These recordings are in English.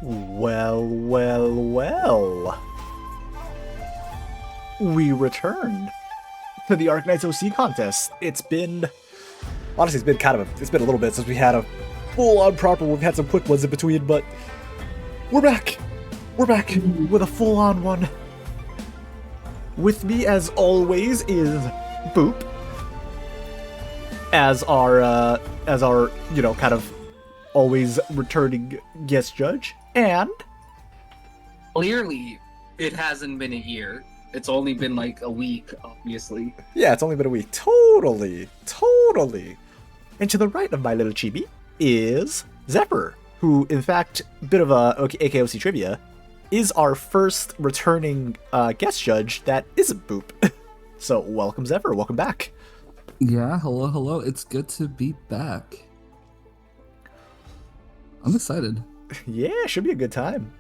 Well, well, well. We returned to the Arknights OC contest. It's been a little bit since we had a full-on proper one. We've had some quick ones in between, but we're back. We're back with a full-on one. With me, as always, is Boop, as our kind of always returning guest judge, and clearly it hasn't been a year. It's only been like a week, obviously. Yeah, it's only been a week. Totally. And to the right of my little chibi is Zephyr, who, in fact, bit of a AKOC trivia, is our first returning guest judge that isn't Boop. So welcome, Zephyr. Welcome back. Yeah, hello. It's good to be back. I'm excited. Yeah, should be a good time.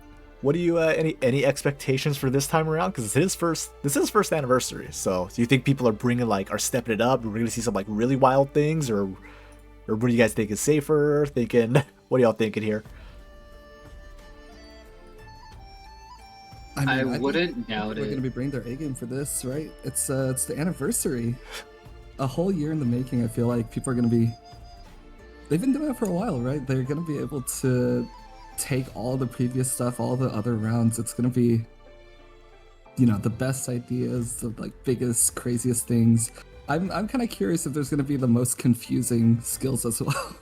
What do you any expectations for this time around? Because this is first anniversary. So do you think people are stepping it up? Are we gonna see some like really wild things, or what do you guys think is safer? What are y'all thinking here? I think wouldn't doubt people are going to it. be bringing their A game for this, right? It's the anniversary. A whole year in the making. I feel like people are going to be. They've been doing it for a while, right? They're going to be able to take all the previous stuff, all the other rounds. It's going to be, the best ideas, the like biggest, craziest things. I'm kind of curious if there's going to be the most confusing skills as well.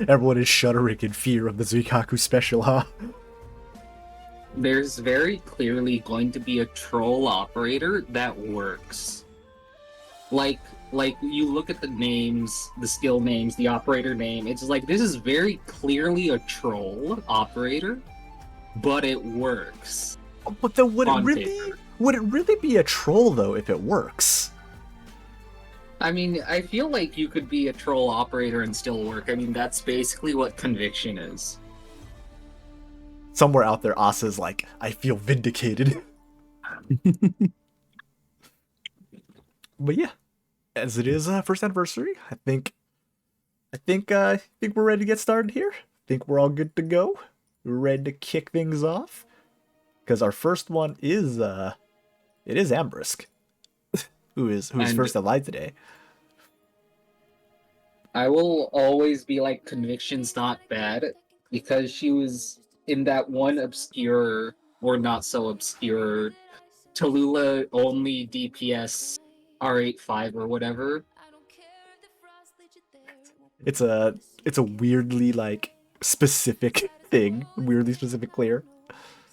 Everyone is shuddering in fear of the Zuikaku special, huh? There's very clearly going to be a troll operator that works. Like you look at the names, the skill names, the operator name, it's like this is very clearly a troll operator, but it works. But then would On it really be a troll though if it works? I mean, I feel like you could be a troll operator and still work. I mean, that's basically what conviction is. Somewhere out there, Asa's like, I feel vindicated. But yeah, as it is first anniversary, I think we're ready to get started here. I think we're all good to go. We're ready to kick things off because our first one is it is Ambrisk, who's first alive today. I will always be like, conviction's not bad, because she was in that one obscure, or not so obscure, Tallulah only DPS R85 or whatever. It's a weirdly like specific thing, weirdly specific clear.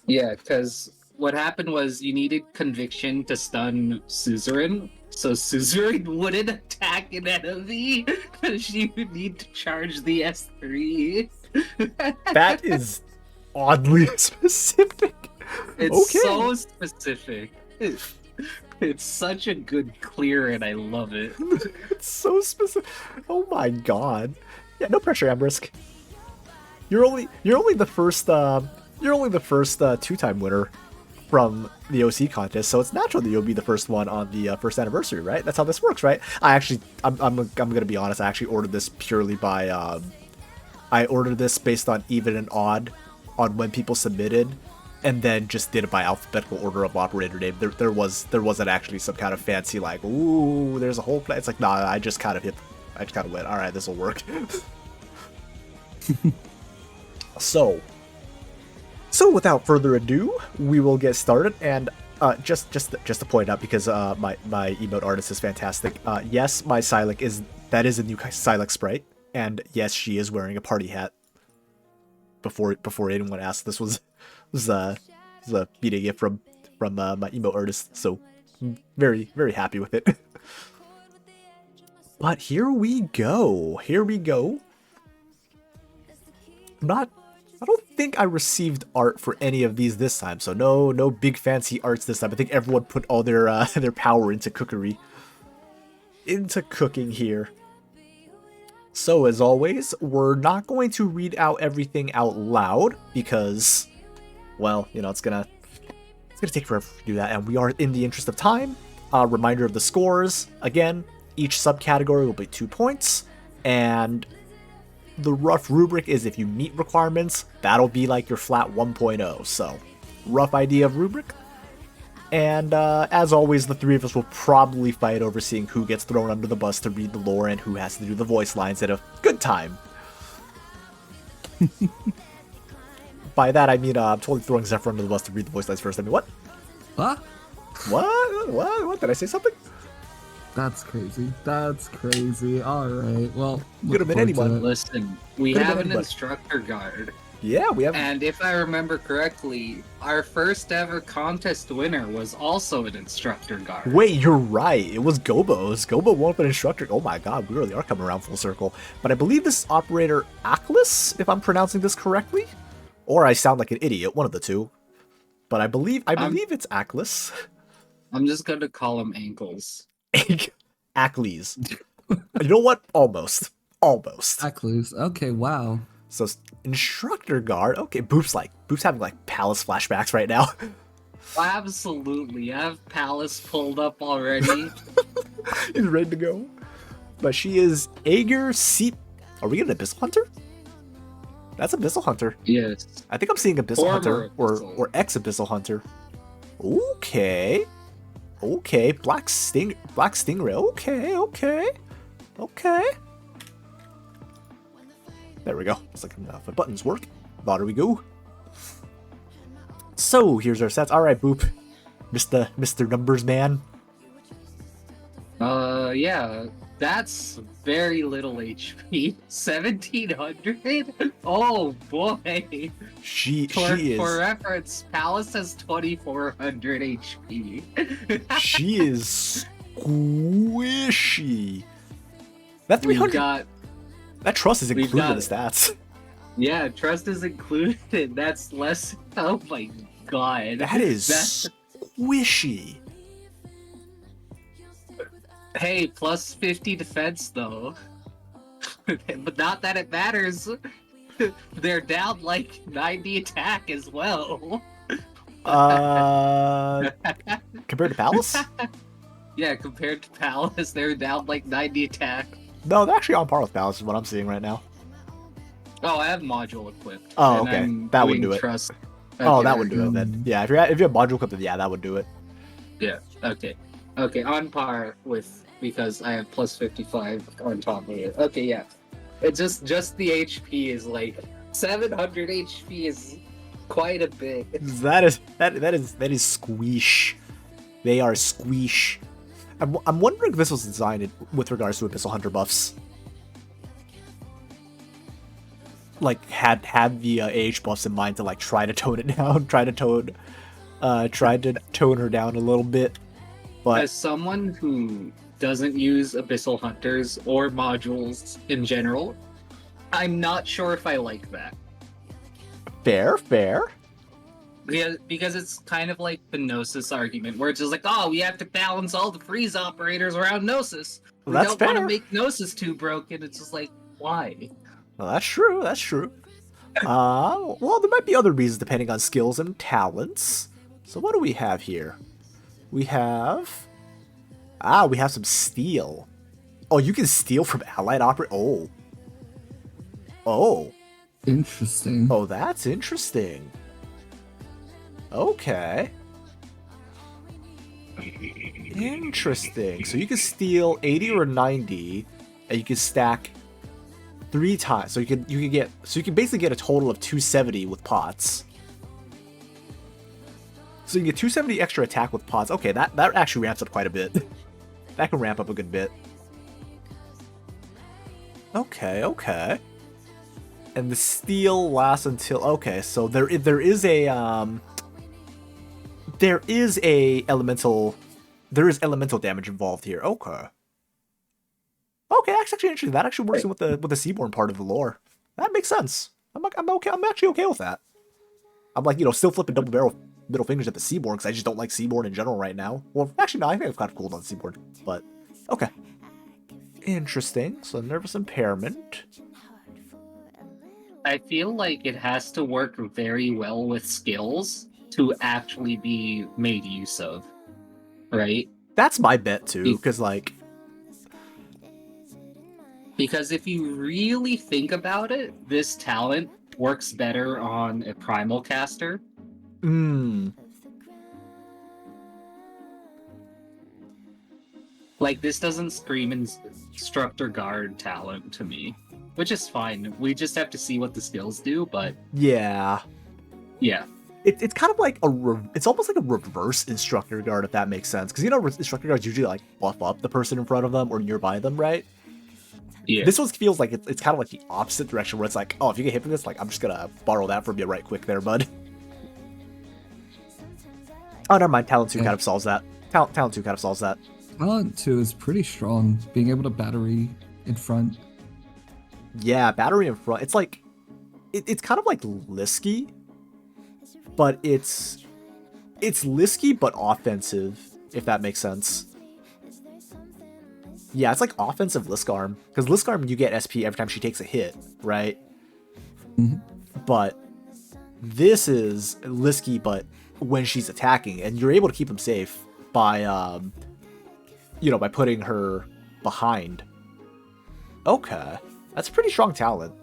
Yeah, because what happened was you needed conviction to stun Suzerain, so Suzerain wouldn't attack an enemy because she would need to charge the S3. That is oddly specific. It's Okay. so specific. It's such a good clear, and I love it. It's so specific. Oh my god. Yeah, no pressure, Ambrisk. You're only the first two-time winner from the OC contest, so it's natural that you'll be the first one on the first anniversary, right? That's how this works, right? I'm gonna be honest. I actually ordered this purely by I ordered this based on even and odd on when people submitted, and then just did it by alphabetical order of operator name. There wasn't actually some kind of fancy like, ooh, there's a whole plan. It's like, nah, I just kind of went, all right, this will work. So without further ado, we will get started. And just to point out, because my emote artist is fantastic. Yes, my Silex is a new Silex sprite, and yes, she is wearing a party hat. Before anyone asked, this was a beating gift from my emote artist. So I'm very, very happy with it. But here we go. I don't think I received art for any of these this time, so no big fancy arts this time. I think everyone put all their their power into cooking here. So as always, we're not going to read out everything out loud because, well, it's gonna take forever to do that, and we are in the interest of time. Reminder of the scores again: each subcategory will be 2 points, and the rough rubric is if you meet requirements, that'll be like your flat 1.0. So, rough idea of rubric. And as always, the three of us will probably fight over seeing who gets thrown under the bus to read the lore and who has to do the voice lines at a good time. By that, I mean, I'm totally throwing Zephyr under the bus to read the voice lines first. I mean, what? Huh? What? Did I say something? That's crazy. All right. Well, Could have been anyone. Listen, we Could've have been an anybody. instructor guard. Yeah, we have. And if I remember correctly, our first ever contest winner was also an instructor guard. Wait, you're right. It was Gobo's. Gobo won with an instructor. Oh my god, we really are coming around full circle. But I believe this is operator Aklis, if I'm pronouncing this correctly. Or I sound like an idiot, one of the two. But I believe it's Aklis. I'm just gonna call him Ankles. Aklis. You know what? Almost. Almost. Back loose. Okay, wow. So Instructor Guard. Okay, Boop's having like Palace flashbacks right now. Absolutely. I have Palace pulled up already. He's ready to go. But she is Aegir Seep. Are we getting Abyssal Hunter? That's Abyssal Hunter. Yes. I think I'm seeing Abyssal Former Hunter Abyssal. or ex Abyssal Hunter. Okay. Okay. Black Stingray. Okay. There we go. It's like if the buttons work. There we go. So here's our sets. All right, Boop, Mr. Numbers Man. Yeah, that's very little HP. 1700? Oh boy. She For is reference, Palace has 2400 HP. she is squishy. That We've 300. got, That trust is included in the got- stats. yeah, trust is included. That's less. Oh my god. That is That's, squishy. hey, plus 50 defense though. But not that it matters. They're down like 90 attack as well. Compared to Palace? Yeah, compared to Palace, they're down like 90 attack. No, they're actually on par with Palace is what I'm seeing right now. Oh, I have module equipped. Oh, and okay. I'm That would doing do it. Trust. Oh, Okay, that would do it then. Yeah, if you have module equipped, then yeah, that would do it. Yeah, okay. Okay, on par with, because I have plus 55 on top of it. Okay, yeah. It just the HP is like 700 HP is quite a bit. That is squeesh. They are squeesh. I'm wondering if this was designed with regards to Abyssal Hunter buffs. Like had the AH buffs in mind to like try to tone it down, try to tone her down a little bit. But As someone who doesn't use Abyssal Hunters or modules in general, I'm not sure if I like that. fair. Because it's kind of like the Gnosis argument, where it's just like, oh, we have to balance all the freeze operators around Gnosis. We Well, that's don't want to fair. make Gnosis too broken. It's just like, why? Well, that's true. Well, there might be other reasons depending on skills and talents. So what do we have here? We have some steel. Oh, you can steal from allied opera. Oh, Interesting. that's interesting. Okay. Interesting. So you can steal 80 or 90, and you can stack 3 times. So you can basically get a total of 270 with pots. So you get 270 extra attack with pots. Okay, that actually ramps up quite a bit. That can ramp up a good bit. Okay. And the steal lasts until so there is elemental damage involved here. Okay, that's actually interesting. That actually works in with the Seaborn part of the lore. That makes sense. I'm okay. I'm actually okay with that. I'm like, still flipping double barrel middle fingers at the Seaborn because I just don't like Seaborn in general right now. Well, actually, no, I think I've kind of cooled on Seaborn, but okay. Interesting. So nervous impairment. I feel like it has to work very well with skills to actually be made use of, right? That's my bet too, because like, Because if you really think about it, this talent works better on a primal caster. Like, this doesn't scream instructor guard talent to me, which is fine. We just have to see what the skills do, but yeah. It's kind of like it's almost like a reverse instructor guard, if that makes sense. Because instructor guards usually like buff up the person in front of them or nearby them, right? Yeah. This one feels like it's kind of like the opposite direction, where it's like, oh, if you get hit with this, like I'm just gonna borrow that from you right quick there, bud. Oh, never mind. Talent 2 kind of solves that. Talent 2 kind of solves that. Talent 2 is pretty strong. Being able to battery in front. Yeah, battery in front. It's like it's kind of like Lisky, but it's Lisky but offensive, if that makes sense. Yeah, it's like offensive Liskarm. Because Liskarm, you get SP every time she takes a hit, right? Mhm. But this is Lisky, but when she's attacking, and you're able to keep them safe by, by putting her behind. Okay, that's a pretty strong talent.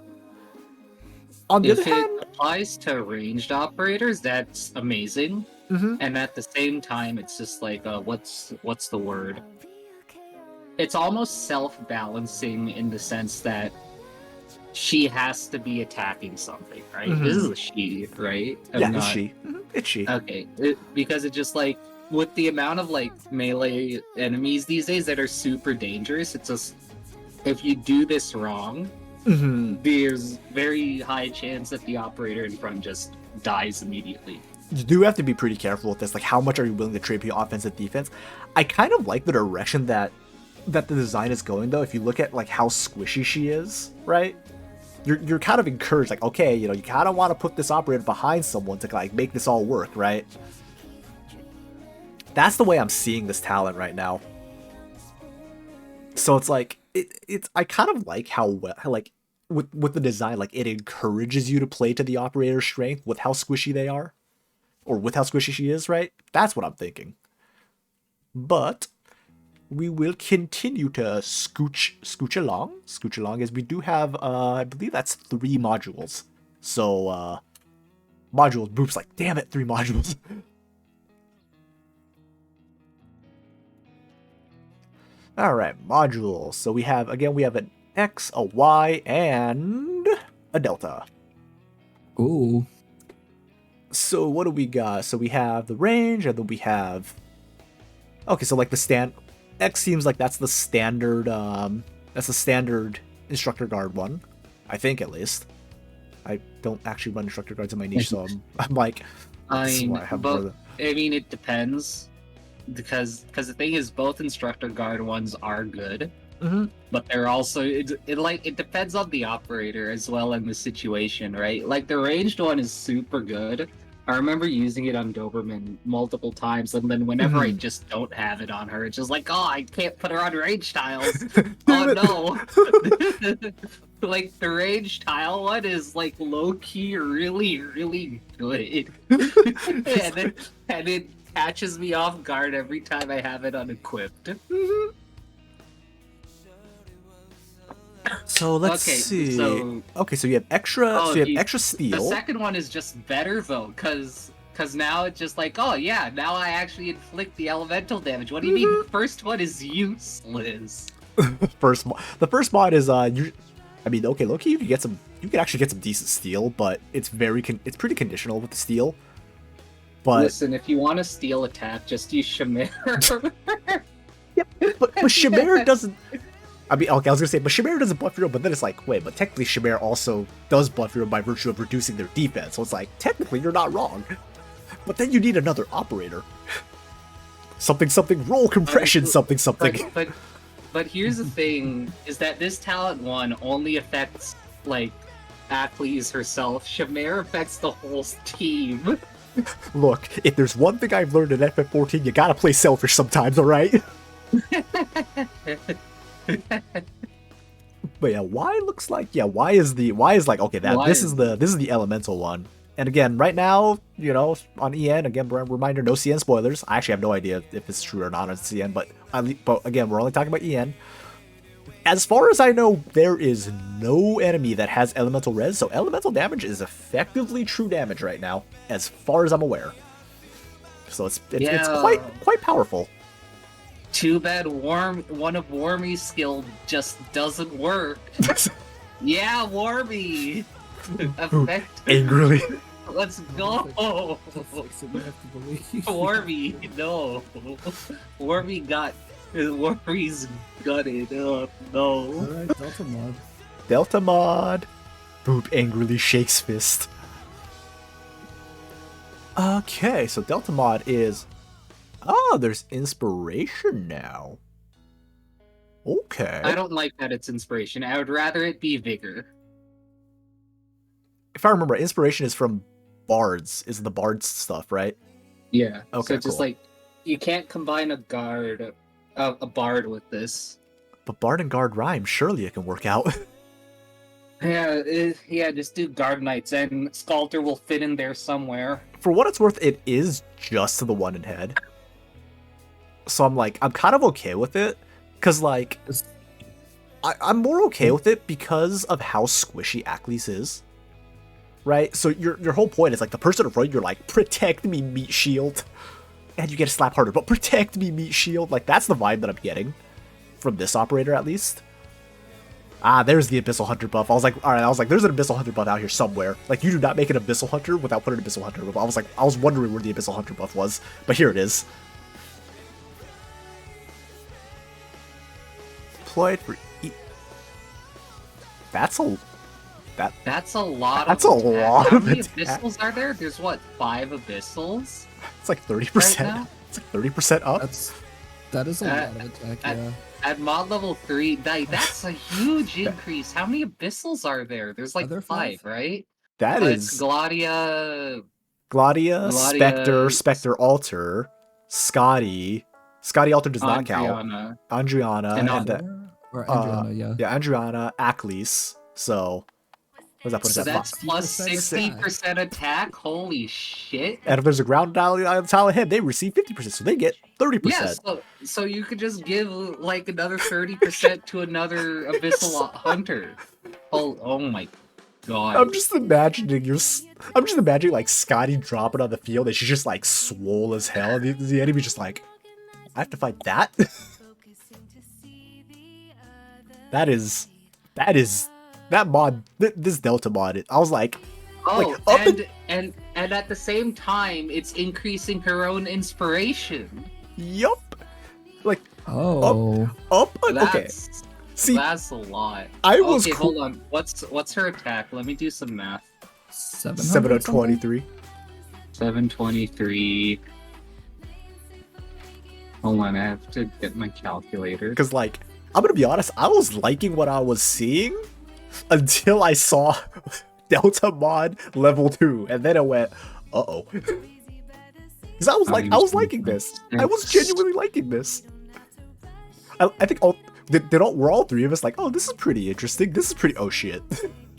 On the If other it hand, applies to ranged operators, that's amazing. mhm. And at the same time, it's just like, what's the word? It's almost self-balancing in the sense that she has to be attacking something, right? This is a she, right? Yeah, it's she. It's she. Okay, because it just like with the amount of like melee enemies these days that are super dangerous, it's just if you do this wrong, there's very high chance that the operator in front just dies immediately. You do have to be pretty careful with this. Like, how much are you willing to trade between offense and defense? I kind of like the direction that the design is going, though. If you look at like how squishy she is, right? You're kind of encouraged, like, okay, you kind of want to put this operator behind someone to like make this all work, right? That's the way I'm seeing this talent right now. So it's like it's I kind of like how like with the design, like it encourages you to play to the operator's strength with how squishy they are, or with how squishy she is, right? That's what I'm thinking. But we will continue to scooch along as we do have I believe that's 3 modules. So modules, Boop's like, damn it, 3 modules. Alright, modules. So we have an X, a Y, and a Delta. Ooh. So what do we got? So we have the range, and then we have, okay, so like the X seems like that's the standard instructor guard one, I think, at least. I don't actually run instructor guards in my niche, so I'm like, it depends, because the thing is, both instructor guard ones are good, but they're also it depends on the operator as well and the situation, right? Like the ranged one is super good. I remember using it on Doberman multiple times, and then whenever I just don't have it on her, it's just like, oh, I can't put her on range tiles. Oh no! Like the range tile one is like low key, really, really good, and it catches me off guard every time I have it unequipped. So let's see. Okay, so you have extra. So you have extra steel. The second one is just better though, because now it's just like, oh yeah, now I actually inflict the elemental damage. What do you mean? The first one is useless. The first mod is okay, Loki, you can actually get some decent steel, but it's pretty conditional with the steel. But listen, if you want a steel attack, just use Shamir. Yep, but Shamir doesn't. I mean, okay, I was gonna say, but Shamir doesn't buff hero, but then it's like, wait, but technically Shamir also does buff hero by virtue of reducing their defense, so it's like, technically you're not wrong. But then you need another operator. Something, roll compression, something. But here's the thing, is that this talent one only affects, like, Ackley's herself. Shamir affects the whole team. Look, if there's one thing I've learned in FF14, you gotta play selfish sometimes, alright? But yeah, Y looks like, Y is like, okay, this is the elemental one. And again, right now, on EN, again, reminder, no CN spoilers. I actually have no idea if it's true or not on CN, but again, we're only talking about EN. As far as I know, there is no enemy that has elemental res, so elemental damage is effectively true damage right now, as far as I'm aware. So it's quite powerful. Too bad one of Wormy's skill just doesn't work. Yeah, Wormy! Angrily. Let's go! Wormy, no. Wormy's gutted up, no. Alright, Delta mod. Delta mod. Boop angrily shakes fist. Okay, so Delta mod is... Oh, there's inspiration now. Okay. I don't like that it's inspiration. I would rather it be vigor. If I remember, inspiration is from bards. Is the bards stuff, right? Yeah. Okay, so just cool. like, you can't combine a bard with this. But Bard and Guard rhyme. Surely it can work out. Yeah, just do Arknights, and Sculptor will fit in there somewhere. For what it's worth, it is just to the 1 in head. So I'm kind of okay with it. Because, like, I'm more okay with it because of how squishy Aklis is. Right? So your whole point is, like, the person in front, you're like, protect me, meat shield. And you get a slap harder, but protect me, meat shield. Like, that's the vibe that I'm getting from this operator, at least. Ah, there's the Abyssal Hunter buff. I was like, alright, there's an Abyssal Hunter buff out here somewhere. Like, you do not make an Abyssal Hunter without putting an Abyssal Hunter buff. I was wondering where the Abyssal Hunter buff was, but here it is. Deployed for That's a lot. That's a of lot attack. many Abyssals are there? There's what, 5 Abyssals? It's like 30%. Right now? It's like 30% up. That is a lot of attack, yeah. At mod level 3, that's a huge increase. How many Abyssals are there? There's like there 5, right? That is It's Gladia, Spectre, Spectre Alter, Scotty Alter does not count. Andriana, and or Andriana, yeah. Yeah, Andriana, Aklis. So, what does that put us so at? that's plus 60% attack? Holy shit. And if there's a ground tile ahead, they receive 50%, so they get 30%. Yeah, so you could just give like another 30% to another Abyssal Hunter. Oh my god. I'm just imagining like Scotty dropping on the field and she's just like swole as hell. And the enemy's just like, I have to fight that? that mod, this Delta mod, I was like, and at the same time, it's increasing her own inspiration. Yup. Like, up. Okay. See, that's a lot. Okay, hold on. What's her attack? Let me do some math. 723. 723. Hold on, I have to get my calculator. Because, like, I'm gonna be honest, I was liking what I was seeing until I saw Delta mod level 2, and then I went, uh-oh. Because I was liking this. I was genuinely liking this. I think were all 3 of us like, oh, this is pretty interesting. This is pretty, oh shit.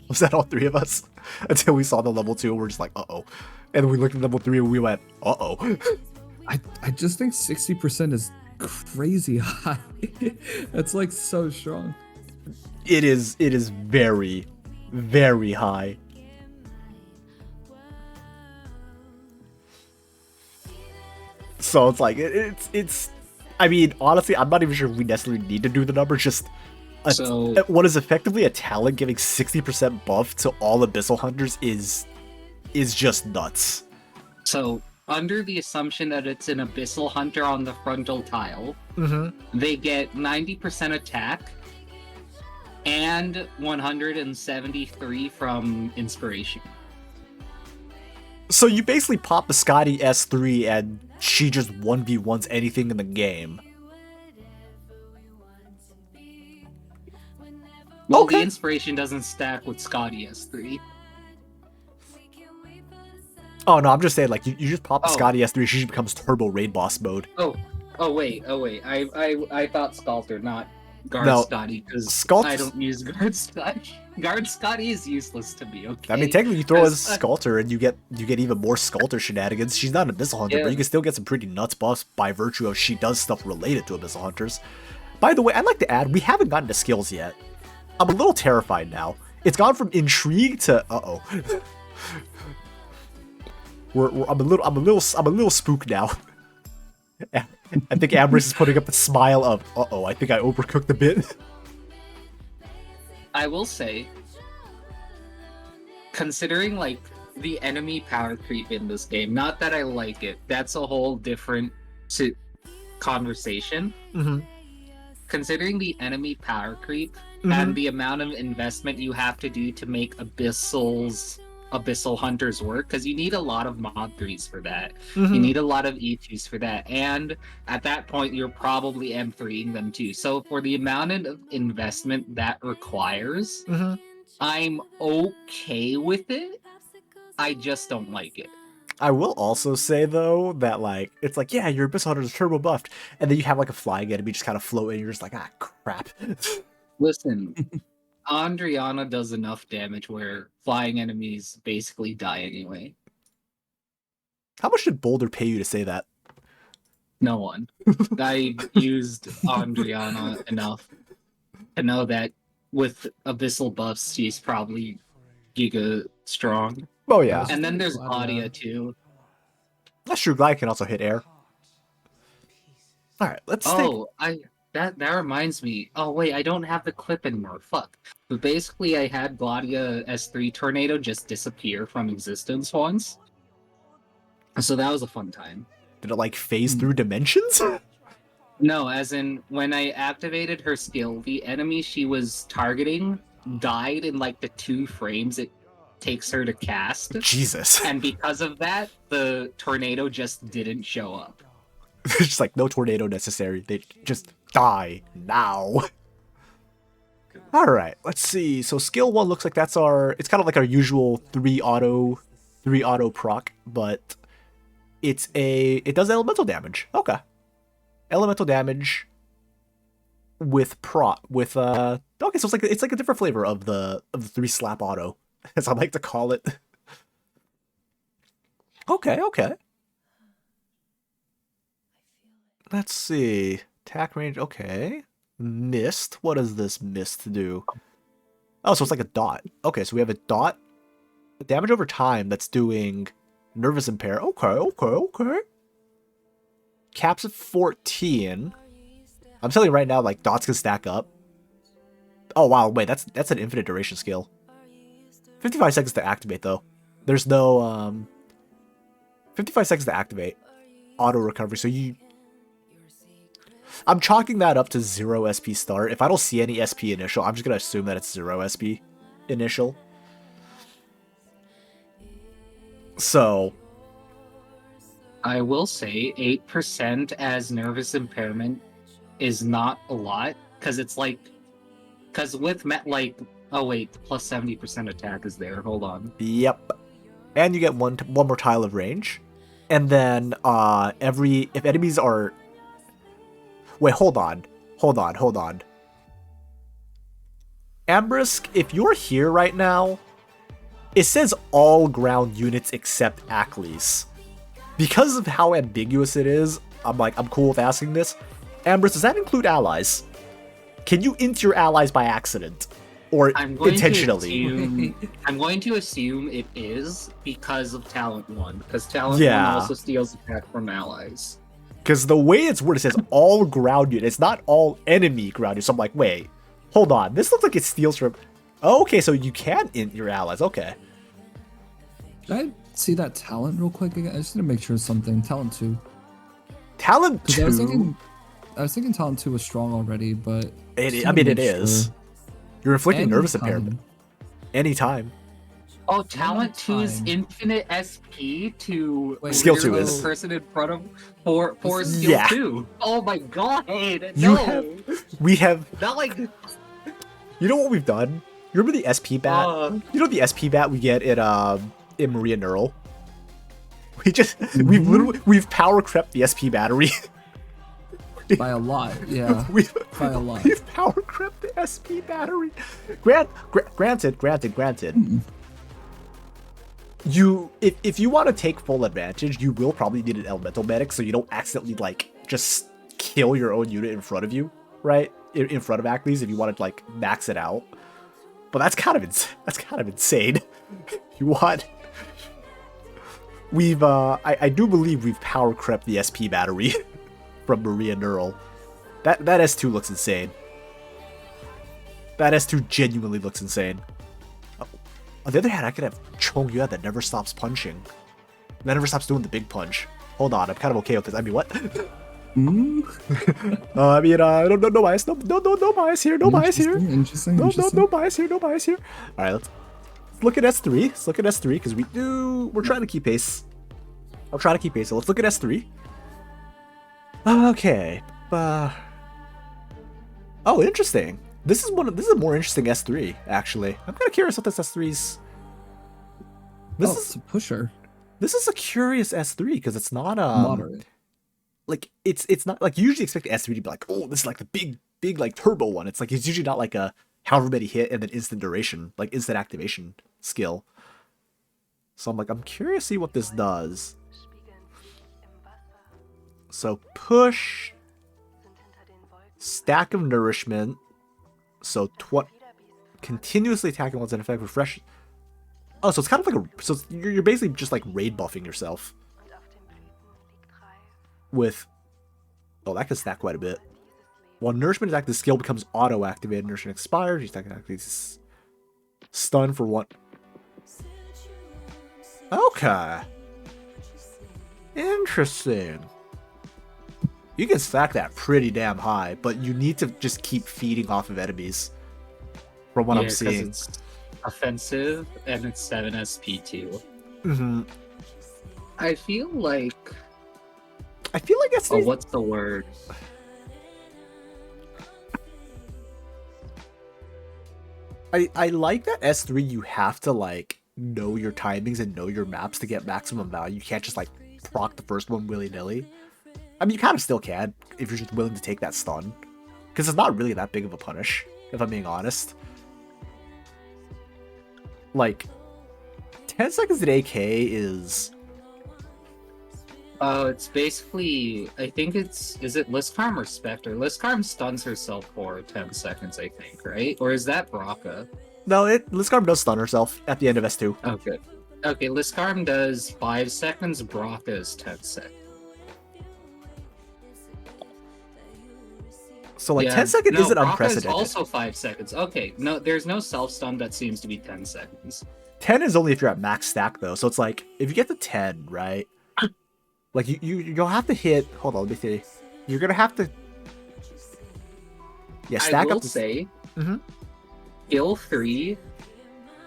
Was that all 3 of us? Until we saw the level 2, and we're just like, uh-oh. And then we looked at level 3 and we went, uh-oh. I just think 60% is crazy high. That's like so strong. It is very, very high. So it's like, it's I mean, honestly, I'm not even sure if we necessarily need to do the numbers, just what is effectively a talent giving 60% buff to all Abyssal Hunters is just nuts. So, under the assumption that it's an Abyssal Hunter on the frontal tile, they get 90% attack and 173 from inspiration. So you basically pop the Scotty S3 and she just 1v1s anything in the game. Well, the inspiration doesn't stack with Scotty S3. Oh no, I'm just saying, like, you just pop the Scotty S3, she just becomes turbo raid boss mode. Oh wait. I thought Sculptor, not Guard Scotty, because I don't use Guard Scotty. Guard Scotty is useless to me, okay? I mean, technically you throw as Sculptor and you get even more Sculptor shenanigans. She's not an Abyssal Hunter, but you can still get some pretty nuts buffs by virtue of she does stuff related to Abyssal Hunters. By the way, I'd like to add, we haven't gotten to skills yet. I'm a little terrified now. It's gone from intrigue to uh-oh. I'm a little spooked now. I think Ambrose is putting up the smile of uh-oh, I think I overcooked a bit. I will say, considering like the enemy power creep in this game, not that I like it, that's a whole different conversation. Considering the enemy power creep and the amount of investment you have to do to make Abyssal Hunters work, because you need a lot of mod 3s for that. You need a lot of E2s for that, and at that point you're probably M3ing them too. So for the amount of investment that requires, I'm okay with it. I just don't like it. I will also say though that like it's like yeah, your Abyss Hunter is turbo buffed, and then you have like a flying enemy just kind of float in. You're just like ah crap. Listen, Andriana does enough damage where flying enemies basically die anyway. How much did Boulder pay you to say that? No one. I used Andriana enough to know that with Abyssal buffs, she's probably giga strong. Oh yeah, And then there's Gladia. Gladia too. that's true. Glide can also hit air. All right, let's take. Oh, that reminds me. Oh wait, I don't have the clip anymore. Fuck. But basically, I had Gladia S3 Tornado just disappear from existence once. So that was a fun time. Did it like phase through dimensions? No, as in when I activated her skill, the enemy she was targeting died in like the 2 frames it takes her to cast. Jesus. And because of that, the tornado just didn't show up. It's just like no tornado necessary. They just die now. All right, let's see. So skill 1 looks like that's our. It's kind of like our usual 3 auto proc, but it does elemental damage. Okay, elemental damage with okay, so it's like a different flavor of the 3 slap auto, as I like to call it. Okay. Let's see. Attack range, okay. Mist. What does this mist do? Oh, so it's like a dot. Okay, so we have a dot. Damage over time that's doing Nervous Impair. Okay. Caps at 14. I'm telling you right now, like, dots can stack up. Oh, wow, wait, that's an infinite duration skill. 55 seconds to activate, though. There's no, 55 seconds to activate. Auto recovery, so I'm chalking that up to 0 SP start. If I don't see any SP initial, I'm just going to assume that it's 0 SP initial. So I will say 8% as nervous impairment is not a lot, because it's like, because with oh wait, plus 70% attack is there. Hold on. Yep. And you get one more tile of range. And then if enemies are. Wait, hold on. Ambrisk, if you're here right now, it says all ground units except Aklis. Because of how ambiguous it is, I'm cool with asking this. Ambrisk, does that include allies? Can you int your allies by accident? Or intentionally? I'm going to assume it is because of Talent 1. Because Talent 1 also steals attack from allies. Because the way it's worded, it says all ground units. It's not all enemy ground units. So I'm like, wait, hold on. This looks like it steals from. Oh, okay, so you can int your allies. Okay. Can I see that talent real quick again? I just need to make sure something. Talent 2. Talent 2. I was thinking Talent 2 was strong already, but it is. Sure. You're inflicting nervous impairment. Anytime. Oh, Talent 2's infinite SP to Skill 2 the is person in front of for skill 2. Oh my god! We have not like. You know what we've done? You remember the SP bat? You know the SP bat we get in Maria Neural? We've power crept the SP battery. By a lot, yeah. By a lot. We've power crept the SP battery. Granted. If you want to take full advantage, you will probably need an elemental medic, so you don't accidentally like just kill your own unit in front of you, right? In front of Aklis, if you want to like max it out. But that's kind of insane. You want? I do believe we've power crept the SP battery from Maria Neural. That S2 looks insane. That S2 genuinely looks insane. On the other hand, I could have Chong Yue that never stops punching. That never stops doing the big punch. Hold on, I'm kind of okay with this. I mean, what? No bias. No bias here. No bias here. Interesting. No bias here. No bias here. All right, let's look at S3. Let's look at S3 because we're trying to keep pace. I'm trying to keep pace. So let's look at S3. Okay. Oh, interesting. This is a more interesting S3 actually. I'm kind of curious what this S3's. It's a pusher. This is a curious S3 because it's not Moderate. like it's not like you usually expect S3 to be like, oh, this is like the big like turbo one. It's like it's usually not like a however many hit and then instant duration, like instant activation skill. So I'm like, I'm curious to see what this does. So push, stack of nourishment. So continuously attacking once in effect, refresh. Oh, so it's kind of like so you're basically just like raid buffing yourself with. Oh, that could stack quite a bit. While nourishment is active, the skill becomes auto activated. Nourishment expires. You stack activates stun for one. Okay. Interesting. You can stack that pretty damn high, but you need to just keep feeding off of enemies. From what I'm seeing. It's offensive and it's 7 SP too. Mm-hmm. I feel like it's. Oh, what's the word? I like that S3 you have to like know your timings and know your maps to get maximum value. You can't just like proc the first one willy-nilly. I mean, you kind of still can if you're just willing to take that stun. Because it's not really that big of a punish, if I'm being honest. Like, 10 seconds at AK is... It's basically, I think is it Liskarm or Spectre? Liskarm stuns herself for 10 seconds, I think, right? Or is that Baraka? No, Liskarm does stun herself at the end of S2. Oh, good. Okay, Liskarm does 5 seconds, Baraka is 10 seconds. So, like, 10 seconds isn't unprecedented. Baraka is also 5 seconds. Okay, no, there's no self-stun that seems to be 10 seconds. 10 is only if you're at max stack, though. So it's like, if you get to 10, right? Like, you'll have to hit... Hold on, let me see. You're gonna have to... Yeah, stack up... I will say, Skill 3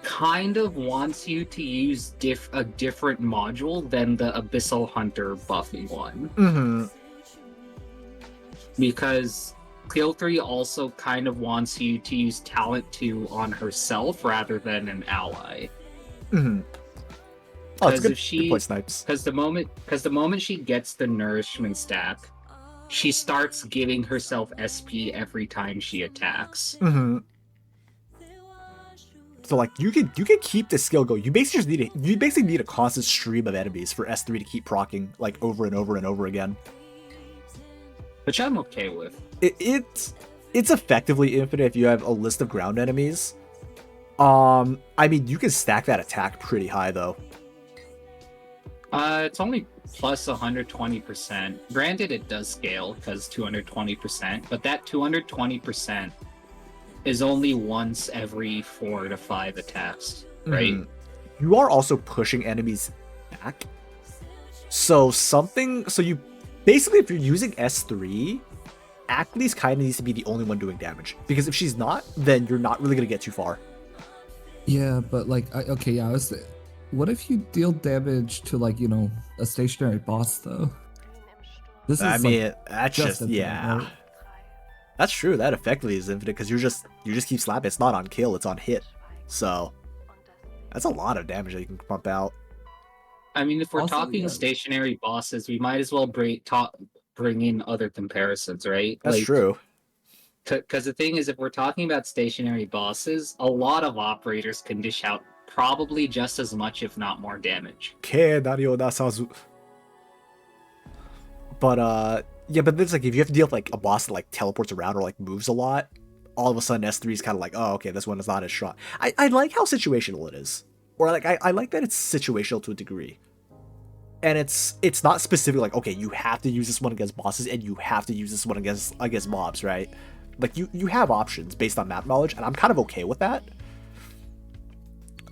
kind of wants you to use a different module than the Abyssal Hunter buffing one. Mm-hmm. Because Skill 3 also kind of wants you to use Talent 2 on herself rather than an ally. Mm-hmm. Oh, it's good. Good point, Snipes. Because the moment she gets the nourishment stack, she starts giving herself SP every time she attacks. Mm-hmm. So like you can keep this skill going. You basically need a constant stream of enemies for S3 to keep proccing like over and over and over again. Which I'm okay with. It's effectively infinite if you have a list of ground enemies. I mean you can stack that attack pretty high though. It's only plus 120%. Granted, it does scale because 220%, but that 220% is only once every 4 to 5 attacks, right? You are also pushing enemies back. So you basically, if you're using S3, Ackley's kind of needs to be the only one doing damage. Because if she's not, then you're not really going to get too far. Yeah, but like, what if you deal damage to like, a stationary boss though? That's just yeah. Right? That's true. That effectively is infinite because you just keep slapping. It's not on kill, it's on hit. So that's a lot of damage that you can pump out. I mean, if we're talking stationary bosses, we might as well bring in other comparisons, right? That's true. Because the thing is, if we're talking about stationary bosses, a lot of operators can dish out probably just as much, if not more damage. But yeah, but it's like if you have to deal with like a boss that like teleports around or like moves a lot, all of a sudden S3 is kind of like, oh, okay, this one is not as strong. I like how situational it is, or like I like that it's situational to a degree, and it's not specific like, okay, you have to use this one against bosses and you have to use this one against mobs, right? Like you have options based on map knowledge, and I'm kind of okay with that.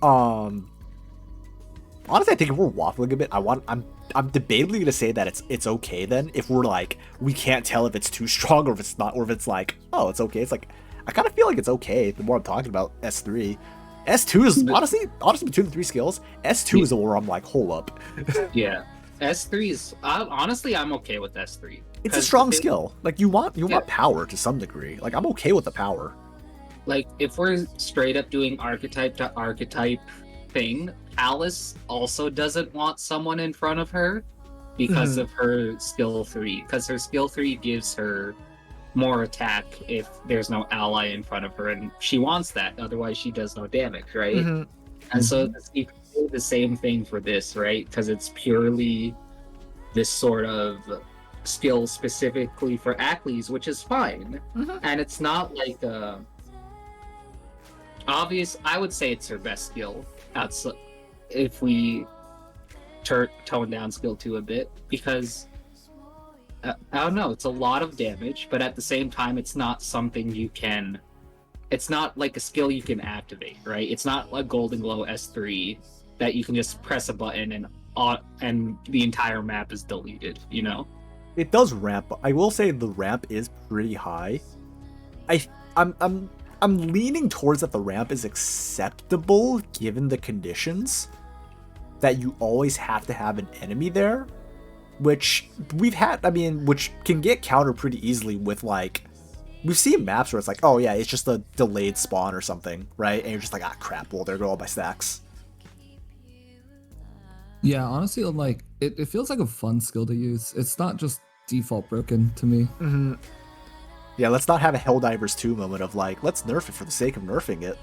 Honestly, I think if we're waffling a bit, I'm debatably gonna say that it's okay then if we're like we can't tell if it's too strong or if it's not, or if it's like, oh, it's okay. It's like I kind of feel like it's okay the more I'm talking about S3. S2 is honestly between the 3 skills, S2 is the where I'm like, hold up. Yeah, S3 is honestly I'm okay with S3. It's a strong skill. Like you want power to some degree. Like I'm okay with the power. Like if we're straight up doing archetype to archetype thing, Alice also doesn't want someone in front of her because of her skill 3. Because her skill 3 gives her more attack if there's no ally in front of her, and she wants that. Otherwise, she does no damage, right? And so you can do the same thing for this, right? Because it's purely this sort of skill specifically for Ackley's, which is fine. And it's not like obvious. I would say it's her best skill. If we tone down skill 2 a bit, because I don't know, it's a lot of damage, but at the same time, it's not something you can. It's not like a skill you can activate, right? It's not a Golden Glow S3 that you can just press a button and the entire map is deleted, you know? It does ramp, but I will say the ramp is pretty high. I'm leaning towards that the ramp is acceptable given the conditions that you always have to have an enemy there, which we've had, which can get countered pretty easily with like, we've seen maps where it's like, oh yeah, it's just a delayed spawn or something, right? And you're just like, ah, crap, well, there go all my stacks. Yeah, honestly, like, it feels like a fun skill to use. It's not just default broken to me. Yeah, let's not have a Helldivers 2 moment of like, let's nerf it for the sake of nerfing it.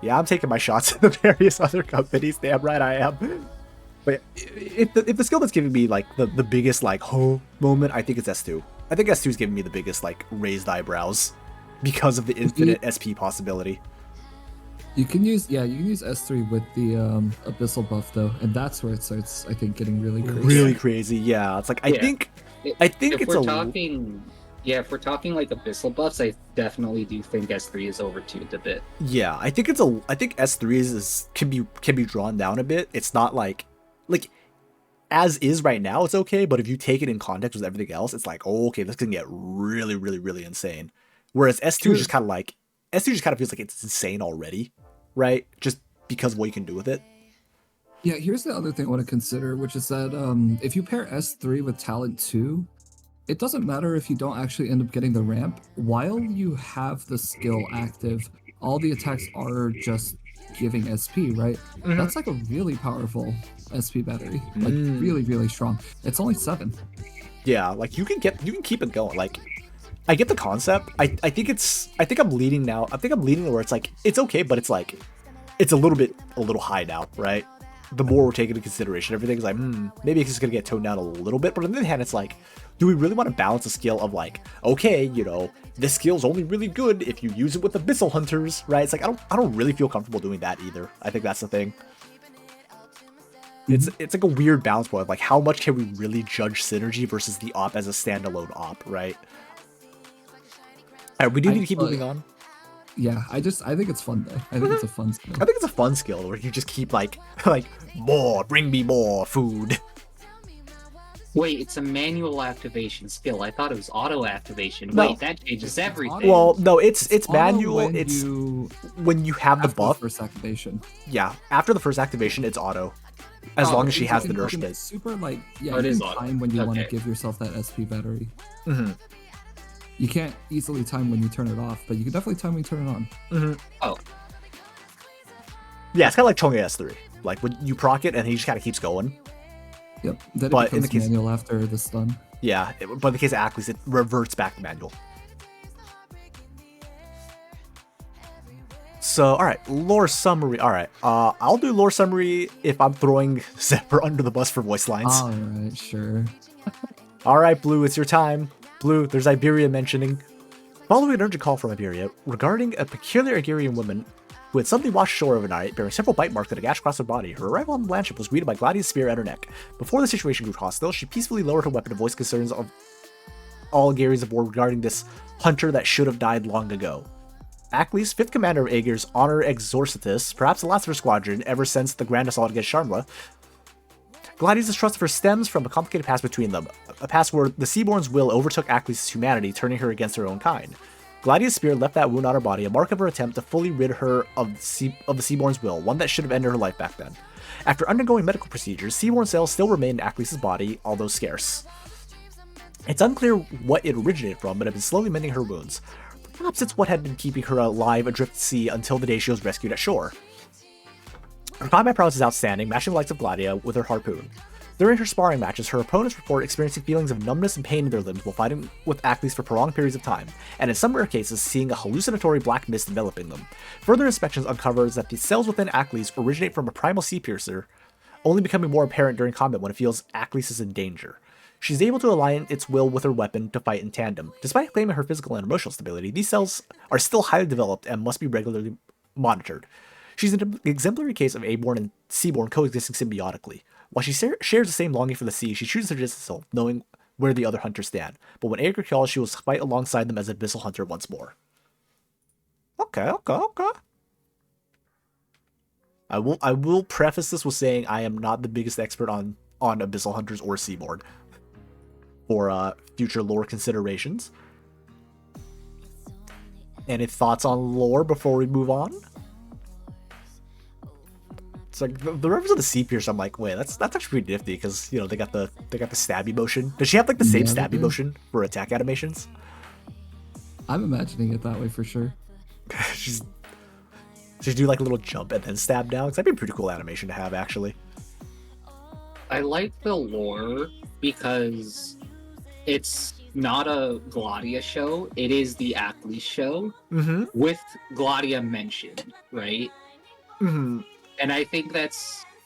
Yeah, I'm taking my shots at the various other companies, damn right I am. But if the skill that's giving me like the biggest like moment, I think it's S2. I think S2 is giving me the biggest like raised eyebrows because of the infinite SP possibility. You can use S3 with the Abyssal buff though, and that's where it starts, I think, getting really crazy. Really crazy, yeah. It's like I think if we're talking like Abyssal buffs, I definitely do think S3 is overtuned a bit. Yeah, I think S3 can be drawn down a bit. It's not like as is right now, it's okay, but if you take it in context with everything else, it's like, oh, okay, this can get really, really, really insane. Whereas S2 is just kind of feels like it's insane already, right? Just because of what you can do with it. Yeah, here's the other thing I want to consider, which is that if you pair S3 with Talent 2, it doesn't matter if you don't actually end up getting the ramp. While you have the skill active, all the attacks are just giving SP, right? That's like a really powerful SP battery. Like really, really strong. It's only 7. Yeah, like you can keep it going. Like I get the concept. I think I'm leaning now. I think I'm leaning where it's like it's okay, but it's like it's a little high now, right? The more we're taking into consideration, everything's like, maybe it's just gonna get toned down a little bit. But on the other hand, it's like, do we really want to balance a skill of like, okay, you know, this skill's only really good if you use it with Abyssal Hunters, right? It's like I don't really feel comfortable doing that either. I think that's the thing. It's like a weird balance point of like how much can we really judge synergy versus the op as a standalone op, right? All right, we do need to keep moving on. Yeah, I think it's fun though. I think it's a fun skill. I think it's a fun skill where you just keep like more, bring me more food. Wait, it's a manual activation skill. I thought it was auto activation. No. Wait, that changes everything. Well, no, it's manual. When you have the buff. First activation. Yeah, after the first activation, it's auto. As long as she has the nourish bit. Super like you can time when you want to give yourself that SP battery. You can't easily time when you turn it off, but you can definitely time when you turn it on. Oh. Yeah, it's kind of like Chonga S3. Like when you proc it and he just kind of keeps going. Yep. Then it becomes manual after the stun. Yeah, but in the case of Ackley's, it reverts back to manual. So, all right, lore summary. All right, I'll do lore summary if I'm throwing Zephyr under the bus for voice lines. All right, sure. All right, Blue, it's your time. Blue, there's Iberia mentioning. Following an urgent call from Iberia regarding a peculiar Iberian woman who had suddenly washed ashore overnight, bearing several bite marks and a gash across her body, her arrival on the landship was greeted by Gladia's spear at her neck. Before the situation grew hostile, she peacefully lowered her weapon to voice concerns of all Aegirians aboard regarding this hunter that should have died long ago. Ackley's 5th commander of Aegir's Honor Exorcitus, perhaps the last of her squadron ever since the grand assault against Sharmla. Gladia's distrust of her stems from a complicated past between them, a past where the Seaborn's will overtook Ackley's humanity, turning her against her own kind. Gladia's spear left that wound on her body, a mark of her attempt to fully rid her of the Seaborn's will, one that should have ended her life back then. After undergoing medical procedures, Seaborn cells still remain in Ackley's body, although scarce. It's unclear what it originated from, but had been slowly mending her wounds. Perhaps it's what had been keeping her alive adrift at sea until the day she was rescued at shore. Her combat prowess is outstanding, matching the likes of Gladia with her harpoon. During her sparring matches, her opponents report experiencing feelings of numbness and pain in their limbs while fighting with Acklys for prolonged periods of time, and in some rare cases, seeing a hallucinatory black mist enveloping them. Further inspections uncovers that the cells within Acklys originate from a primal sea piercer, only becoming more apparent during combat when it feels Acklys is in danger. She's able to align its will with her weapon to fight in tandem. Despite claiming her physical and emotional stability, these cells are still highly developed and must be regularly monitored. She's an exemplary case of airborne and seaborne coexisting symbiotically. While she shares the same longing for the sea, she chooses her distance, knowing where the other hunters stand. But when Aegir calls, she will fight alongside them as an Abyssal Hunter once more. Okay. I will preface this with saying I am not the biggest expert on Abyssal Hunters or Seaborn for future lore considerations. Any thoughts on lore before we move on? It's like the reference of the sea piercer. I'm like, wait, that's actually pretty nifty because you know they got the stabby motion. Does she have like the same stabby motion for attack animations? I'm imagining it that way for sure. She's do like a little jump and then stab down. Cause that'd be a pretty cool animation to have actually. I like the lore because it's not a Gladia show. It is the Acklys show with Gladia mentioned, right? Mm-hmm. And I think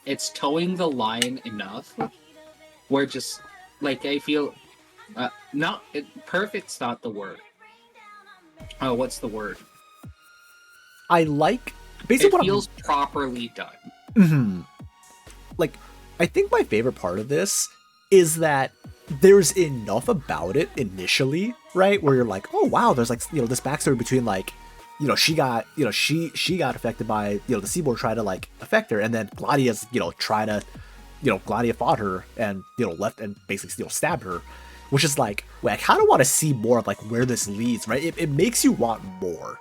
it's towing the line enough where just like I feel perfect's not the word. Oh, what's the word? I like basically it feels properly done. Mm-hmm. Like, I think my favorite part of this is that there's enough about it initially, right? Where you're like, oh wow, there's like this backstory between like. She got affected by, the Seaborn tried to, like, affect her, and then Gladia's, Gladia fought her and, left and basically, stabbed her, which is like, wait, I kind of want to see more of, like, where this leads, right? It makes you want more,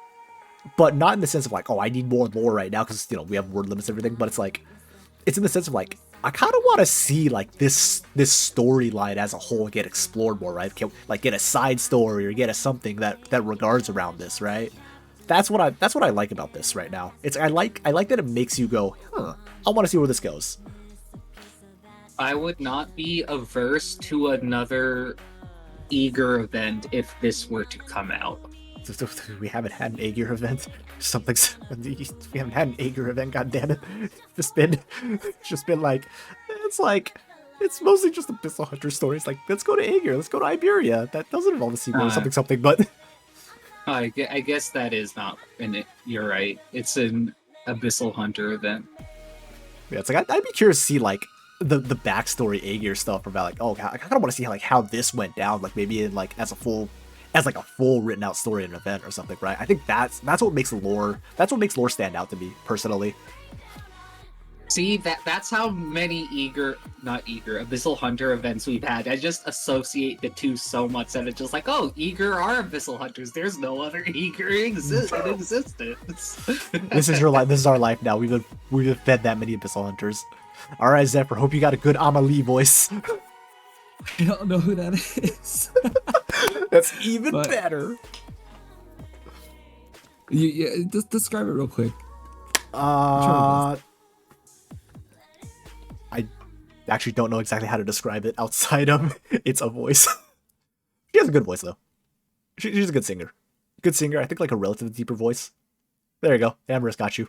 but not in the sense of, like, oh, I need more lore right now, because, we have word limits and everything, but it's like, it's in the sense of, like, I kind of want to see, like, this storyline as a whole get explored more, right? Like, get a side story or get a something that regards around this, right? That's what I like about this right now. I like that it makes you go, I want to see where this goes. I would not be averse to another Aegir event if this were to come out. We haven't had an Aegir event. We haven't had an Aegir event. God damn it! It's just been like, it's mostly just Abyssal Hunter stories. Like, let's go to Aegir. Let's go to Iberia. That doesn't involve a sequel or something, but. I guess that is not in it. You're right. It's an Abyssal Hunter event. Yeah, it's like I'd be curious to see like the backstory Aegir stuff about like, oh, I kind of want to see how this went down, like maybe in like as a full written out story in an event or something, right? I think that's what makes lore stand out to me personally. See, that's how many Abyssal Hunter events we've had. I just associate the two so much that it's just like, oh, Aegir are Abyssal Hunters. There's no other Aegir in existence. This is your life. This is our life now. We've been fed that many Abyssal Hunters. All right, Zephyr. Hope you got a good Amalie voice. I don't know who that is. That's even better. Just describe it real quick. I actually don't know exactly how to describe it outside of it's a voice. She has a good voice though. She's a good singer. Good singer. I think like a relatively deeper voice. There you go. Amber's got you.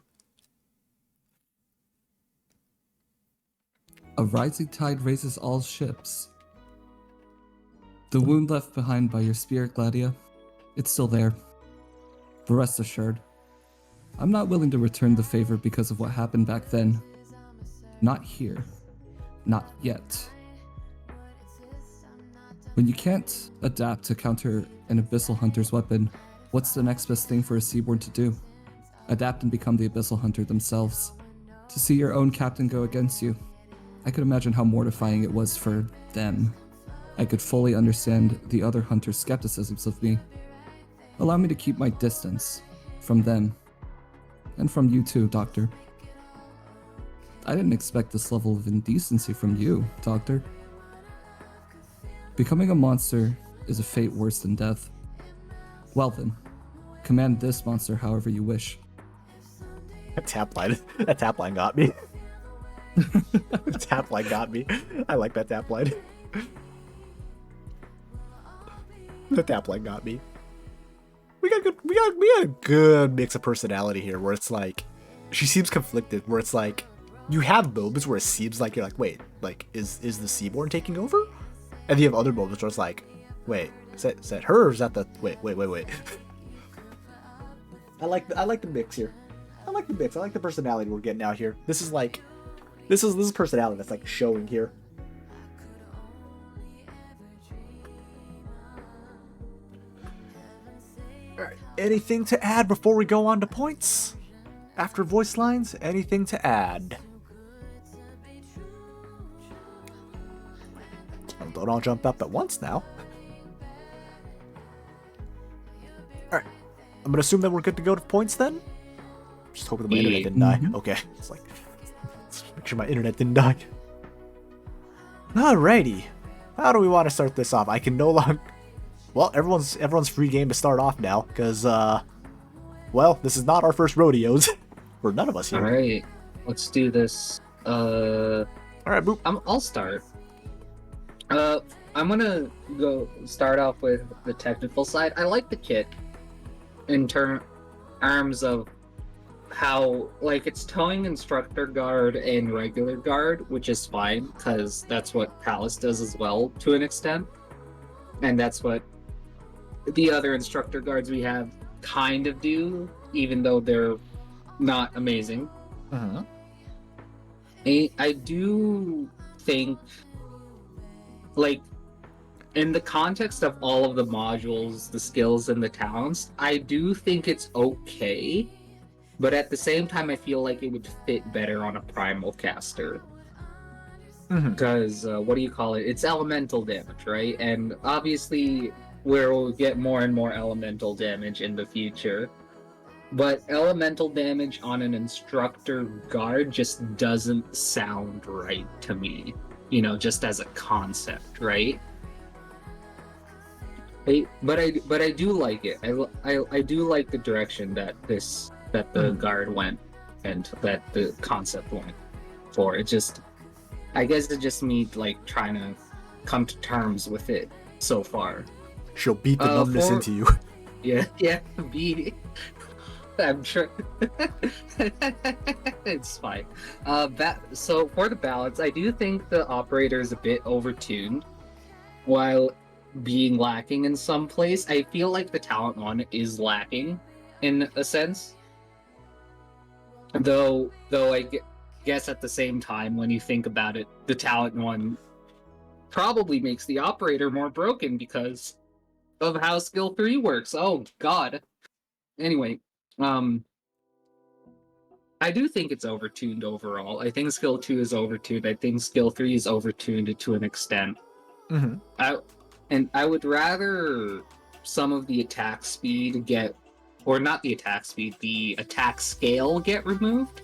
A rising tide raises all ships. The wound left behind by your spirit, Gladia, it's still there. But rest assured, I'm not willing to return the favor because of what happened back then. Not here. Not yet. When you can't adapt to counter an Abyssal Hunter's weapon, what's the next best thing for a Seaborn to do? Adapt and become the Abyssal Hunter themselves. To see your own captain go against you, I could imagine how mortifying it was for them. I could fully understand the other hunters' skepticisms of me. Allow me to keep my distance from them. And from you too, Doctor. I didn't expect this level of indecency from you, Doctor. Becoming a monster is a fate worse than death. Well then, command this monster however you wish. That tap line got me. Tap line got me. I like that tap line. The tap line got me. We got a good mix of personality here, where it's like she seems conflicted. Where it's like you have moments where it seems like you're like, wait, like is the Seaborn taking over? And you have other moments where it's like, wait, is that her or is that the wait? I like the mix here. I like the mix. I like the personality we're getting out here. This is personality that's like showing here. Alright. Anything to add before we go on to points? After voice lines, anything to add? Don't all jump up at once now. Alright. I'm gonna assume that we're good to go to points then? Just hoping that my internet didn't die. Okay. It's like, let's make sure my internet didn't die. Alrighty. How do we want to start this off? I can no longer... Well, everyone's free game to start off now, because, well, this is not our first rodeos. For none of us here. Alright, let's do this. Alright, Boop. I'll start. I'm gonna go start off with the technical side. I like the kit in terms of how, like, it's towing instructor guard and regular guard, which is fine, because that's what Palace does as well, to an extent. And that's what the other instructor guards we have kind of do, even though they're not amazing. Uh-huh. I do think, like, in the context of all of the modules, the skills, and the talents, I do think it's okay. But at the same time, I feel like it would fit better on a primal caster. Because, what do you call it? It's elemental damage, right? And obviously, we'll get more and more elemental damage in the future. But elemental damage on an instructor guard just doesn't sound right to me. You know, just as a concept, right? But I do like it. I do like the direction that the guard went and that the concept went for. It just, I guess it just me like trying to come to terms with it so far. She'll beat the numbness into you. Yeah, I'm sure. It's fine. So for the balance, I do think the operator is a bit overtuned, while being lacking in some place. I feel like the talent one is lacking in a sense. Though I guess at the same time, when you think about it, the talent one probably makes the operator more broken because of how skill 3 works. Oh god. Anyway, I do think it's overtuned overall. I think skill 2 is overtuned. I think skill 3 is overtuned to an extent. I would rather some of the attack speed get, or not the attack speed, the attack scale get removed.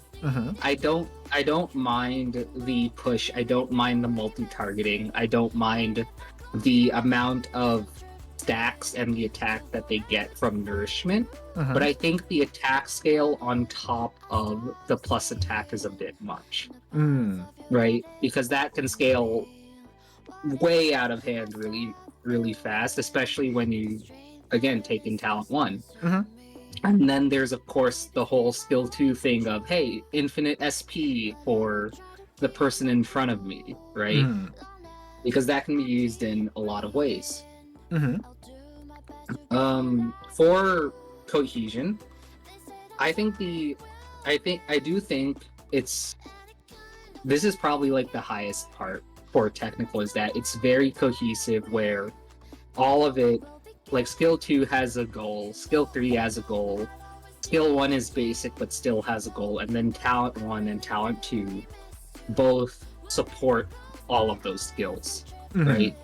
I don't mind the push. I don't mind the multi-targeting. I don't mind the amount of stacks and the attack that they get from nourishment. But I think the attack scale on top of the plus attack is a bit much. Right? Because that can scale way out of hand really fast, especially when you, again, take in talent 1. And then there's, of course, the whole skill 2 thing of, hey, infinite SP for the person in front of me, right? Because that can be used in a lot of ways. For cohesion, I do think this is probably like the highest part for technical, is that it's very cohesive, where all of it, like skill 2 has a goal, skill 3 has a goal, skill 1 is basic but still has a goal, and then talent 1 and talent 2 both support all of those skills, right?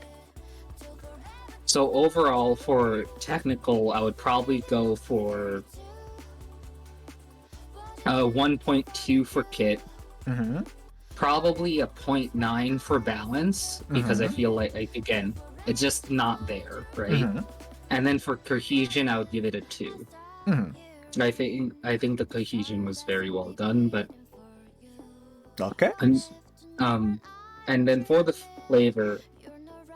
So overall, for technical, I would probably go for 1.2 for kit, probably a 0.9 for balance, because I feel like, again, it's just not there, right? And then for cohesion, I would give it a 2. I think the cohesion was very well done, but Okay. And then for the flavor,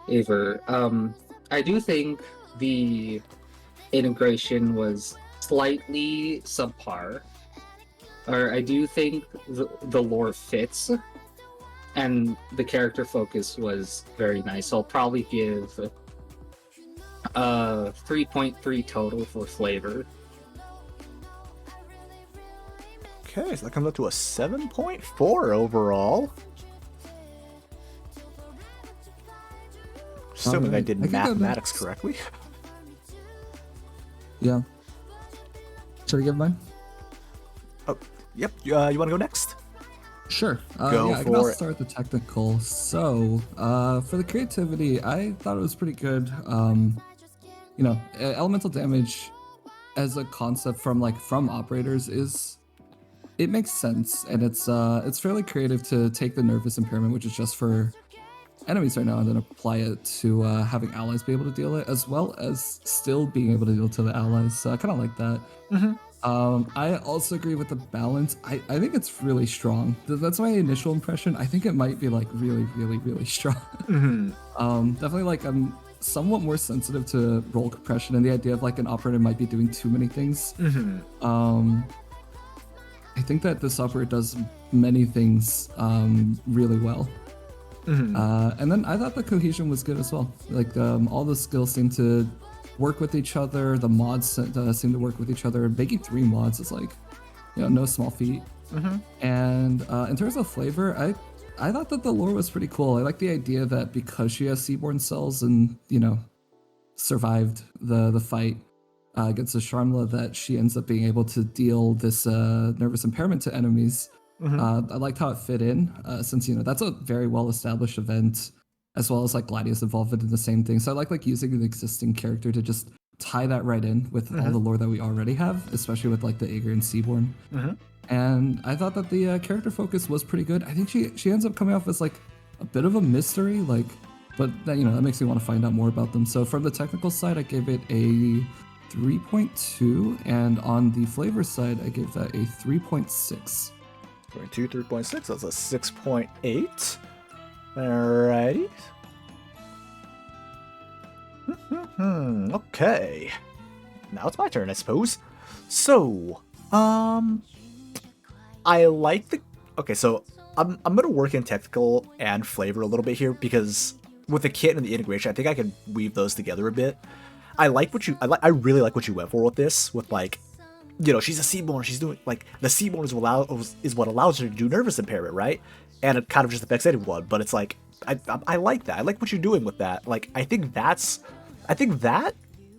I do think the integration was slightly subpar. Or I do think the lore fits, and the character focus was very nice. I'll probably give 3.3 total for flavor. Okay, so that comes up to a 7.4 overall. Assuming I Alright, did I can go mathematics next. correctly. Yeah. Should I give mine? Oh, yep. You want to go next? Sure. Go yeah, I can for also it. start with the technical. So, for the creativity, I thought it was pretty good. Elemental damage as a concept from operators it makes sense, and it's fairly creative to take the nervous impairment, which is just for enemies right now, and then apply it to having allies be able to deal it, as well as still being able to deal to the allies. So I kind of like that. I also agree with the balance. I think it's really strong. That's my initial impression. I think it might be like really, really, really strong. Definitely I'm somewhat more sensitive to roll compression and the idea of like an operator might be doing too many things. I think that this operator does many things really well. And then I thought the cohesion was good as well. Like all the skills seem to work with each other. The mods seem to work with each other. Making 3 mods is no small feat. And in terms of flavor, I thought that the lore was pretty cool. I like the idea that because she has seaborn cells and survived the fight against the Sharmla, that she ends up being able to deal this nervous impairment to enemies. I liked how it fit in, since that's a very well established event, as well as like Gladius involved in the same thing. So I like using an existing character to just tie that right in with all the lore that we already have, especially with like the Aegir and Seaborn. And I thought that the character focus was pretty good. I think she ends up coming off as like a bit of a mystery, but that makes me want to find out more about them. So from the technical side, I gave it a 3.2, and on the flavor side, I gave that a 3.6. 3.2, 3.6, that's a 6.8. Alrighty. Okay. Now it's my turn, I suppose. So, I like the... Okay, so I'm gonna work in technical and flavor a little bit here, because with the kit and the integration, I think I can weave those together a bit. I really like what you went for with this, with like, she's a Seaborn, she's doing, like, the Seaborn is what allows her to do nervous impairment, right? And it kind of just affects anyone, but it's like, I like that. I like what you're doing with that. Like, I think that,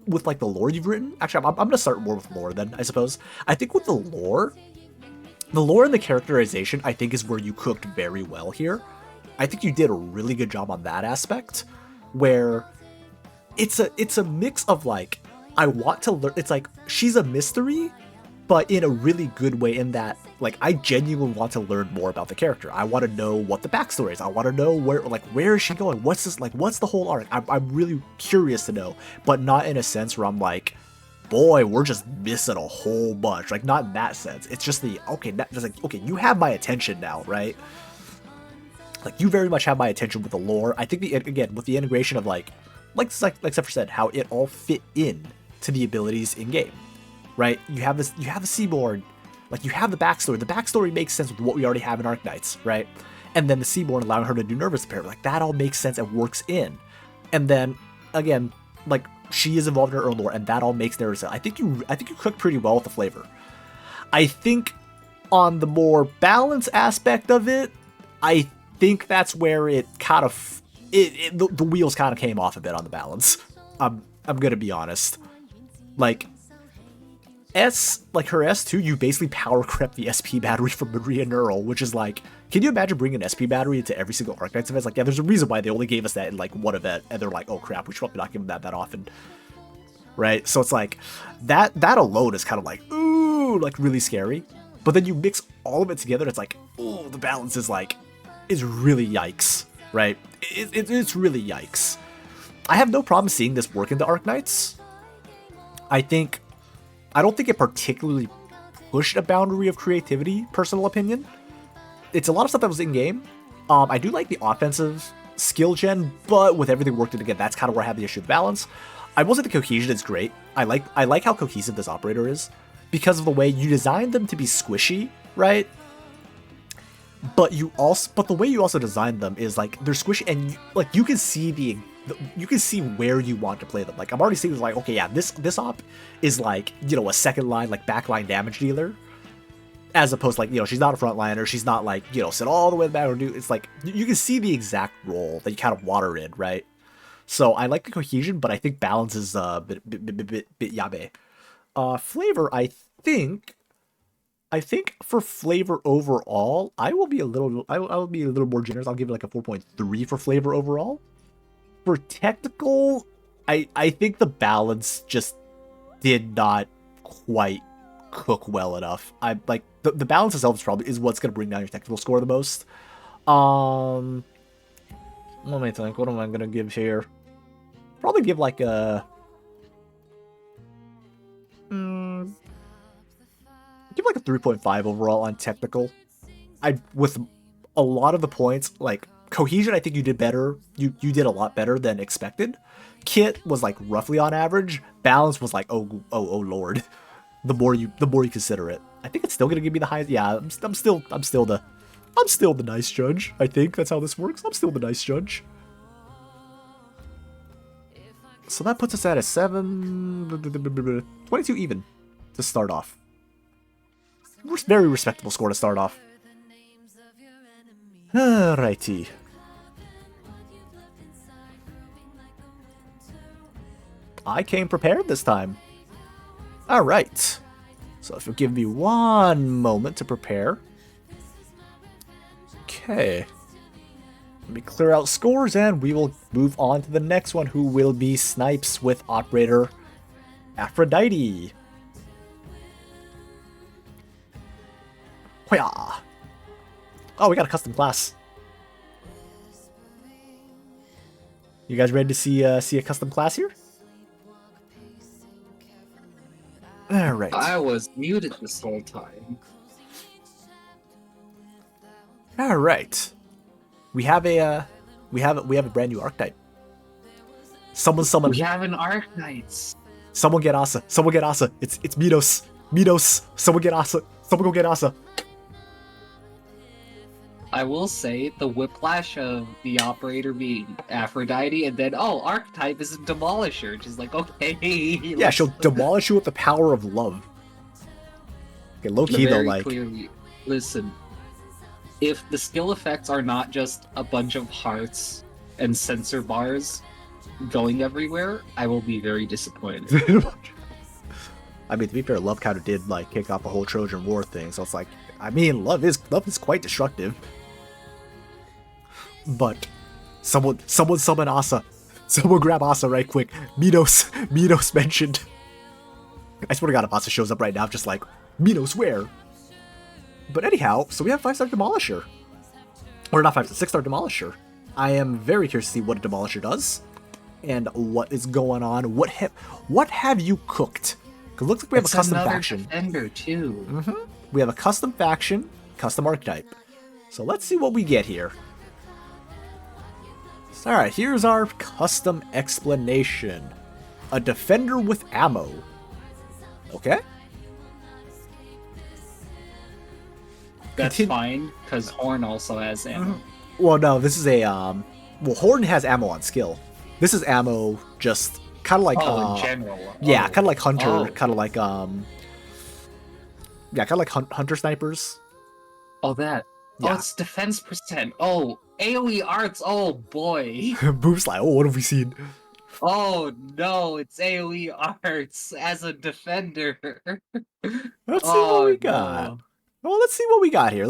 with like the lore you've written, actually, I'm gonna start more with lore then, I suppose. I think with the lore and the characterization, I think is where you cooked very well here. I think you did a really good job on that aspect, where it's a mix of like, I want to learn, it's like, she's a mystery, but in a really good way, in that, like, I genuinely want to learn more about the character. I want to know what the backstory is. I want to know where is she going? What's the whole arc? I'm really curious to know, but not in a sense where I'm like, boy, we're just missing a whole bunch. Like, not in that sense. It's just okay, you have my attention now, right? Like, you very much have my attention with the lore. I think again, with the integration of like Zephyr said, how it all fit in to the abilities in game. Right, you have a Seaborn, like, you have the backstory. The backstory makes sense with what we already have in Arknights, right? And then the Seaborn allowing her to do nervous impairment, like, that all makes sense and works in. And then again, like, she is involved in her own lore, and that all makes nervous. I think you cooked pretty well with the flavor. I think on the more balance aspect of it, I think that's where it kind of the wheels kind of came off a bit on the balance. I'm gonna be honest, like. Her S2, you basically power crept the SP battery from Maria Neural, which is like, can you imagine bringing an SP battery into every single Arknights event? It's like, yeah, there's a reason why they only gave us that in like one event, and they're like, oh crap, we should probably not give them that often, right? So it's like, that alone is kind of like, ooh, like really scary. But then you mix all of it together, it's like, ooh, the balance is really yikes, right? It's really yikes. I have no problem seeing this work into Arknights. I don't think it particularly pushed a boundary of creativity, personal opinion. it's a lot of stuff that was in game. I do like the offensive skill gen, but with everything worked in again, that's kind of where I have the issue with balance. I will say the cohesion is great. I like how cohesive this operator is because of the way you designed them to be squishy, right? But the way you also designed them is like they're squishy, and you can see you can see where you want to play them. Like I'm already seeing like, okay, yeah, this op is like, you know, a second line, like backline damage dealer, as opposed to like, you know, she's not a frontliner, she's not like, you know, sit all the way back or do. It's like you can see the exact role that you kind of water in, right? So I like the cohesion, but I think balance is a bit yabe. Flavor, I think for flavor overall, I will be a little more generous. I'll give it like a 4.3 for flavor overall. For technical, I think the balance just did not quite cook well enough. I like the balance itself is what's gonna bring down your technical score the most. Let me think. What am I gonna give here? Probably give like a give like a 3.5 overall on technical. With a lot of the points, like cohesion, I think you did better. You did a lot better than expected. Kit was like roughly on average. Balance was like oh lord. The more you consider it, I think it's still gonna give me the highest. Yeah, I'm still the nice judge. I think that's how this works. I'm still the nice judge. So that puts us at a 22 even to start off. Very respectable score to start off. Alrighty. I came prepared this time. Alright. So if you'll give me one moment to prepare. Okay. Let me clear out scores and we will move on to the next one, who will be Snipes with Operator Aphrodite. Hoya! Oh, we got a custom class. You guys ready to see a custom class here? Alright. I was muted this whole time. Alright. We have a brand new archetype. Someone summon. We have an Arknights. Someone get Asa. Someone get Asa. It's Midos. Midos. Someone get Asa. Someone go get Asa. I will say the whiplash of the operator being Aphrodite, and then archetype is a demolisher. Just like, okay. Yeah, she'll demolish you with the power of love. Okay, low key though, like clearly, listen. If the skill effects are not just a bunch of hearts and sensor bars going everywhere, I will be very disappointed. I mean, to be fair, love kind of did like kick off the whole Trojan War thing, so it's like, I mean, love is quite destructive. But someone summon Asa. Someone grab Asa right quick. Minos mentioned. I swear to God, if Asa shows up right now, I'm just like, Minos where? But anyhow, so we have 5-star Demolisher. Or not 5-star, 6-star Demolisher. I am very curious to see what a Demolisher does. And what is going on. What have you cooked? Because it looks like we have a custom faction. Defender too. We have a custom faction, custom archetype. So let's see what we get here. Alright, here's our custom explanation. A defender with ammo. Okay. That's fine, because Horn also has ammo. Well, no, this is a, well, Horn has ammo on skill. This is ammo just kind of like, in general. Yeah, kind of like Hunter, kind of like, yeah, kind of like Hunter snipers. Oh, that. Yeah. Oh, it's defense percent. Oh, AoE arts. Oh, boy. Boop's like, oh, what have we seen? Oh, no, it's AoE arts as a defender. Let's see what we got. No. Well, let's see what we got here.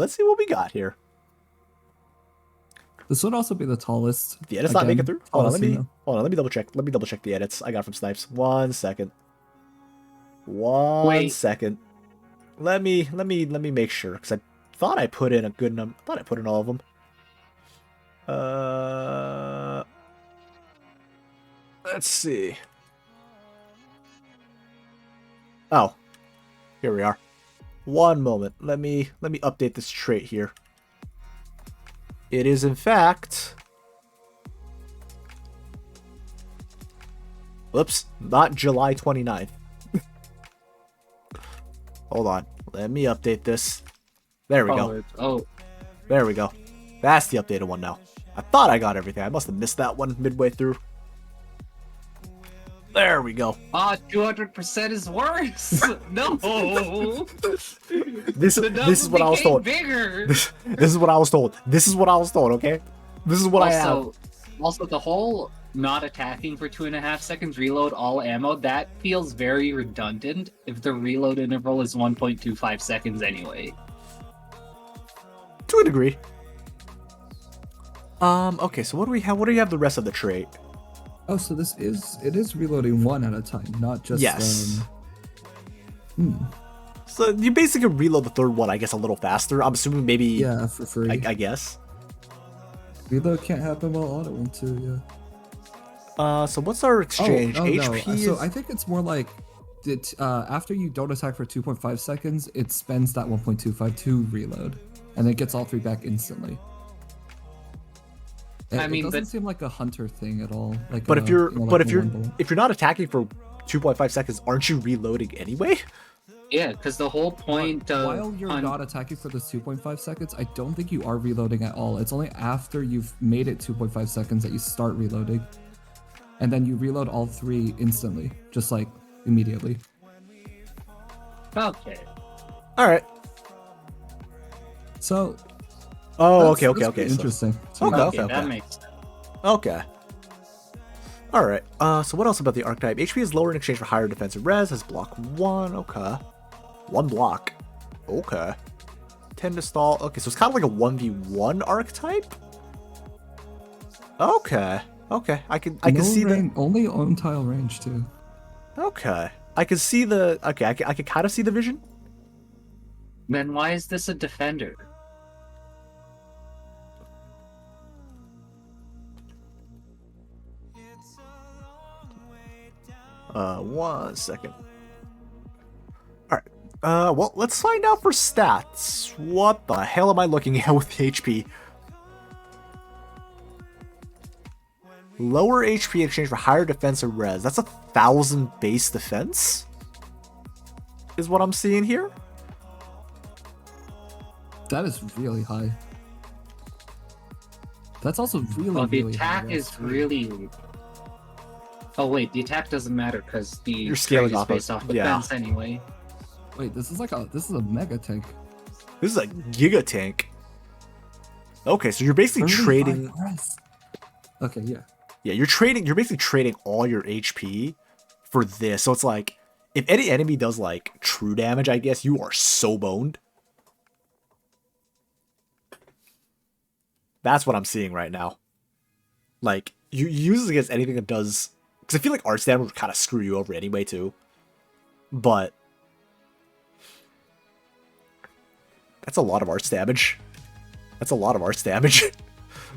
This would also be the tallest. The edit's not making through. Hold on, let me double check. Let me double check the edits I got from Snipes. 1 second. One second. Let me make sure, because I thought I put in a good number. I thought I put in all of them. Let's see. Oh, here we are. One moment. Let me update this trait here. It is, in fact... Whoops, not July 29th. Hold on. Let me update this. There we go. Oh. There we go. That's the updated one now. I thought I got everything. I must have missed that one midway through. There we go. 200% is worse. No. This is what I was told. Bigger. This is what I was told. This is what I was told, okay? This is what I have. Also, the whole not attacking for 2.5 seconds, reload all ammo, that feels very redundant if the reload interval is 1.25 seconds anyway. To a degree. Okay, so what do we have? What do you have the rest of the trait? Oh, so it is reloading one at a time, not just yes. So you basically reload the third one, I guess, a little faster. I'm assuming maybe. Yeah, for free. I guess. Reload can't happen while autoing too. Yeah. So what's our exchange? HP no. is... So I think it's more like it. After you don't attack for 2.5 seconds, it spends that 1.25 to reload, and it gets all three back instantly. It doesn't seem like a hunter thing at all. Like, but if you're not attacking for 2.5 seconds, aren't you reloading anyway? Yeah, because the whole point while you're not attacking for those 2.5 seconds, I don't think you are reloading at all. It's only after you've made it 2.5 seconds that you start reloading, and then you reload all three instantly, just like immediately. Okay. All right. So. Oh, okay. Interesting. Okay. That makes sense. Okay. All right. So what else about the archetype? HP is lower in exchange for higher defensive res. Has block 1. Okay. 1 block. Okay. 10 to stall. Okay, so it's kind of like a 1v1 archetype. Okay. I can see the only on tile range too. Okay. I can see the. Okay, I can kind of see the vision. Then why is this a defender? 1 second. Alright. Well, let's find out for stats. What the hell am I looking at with HP? Lower HP in exchange for higher defensive res. That's 1,000 base defense? Is what I'm seeing here? That is really high. That's also really, well, the really attack high. is really... Oh wait, the attack doesn't matter because the you're scaling off based off defense anyway. Wait, this is a mega tank. This is a giga tank. Okay, so you're basically trading. Okay, yeah. Yeah, you're basically trading all your HP for this. So it's like if any enemy does like true damage, I guess you are so boned. That's what I'm seeing right now. Like you use this against anything that does. Because I feel like arts damage would kind of screw you over anyway, too. But that's a lot of arts damage. That's a lot of arts damage.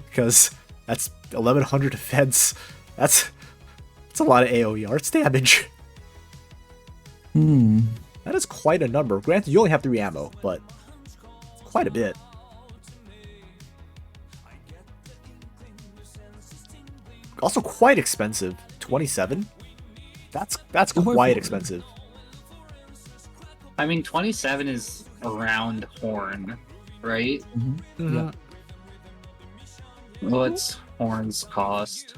Because that's 1,100 defense. That's a lot of AoE arts damage. That is quite a number. Granted, you only have 3 ammo, but quite a bit. Also quite expensive. 27? That's quite expensive. I mean, 27 is around Horn, right? Yeah. What's Horn's cost?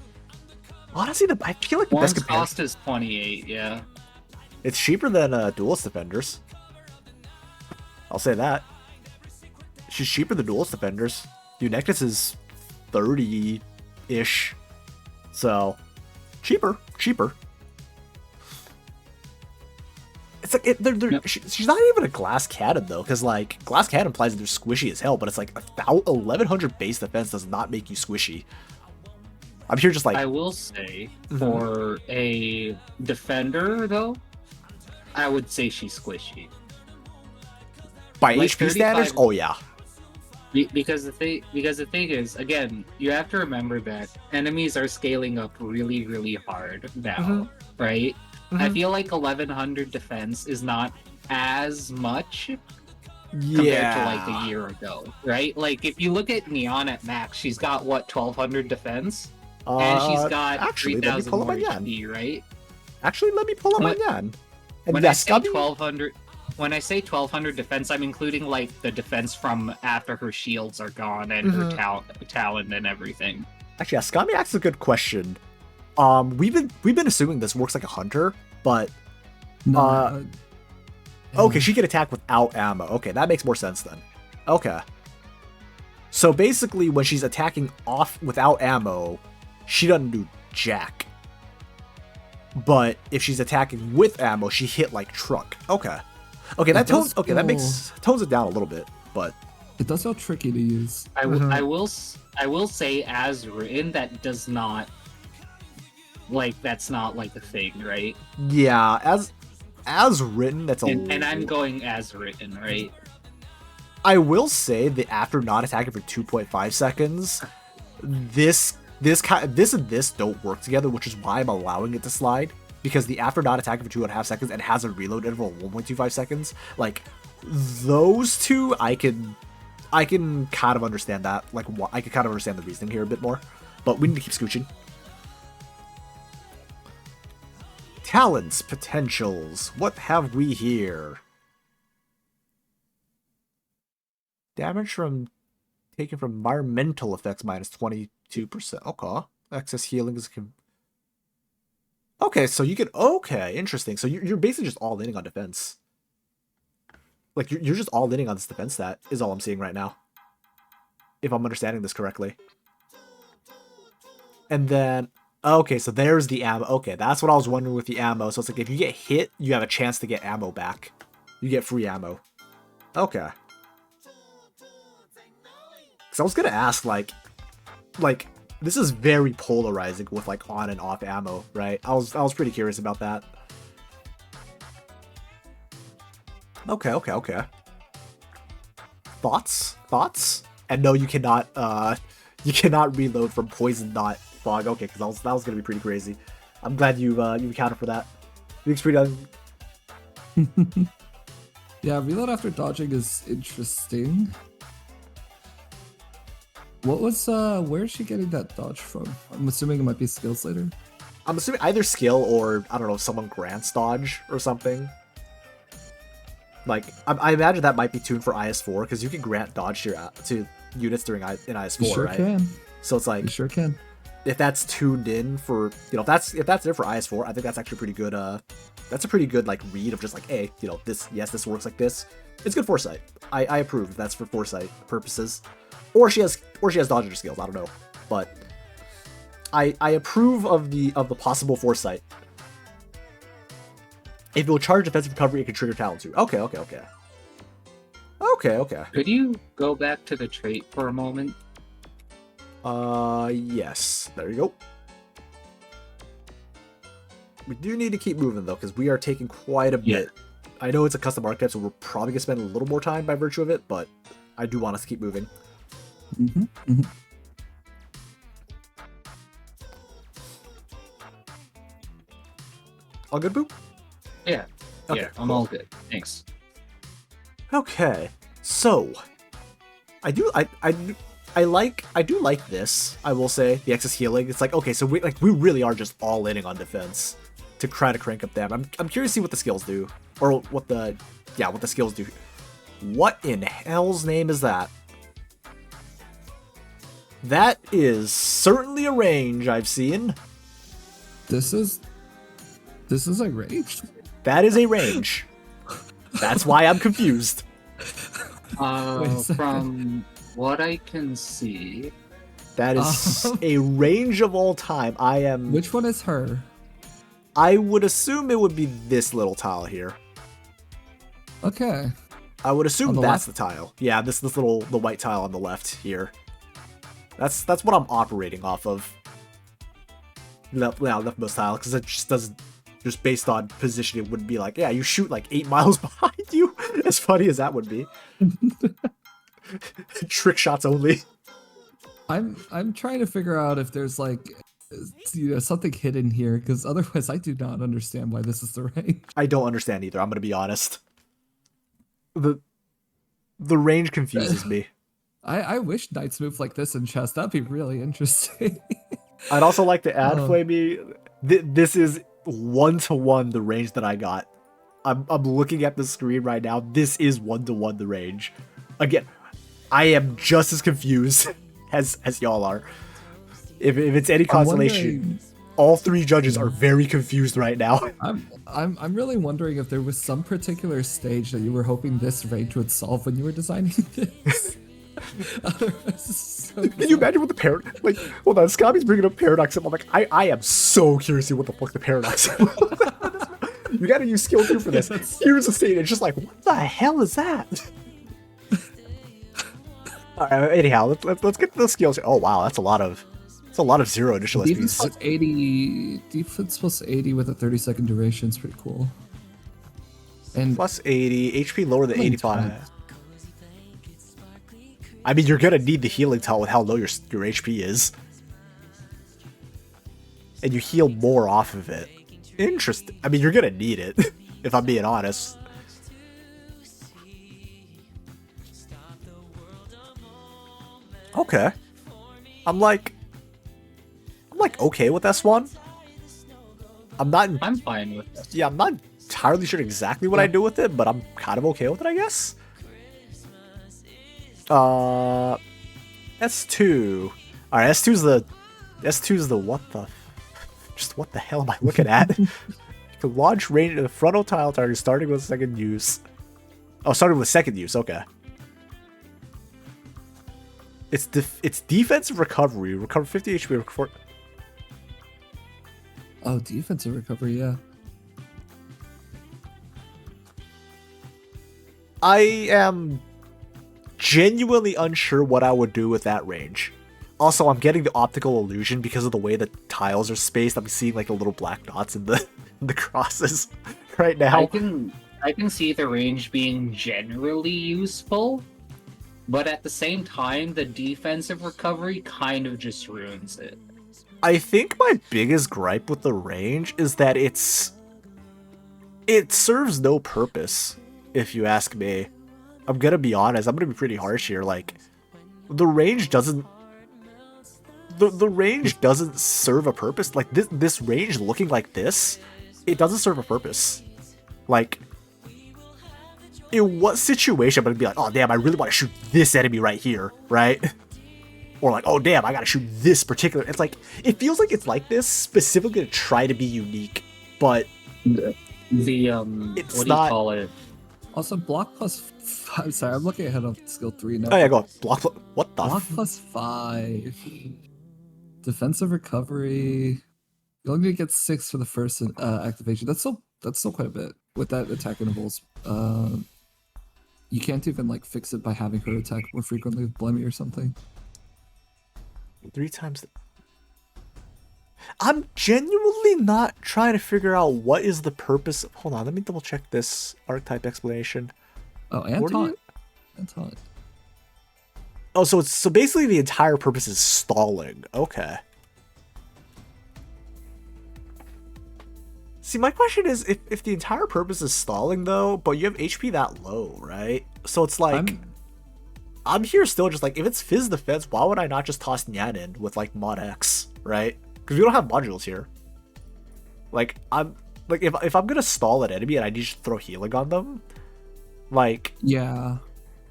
Honestly, I feel like the best Horn's cost is 28, yeah. It's cheaper than Duelist Defenders. I'll say that. She's cheaper than Duelist Defenders. Dude, Nectus is 30-ish. So, cheaper. It's like she's not even a glass cannon though, because like glass cannon implies that they're squishy as hell, but it's like 1,100 base defense does not make you squishy. I'm here just like I will say for a defender though, I would say she's squishy. By like HP standards, oh yeah. Because the thing is, again, you have to remember that enemies are scaling up really, really hard now, right? I feel like 1,100 defense is not as much compared to like a year ago, right? Like if you look at Neon at max, she's got what 1200 defense, and she's got actually, 3000 more HP, right? Actually, let me pull up my Yan. And When yeah, I say Scubby, 1200, when I say 1200 defense, I'm including like the defense from after her shields are gone and her talent and everything. actually, yeah, Scummy asks a good question. We've been assuming this works like a hunter, but No, okay, she can attack without ammo. Okay, that makes more sense then. Okay. So basically, when she's attacking off without ammo, she doesn't do jack. But if she's attacking with ammo, she hit like truck. Okay. Okay, that tones. Okay, that makes tones it down a little bit, but it does feel tricky to use. I will say, as written, that does not that's not like a thing, right? yeah, as written, that's a. And I'm going as written, right? I will say that after not attacking for 2.5 seconds, this and this don't work together, which is why I'm allowing it to slide. Because the after not attacking for 2.5 seconds and has a reload interval of 1.25 seconds, like those two, I can kind of understand that. Like, I can kind of understand the reasoning here a bit more. But we need to keep scooching. Talents, potentials. What have we here? Damage taken from environmental effects minus 22%. Okay. Excess healing is. Okay, so you can. Okay, interesting. So you're basically just all inning on defense. Like you're just all inning on this defense stat is all I'm seeing right now. If I'm understanding this correctly. And then okay, so there's the ammo. Okay, that's what I was wondering with the ammo. So it's like if you get hit, you have a chance to get ammo back. You get free ammo. Okay. Because I was gonna ask like this is very polarizing with like on and off ammo, right? I was pretty curious about that. Okay. Thoughts? And no, you cannot reload from poison not fog. Okay, because that was gonna be pretty crazy. I'm glad you accounted for that. Looks pretty Yeah, reload after dodging is interesting. What was where is she getting that dodge from? I'm assuming it might be skills later. I'm assuming either skill or I don't know, someone grants dodge or something. Like I imagine that might be tuned for IS4 because you can grant dodge to units during in IS4, You sure right? can. So it's like You sure can. if that's tuned in for if that's there for IS4, I think that's actually pretty good. That's a pretty good like read of just like, hey, this works like this. It's good foresight. I approve if that's for foresight purposes. Or she has dodger skills, I don't know. But I approve of the possible foresight. If it will charge defensive recovery, it can trigger talent too. Okay. Could you go back to the trait for a moment? Yes. There you go. We do need to keep moving though, because we are taking quite a bit. I know it's a custom archetype, so we're probably gonna spend a little more time by virtue of it, but I do want us to keep moving. All good, Boop? Yeah. Okay, Yeah, I'm all good. Thanks. Okay, so I do like this. I will say the excess healing. It's like okay, so we really are just all inning on defense to try to crank up them. I'm curious to see what the skills do, or what the skills do. What in hell's name is that? That is certainly a range I've seen. This is a range. That is a range. That's why I'm confused. From what I can see, That is a range of all time. Which one is her? I would assume it would be this little tile here. Okay. I would assume that's left? the tile. Yeah, the white tile on the left here. That's what I'm operating off of. Leftmost tile, because it just doesn't. Just based on positioning, would be like, yeah, you shoot like 8 miles behind you. As funny as that would be. Trick shots only. I'm trying to figure out if there's like something hidden here, because otherwise I do not understand why this is the range. I don't understand either. I'm gonna be honest. The range confuses me. I wish knights moved like this in chess. That'd be really interesting. I'd also like to add, Oh. Flamey, this is 1-to-1 the range that I got. I'm looking at the screen right now. This is 1-to-1 the range. Again, I am just as confused as y'all are. If it's any consolation, all three judges are very confused right now. I'm really wondering if there was some particular stage that you were hoping this range would solve when you were designing this. So Can you imagine what the paradox? Like, hold on, Scobby's bringing up paradox. I'm like, I am so curious to see what the fuck the paradox is. You gotta use skill 2 for this. Here's the state. It's just like, what the hell is that? All right. Anyhow, let's get to the skills. Oh wow, that's a lot of zero initial defense SPs. plus 80, defense plus 80 with a 30-second duration is pretty cool. And Plus 80, HP lower than Healing 85. time. I mean, you're gonna need the healing tile with how low your HP is, and you heal more off of it. Interesting. I mean, you're gonna need it, if I'm being honest. Okay. I'm like okay with S1. I'm fine with it. Yeah, I'm not entirely sure exactly what I do with it, but I'm kind of okay with it, I guess. S2. All right, S2's the what the hell am I looking at? To launch range of the frontal tile target starting with second use. Oh, starting with second use. Okay. It's defensive recovery. Recover 50 HP. Recover. oh, defensive recovery, yeah. I am genuinely unsure what I would do with that range. Also, I'm getting the optical illusion because of the way the tiles are spaced. I'm seeing like the little black dots in the crosses right now. I can see the range being generally useful, but at the same time, the defensive recovery kind of just ruins it. I think my biggest gripe with the range is that it serves no purpose, if you ask me. I'm gonna be honest, I'm gonna be pretty harsh here. Like, the range doesn't serve a purpose. Like this range looking like this, it doesn't serve a purpose. Like, in what situation I'm gonna be like, oh damn, I really want to shoot this enemy right here, right? Or like, oh damn, I gotta shoot this particular. It's like, it feels like it's like this specifically to try to be unique, but The It's what do not- you call it? Also, block plus 5. Sorry, I'm looking ahead of skill 3 now. oh yeah, go block. What the? Block plus 5. Defensive recovery. You only get 6 for the first activation. That's still quite a bit with that attack intervals. You can't even like fix it by having her attack more frequently with Blemmy or something. 3 times. I'm genuinely not trying to figure out what is the purpose. Hold on, let me double check this archetype explanation. Oh, What do Anton. you- Anton. Oh, so basically the entire purpose is stalling. Okay. See, my question is, if the entire purpose is stalling though, but you have HP that low, right? So it's like, I'm here still just like, if it's Fizz defense, why would I not just toss Nyan in with like Mod X, right? Because we don't have modules here. Like, I'm like, if I'm gonna stall an enemy and I need to throw healing on them, like, Yeah.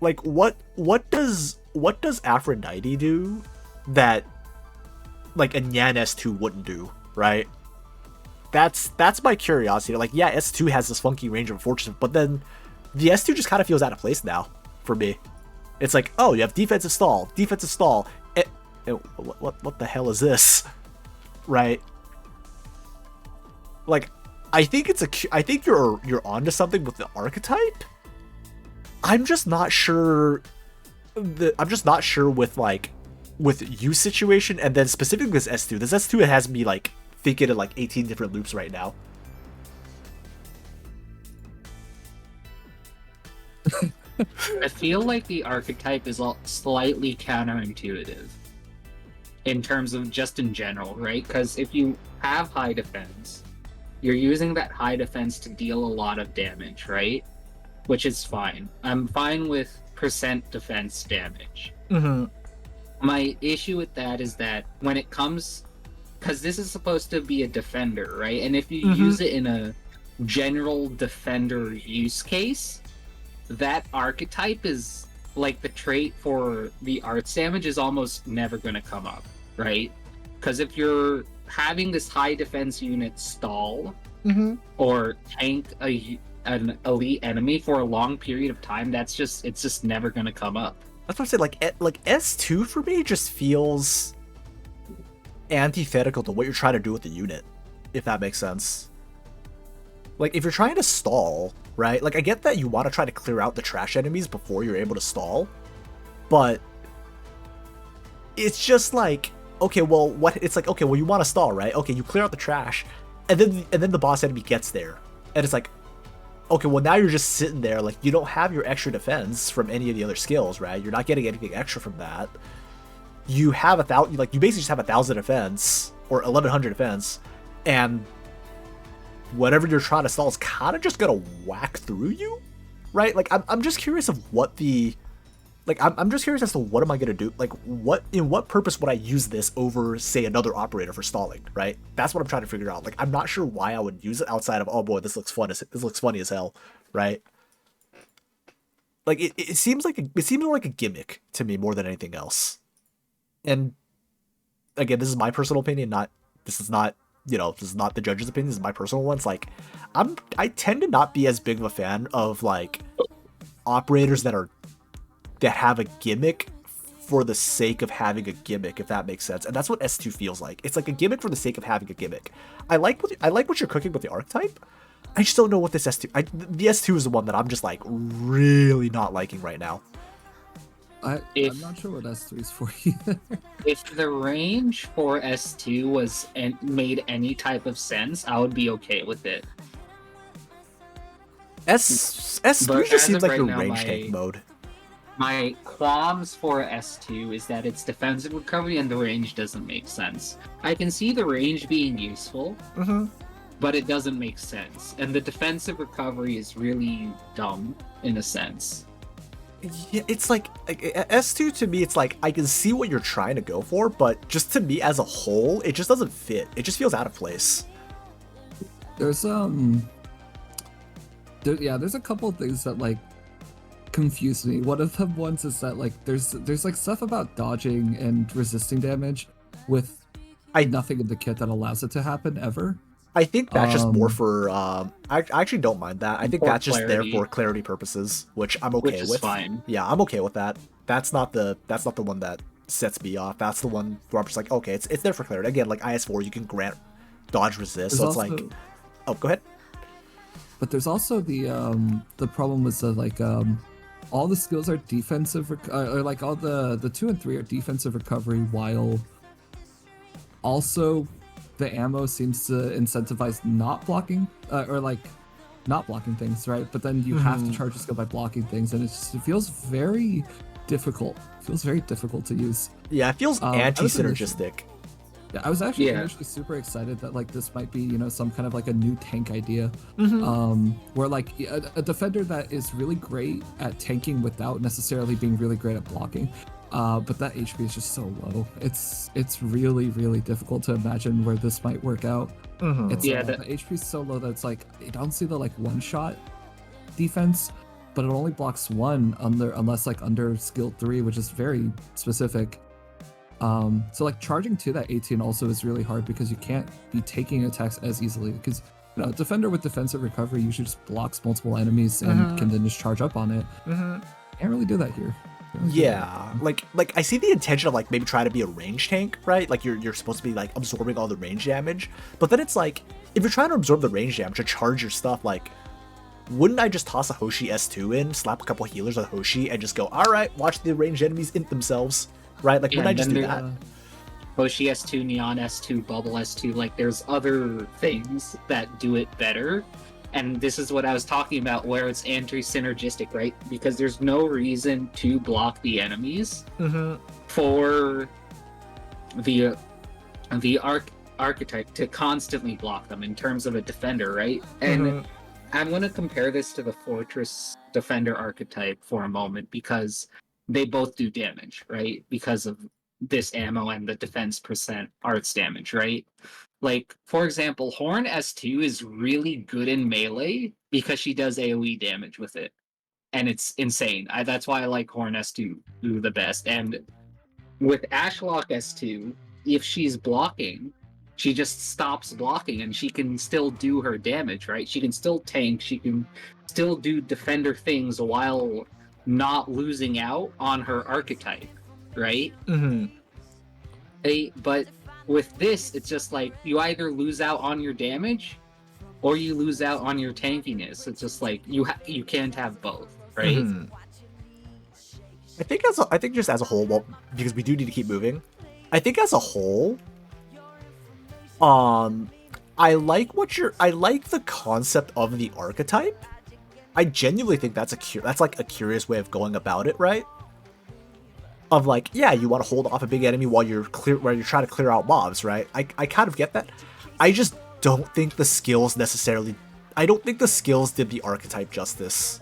like what does Aphrodite do that like a Nyan S2 wouldn't do, right? That's my curiosity. Like, yeah, S2 has this funky range of unfortunate, but then the S2 just kind of feels out of place now for me. It's like, oh, you have defensive stall, what the hell is this, right? Like, I think you're onto something with the archetype. I'm just not sure. I'm just not sure with use situation, and then specifically this S2. This S2 has me like thinking in like 18 different loops right now. I feel like the archetype is slightly counterintuitive in terms of just in general, right? Because if you have high defense, you're using that high defense to deal a lot of damage, right? Which is fine. I'm fine with percent defense damage. Mm-hmm. My issue with that is that when it comes, because this is supposed to be a defender, right? And if you use it in a general defender use case, that archetype is like the trait for the arts damage is almost never going to come up, right? Because if you're having this high defense unit stall or tank an elite enemy for a long period of time, it's just never going to come up. That's what I said. Like S2 for me just feels antithetical to what you're trying to do with the unit, if that makes sense. Like, if you're trying to stall, right? Like, I get that you want to try to clear out the trash enemies before you're able to stall, but it's just like, okay, well, what? It's like, okay, well, you want to stall, right? Okay, you clear out the trash, and then the boss enemy gets there, and it's like, okay, well, now you're just sitting there, like, you don't have your extra defense from any of the other skills, right? You're not getting anything extra from that. You have you basically just have 1,000 defense, or 1,100 defense, and whatever you're trying to stall is kind of just gonna whack through you, right? Like, I'm just curious of what the... Like, I'm just curious as to what am I gonna do? Like, in what purpose would I use this over, say, another operator for stalling, right? That's what I'm trying to figure out. Like, I'm not sure why I would use it outside of, oh boy, this looks fun. This looks funny as hell, right? Like, it seems like a gimmick to me more than anything else. And again, this is my personal opinion. This is not the judge's opinion. This is my personal one. It's like, I tend to not be as big of a fan of like operators that have a gimmick for the sake of having a gimmick, if that makes sense. And that's what S2 feels like. It's like a gimmick for the sake of having a gimmick. I like what you're cooking with the archetype. I just don't know what this S2... the S2 is the one that I'm just like really not liking right now. I'm not sure what S3 is for either. If the range for S2 made any type of sense, I would be okay with it. S3 just seems like your range tank mode. My qualms for S2 is that its defensive recovery and the range doesn't make sense. I can see the range being useful, but it doesn't make sense. And the defensive recovery is really dumb, in a sense. Yeah, it's like, S2 to me, it's like, I can see what you're trying to go for, but just to me as a whole, it just doesn't fit. It just feels out of place. There's a couple of things that like confuse me. One of them ones is that like there's like stuff about dodging and resisting damage with nothing in the kit that allows it to happen ever. I think that's just more for I actually don't mind that. I think that's just clarity. there for clarity purposes, which I'm okay with. Which is fine. Yeah, I'm okay with that. That's not the one that sets me off. That's the one where I'm just like, okay, it's there for clarity. Again, like IS4, you can grant dodge resist, so it's like, oh, go ahead. But there's also the problem with the like all the skills are defensive, or like all the 2 and 3 are defensive recovery, while also the ammo seems to incentivize not blocking, or like not blocking things, right? But then you have to charge a skill by blocking things, and it feels very difficult. It feels very difficult to use. Yeah, it feels anti-synergistic. Yeah, I was actually initially super excited that like this might be, some kind of like a new tank idea, where like a defender that is really great at tanking without necessarily being really great at blocking, but that HP is just so low. It's really, really difficult to imagine where this might work out. The HP is so low that it's like I don't see the like one-shot defense, but it only blocks one unless like under skill 3, which is very specific. So like charging to that 18 also is really hard because you can't be taking attacks as easily, because a defender with defensive recovery usually just blocks multiple enemies and can then just charge up on it. Can't really do that here. Yeah, like I see the intention of like maybe trying to be a range tank, right? Like you're supposed to be like absorbing all the range damage, but then it's like if you're trying to absorb the range damage to charge your stuff, like wouldn't I just toss a Hoshi S2 in, slap a couple healers on Hoshi, and just go, all right, watch the ranged enemies int themselves, right? Like wouldn't I just do that? Hoshi S2, Neon S2, Bubble S2, like there's other things that do it better. And this is what I was talking about, where it's anti-synergistic, right? Because there's no reason to block the enemies for the archetype to constantly block them in terms of a defender, right? And I'm gonna compare this to the Fortress Defender archetype for a moment because they both do damage, right? Because of this ammo and the defense percent arts damage, right? Like, for example, Horn S2 is really good in melee because she does AoE damage with it. And it's insane. That's why I like Horn S2 the best. And with Ashlock S2, if she's blocking, she just stops blocking and she can still do her damage, right? She can still tank, she can still do defender things while not losing out on her archetype, right? Mm-hmm. But with this, it's just like you either lose out on your damage or you lose out on your tankiness. It's just like you can't have both, right? Mm-hmm. I think just as a whole, well, because we do need to keep moving. I think as a whole, I like the concept of the archetype. I genuinely think that's like a curious way of going about it, right? Of like, yeah, you want to hold off a big enemy while you're trying to clear out mobs, right? I kind of get that. I just don't think the skills necessarily. I don't think the skills did the archetype justice,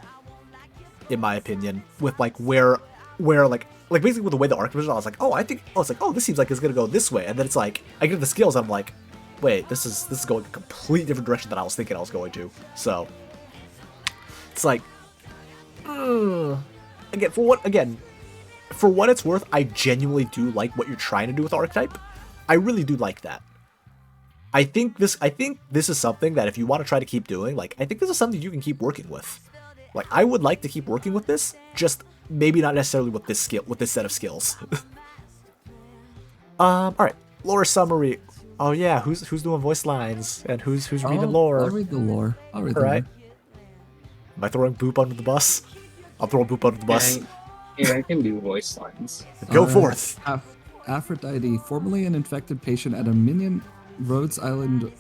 in my opinion. With like where like basically with the way the archetype was, I was like, oh, this seems like it's gonna go this way, and then it's like I get the skills, I'm like, wait, this is going a completely different direction than I was thinking I was going to. So it's like, again, for what it's worth, I genuinely do like what you're trying to do with archetype. I really do like that. I think this is something that if you want to try to keep doing, like, I think this is something you can keep working with. Like, I would like to keep working with this, just maybe not necessarily with this set of skills. All right, lore summary. Oh yeah, who's doing voice lines and who's reading lore? I'll read the lore. All right. Am I throwing Boop under the bus? I'm throwing Boop under the bus. Yeah, I can do voice lines. Go forth. Aphrodite, formerly an infected patient at a Minoan Rhodes Island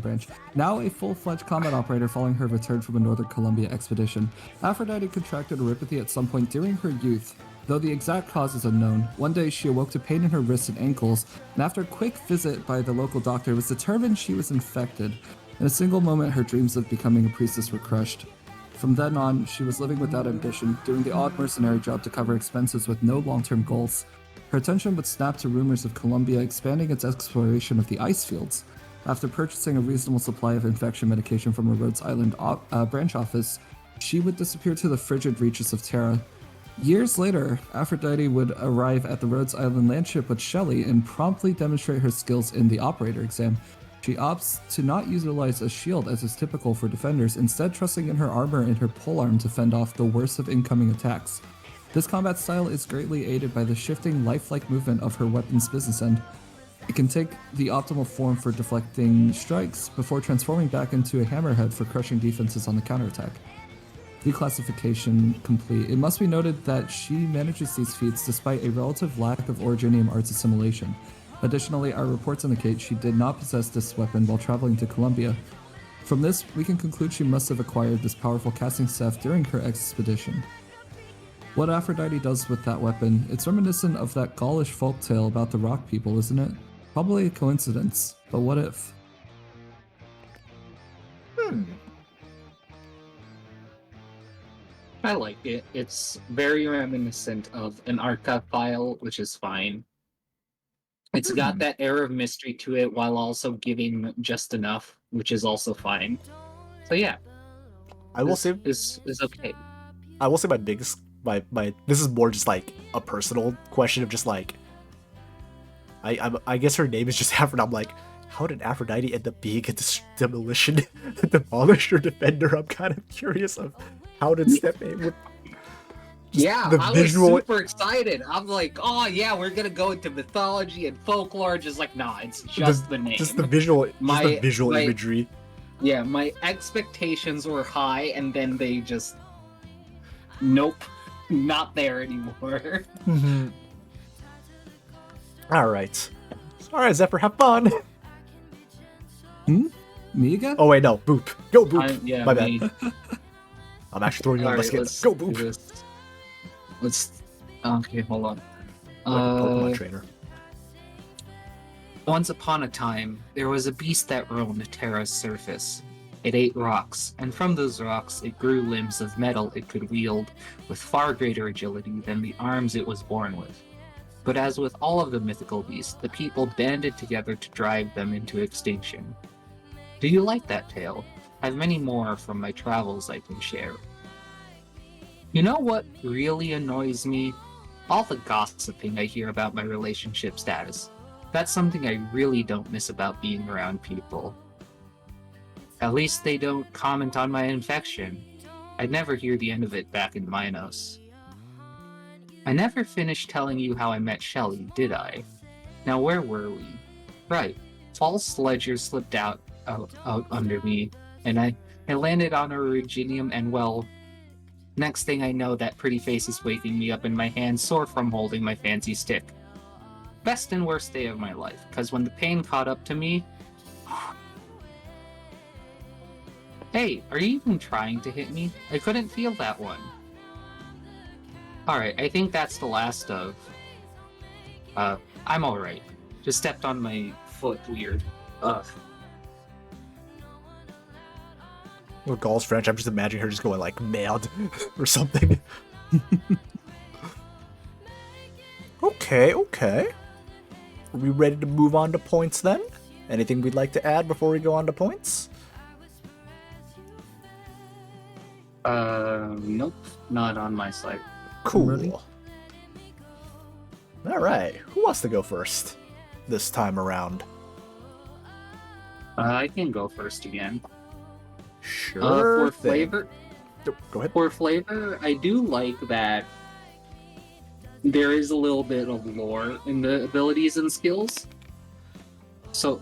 branch, now a full-fledged combat operator following her return from a Northern Columbia expedition. Aphrodite contracted neuropathy at some point during her youth, though the exact cause is unknown. One day she awoke to pain in her wrists and ankles, and after a quick visit by the local doctor, was determined she was infected. In a single moment, her dreams of becoming a priestess were crushed. From then on, she was living without ambition, doing the odd mercenary job to cover expenses with no long-term goals. Her attention would snap to rumors of Colombia expanding its exploration of the ice fields. After purchasing a reasonable supply of infection medication from a Rhodes Island branch office, she would disappear to the frigid reaches of Terra. Years later, Aphrodite would arrive at the Rhodes Island landship with Shelley and promptly demonstrate her skills in the operator exam. She opts to not utilize a shield as is typical for defenders, instead trusting in her armor and her polearm to fend off the worst of incoming attacks. This combat style is greatly aided by the shifting, lifelike movement of her weapon's business end. It can take the optimal form for deflecting strikes before transforming back into a hammerhead for crushing defenses on the counterattack. Declassification complete. It must be noted that she manages these feats despite a relative lack of Originium arts assimilation. Additionally, our reports indicate she did not possess this weapon while traveling to Colombia. From this, we can conclude she must have acquired this powerful casting staff during her expedition. What Aphrodite does with that weapon, it's reminiscent of that Gaulish folktale about the rock people, isn't it? Probably a coincidence, but what if? I like it. It's very reminiscent of an archive file, which is fine. It's got that air of mystery to it while also giving just enough, which is also fine. So yeah, I will say is okay. I will say my biggest my this is more just like a personal question of just like I guess her name is just Aphrodite. I'm like, how did Aphrodite end up being a demolisher defender? I'm kind of curious of how did Step A with yeah, I was super excited. I'm like, oh yeah, we're gonna go into mythology and folklore. Just like, nah, it's just the name. Just the visual imagery. Yeah, my expectations were high, and then they just, nope, not there anymore. Mm-hmm. All right, Zephyr, have fun. Me again? Oh wait, no, Boop. Go Boop. Yeah, my bad. I'm actually throwing you on my skin. Go Boop. Let's. Okay, hold on. Pokemon trainer. Once upon a time, there was a beast that roamed Terra's surface. It ate rocks, and from those rocks it grew limbs of metal it could wield with far greater agility than the arms it was born with. But as with all of the mythical beasts, the people banded together to drive them into extinction. Do you like that tale? I've many more from my travels I can share. You know what really annoys me? All the gossiping I hear about my relationship status. That's something I really don't miss about being around people. At least they don't comment on my infection. I'd never hear the end of it back in Minos. I never finished telling you how I met Shelley, did I? Now where were we? Right. False ledger slipped out under me, and I landed on a Reginium, and well, next thing I know, that pretty face is waking me up and my hands sore from holding my fancy stick. Best and worst day of my life, because when the pain caught up to me... Hey, are you even trying to hit me? I couldn't feel that one. Alright, I think that's the last of... I'm alright. Just stepped on my foot weird. Ugh. With Gaul's French, I'm just imagining her just going like mad or something. Okay. Are we ready to move on to points then? Anything we'd like to add before we go on to points? Nope. Not on my side. Ready? Cool. Alright, who wants to go first this time around? I can go first again. Sure. For flavor, Go ahead. For flavor, I do like that there is a little bit of lore in the abilities and skills. So,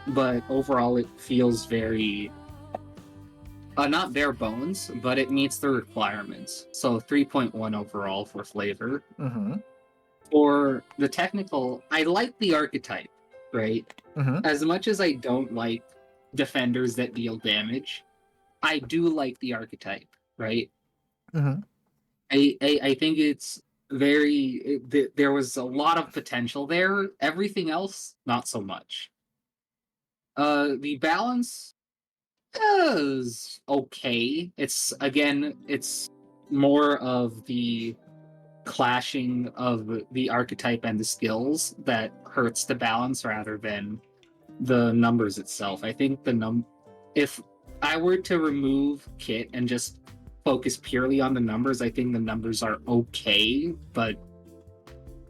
but overall it feels very, not bare bones, but it meets the requirements. So 3.1 overall for flavor. Mm-hmm. For the technical, I like the archetype, right? Mm-hmm. As much as I don't like defenders that deal damage, I do like the archetype, right? Mm-hmm. I think it's there was a lot of potential there. Everything else, not so much. The balance is okay. It's more of the clashing of the archetype and the skills that hurts the balance rather than the numbers itself. I think if I were to remove Kit and just focus purely on the numbers, I think the numbers are okay, but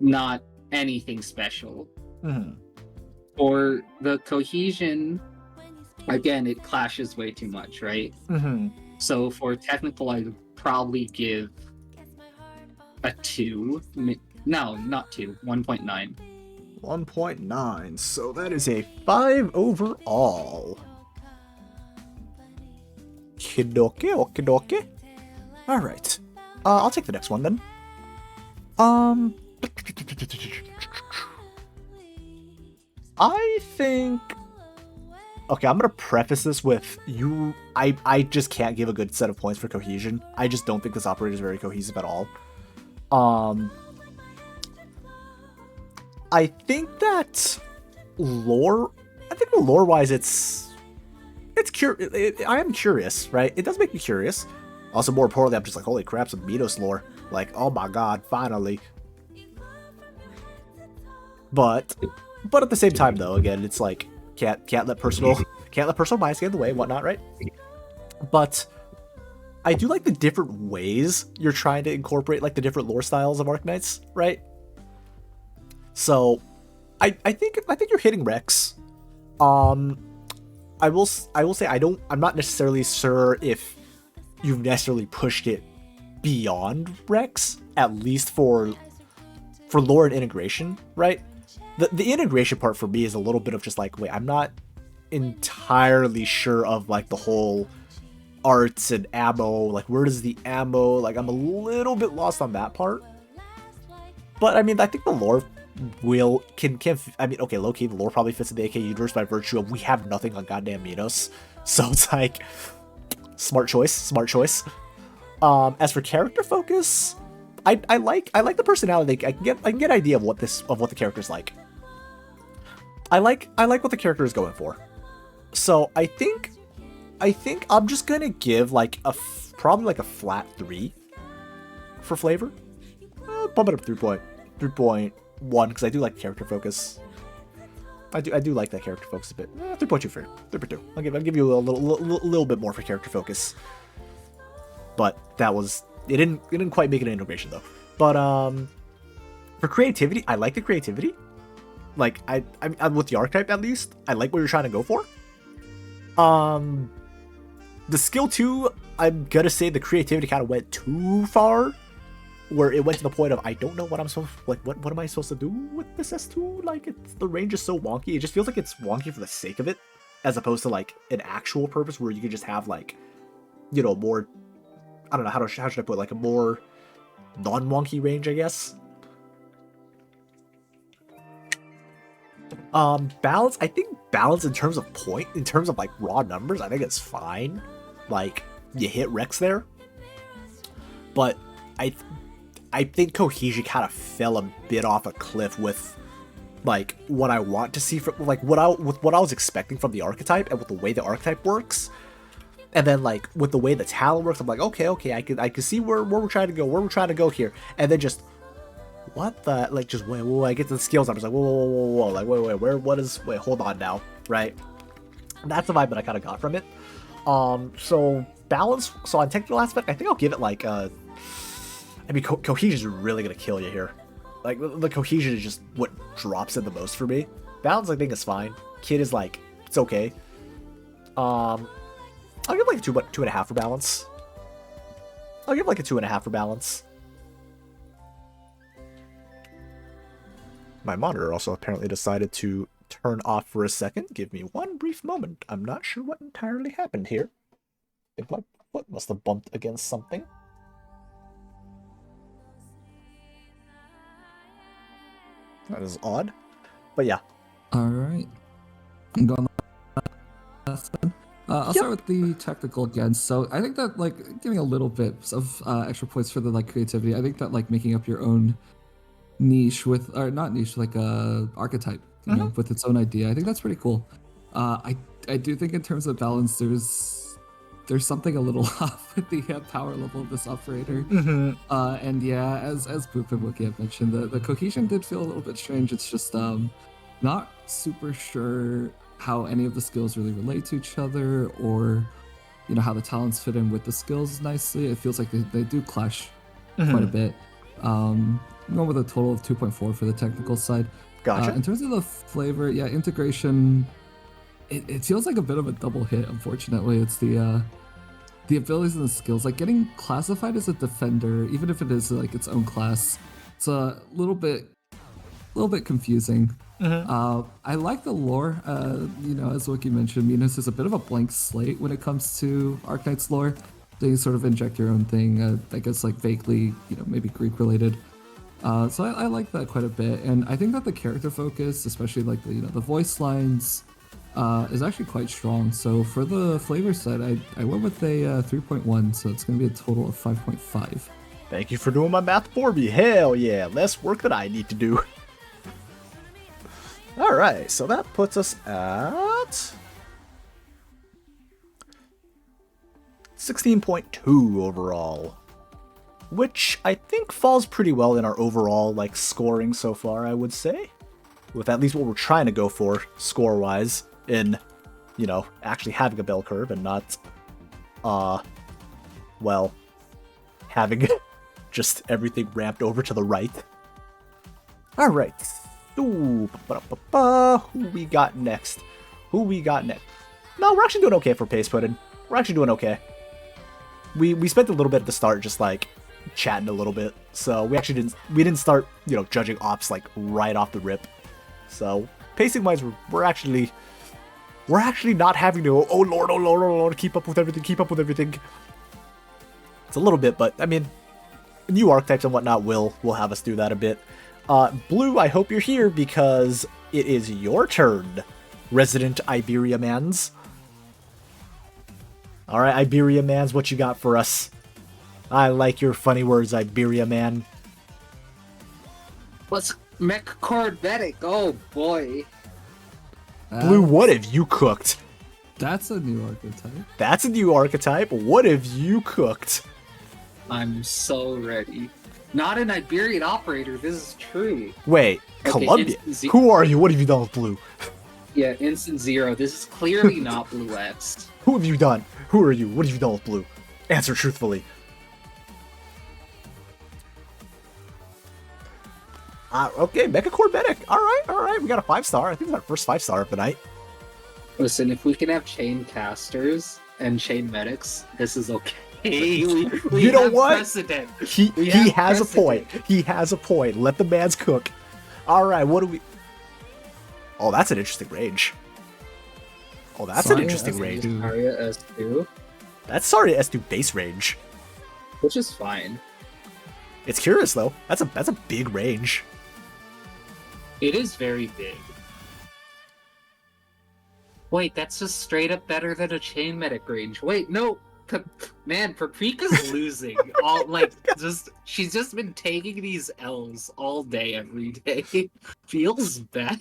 not anything special. Mm-hmm. For the cohesion, again, it clashes way too much, right? Mm-hmm. So for technical, I'd probably give a 2. No, not 2. 1.9. 1.9, so that is a 5 overall. Okidoki. Alright. I'll take the next one then. I think... Okay, I'm gonna preface this with you... I just can't give a good set of points for cohesion. I just don't think this operator is very cohesive at all. I think that lore... I think lore-wise, I am curious, right? It does make me curious. Also, more importantly, I'm just like, holy crap, some Minos lore. Like, oh my god, finally. But at the same time, though, again, it's like, can't let personal bias get in the way and whatnot, right? But I do like the different ways you're trying to incorporate, like, the different lore styles of Arknights, right? So, I think you're hitting Rex. I will say I'm not necessarily sure if you've necessarily pushed it beyond Rex, at least for lore and integration, right? The integration part for me is a little bit of just like, wait, I'm not entirely sure of like the whole arts and ammo, like where does the ammo, like I'm a little bit lost on that part. But I mean, I think the lore can I mean, okay, low-key, the lore probably fits in the AK universe by virtue of we have nothing on goddamn Minos. So it's like, smart choice. As for character focus, I like the personality. I can get an idea of what the character's like. I like what the character is going for. So I think I think I'm just gonna give like probably like a flat 3 for flavor. Bump it up 3.1 because I do like character focus. I do like that character focus a bit. 3.2 for 3.2. I'll give you a little bit more for character focus. But that was it didn't quite make it an integration though. But for creativity, I like the creativity. Like I'm with the archetype at least. I like what you're trying to go for. The skill 2, I'm gonna say the creativity kind of went too far. Where it went to the point of I don't know what I'm supposed like what am I supposed to do with this S2? Like the range is so wonky. It just feels like it's wonky for the sake of it, as opposed to like an actual purpose where you could just have like, you know, more. I don't know how should I put it, like a more non-wonky range, I guess. Balance. I think balance in terms of in terms of like raw numbers, I think it's fine. Like you hit Rex there, but I think cohesion kind of fell a bit off a cliff with like what I want to see from like what I was expecting from the archetype and with the way the archetype works, and then like with the way the talent works, I'm like okay, I can see where we're trying to go here, and then just what the like just wait, I get to the skills, I'm just like whoa, like wait, hold on now, right? That's the vibe that I kind of got from it. So balance. So on technical aspect, I think I'll give it like I mean, cohesion is really going to kill you here. Like, the cohesion is just what drops it the most for me. Balance, I think, is fine. Kid is, like, it's okay. I'll give, like, a 2.5 for balance. I'll give, like, a 2.5 for balance. My monitor also apparently decided to turn off for a second. Give me one brief moment. I'm not sure what entirely happened here. I think my foot must have bumped against something. That is odd, but yeah. All right, I'm going. I'll start with the technical again. So I think that like giving a little bit of extra points for the like creativity. I think that like making up your own niche with, or not niche, like a archetype, you know, with its own idea. I think that's pretty cool. I do think in terms of balance, there's something a little off with the power level of this operator. And yeah, as Boop and Wookie have mentioned, the cohesion did feel a little bit strange. It's just not super sure how any of the skills really relate to each other, or you know how the talents fit in with the skills nicely. It feels like they do clash quite a bit. I'm going with a total of 2.4 for the technical side. Gotcha. In terms of the flavor, yeah, integration. It feels like a bit of a double hit, unfortunately. It's the abilities and the skills. Like getting classified as a defender, even if it is like its own class, it's a little bit confusing. I like the lore. You know, as Wookie mentioned, Minos is a bit of a blank slate when it comes to Arknights lore. So you sort of inject your own thing. I guess like vaguely, you know, maybe Greek related. So I like that quite a bit, and I think that the character focus, especially like the voice lines, is actually quite strong. So for the flavor side, I went with a 3.1, so it's going to be a total of 5.5. Thank you for doing my math for me. Hell yeah, less work that I need to do. Alright, so that puts us at 16.2 overall, which I think falls pretty well in our overall like scoring so far, I would say, with at least what we're trying to go for score-wise in, you know, actually having a bell curve and not, well, having just everything ramped over to the right. Alright, who we got next? No, we're actually doing okay for pace pudding. We're actually doing okay. We spent a little bit at the start just like chatting a little bit, so we didn't start, you know, judging ops like right off the rip. So pacing wise, we're actually not having to oh lord keep up with everything. It's a little bit, but I mean, new archetypes and whatnot will have us do that a bit. Blue, I hope you're here because it is your turn, resident Iberia mans. All right, Iberia mans, what you got for us? I like your funny words, Iberia man. What's mech Corvetic? Oh boy. Blue, what have you cooked? That's a new archetype. That's a new archetype. What have you cooked? I'm so ready. Not an Iberian operator, this is true. Wait, Okay, Colombia? it's Who are you? What have you done with blue? Yeah, instant zero. This is clearly not Blue X. Who have you done? Who are you? What have you done with blue? Answer truthfully. Okay, Mecha Core Medic. Alright. We got a 5-star. I think it's our first 5-star of the night. Listen, if we can have chain casters and chain medics, this is okay. We You know have what? Precedent. He We have has a point. precedent. He has a point. Let the man's cook. Alright, what do we... Oh, that's an interesting range. Oh, that's an Sorry, interesting that's range. Aria S2, That's S2 base range. which is fine. It's curious though. That's a big range. It is very big. Wait, that's just straight up better than a chain medic range. Wait, no. Man, Paprika's losing. She's just been taking these L's all day, every day. Feels bad.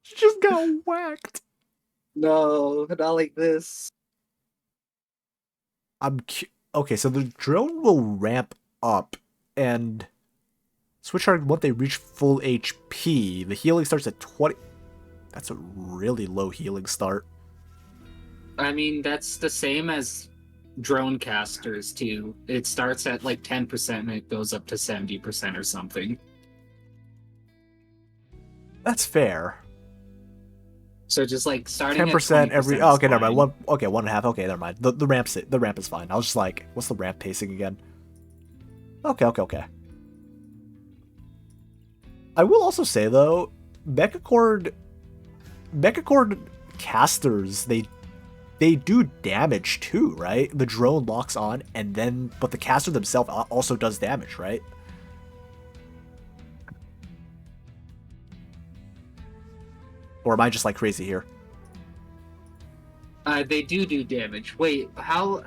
She just got whacked. No, not like this. Okay, so the drone will ramp up and switch hard once they reach full HP. The healing starts at 20. That's a really low healing start. I mean, that's the same as drone casters, too. It starts at like 10% and it goes up to 70% or something. That's fair. So just like starting 10% at 20% every. is Oh, okay, never fine. mind. 1.5. Okay, never mind. The ramp is fine. I was just like, what's the ramp pacing again? Okay. I will also say though, Mechacord casters, they do damage too, right? The drone locks on, and then but the caster themselves also does damage, right? Or am I just like crazy here? They do damage. Wait, how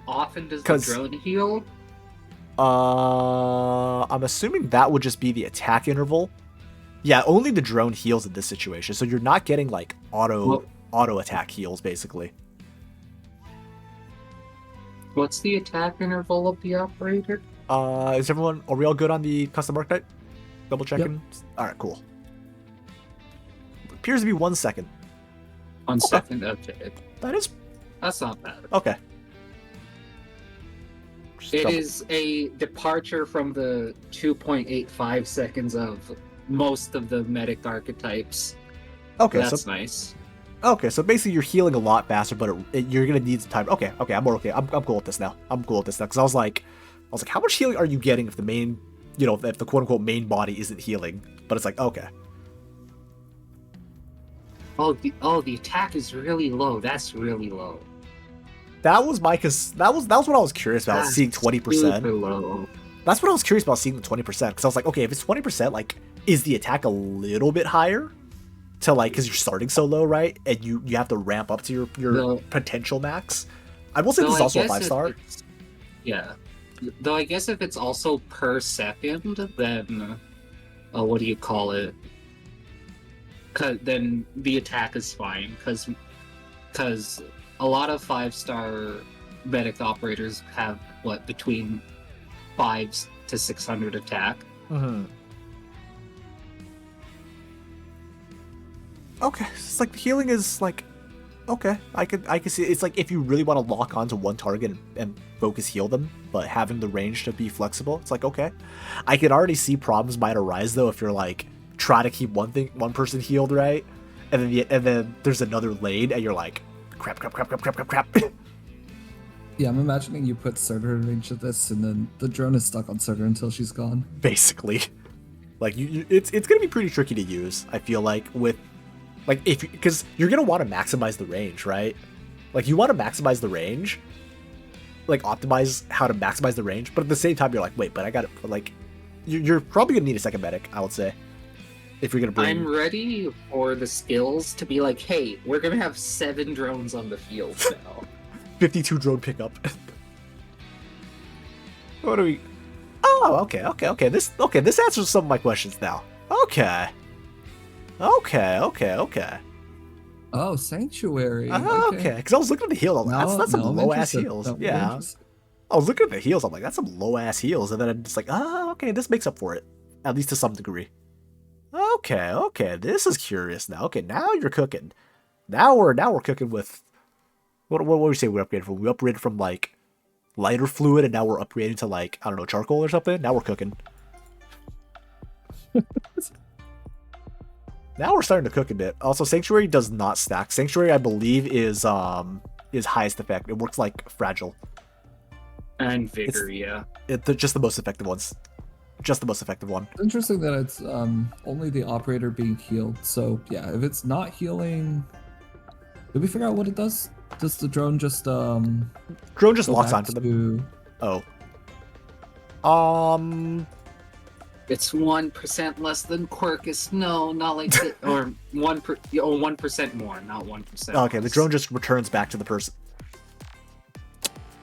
often does the 'Cause- drone heal? I'm assuming that would just be the attack interval. Yeah, only the drone heals in this situation, so you're not getting like auto attack heals basically. What's the attack interval of the operator? Are we all good on the custom Arknight? Double checking. Alright, cool. Appears to be 1 second. 1 second. Okay, that's not bad. Okay. It is a departure from the 2.85 seconds of most of the medic archetypes. Okay, That's so nice. so basically you're healing a lot faster, but you're gonna need some time. Okay, I'm more okay. I'm cool with this now. Because I was like, how much healing are you getting if the main, if the quote unquote main body isn't healing? But it's like, okay. Oh, the attack is really low. That's really low. That was what I was curious about, That's seeing 20%. super low. That's what I was curious about, seeing the 20%, because I was like, okay, if it's 20%, like, is the attack a little bit higher? To like, because you're starting so low, right? And you have to ramp up to your No. potential max. I will say this is also a 5-star. Yeah. Though I guess if it's also per second, then what do you call it? Then the attack is fine, because a lot of 5-star medic operators have between 5 to 600 attack. Mm-hmm. Okay, it's like the healing is like, okay, I can see it's like if you really want to lock onto one target and focus heal them, but having the range to be flexible, it's like, okay. I can already see problems might arise though if you're like try to keep one person healed, right, and then there's another lane and you're like crap. Yeah, I'm imagining you put Surtur in range of this, and then the drone is stuck on Surtur until she's gone. Basically, like it's gonna be pretty tricky to use. I feel like with like because you're gonna want to maximize the range, right? Like you want to maximize the range, like optimize how to maximize the range, but at the same time you're like, wait, but I got to like, you're probably gonna need a second medic, I would say, if you're gonna bring. I'm ready for the skills to be like, hey, we're gonna have 7 drones on the field now. 52 drone pickup. What do we? Oh, okay. This answers some of my questions now. Okay. Oh, Sanctuary. Okay, because I was looking at the heels. I'm like, that's some I'm low ass interested. heels. No, I'm Yeah, interested. I was looking at the heels. I'm like, that's some low ass heels, and then I'm just like, okay, this makes up for it, at least to some degree. Okay, this is curious now. Okay, now you're cooking. Now we're cooking with what would we say we upgraded from? We upgraded from like lighter fluid, and now we're upgrading to like I don't know charcoal or something. Now we're cooking. Now we're starting to cook a bit. Also, Sanctuary does not stack. Sanctuary, I believe, is highest effect. It works like fragile. And Vigor, yeah. It's just the most effective ones. Just the most effective one. It's interesting that it's only the operator being healed. So yeah, if it's not healing, did we figure out what it does? Does the drone just Drone just go locks back onto them. to- Oh. It's 1% less than Quirkus. No, not like it. Or 1% more, not 1%. Okay, the drone just returns back to the person.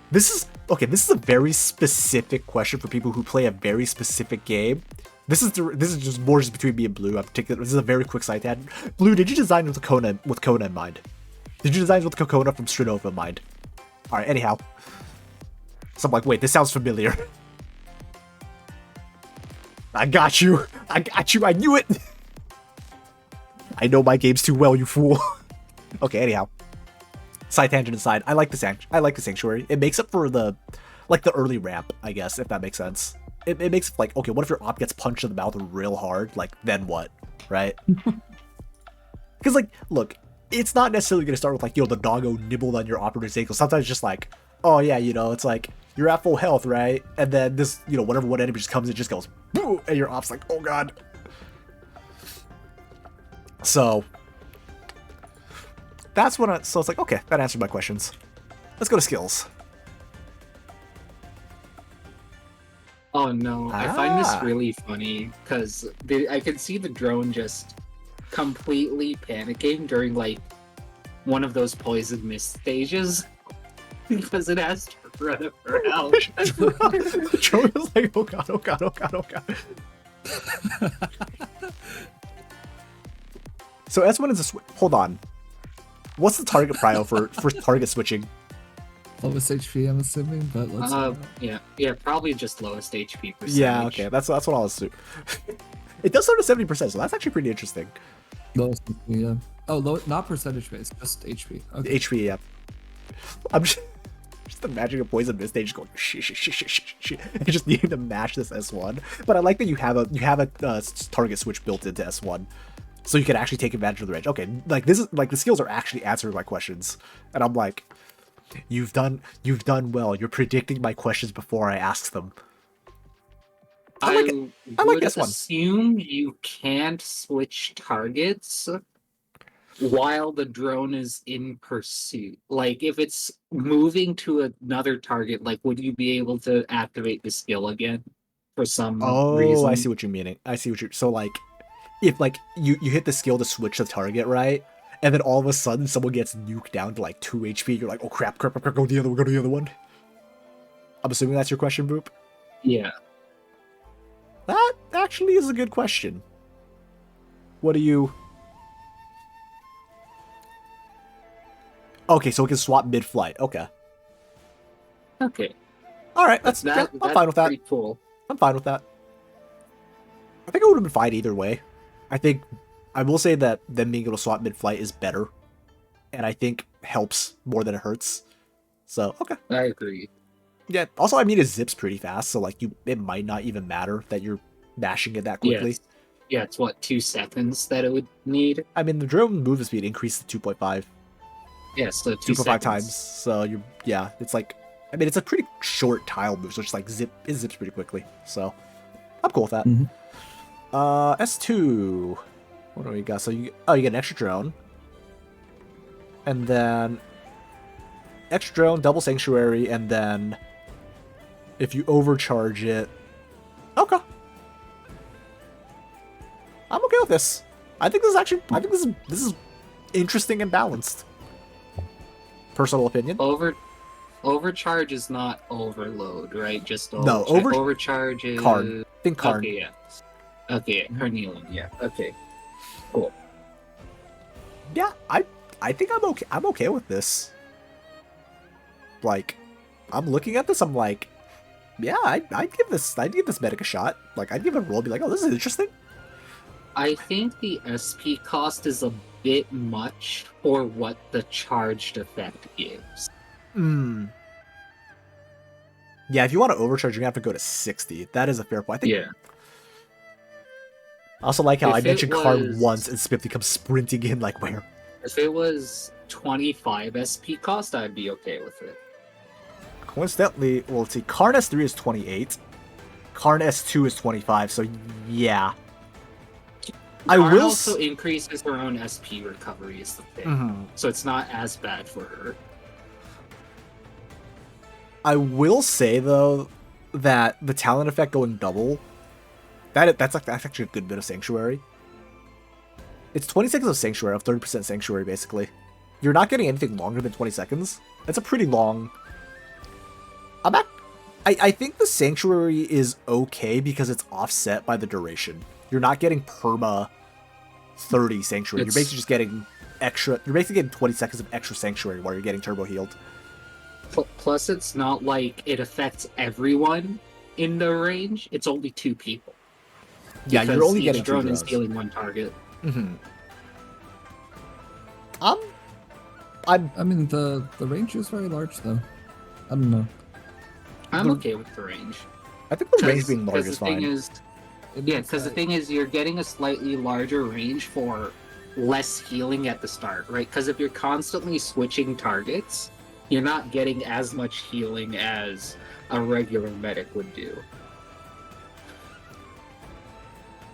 This is a very specific question for people who play a very specific game. This is just more just between me and Blue. This is a very quick side tangent. Blue, did you design with Kona in mind? Did you design with Kokona from Strinova in mind? All right. Anyhow, so I'm like, wait, this sounds familiar. I got you. I knew it. I know my games too well, you fool. Okay. Anyhow, side tangent aside, I like the Sanctuary. It makes up for the early ramp, I guess, if that makes sense. It makes it like, okay, what if your op gets punched in the mouth real hard? Like, then what, right? Because like, look, it's not necessarily gonna start with like, the doggo nibbled on your operator's ankle. Sometimes it's just like, oh yeah, it's like you're at full health, right? And then this, whenever one enemy just comes, it just goes boo, and your op's like, oh god. So that's when so it's like, okay, that answered my questions. Let's go to skills. Oh no, I find this really funny because I can see the drone just completely panicking during like one of those poison mist stages because it has to run around. The drone is like, oh god, oh god, oh god, oh god. So S1 is hold on. What's the target prio for target switching? lowest HP, I'm assuming, but let's yeah, probably just lowest HP percentage. Yeah, okay, that's what I'll assume. It does start at 70%, so that's actually pretty interesting. lowest HP, yeah. Oh, not percentage based, just HP. Okay. HP, yeah. I'm just imagining a poison mist stage going shh. You just need to mash this S1. But I like that you have a target switch built into S1, so you can actually take advantage of the range. Okay, like this is like the skills are actually answering my questions, and I'm like, you've done well. You're predicting my questions before I ask them. I like S1. Assume you can't switch targets while the drone is in pursuit. Like if it's moving to another target, like would you be able to activate the skill again for some reason? I see what you're meaning. So like if like you hit the skill to switch the target, right? And then all of a sudden someone gets nuked down to like 2 HP, you're like, oh crap, go to the other one. I'm assuming that's your question, Boop? Yeah. That actually is a good question. What do you... Okay, so it can swap mid-flight. Okay. Okay. Alright, I'm fine with that. Pretty cool. I'm fine with that. I think I would have been fine either way. I will say that them being able to swap mid-flight is better. And I think helps more than it hurts. So, okay. I agree. Yeah, also, I mean, it zips pretty fast, so, like, it might not even matter that you're mashing it that quickly. Yeah, it's what, 2 seconds that it would need? I mean, the drone movement speed increased to 2.5. Yeah, so 2.5 times. So, it's like, I mean, it's a pretty short tile move, so it's just like it zips pretty quickly. So, I'm cool with that. Mhm. S2. What do we got? So, you get an extra drone. And then extra drone, double sanctuary, and then if you overcharge it. Okay. I'm okay with this. I think this is interesting and balanced. Personal opinion. Overcharge is not overload, right? Just overcharge is Karn. Think Karn. Okay, yeah. Okay, Carnelian, yeah. Okay. Cool. Yeah, I I think I'm okay. I'm okay with this. Like, I'm looking at this. I'm like, yeah, I'd give this medic a shot. Like, I'd give it a roll. Be like, oh, this is interesting. I think the SP cost is a bit much for what the charged effect gives. Yeah, if you want to overcharge, you're gonna have to go to 60. That is a fair point. I think. Yeah. I also like how I If it mentioned card was- once and Spiffy comes sprinting in like where? If it was 25 SP cost, I'd be okay with it. Coincidentally, well, let's see. Karn S3 is 28. Karn S2 is 25. So yeah, I Karn will. also increases her own SP recovery is the thing, so it's not as bad for her. I will say though that the talent effect going double, that's actually a good bit of Sanctuary. It's 20 seconds of Sanctuary, of 30% Sanctuary basically. You're not getting anything longer than 20 seconds. That's a pretty long. I think the Sanctuary is okay because it's offset by the duration. You're not getting perma 30 Sanctuary. You're basically just getting extra. You're basically getting 20 seconds of extra Sanctuary while you're getting turbo healed. Plus, it's not like it affects everyone in the range. It's only 2 people. Yeah, you're only getting each 2 drone is draws. healing 1 target. I mean, the range is very large, though. I don't know. I'm okay with the range. I think the range being large is fine. Because the thing is, you're getting a slightly larger range for less healing at the start, right? Because if you're constantly switching targets, you're not getting as much healing as a regular medic would do.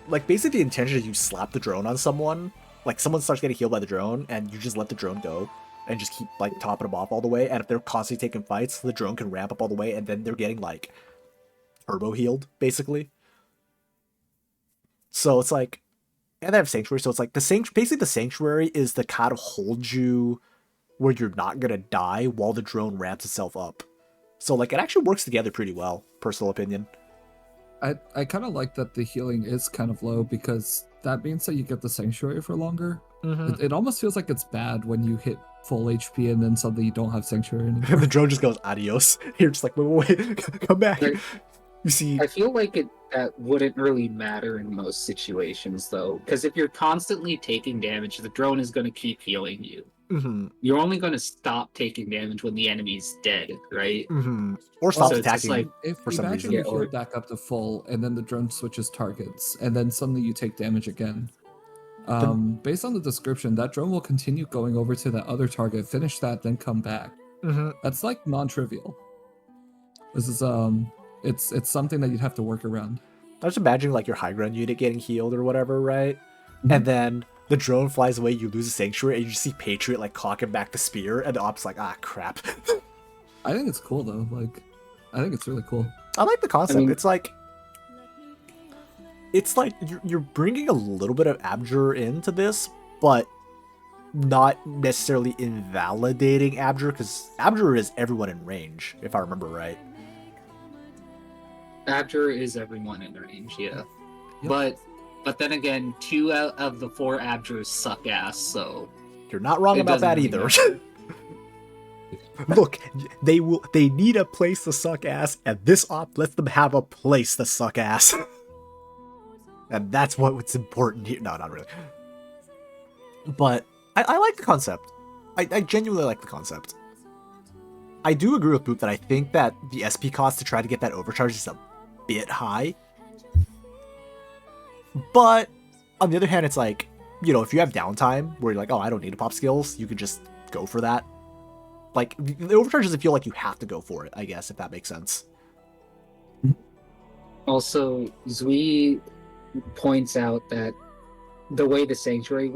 Like, basically the intention is you slap the drone on someone, like someone starts getting healed by the drone, and you just let the drone go, and just keep, like, topping them off all the way, and if they're constantly taking fights, the drone can ramp up all the way, and then they're getting, like, turbo healed, basically. So it's like, and they have Sanctuary, so it's like, basically the Sanctuary is to kind of hold you where you're not gonna die while the drone ramps itself up. So, like, it actually works together pretty well, personal opinion. I kind of like that the healing is kind of low because that means that you get the Sanctuary for longer. It almost feels like it's bad when you hit full HP and then suddenly you don't have Sanctuary anymore. The drone just goes, adios. You're just like, wait, come back. Like, You see, I feel like that wouldn't really matter in most situations, though, because if you're constantly taking damage, the drone is going to keep healing you. You're only going to stop taking damage when the enemy's dead, right? Or stop So it's just attacking. like, If for you some imagine reason. you heal back up to full and then the drone switches targets and then suddenly you take damage again. Based on the description, that drone will continue going over to that other target, finish that, then come back. That's like non-trivial. This is it's something that you'd have to work around. I was imagining like your high ground unit getting healed or whatever, right? And then the drone flies away, you lose a Sanctuary, and you just see Patriot like clocking back the spear, and the op's like, ah, crap. I think it's cool though. Like, I think it's really cool. I like the concept. I mean- it's like you're bringing a little bit of Abjur into this, but not necessarily invalidating Abjur, because Abjur is everyone in range, if I remember right. Abjur is everyone in range, yeah. Yep. But then again, 2 out of the 4 Abjurs suck ass, so You're not wrong it about doesn't that really either. matter. Look, they need a place to suck ass, and this op lets them have a place to suck ass. And that's what's important here. No, not really. But I like the concept. I genuinely like the concept. I do agree with Boop that I think that the SP cost to try to get that overcharge is a bit high. But on the other hand, it's like, you know, if you have downtime where you're like, oh, I don't need to pop skills, you could just go for that. Like, the overcharge doesn't feel like you have to go for it, I guess, if that makes sense. Also, Zui points out that the way the Sanctuary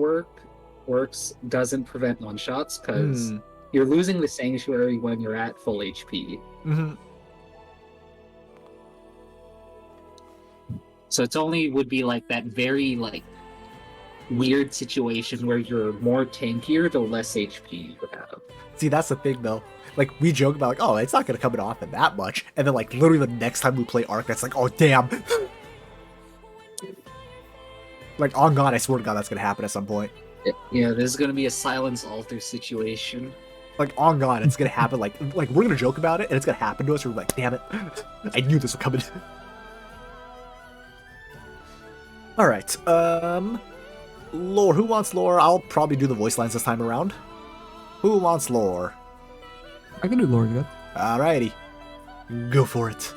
works doesn't prevent one-shots, because you're losing the Sanctuary when you're at full HP. So it's only would be like that very like weird situation where you're more tankier the less HP you have. See, that's the thing, though. Like, we joke about, like, oh, it's not going to come in off in that much. And then, like, literally the next time we play Arknights, like, oh, damn. Like, on God, I swear to God that's going to happen at some point. Yeah, there's gonna be a silence alter situation. Like, on God, it's gonna happen. Like we're gonna joke about it, and it's gonna happen to us. We're like, damn it, I knew this was coming. All right, lore. Who wants lore? I'll probably do the voice lines this time around. Who wants lore? I can do lore good. Alrighty, go for it.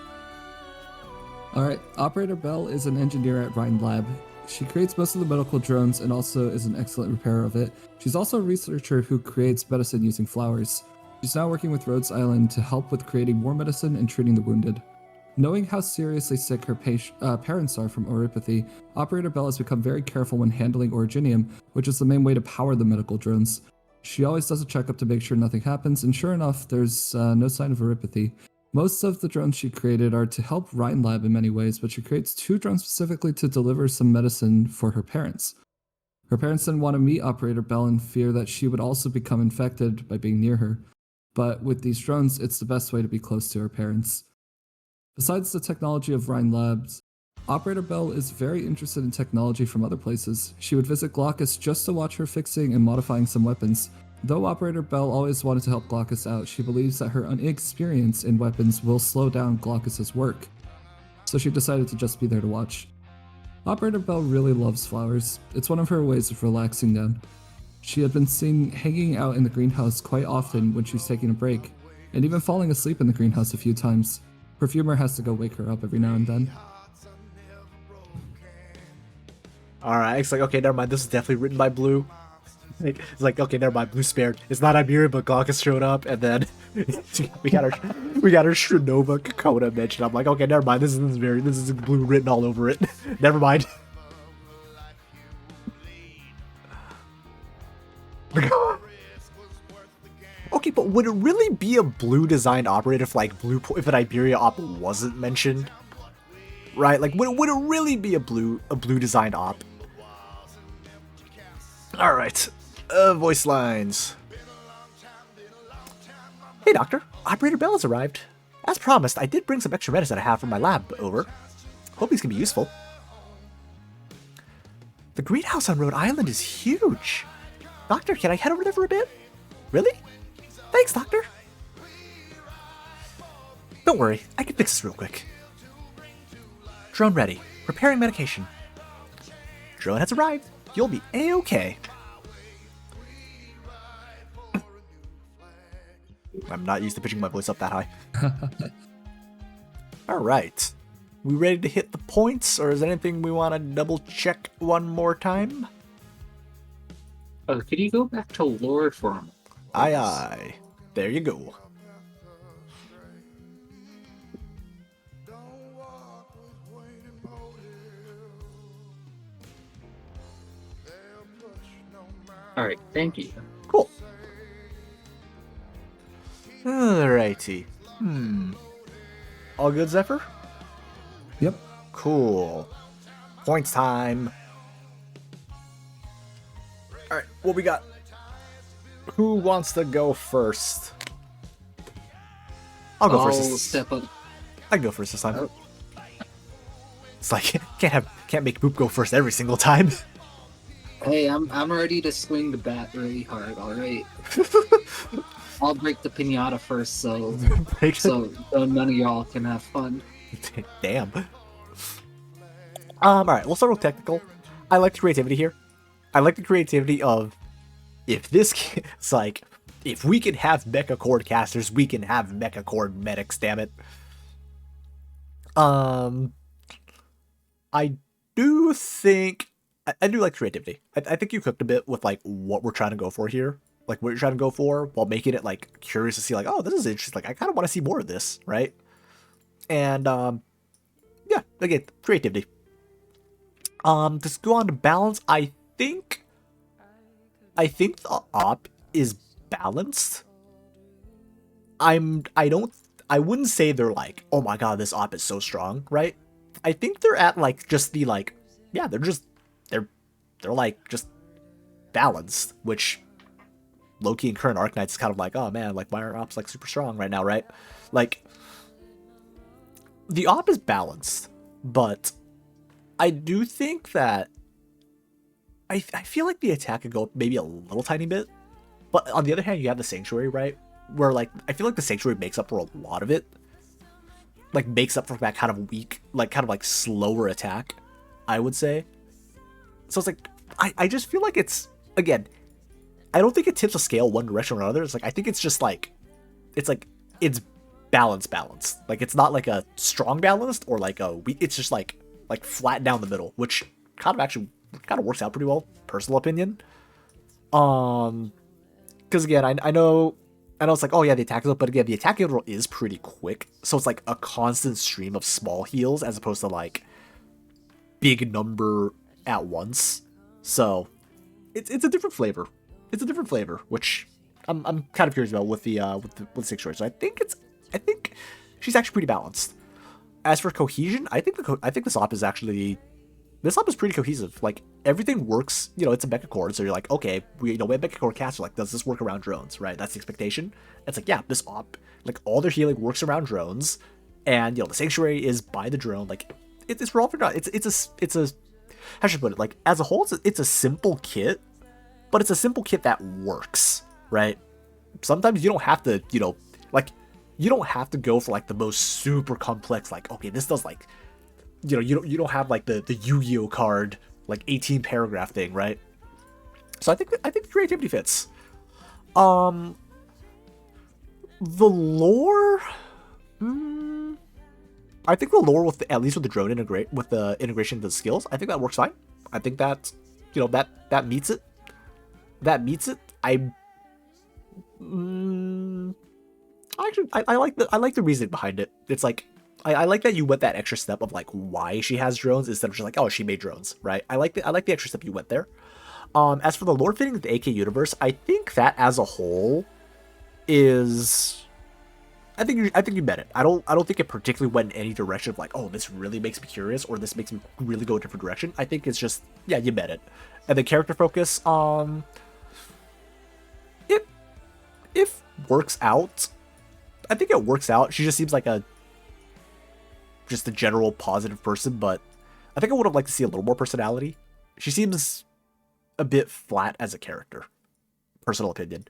Alright, Operator Bell is an engineer at Rhine Lab. She creates most of the medical drones and also is an excellent repairer of it. She's also a researcher who creates medicine using flowers. She's now working with Rhodes Island to help with creating more medicine and treating the wounded. Knowing how seriously sick her parents are from oropathy, Operator Bell has become very careful when handling originium, which is the main way to power the medical drones. She always does a checkup to make sure nothing happens, and sure enough, there's no sign of oropathy. Most of the drones she created are to help Rhine Lab in many ways, but she creates 2 drones specifically to deliver some medicine for her parents. Her parents didn't want to meet Operator Bell in fear that she would also become infected by being near her. But with these drones, it's the best way to be close to her parents. Besides the technology of Rhine Labs, Operator Bell is very interested in technology from other places. She would visit Glaucus just to watch her fixing and modifying some weapons. Though Operator Bell always wanted to help Glaucus out, she believes that her inexperience in weapons will slow down Glaucus's work. So she decided to just be there to watch. Operator Bell really loves flowers. It's one of her ways of relaxing down. She had been seen hanging out in the greenhouse quite often when she's taking a break, and even falling asleep in the greenhouse a few times. Perfumer has to go wake her up every now and then. Alright, it's like, okay, never mind, this is definitely written by Blue. It's like, okay, never mind, Blue spared. It's not Iberian, but Glaucus showed up, and then we got our Shrinova Kakona mentioned. I'm like, okay, never mind, this is Blue written all over it. Never mind. Okay, but would it really be a Blue designed operator if if an Iberia op wasn't mentioned? Right, like would it really be a blue designed op? All right, voice lines. Hey doctor, Operator Bell has arrived. As promised, I did bring some extra medicine I have from my lab over. Hope these can be useful. The greenhouse on Rhode Island is huge. Doctor, can I head over there for a bit? Really? Thanks, doctor. Don't worry, I can fix this real quick. Drone ready. Preparing medication. Drone has arrived. You'll be A-okay. I'm not used to pitching my voice up that high. Alright. We ready to hit the points, or is there anything we want to double check one more time? Could you go back to lore for a moment? Aye aye. There you go. Alright, thank you. Cool. Alrighty. All good, Zephyr? Yep. Cool. Points time. Alright, what we got? Who wants to go first? I'll go first. Step up. I can go first this time. Oh. It's like can't make Boop go first every single time. Hey, I'm ready to swing the bat really hard. All right. I'll break the pinata first, so none of y'all can have fun. Damn. All right. We'll start with technical. I like the creativity here. I like the creativity of it's like if we can have mecha cord casters, we can have mecha cord medics. Damn it. I do think I do like creativity. I think you cooked a bit with like what we're trying to go for here, like what you're trying to go for, while making it like curious to see like, oh, this is interesting. Like I kind of want to see more of this, right? And yeah, again, creativity. Just go on to balance. I think the op is balanced. I wouldn't say they're like, oh my god, this op is so strong, right? I think they're at like just the like, yeah, they're like just balanced, which Loki and current Arknights is kind of like, oh man, like why are ops like super strong right now, right? Like the op is balanced, but I do think that I feel like the attack could go up maybe a little tiny bit, but on the other hand, you have the Sanctuary, right? Where like I feel like the Sanctuary makes up for a lot of it. Like makes up for that kind of weak, like kind of like slower attack, I would say. So it's like I just feel like it's again, I don't think it tips a scale one direction or another. It's like I think it's just like it's balanced. Like it's not like a strong balanced or like a weak. It's just like flat down the middle, which kind of works out pretty well. Personal opinion. Because again, I know it's like, oh yeah, the attack is up, but again, the attack interval is pretty quick, so it's like a constant stream of small heals as opposed to like big number at once. So it's a different flavor. It's a different flavor, which I'm kind of curious about with the Sanctuary. So I think she's actually pretty balanced. As for cohesion, I think this op is actually. This op is pretty cohesive. Like, everything works, it's a mecha core, so you're like, okay, we have mecha core cast, like, does this work around drones, right? That's the expectation. It's like, yeah, this op, like, all their healing works around drones, and, the Sanctuary is by the drone, like, it's for all for not, it's a, how should I put it, like, as a whole, it's a simple kit, but it's a simple kit that works, right? Sometimes you don't have to, you don't have to go for, like, the most super complex, like, okay, this does, like, you don't have like the Yu-Gi-Oh card like 18 paragraph thing, right? So I think the creativity fits. The lore, I think the lore with at least with the drone with the integration of the skills, I think that works fine. I think that that meets it. That meets it. Actually I like the reasoning behind it. It's like. I like that you went that extra step of like why she has drones instead of just like, oh, she made drones, right? I like the extra step you went there. As for the lore fitting of the AK universe, I think that as a whole is, I think you met it. I don't think it particularly went in any direction of like, oh, this really makes me curious or this makes me really go a different direction. I think it's just, yeah, you met it. And the character focus, it works out. I think it works out. She just seems like just a general positive person, but I think I would have liked to see a little more personality. She seems a bit flat as a character. Personal opinion.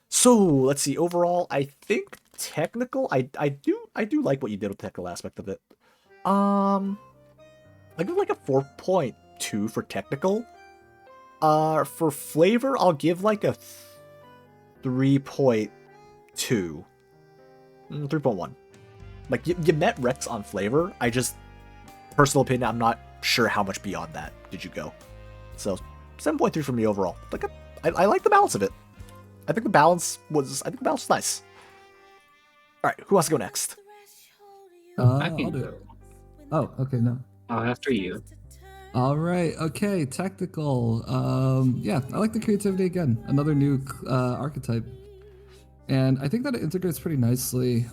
So let's see. Overall, I think technical. I do like what you did with the technical aspect of it. I give like a 4.2 for technical. For flavor, I'll give like a 3.2. 3.1. Like, you met Rex on flavor. I just, personal opinion, I'm not sure how much beyond that did you go. So, 7.3 for me overall. Like, I like the balance of it. I think the balance was nice. Alright, who wants to go next? I I'll can do go. it. Oh, okay, no. After you. All right, okay, technical. Yeah, I like the creativity again. Another new archetype. And I think that it integrates pretty nicely.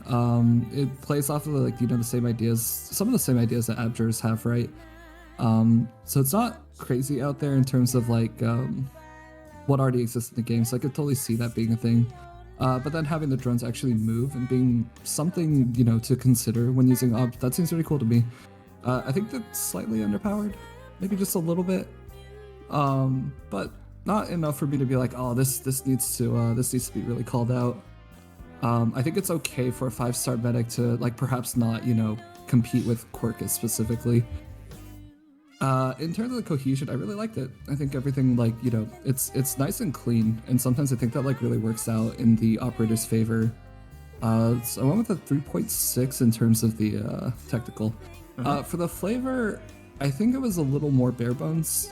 It plays off of the same ideas, some of the same ideas that Abjur's have, right? So it's not crazy out there in terms of what already exists in the game. So I could totally see that being a thing. But then having the drones actually move and being something to consider when using Ob, that seems really cool to me. I think that's slightly underpowered, maybe just a little bit, but not enough for me to be like, oh, this needs to be really called out. I think it's okay for a 5-star medic to perhaps not compete with Quirkus specifically. In terms of the cohesion, I really liked it. I think everything it's nice and clean, and sometimes I think that really works out in the operator's favor. So I went with a 3.6 in terms of the technical. For the flavor, I think it was a little more bare bones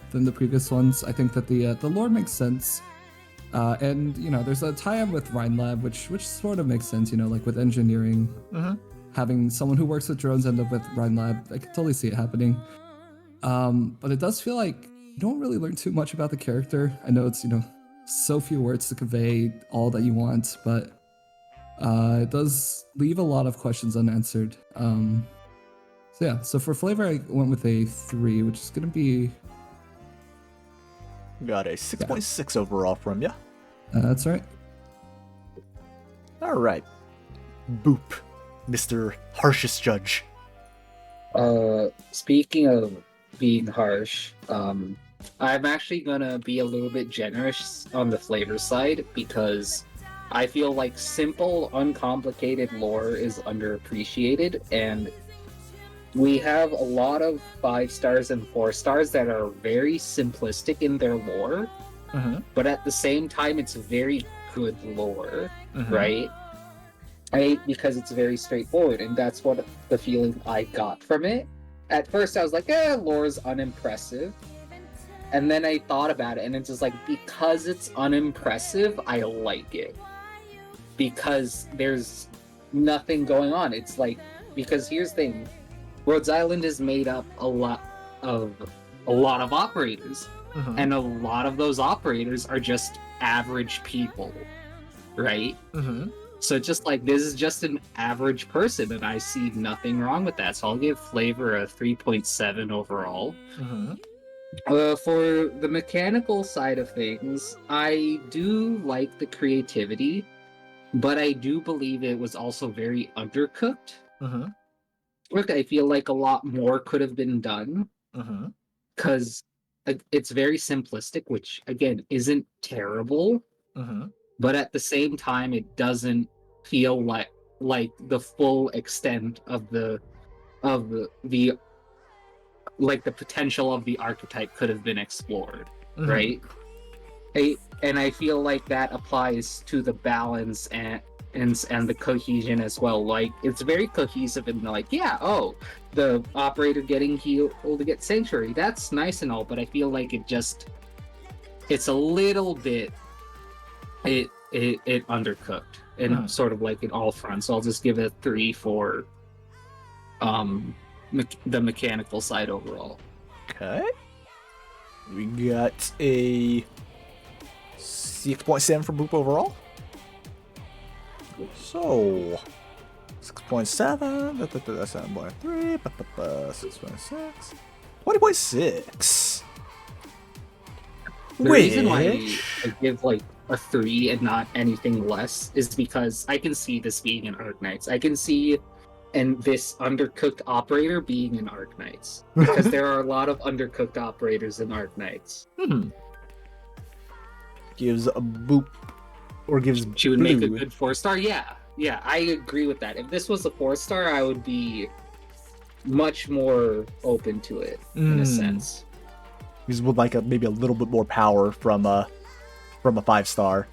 than the previous ones. I think that the lore makes sense, and there's a tie-in with Rhinelab, which sort of makes sense. With engineering, having someone who works with drones end up with Rhinelab, I can totally see it happening. But it does feel like you don't really learn too much about the character. I know it's so few words to convey all that you want, but it does leave a lot of questions unanswered. So yeah, so for flavor, I went with a 3, which is gonna be. Got a 6.6 overall from you. That's right. All right, Boop, Mr. Harshest Judge. Speaking of being harsh, I'm actually gonna be a little bit generous on the flavor side because I feel like simple, uncomplicated lore is underappreciated, and we have a lot of 5 stars and 4 stars that are very simplistic in their lore, but at the same time, it's very good lore, right? Because it's very straightforward, and that's what the feeling I got from it. At first, I was like, lore's unimpressive. And then I thought about it, and it's just like, because it's unimpressive, I like it. Because there's nothing going on. It's like, because here's the thing, Rhodes Island is made up a lot of operators, and a lot of those operators are just average people, right? So just like, this is just an average person, and I see nothing wrong with that. So I'll give flavor a 3.7 overall. For the mechanical side of things, I do like the creativity, but I do believe it was also very undercooked. Look, I feel like a lot more could have been done, because it's very simplistic, which again isn't terrible, but at the same time, it doesn't feel like the full extent of the like the potential of the archetype could have been explored, right? And I feel like that applies to the balance and the cohesion as well. Like, it's very cohesive and like, the operator getting healed to get sanctuary, that's nice and all, but I feel like it's a little bit it undercooked and sort of like in all fronts. So I'll just give it a 3 for the mechanical side overall. Okay. We got a 6.7 for Boop overall. So 6.7, that's 7.3, 6.6, 20.6. The reason why I give like a 3 and not anything less is because I can see this being an Arknights. I can see this undercooked operator being an Arknights, because there are a lot of undercooked operators in Arknights. Gives a Boop, or gives She would blue. make a good 4-star. Yeah, I agree with that. If this was a 4-star, I would be much more open to it in a sense. These would like maybe a little bit more power from a 5-star.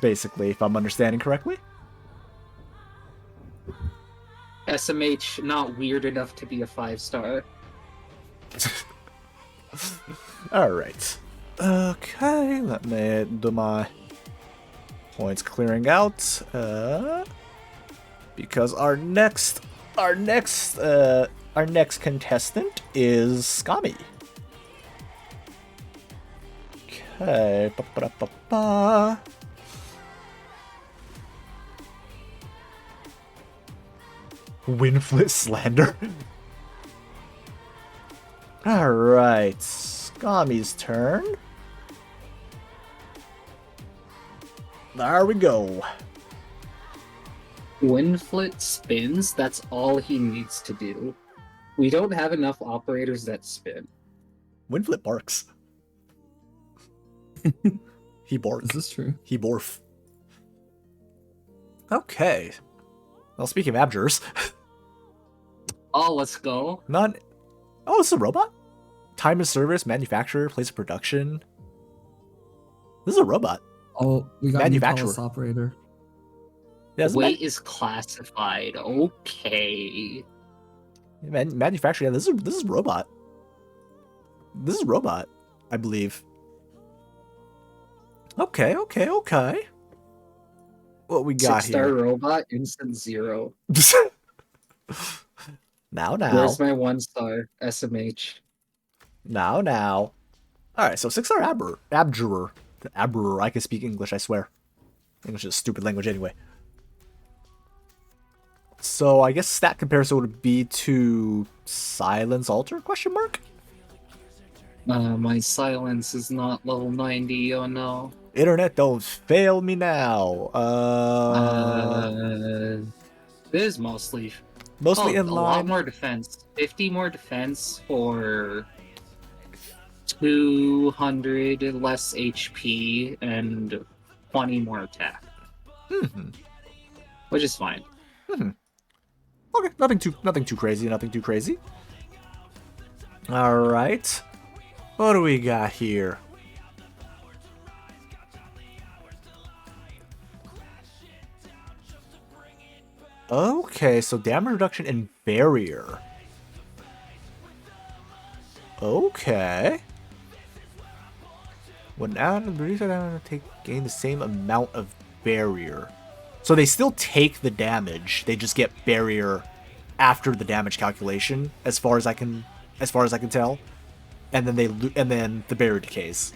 Basically, if I'm understanding correctly. SMH not weird enough to be a 5-star. Alright. Okay, let me do my points clearing out. Because our next contestant is Skami. Okay. Ba-ba-da-ba-ba. Winflit slander. Alright, Skami's turn. There we go. Winflit spins, that's all he needs to do. We don't have enough operators that spin. Winflit barks. He barks. Is this true? He borf. Okay. Well, speaking of abjurers. Oh, let's go. Oh, it's a robot? Time of service, manufacturer, place of production. This is a robot. Oh, we got a new Manufacturer. palace operator. Yeah, it's Weight is classified. Okay. manufacturer. Yeah, this is robot. This is robot, I believe. Okay. What we got 6-star here? robot, instant 0. Now. Where's my 1-star SMH? Now. Alright, so 6-star abjurer. Abjurer, I can speak English, I swear. English is a stupid language anyway. So I guess stat comparison would be to Silence Altar, question mark? My silence is not level 90, oh no. Internet, don't fail me now. It is mostly Mostly in a lot line. more defense. 50 more defense for 200 less HP and 20 more attack, Hmm. which is fine. Okay, nothing too crazy, nothing too crazy. All right. What do we got here? Okay, so damage reduction and barrier. Okay. When out of the reason I'm gonna gain the same amount of barrier. So they still take the damage, they just get barrier after the damage calculation, as far as I can tell. And then the barrier decays.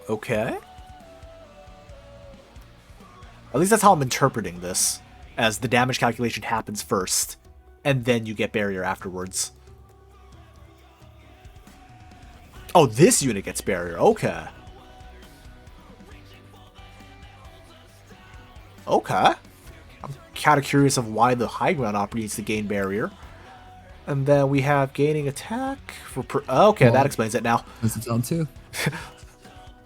Okay. At least that's how I'm interpreting this, as the damage calculation happens first, and then you get barrier afterwards. Oh, this unit gets barrier. Okay. Okay. I'm kind of curious of why the high ground operator needs to gain barrier. And then we have gaining attack for okay, Well, that explains it now. Is it down too?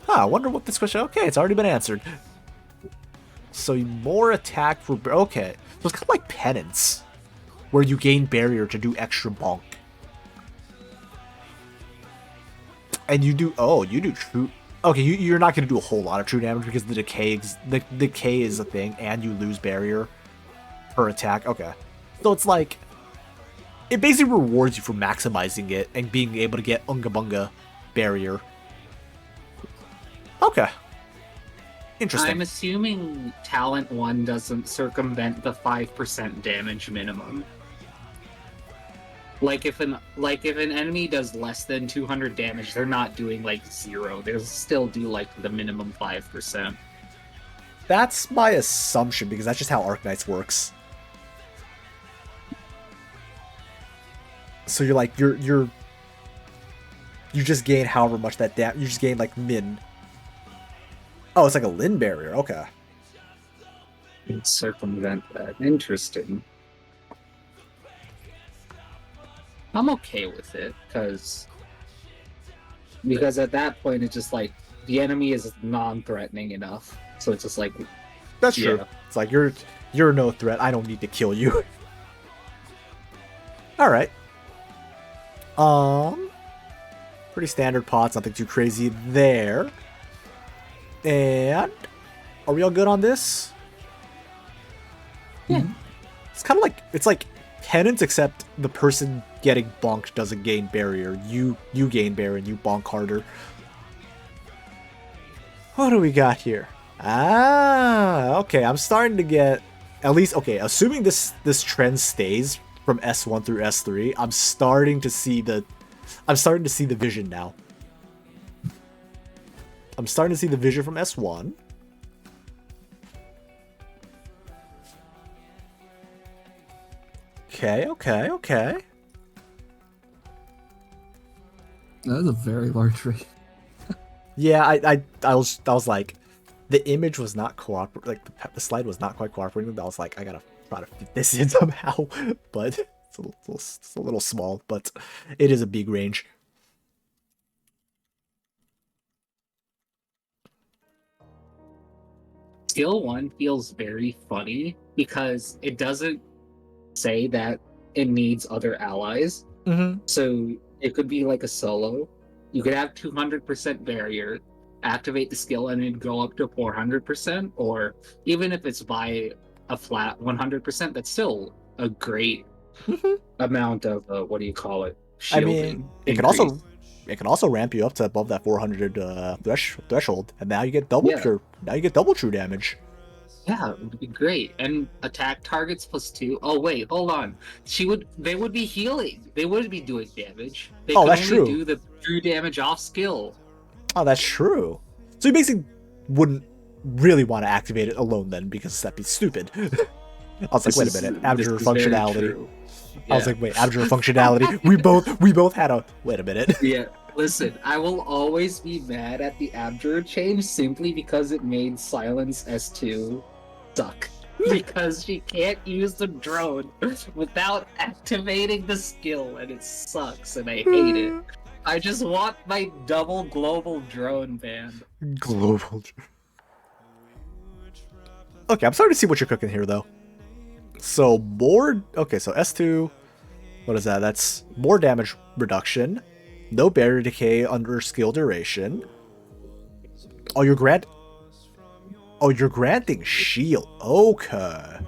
I wonder what this question... Okay, it's already been answered. So more attack for... Okay. So it's kind of like penance, where you gain barrier to do extra bonk. And you do... Oh, you do true... Okay, you're not going to do a whole lot of true damage because the decay is a thing, and you lose barrier per attack. Okay. So it's like... It basically rewards you for maximizing it and being able to get Unga Bunga barrier. Okay. Interesting. I'm assuming Talent 1 doesn't circumvent the 5% damage minimum. Like if an enemy does less than 200 damage, they're not doing like 0. They'll still do like the minimum 5%. That's my assumption because that's just how Arknights works. So you're like you just gain however much that you just gain like min. Oh, it's like a Lin barrier. Okay. Circumvent that. Interesting. I'm okay with it because at that point it's just like the enemy is non-threatening enough. So it's just like That's true. yeah. It's like you're no threat. I don't need to kill you. All right. Pretty standard pots. Nothing too crazy there. And are we all good on this? Yeah. It's kind of like penance, except the person getting bonked doesn't gain barrier. You gain barrier and you bonk harder. What do we got here? Okay. I'm starting to get at least okay. Assuming this trend stays from S1 through S3, I'm starting to see the vision now. I'm starting to see the vision from S1. Okay. That is a very large rate. Yeah, I was like, the image was not the slide was not quite cooperating. I was like, I gotta try to fit this in somehow, but it's a little small, but it is a big range. Skill 1 feels very funny because it doesn't say that it needs other allies. Mm-hmm. So it could be like a solo. You could have 200% barrier, activate the skill, and it'd go up to 400%. Or even if it's by a flat 100%, that's still a great amount of what do you call it? Shielding. I mean, it can also ramp you up to above that 400 threshold, and now you get double pure. Now you get double true damage. Yeah, it would be great. And attack targets +2. Oh wait, hold on. They would be healing. They wouldn't be doing damage. They could that's only true. do the true damage off skill. Oh, that's true. So you basically wouldn't really want to activate it alone then, because that'd be stupid. I was like, wait a minute, abjure functionality. I was like, wait, abjure functionality. We both had a wait a minute. Yeah. Listen, I will always be mad at the Abjure change simply because it made Silence S2 suck. because she can't use the drone without activating the skill, and it sucks, and I hate it. I just want my double global drone band. Global. Okay, I'm starting to see what you're cooking here, though. So more. Okay, so S2. What is that? That's more damage reduction. No barrier decay under skill duration. Oh, you're granting shield. Okay.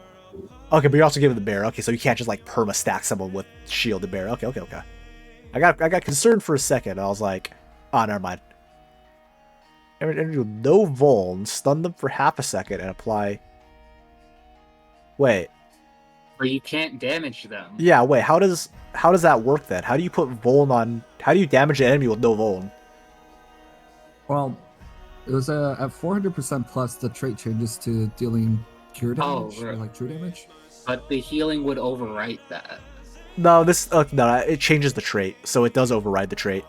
Okay, but you're also giving the bear. Okay, so you can't just like perma stack someone with shield and bear. Okay. I got concerned for a second. I was like, oh, never mind. No vuln, stun them for half a second and apply. Wait. Or you can't damage them. Yeah, wait, how does that work then? How do you put vuln on? How do you damage an enemy with no vuln? Well, it was at 400% plus. The trait changes to dealing cure damage or like true damage. But the healing would overwrite that. No, it changes the trait, so it does override the trait.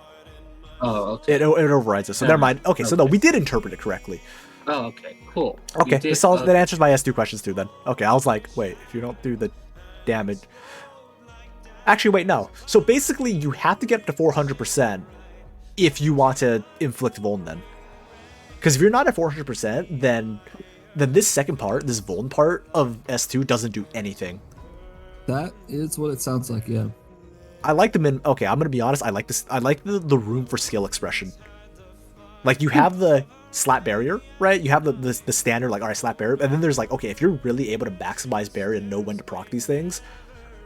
Oh, okay. It overrides it. So never mind. Okay, so no, we did interpret it correctly. Oh, okay, cool. Okay, that answers my S2 questions too then. Okay, I was like, wait, if you don't do the damage... Actually, wait, no. So basically, you have to get up to 400% if you want to inflict vuln then. Because if you're not at 400%, then this second part, this vuln part of S2 doesn't do anything. That is what it sounds like, yeah. I like the min... Okay, I'm going to be honest, I like this. I like the room for skill expression. Like, you have the slap barrier, right? You have the standard, like, alright, slap barrier. And then there's like, okay, if you're really able to maximize barrier and know when to proc these things,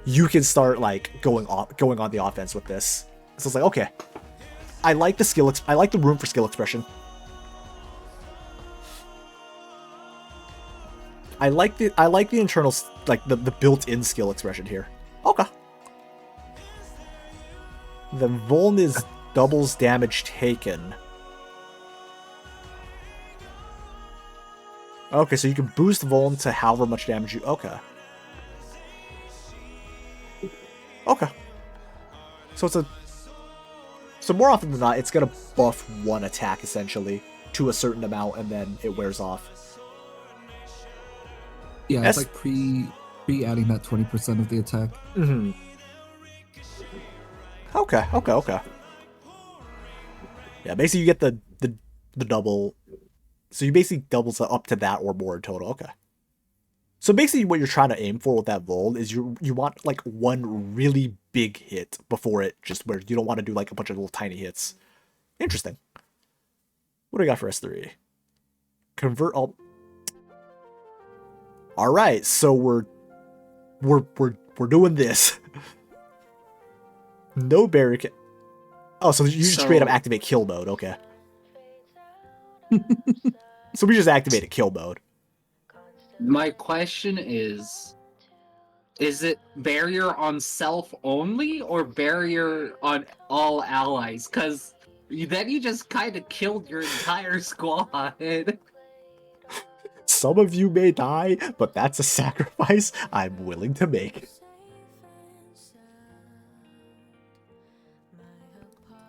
you can start, like, going on the offense with this. So it's like, okay. I like the I like the room for skill expression. I like the internal, like, the built-in skill expression here. Okay. The vuln is doubles damage taken. Okay, so you can boost vuln to however much damage you... Okay. So more often than not, it's gonna buff one attack, essentially, to a certain amount, and then it wears off. Yeah, it's like pre-adding that 20% of the attack. Mm-hmm. Okay. Yeah, basically you get the double. So you basically doubles up to that or more in total. Okay. So basically what you're trying to aim for with that vuln is you want like one really big hit before it, just where you don't want to do like a bunch of little tiny hits. Interesting. What do we got for S3? Convert all. All right, so we're doing this. No barricade. Oh, so you just straight up activate kill mode. Okay. So we just activated kill mode. My question is it barrier on self only or barrier on all allies? Because then you just kind of killed your entire squad. Some of you may die, but that's a sacrifice I'm willing to make.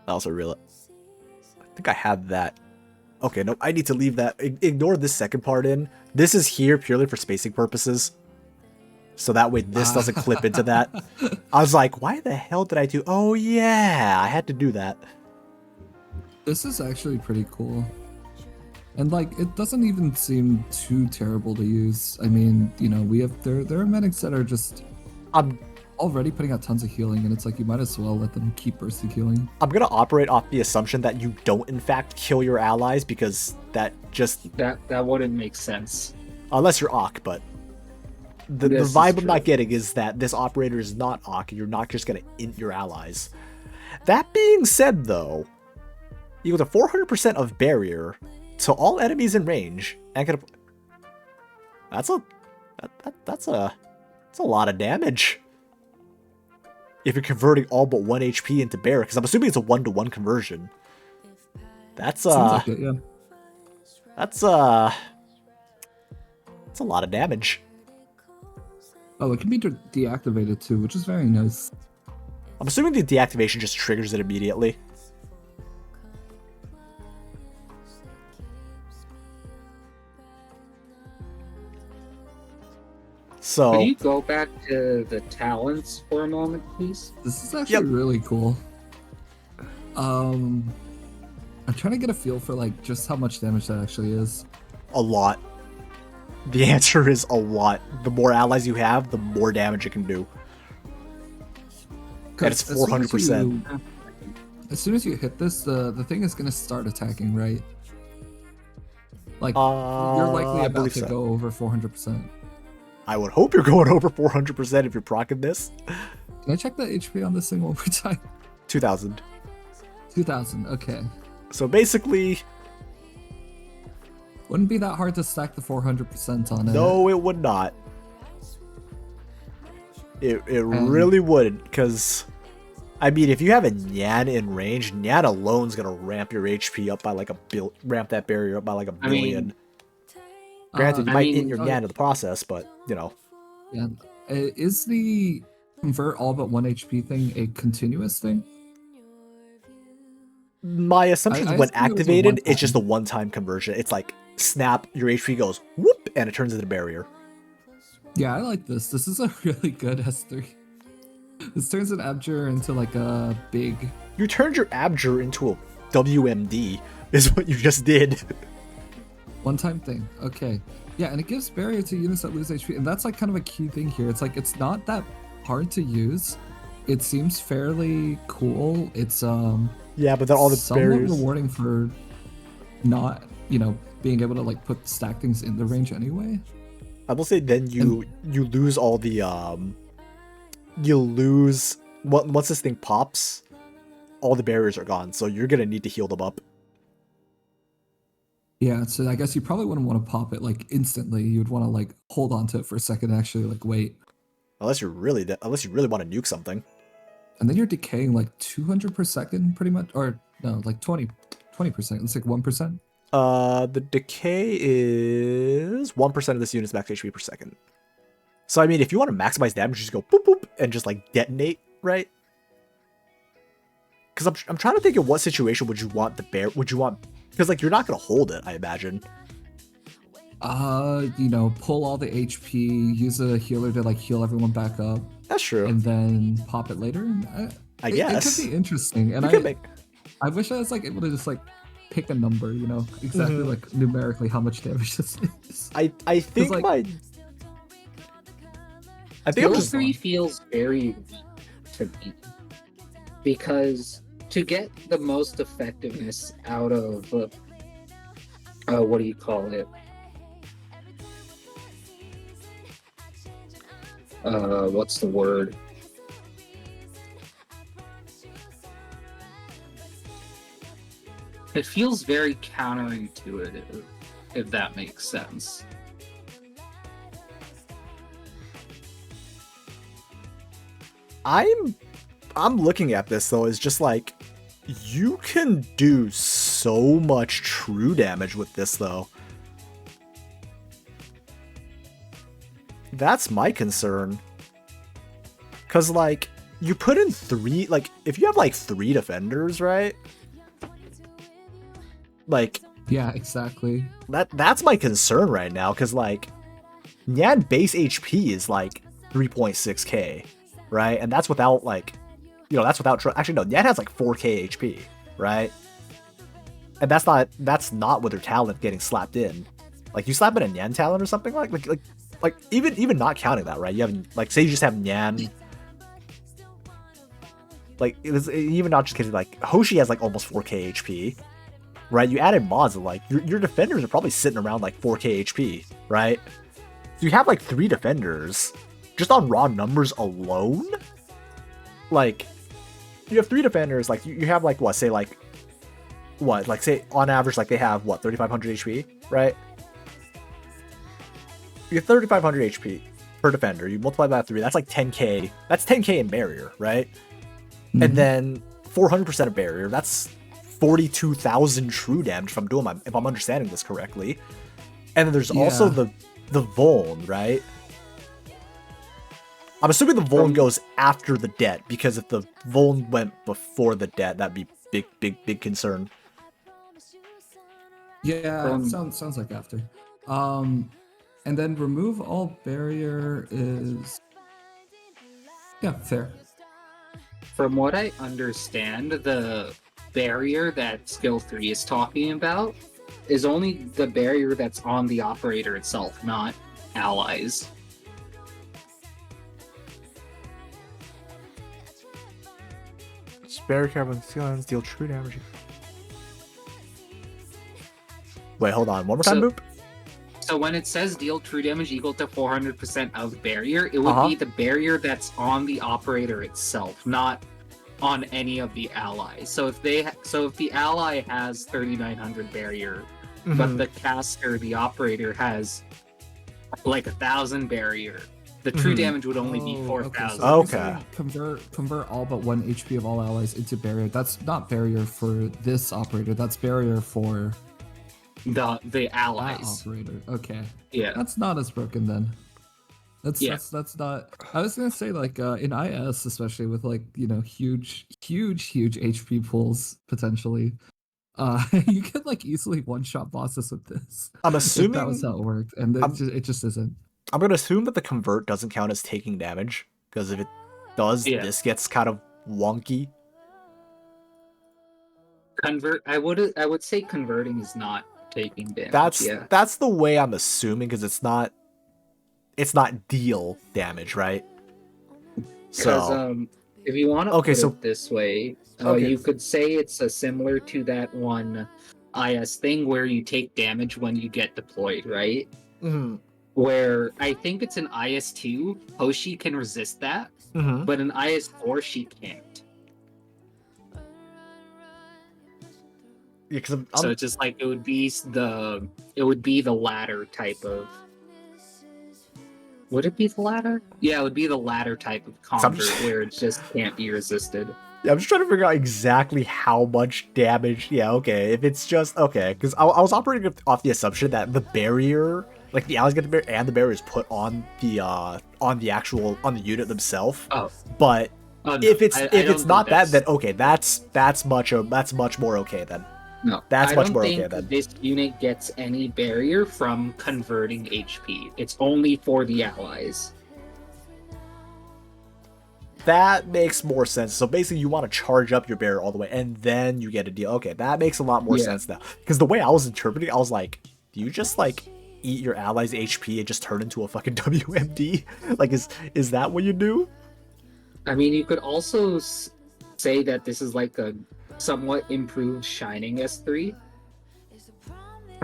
I also realized, I think I had that. Okay, no, I need to leave that. Ignore this second part in. This is here purely for spacing purposes. So that way this doesn't clip into that. I was like, why the hell did I do? Oh yeah, I had to do that. This is actually pretty cool. And like, it doesn't even seem too terrible to use. I mean, you know, there are medics that are just already putting out tons of healing, and it's like you might as well let them keep bursting healing. I'm gonna operate off the assumption that you don't in fact kill your allies, because that wouldn't make sense. Unless you're Ock, but the vibe I'm not getting is that this operator is not Ock, and you're not just gonna int your allies. That being said though, equal to 400% of barrier to all enemies in range, and that's a lot of damage. If you're converting all but 1 HP into barrier, because I'm assuming it's a 1-to-1 conversion. That's Seems like it, yeah. That's a lot of damage. Oh, it can be deactivated too, which is very nice. I'm assuming the deactivation just triggers it immediately. So Could you go back to the talents for a moment, please? This is actually really cool. I'm trying to get a feel for like just how much damage that actually is. a lot. The answer is a lot. The more allies you have, the more damage it can do. And it's 400%. As soon as you hit this, the thing is gonna start attacking, right? Like you're likely I about believe to so. go over 400%. I would hope you're going over 400% if you're proccing this. Can I check the HP on this thing one more time? 2000. 2000. Okay. So basically, Wouldn't be that hard to stack the 400% on it. no, it would not. It really wouldn't, because I mean, if you have a Nyan in range, Nyan alone's gonna ramp your HP up by like ramp that barrier up by like a billion. Granted, you might eat your Nyan in the process, but you know. Yeah. Is the convert all but 1 HP thing a continuous thing? My assumption is I when assume it was a activated, one-time. it's just a one-time conversion. It's like snap, your HP goes whoop, and it turns into a barrier. Yeah, I like this. This is a really good S3. This turns an Abjur into like a big... You turned your Abjur into a WMD, is what you just did. one-time thing. Okay. Yeah, and it gives barrier to units that lose HP, and that's like kind of a key thing here. It's like it's not that hard to use. It seems fairly cool. It's Yeah, but then all the somewhat barriers. rewarding for not, being able to like put stack things in the range anyway. I will say then you lose all the you lose once this thing pops, all the barriers are gone, so you're gonna need to heal them up. Yeah, so I guess you probably wouldn't want to pop it like instantly. You'd want to like hold on to it for a second and actually like wait. Unless you really want to nuke something. And then you're decaying like 200 per second pretty much, or no, like 20%. It's like 1%. The decay is 1% of this unit's max HP per second. So I mean, if you want to maximize damage, you just go boop boop and just like detonate, right? Because I'm trying to think of what situation would you want because like you're not gonna hold it, I imagine. Pull all the HP, use a healer to like heal everyone back up, That's true. and then pop it later. I guess. It could be interesting, and I wish I was like able to just like pick a number, exactly like numerically how much damage this is. I think like- I'm Skill just 3 feels very weak to me. Because to get the most effectiveness out of, what do you call it? What's the word? It feels very counterintuitive, if that makes sense. I'm looking at this though as just like you can do so much true damage with this though. That's my concern. Cause like you put in three, like if you have like 3 defenders, right? Like Yeah, exactly. that's my concern right now, cause like Nyan base HP is like 3.6k, right? And that's without like, that's without actually no, Nyan has like 4k HP, right? And that's not with her talent getting slapped in. Like you slap in a Nyan talent or something like even not counting that, right? You have like say you just have Nyan. Like it was even not just kidding, like Hoshi has like almost 4k HP, right? You added mods and like your defenders are probably sitting around like 4k HP, right? So you have like 3 defenders just on raw numbers alone. Like you have 3 defenders, like you have like say on average like they have 3,500 HP, right? You have 3,500 HP per defender. You multiply that by 3. That's like 10k. That's 10k in barrier, right? Mm-hmm. And then 400% of barrier. That's 42,000 true damage. If I'm understanding this correctly. And then there's also the Vuln, right? I'm assuming the Vuln goes after the debt, because if the Vuln went before the debt, that'd be big concern. Yeah, sounds like after. And then remove all barrier is... Yeah, fair. From what I understand, the barrier that skill 3 is talking about is only the barrier that's on the operator itself, not allies. Spare carbon skills deal true damage. Wait, hold on. One more time, Boop. So when it says deal true damage equal to 400% of barrier, it would be the barrier that's on the operator itself, not on any of the allies. So if the ally has 3900 barrier, but the caster, the operator, has like 1000 barrier, the true damage would only be 4000. Okay. Convert all but 1 HP of all allies into barrier. That's not barrier for this operator. That's barrier for the allies. That operator. Okay. Yeah. That's not as broken then. That's not. I was gonna say like in IS, especially with like huge HP pools potentially. You could like easily one-shot bosses with this. I'm assuming if that was how it worked, and it just isn't. I'm gonna assume that the convert doesn't count as taking damage, because if it does, this gets kind of wonky. I would say converting is not taking damage. That's the way I'm assuming, because it's not deal damage, right? So if you want to put it this way, you could say it's similar to that one IS thing where you take damage when you get deployed, right? Mm-hmm. Where I think it's in IS2, Hoshi can resist that, but in IS4 she can't. Yeah, so it's just like it would be the latter type of. Would it be the latter? Yeah, it would be the latter type of convert where it just can't be resisted. Yeah, I'm just trying to figure out exactly how much damage. Yeah, okay. If it's just because I was operating off the assumption that the barrier, like the allies get the barrier and the barrier is put on the unit themselves. Oh, but no, if it's not that, then okay, that's much more okay then. No, that's much more okay then. then. This unit gets any barrier from converting HP. It's only for the allies. That makes more sense. So basically, you want to charge up your barrier all the way, and then you get a deal. Okay, that makes a lot more sense now. Because the way I was interpreting, I was like, do you just like eat your allies' HP and just turn into a fucking WMD? Like, is that what you do? I mean, you could also say that this is like a somewhat improved Shining S3.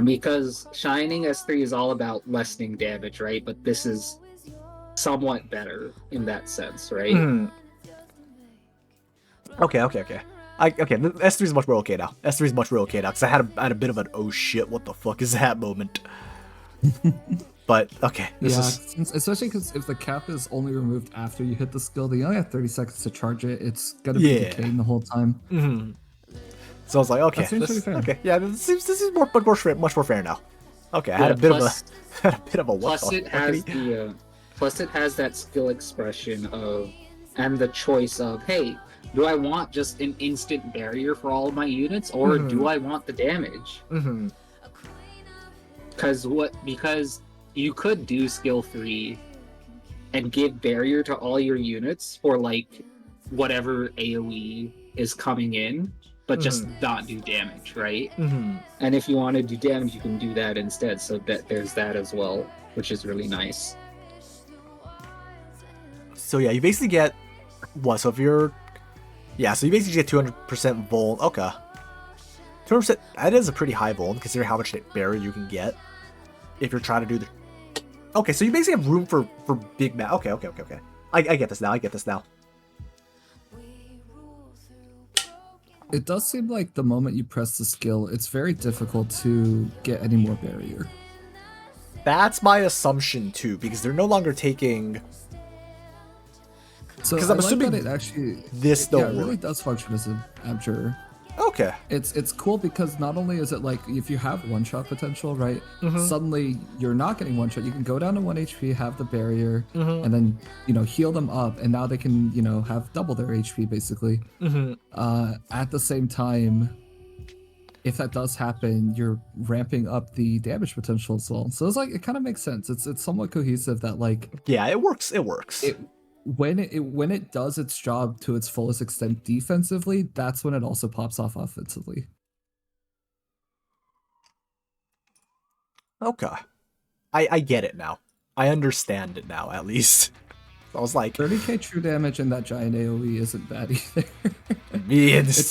Because Shining S3 is all about lessening damage, right? But this is somewhat better in that sense, right? Okay. S3 is much more okay now. S3 is much more okay now because I had a bit of an oh shit, what the fuck is that moment. But okay, especially because if the cap is only removed after you hit the skill, you only have 30 seconds to charge it. It's gonna be decaying the whole time. So I was like, okay, this seems much more fair now. Okay, I had a bit of a what plus it has plus it has that skill expression of and the choice of, hey, do I want just an instant barrier for all of my units, or do I want the damage? Because you could do skill 3 and give barrier to all your units for like whatever AoE is coming in, but just not do damage, right? And if you want to do damage, you can do that instead. So that there's that as well, which is really nice. So yeah, you basically get what? So if you're so you basically get 200% vol. Okay, 200%. That is a pretty high vol considering how much barrier you can get if you're trying to do the. Okay, so you basically have room for big ma. Okay. I get this now. It does seem like the moment you press the skill, it's very difficult to get any more barrier. That's my assumption too, because they're no longer taking. So I'm assuming that it actually this it really does function as an abjurer. Okay. It's cool because not only is it like if you have one shot potential, right? Suddenly you're not getting one shot. You can go down to 1 HP, have the barrier, and then heal them up, and now they can have double their HP basically. At the same time, if that does happen, you're ramping up the damage potential as well. So it's like it kind of makes sense. It's somewhat cohesive that like Yeah, it works. It works. When it does its job to its fullest extent defensively, that's when it also pops off offensively. Okay. I get it now. I understand it now, at least. I was like, 30k true damage in that giant AoE isn't bad either.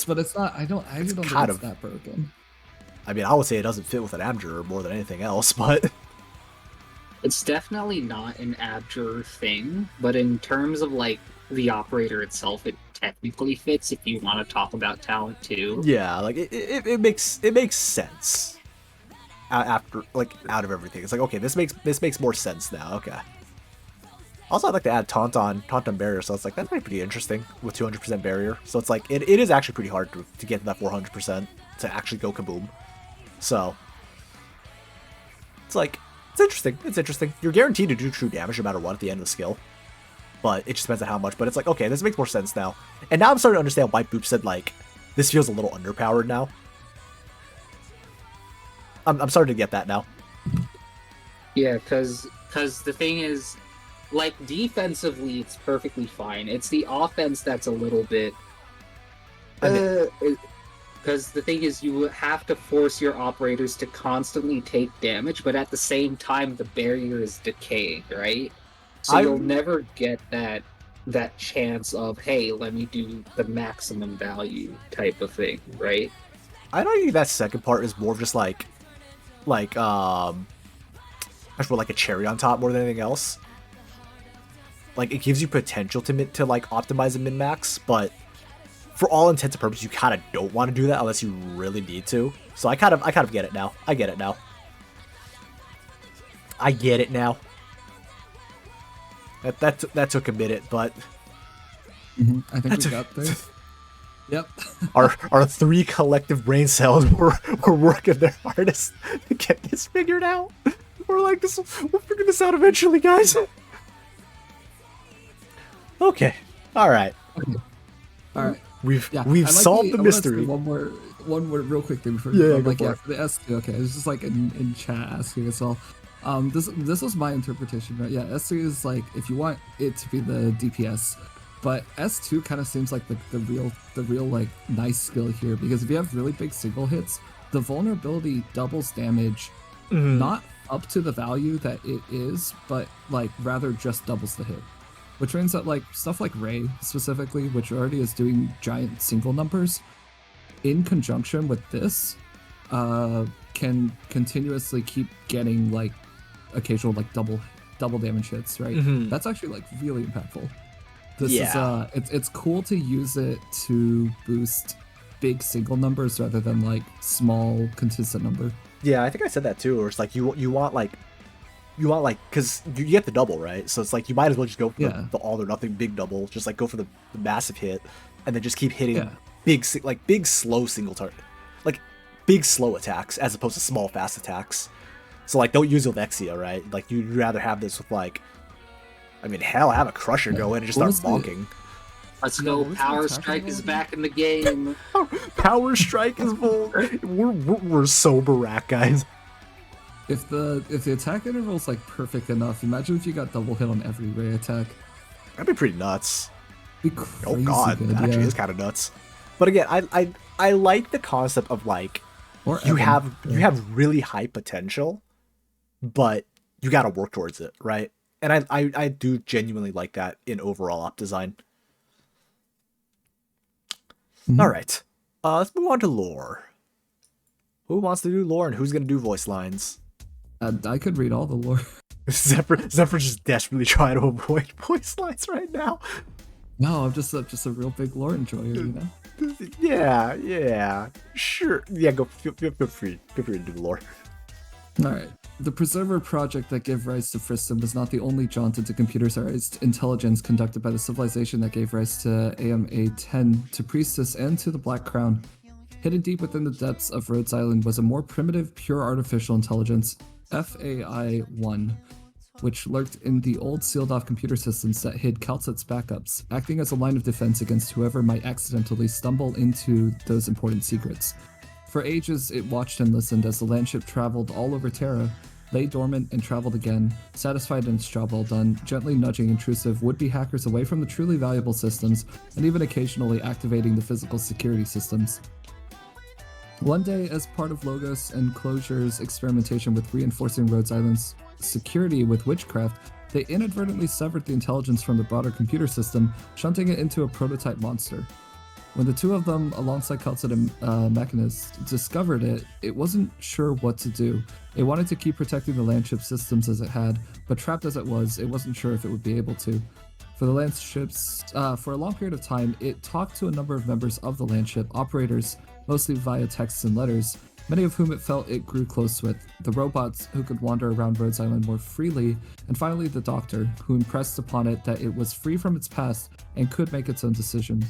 But it's not. I really don't think it's that broken. I mean, I would say it doesn't fit with an Abjurer more than anything else, but It's definitely not an Abjurer thing, but in terms of like the operator itself, it technically fits if you want to talk about talent too. yeah, like it makes sense. After like out of everything, it's like, okay, this makes more sense now. Okay. Also, I'd like to add taunt on barrier, so it's like that's pretty interesting with 200% barrier. So it's like it is actually pretty hard to get to that 400% to actually go kaboom. So it's like it's interesting. It's interesting. You're guaranteed to do true damage no matter what at the end of the skill, but it just depends on how much. But it's like, okay, this makes more sense now. And now I'm starting to understand why Boop said like this feels a little underpowered now. I'm starting to get that now. Yeah, because the thing is, like, defensively, it's perfectly fine. It's the offense that's a little bit... Because the thing is, you have to force your operators to constantly take damage, but at the same time, the barrier is decaying, right? So you'll never get that chance of, hey, let me do the maximum value type of thing, right? I don't think that second part is more of just like I feel like a cherry on top more than anything else. Like, it gives you potential to like optimize a min-max, but for all intents and purposes, you kind of don't want to do that unless you really need to. So I kind of get it now. I get it now. I get it now. That took a minute, but I think we got there. Yep. Our three collective brain cells were working their hardest to get this figured out. We're like, we'll figure this out eventually, guys. Okay. All right. We've solved the mystery. One more real quick thing before for the S2. Okay, it's just like in chat asking us all. This was my interpretation, right? Yeah, S3 is like if you want it to be the DPS. But S2 kind of seems like the real like nice skill here, because if you have really big single hits, the vulnerability doubles damage, not up to the value that it is, but like rather just doubles the hit. Which means that like stuff like Ray specifically, which already is doing giant single numbers, in conjunction with this, can continuously keep getting like occasional like double damage hits, right? That's actually like really impactful. This is it's cool to use it to boost big single numbers rather than like small consistent number. Yeah, I think I said that too. Or it's like you want because you get the double, right? So it's like you might as well just go for the all or nothing big double. Just like go for the massive hit, and then just keep hitting big slow single target, like big slow attacks as opposed to small fast attacks. So like don't use Alexia, right? Like you'd rather have this with like. I mean, hell, have a Crusher go in and just start bonking. Let's go. Power Strike is back in the game. Power Strike is full. We're so Barack, guys. If the attack interval is like perfect enough, imagine if you got double hit on every Ray attack. That'd be pretty nuts. Be crazy. Oh god, that actually is kind of nuts. But again, I like the concept of like you have really high potential, but you got to work towards it, right? And I do genuinely like that in overall op design. All right, let's move on to lore. Who wants to do lore and who's gonna do voice lines? I could read all the lore. Zephyr's just desperately trying to avoid voice lines right now. No, I'm just a real big lore enjoyer, you know. Yeah, sure. Yeah, feel free to do the lore. All right. The Preserver project that gave rise to Friston was not the only jaunt into computerized intelligence conducted by the civilization that gave rise to AMA-10, to Priestess, and to the Black Crown. Hidden deep within the depths of Rhodes Island was a more primitive, pure artificial intelligence, FAI-1, which lurked in the old sealed-off computer systems that hid Calcet's backups, acting as a line of defense against whoever might accidentally stumble into those important secrets. For ages, it watched and listened as the landship traveled all over Terra, lay dormant and traveled again, satisfied in its job well done, gently nudging intrusive would-be hackers away from the truly valuable systems, and even occasionally activating the physical security systems. One day, as part of Logos and Closure's experimentation with reinforcing Rhodes Island's security with witchcraft, they inadvertently severed the intelligence from the broader computer system, shunting it into a prototype monster. When the two of them, alongside Keltsid and Mechanist, discovered it, it wasn't sure what to do. It wanted to keep protecting the landship systems as it had, but trapped as it wasn't sure if it would be able to. For the landships, for a long period of time, it talked to a number of members of the landship, operators, mostly via texts and letters, many of whom it felt it grew close with, the robots who could wander around Rhodes Island more freely, and finally the Doctor, who impressed upon it that it was free from its past and could make its own decisions.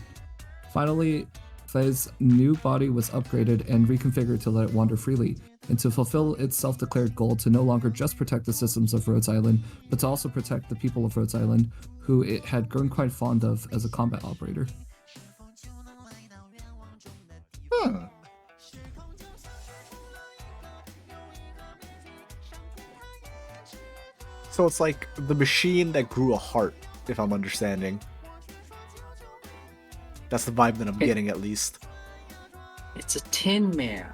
Finally, Faye's new body was upgraded and reconfigured to let it wander freely, and to fulfill its self-declared goal to no longer just protect the systems of Rhodes Island, but to also protect the people of Rhodes Island, who it had grown quite fond of as a combat operator. So it's like the machine that grew a heart, if I'm understanding. That's the vibe that I'm getting, at least. It's a Tin Man.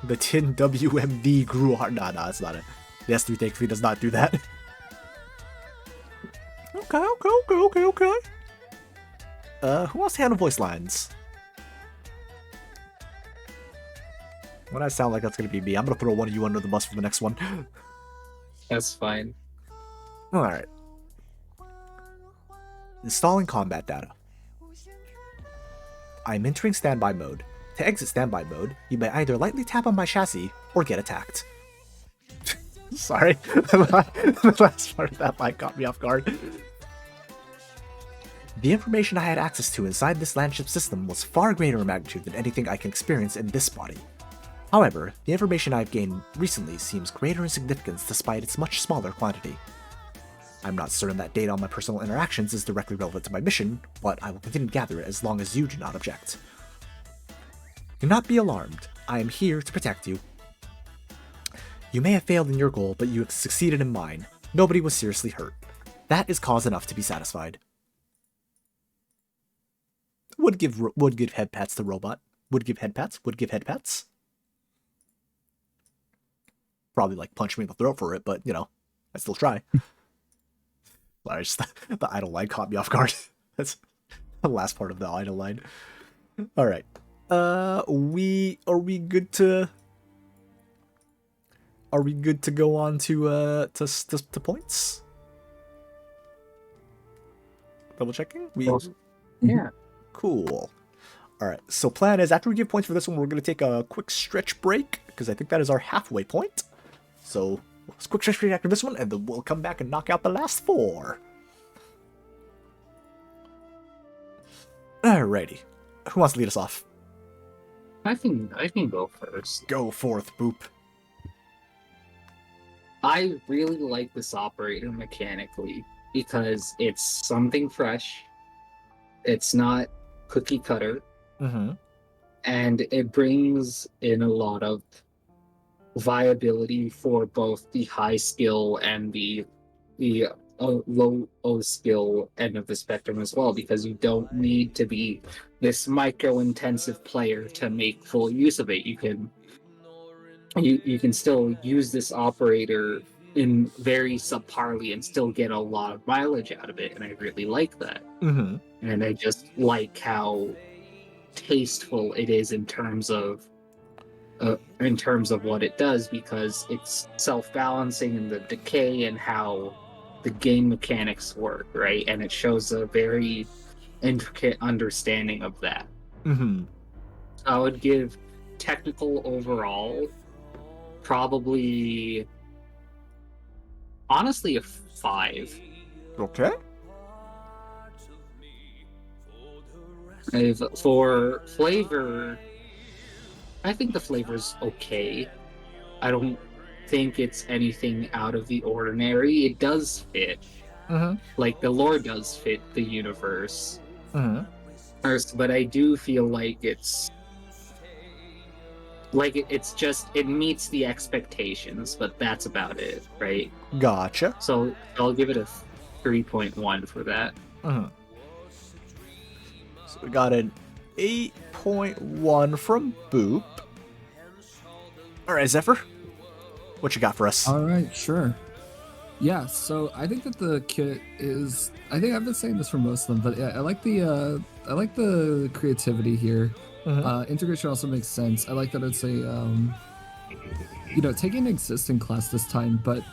The Tin WMD grew a heart. Nah, that's not it. The S3 thankfully does not do that. Okay. Who wants to handle voice lines? When I sound like that's gonna be me, I'm gonna throw one of you under the bus for the next one. That's fine. Alright. Installing combat data. I'm entering standby mode. To exit standby mode, you may either lightly tap on my chassis or get attacked. Sorry, the last part of that line caught me off guard. The information I had access to inside this landship system was far greater in magnitude than anything I can experience in this body. However, the information I've gained recently seems greater in significance despite its much smaller quantity. I'm not certain that data on my personal interactions is directly relevant to my mission, but I will continue to gather it as long as you do not object. Do not be alarmed. I am here to protect you. You may have failed in your goal, but you have succeeded in mine. Nobody was seriously hurt. That is cause enough to be satisfied. Would give head pats to robot. Would give head pats. Probably like punch me in the throat for it, but you know, I still try. Sorry, just the idle line caught me off guard. That's the last part of the idle line. All right. Are we good to go on to points? Double checking. Yeah. Cool. All right. So plan is after we give points for this one, we're going to take a quick stretch break because I think that is our halfway point. So quick stretch break after this one, and then we'll come back and knock out the last 4. Alrighty. Who wants to lead us off? I can go first. Go forth, Boop. I really like this operator mechanically because it's something fresh. It's not cookie cutter. Mm-hmm. And it brings in a lot of viability for both the high skill and the low skill end of the spectrum as well, because you don't need to be this micro intensive player to make full use of it. You can still use this operator in very subparly and still get a lot of mileage out of it, and I really like that. Mm-hmm. And I just like how tasteful it is in terms of what it does, because it's self-balancing in the decay and how the game mechanics work, right? And it shows a very intricate understanding of that. Mm-hmm. I would give technical overall probably, honestly, a 5. Okay. For flavor, I think the flavor's okay. I don't think it's anything out of the ordinary. It does fit. Mm-hmm. Like, the lore does fit the universe. Mm-hmm. But I do feel like it's Like it's just it meets the expectations, but that's about it, right? Gotcha. So I'll give it a 3.1 for that. So we got an 8.1 from Boop. All right, Zephyr, what you got for us? All right, sure. Yeah, so I think that the kit is. I think I've been saying this for most of them, but yeah, I like the creativity here. Integration also makes sense. I like that it's a taking an existing class this time, but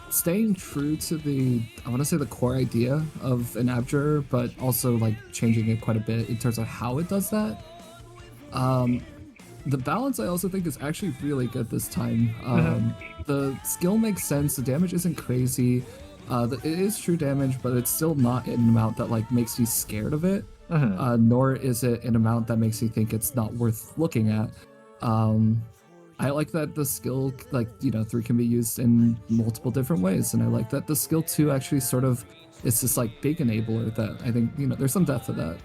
staying true to I want to say the core idea of an Abjurer, but also like changing it quite a bit in terms of how it does that. The balance I also think is actually really good this time. The skill makes sense. The damage isn't crazy. It is true damage, but it's still not an amount that like makes you scared of it. Nor is it an amount that makes you think it's not worth looking at. I like that the skill 3 can be used in multiple different ways, and I like that the skill 2 actually sort of it's this like big enabler that I think there's some depth to that.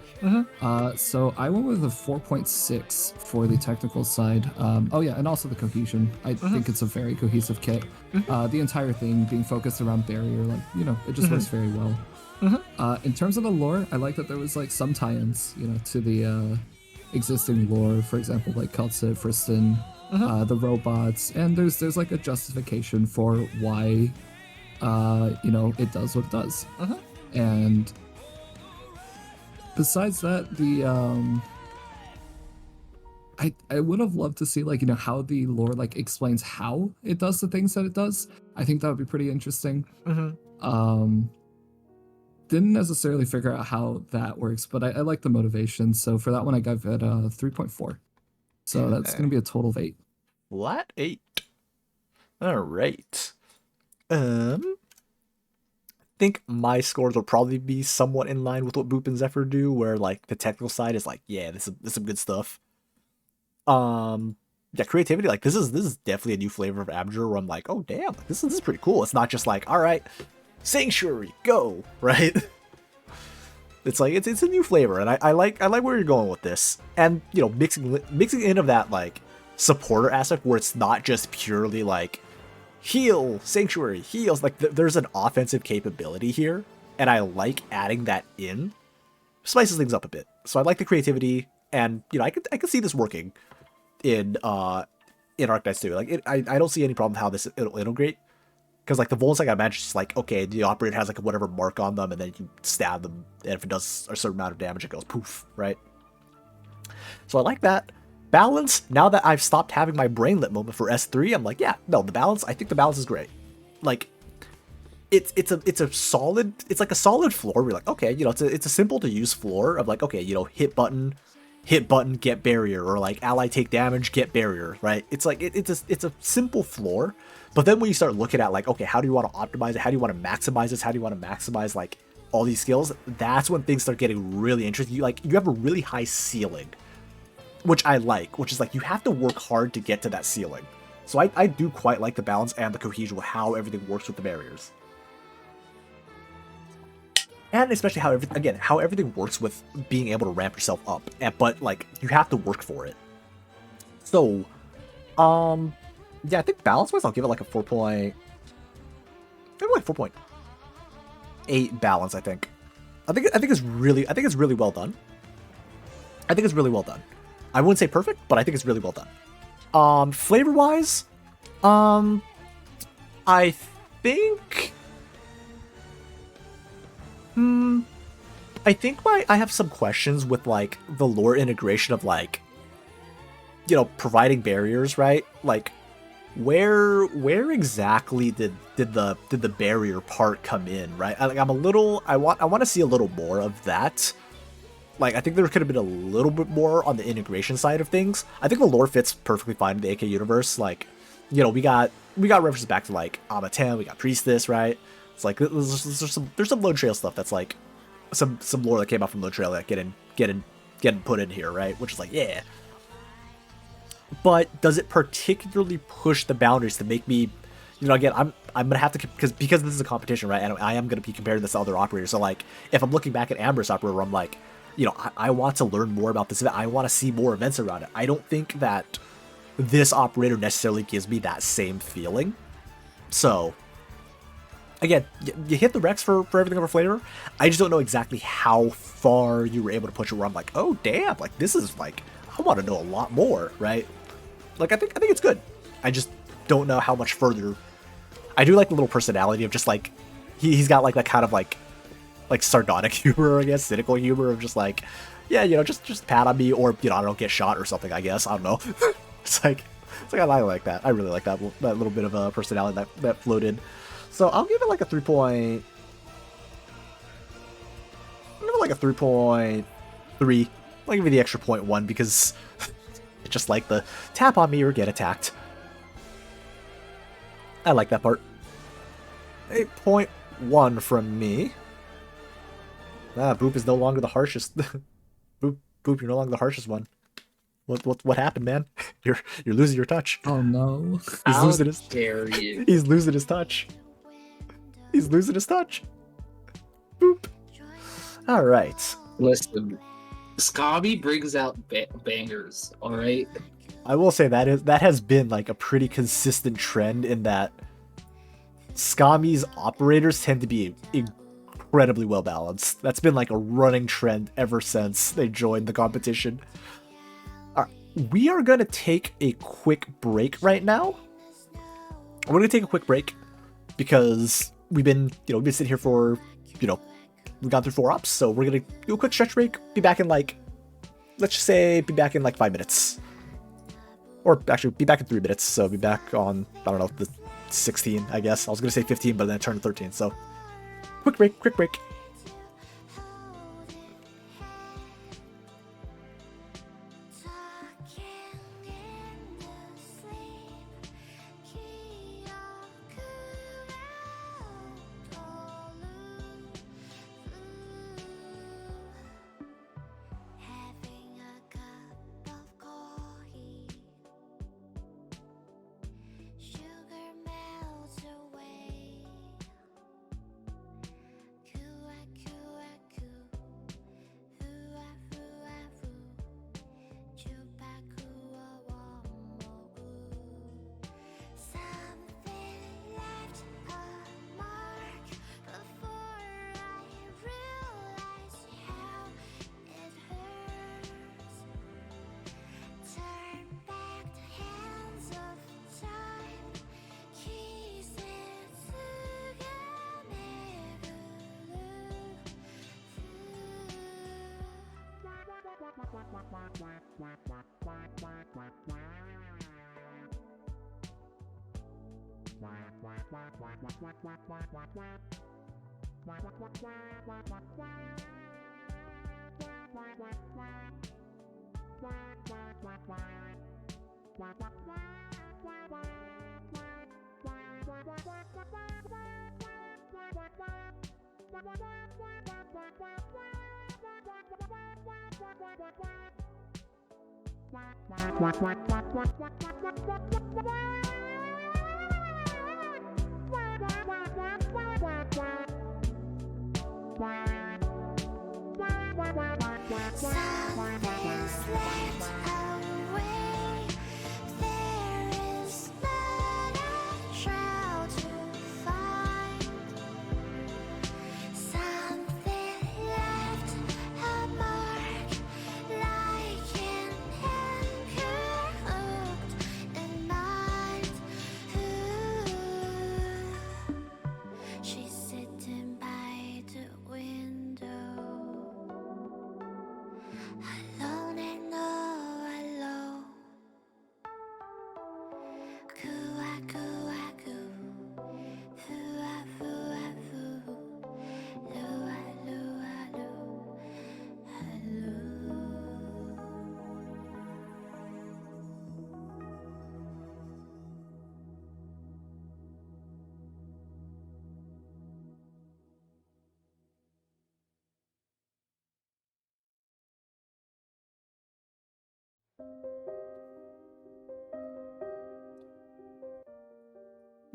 So I went with a 4.6 for the technical side. Oh yeah, and also the cohesion. I think it's a very cohesive kit. The entire thing being focused around barrier, it just works very well. In terms of the lore, I like that there was like some tie-ins, to the existing lore. For example, like Kaltze, Friston, the robots, and there's like a justification for why it does what it does. And besides that, I would have loved to see how the lore explains how it does the things that it does. I think that would be pretty interesting. Didn't necessarily figure out how that works, but I like the motivation. So for that one, I gave it a 3.4. So that's going to be a total of 8. Flat 8. All right. I think my scores will probably be somewhat in line with what Boop and Zephyr do, where like the technical side is like, yeah, this is some good stuff. Yeah, creativity, like this is definitely a new flavor of Abjurer where I'm like, oh damn, like, this is pretty cool. It's not just like, all right, Sanctuary, go, right? It's like it's a new flavor, and I like where you're going with this, and mixing in of that like supporter aspect where it's not just purely like heal, Sanctuary, heals. Like there's an offensive capability here, and I like adding that in. Spices things up a bit. So I like the creativity, and I could see this working in Arknights too. Like I don't see any problem with how it'll integrate. Because like the Volans, like I mentioned, it's like, okay, the operator has like whatever mark on them, and then you stab them, and if it does a certain amount of damage, it goes poof, right? So I like that. Balance, now that I've stopped having my brainlet moment for S3, I'm like, yeah, no, the balance, I think the balance is great. Like, it's a solid, it's like a solid floor. We're like, okay, it's a simple to use floor of like, okay, hit button, get barrier, or like ally take damage, get barrier, right? It's like, it's a simple floor. But then when you start looking at like, okay, how do you want to optimize it? How do you want to maximize this? How do you want to maximize like all these skills? That's when things start getting really interesting. You have a really high ceiling, which I like, which is like you have to work hard to get to that ceiling. So I do quite like the balance and the cohesion with how everything works with the barriers. And especially how everything works with being able to ramp yourself up. But like you have to work for it. So, yeah, I think balance-wise, I'll give it like a 4.8 balance. I think it's really well done. I think it's really well done. I wouldn't say perfect, but I think it's really well done. Flavor-wise, I think, I have some questions with like the lore integration of like, providing barriers, right? Like, where exactly did the barrier part come in, right? I want to see a little more of that. Like, I think there could have been a little bit more on the integration side of things. I think the lore fits perfectly fine in the AK universe. Like, we got references back to like Amatem, we got Priestess, right? It's like there's some Lone Trail stuff that's like some lore that came out from Lone Trail that getting put in here, right? Which is like, yeah. But does it particularly push the boundaries to make me, again, I'm gonna have to, because this is a competition, right? And I am gonna be comparing this to other operators. So like, if I'm looking back at Amber's operator, I'm like, I want to learn more about this event. I want to see more events around it. I don't think that this operator necessarily gives me that same feeling. So, again, you hit the Rex for everything over flavor. I just don't know exactly how far you were able to push it where I'm like, oh damn, like this is like, I want to know a lot more, right? Like I think it's good. I just don't know how much further. I do like the little personality of just like, he's got like that kind of like sardonic humor, I guess, cynical humor of just like, yeah, you know, just pat on me, or you know, I don't get shot or something, I guess. I don't know. it's like I like that. I really like that little bit of a personality that floated. So I'll give it like a 3 point. I'll give it like a 3.3. I'll give you the extra 0.1 because it's just like the tap on me or get attacked. I like that part. 8.1 from me. Boop is no longer the harshest. Boop, you're no longer the harshest one. What happened, man? You're losing your touch. Oh no. He's losing his. Dare you? He's losing his touch. He's losing his touch. Boop. All right. Listen, Scobby brings out bangers. All right. I will say that has been like a pretty consistent trend in that Skami's operators tend to be incredibly well balanced. That's been like a running trend ever since they joined the competition. We are gonna take a quick break right now. We're gonna take a quick break because we've been sitting here for, we've gone through 4 ops, so we're gonna do a quick stretch break. Be back in like, let's just say, be back in like 5 minutes, or actually be back in 3 minutes. So be back on, I don't know, the 16, I guess. I was gonna say 15, but then it turned to 13. So quick break.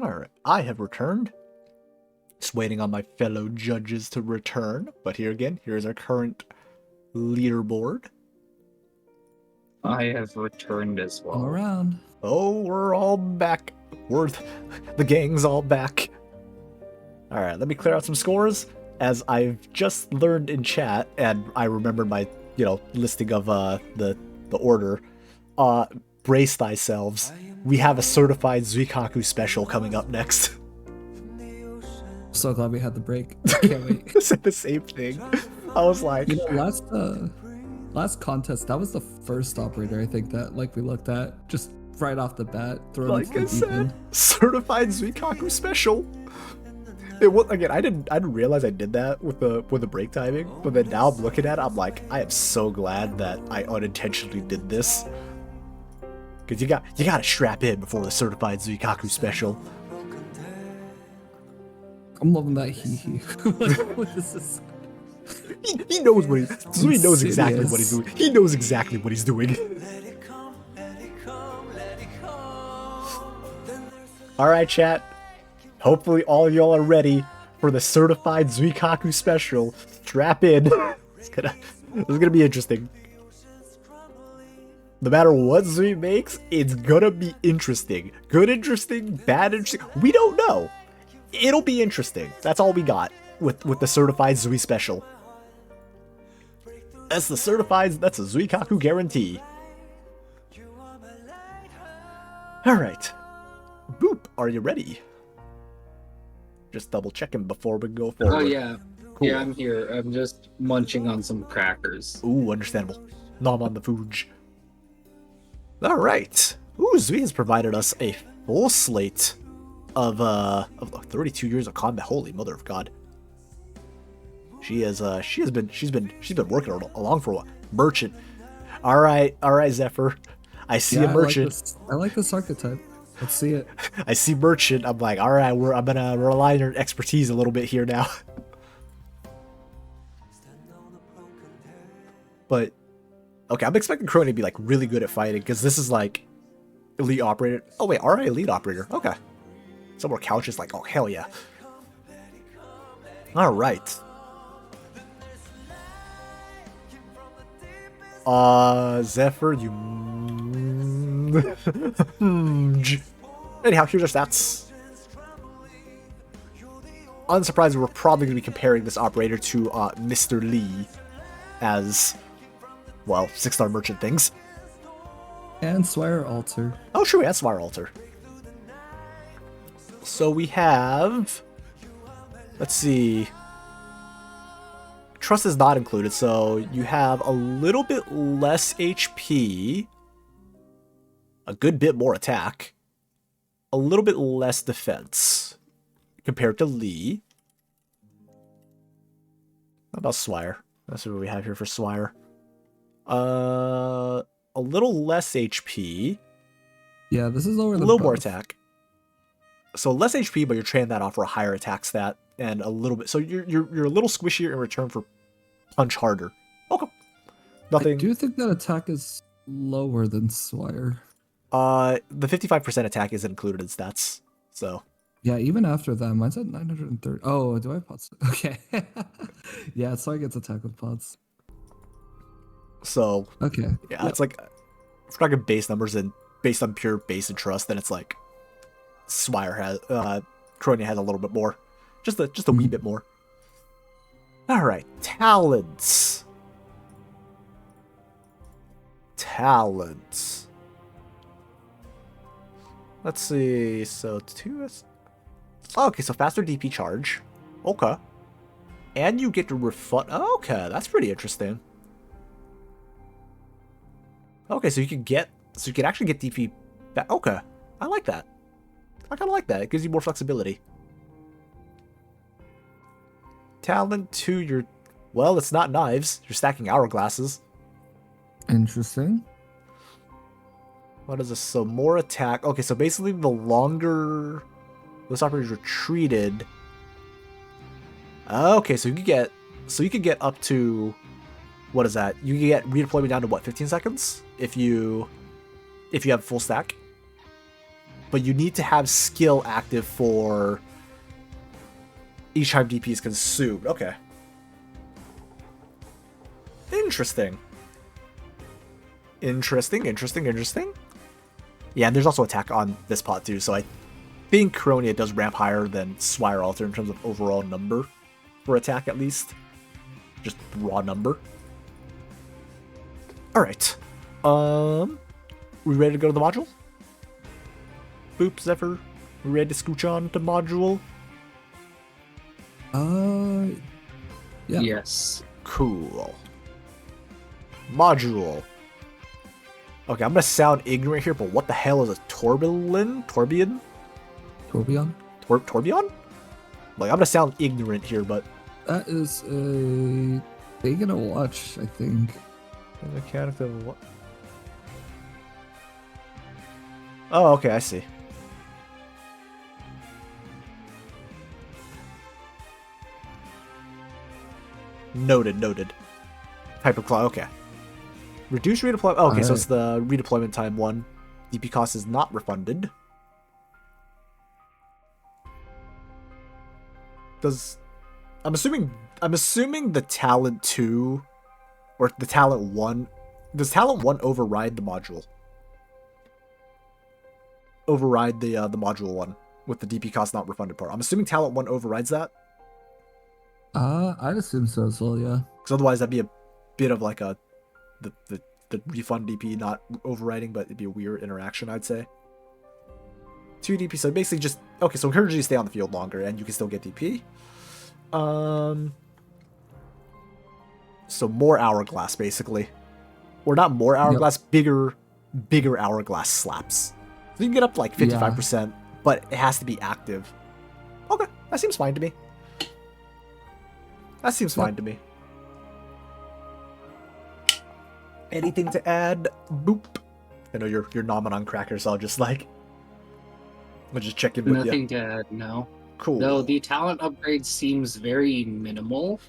Alright, I have returned. Just waiting on my fellow judges to return. But here's our current leaderboard. I have returned as well. All around. Oh, we're all back. The gang's all back. Alright, let me clear out some scores. As I've just learned in chat, and I remembered my, listing of the order. Brace thyselves. We have a certified Zuikaku special coming up next. So glad we had the break. Can't wait. I said the same thing. I was like, last contest, that was the first operator I think that we looked at just right off the bat. Like I said, certified Zuikaku special. It was, again, I didn't realize I did that with the break timing, but then now I'm looking at it, I'm like, I am so glad that I unintentionally did this. Cause you gotta strap in before the certified Zuikaku special. I'm loving that he. What is this? He knows what he knows exactly what he's doing. He knows exactly what he's doing. Alright, chat. Hopefully all of y'all are ready for the certified Zuikaku special. Strap in. This is gonna be interesting. No matter what Zui makes, it's gonna be interesting. Good interesting, bad interesting. We don't know. It'll be interesting. That's all we got with the certified Zui special. That's a Zuikaku guarantee. Alright. Boop, are you ready? Just double checking before we go forward. Oh yeah. Cool. Yeah, I'm here. I'm just munching on some crackers. Ooh, understandable. Nom on the fooge. Alright. Ooh, Zui has provided us a full slate of 32 years of combat. Holy mother of God. She's been working along for a while. Merchant. Alright, Zephyr. I see a merchant. I like this archetype. Let's see it. I see merchant. I'm like, alright, I'm gonna rely on your expertise a little bit here now. But okay, I'm expecting Crony to be like really good at fighting, because this is like elite operator. Oh wait, alright, elite operator. Okay. Some more couches, like, oh hell yeah. Alright. Zephyr, you. Anyhow, here's our stats. Unsurprisingly, we're probably going to be comparing this operator to Mr. Lee as, well, 6-star merchant things. And Swire Altar. Oh, sure, we have Swire Altar. So we have. Let's see. Trust is not included, so you have a little bit less HP, a good bit more attack, a little bit less defense compared to Lee. How about Swire? That's what we have here for Swire. A little less HP. Yeah, this is lower than a little more attack. So less HP, but you're trading that off for a higher attack stat and a little bit. So you're a little squishier in return for punch harder. Okay. Nothing. I do think that attack is lower than Swire. The 55% attack isn't included in stats. So. Yeah, even after that, mine's at 930. Oh, do I have pods? Okay. Yeah, Swire gets attack with pods. So. Okay. Yeah, it's like, if we're talking base numbers and based on pure base and trust, then it's like Swire has, Cronia has a little bit more. Just a wee bit more. Alright, talents. Talents. Let's see, so 2S. Oh, okay, so faster DP charge. Okay. And you get to refund. Okay, that's pretty interesting. Okay, so you can actually get DP back. Okay, I like that. I kind of like that. It gives you more flexibility. Talent 2, you're... Well, it's not knives. You're stacking hourglasses. Interesting. What is this? So more attack. Okay, so basically the longer this operator's retreated... Okay, so you could get up to... What is that? You can get redeployment down to what, 15 seconds? If you have full stack. But you need to have skill active for each time DP is consumed. Okay. Interesting. Interesting. Yeah, and there's also attack on this pot too, so I think Coronia does ramp higher than Swire Altar in terms of overall number for attack at least. Just raw number. Alright. We ready to go to the module? Boop, Zephyr. We ready to scooch on to module? Yeah. Yes. Cool. Module. Okay, I'm gonna sound ignorant here, but what the hell is a Tourbillon? Tourbillon? Tourbillon? Like, I'm gonna sound ignorant here, but... That is a thing in a watch, I think. A mechanic of what? Oh, okay, I see. Noted. Hyperclaw, okay. Reduce redeployment. Oh, okay, so it's the redeployment time one. DP cost is not refunded. I'm assuming the talent 2 or the talent 1, does talent 1 override the module? Override the module 1 with the DP cost not refunded part. I'm assuming talent 1 overrides that. I'd assume so as well, yeah. Because otherwise that'd be a bit of like the refund DP not overriding, but it'd be a weird interaction, I'd say. 2 DP, so basically just... Okay, so encourage you to stay on the field longer, and you can still get DP. So more Hourglass, basically. Or not more Hourglass, bigger Hourglass slaps. So you can get up to like 55%, but it has to be active. Okay, that seems fine to me. That seems fine to me. Anything to add? Boop. I know you're nomming on Cracker, so I'll just check in with you. Nothing to add, no. Cool. Though the talent upgrade seems very minimal,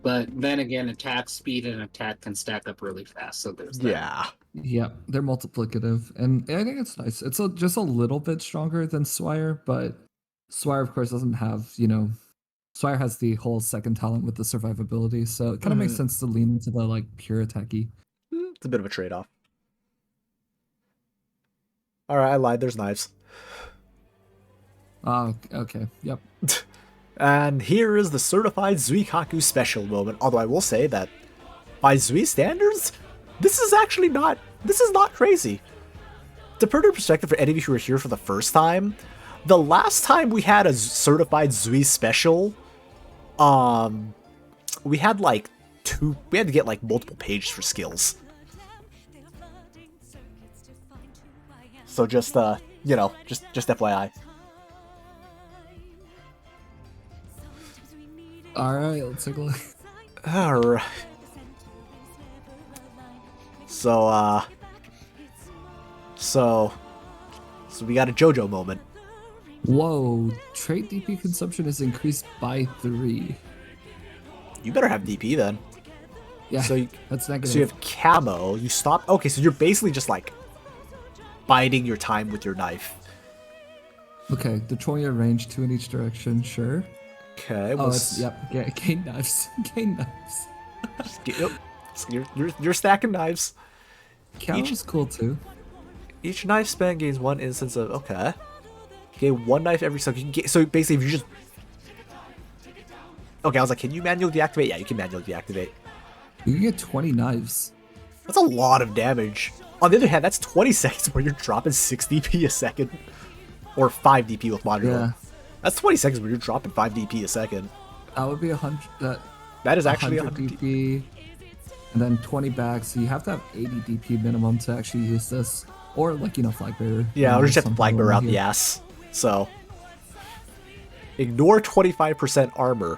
but then again, attack speed and attack can stack up really fast, so there's that. Yeah. Yeah, they're multiplicative, and I think it's nice. It's just a little bit stronger than Swire, but Swire, of course, doesn't have, Swire has the whole second talent with the survivability, so it kind of makes sense to lean into the, pure attacky. It's a bit of a trade-off. Alright, I lied. There's knives. Oh, okay. Yep. And here is the certified Zuikaku special moment. Although I will say that by Zui standards, this is not crazy. To put it in perspective for any of you who are here for the first time, the last time we had a certified Zui special, we had we had to get multiple pages for skills. So just just FYI. Alright, let's take a look. Alright. So we got a JoJo moment. Whoa, trait DP consumption is increased by 3. You better have DP then. Yeah, so that's negative. So you have camo, you stop. Okay, so you're basically just biding your time with your knife. Okay, deploy your range 2 in each direction, sure. Okay. Oh, gain knives. Gain knives. You're stacking knives. Camo's cool too. Each knife spent gains 1 instance of... Okay. Gain 1 knife every second. So basically, if you just... Okay, I was like, can you manually deactivate? Yeah, you can manually deactivate. You can get 20 knives. That's a lot of damage. On the other hand, that's 20 seconds where you're dropping 6 DP a second. Or 5 DP with modular. Yeah. That's 20 seconds where you're dropping 5 DP a second. That would be 100... That is actually 100 DP. And then 20 back, so you have to have 80 DP minimum to actually use this. Or, flag bearer. Yeah, or just have to flag bearer out the ass. So, ignore 25% armor.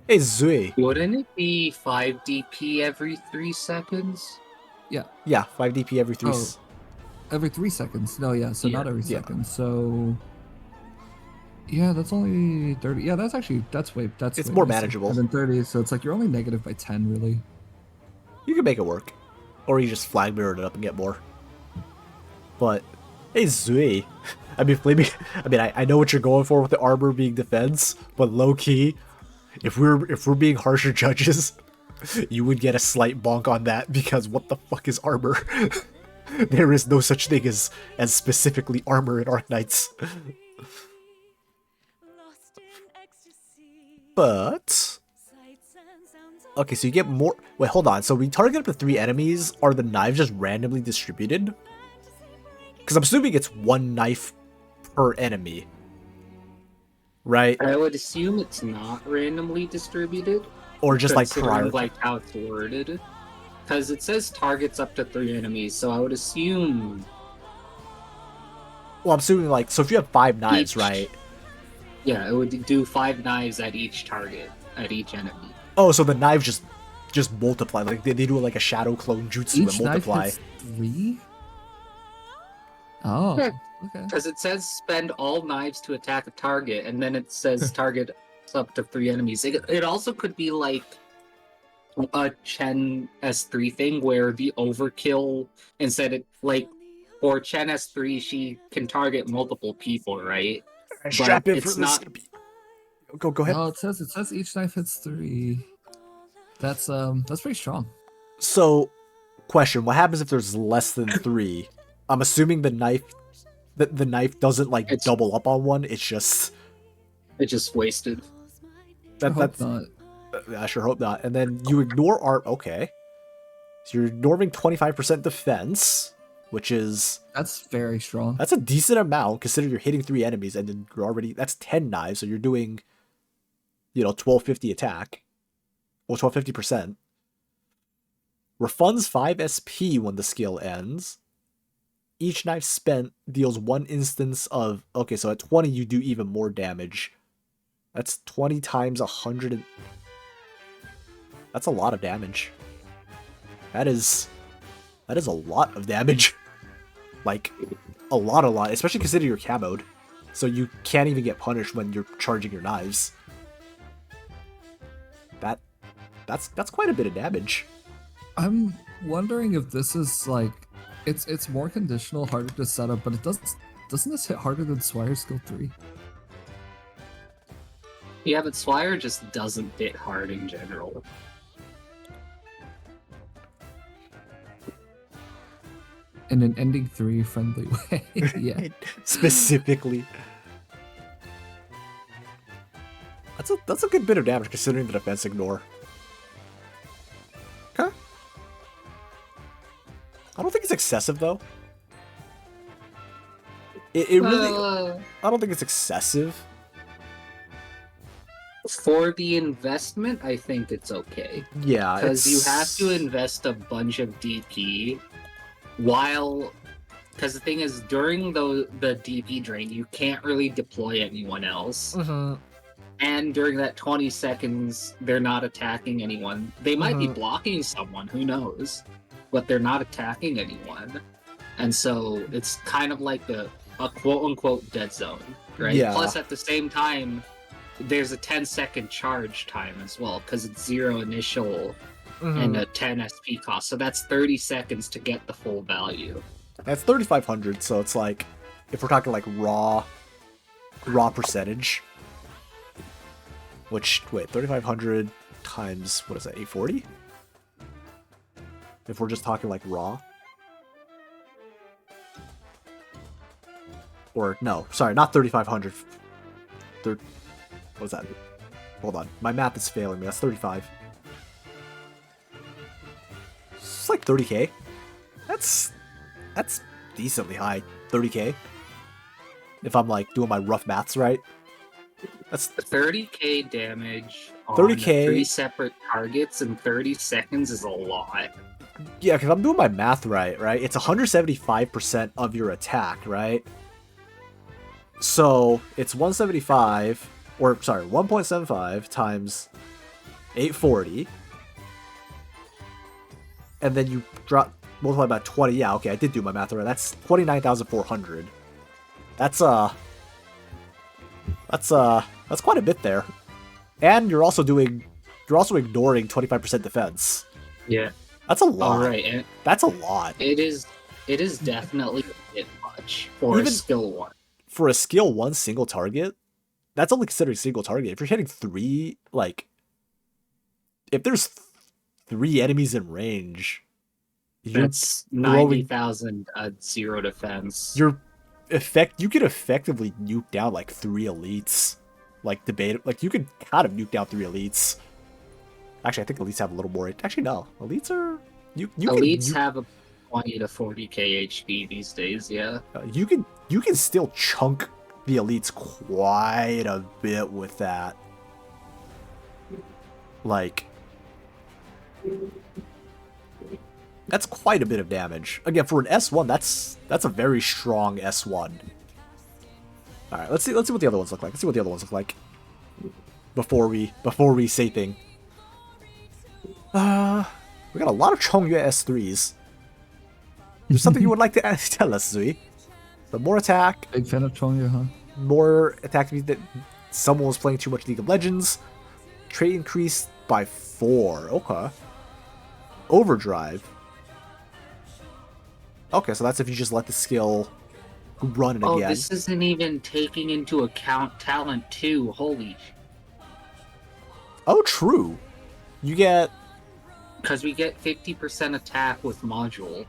Hey, Zui. Wouldn't it be 5 DP every 3 seconds? Yeah. Yeah, 5 DP every 3 every 3 seconds. No, yeah, so Yeah. not every second. So... Yeah, that's only 30. Yeah, that's It's more manageable. And then 30, so it's you're only negative by 10, really. You can make it work. Or you just flag mirror it up and get more. But, hey, Zui. I know what you're going for with the armor being defense, but low-key, if we're being harsher judges, you would get a slight bonk on that because what the fuck is armor? There is no such thing as specifically armor in Arknights. But okay, so you get more. Wait, hold on. So we target up to 3 enemies. Are the knives just randomly distributed? Because I'm assuming it's 1 knife per enemy, right? I would assume it's not randomly distributed. Or just like considering, prior. like how it's worded. Because it says targets up to 3 enemies, so I would assume. Well, I'm assuming like, so if you have 5 knives, right? Yeah, it would do 5 knives at each target, at each enemy. Oh, so the knives just multiply. Like they do like a shadow clone jutsu Each and multiply. knife hits 3? Oh, okay. Because it says spend all knives to attack a target, and then it says target up to 3 enemies. It also could be like a Chen S3 thing where the overkill, instead of like, for Chen S3, she can target multiple people, right? Strap in it's for not- this. Go ahead. No, it says each knife hits 3. That's pretty strong. So, question: what happens if there's less than 3? I'm assuming the knife doesn't like It's- double up on one. It's just It just wasted. I hope that's. not. I sure hope not. And then you ignore art. Okay, so you're ignoring 25% defense, which is That's very strong. that's a decent amount considering you're hitting 3 enemies, and then you're already that's 10 knives, so you're doing, 1250 attack, or 1250%. Refunds 5 SP when the skill ends. Each knife spent deals 1 instance of... Okay, so at 20 you do even more damage. That's 20 times 100... That's a lot of damage. That is a lot of damage. Like, a lot, especially considering you're camoed. So you can't even get punished when you're charging your knives. That's quite a bit of damage. I'm wondering if this is like it's more conditional, harder to set up, but doesn't this hit harder than Swire Skill 3? Yeah, but Swire just doesn't hit hard in general. In an ending 3 friendly way. Yeah. Specifically. That's a good bit of damage considering the defense ignore. Okay. I don't think it's excessive though. It really I don't think it's excessive. For the investment, I think it's okay. Yeah, Because you have it's- to invest a bunch of DP while... Because the thing is, during the DP drain, you can't really deploy anyone else. Mhm. And during that 20 seconds, they're not attacking anyone. They might be blocking someone, who knows? But they're not attacking anyone. And so it's kind of like a quote-unquote dead zone, right? Yeah. Plus, at the same time, there's a 10-second charge time as well, because it's 0 initial and a 10 SP cost. So that's 30 seconds to get the full value. That's 3,500, so it's like, if we're talking like raw percentage, which, wait, 3,500 times, what is that, 840? If we're just talking like raw. Or, no, sorry, not 3,500. What was that? Hold on, my math is failing me, that's 35. It's like 30k. That's decently high. 30k. If I'm like doing my rough maths right. That's 30k damage on 30K 3 separate targets in 30 seconds is a lot. yeah, because I'm doing my math right? It's 175% of your attack, right? So it's 175, or sorry, 1.75 times 840. And then you multiply by 20. Yeah, okay, I did do my math right. That's 29,400. That's quite a bit there. And you're also ignoring 25% defense. Yeah. That's a lot. Alright, and That's a lot. it is definitely a bit much for Even- a skill 1. For a skill 1 single target, that's only considering single target. If you're hitting 3, like, if there's 3 enemies in range, You're That's throwing 90,000 at 0 defense. you could effectively nuke down like 3 elites. Like you could kind of nuke down 3 elites. Actually, I think elites have a little more. Actually, no. Elites are Elites have a 20 to 40k HP these days. Yeah. You can still chunk the elites quite a bit with that. Like, that's quite a bit of damage. Again, for an S1, that's a very strong S1. All right, let's see what the other ones look like. Let's see what the other ones look like before we say thing. We got a lot of Chongyue S3s. There's something you would like to tell us, Zui? The more attack. Big fan of Chongyue, huh? More attack means that someone was playing too much League of Legends. Trait increased by 4. Okay. Overdrive. Okay, so that's if you just let the skill run it again. Oh, this isn't even taking into account talent too. Holy. Oh, true. You get... Because we get 50% attack with module.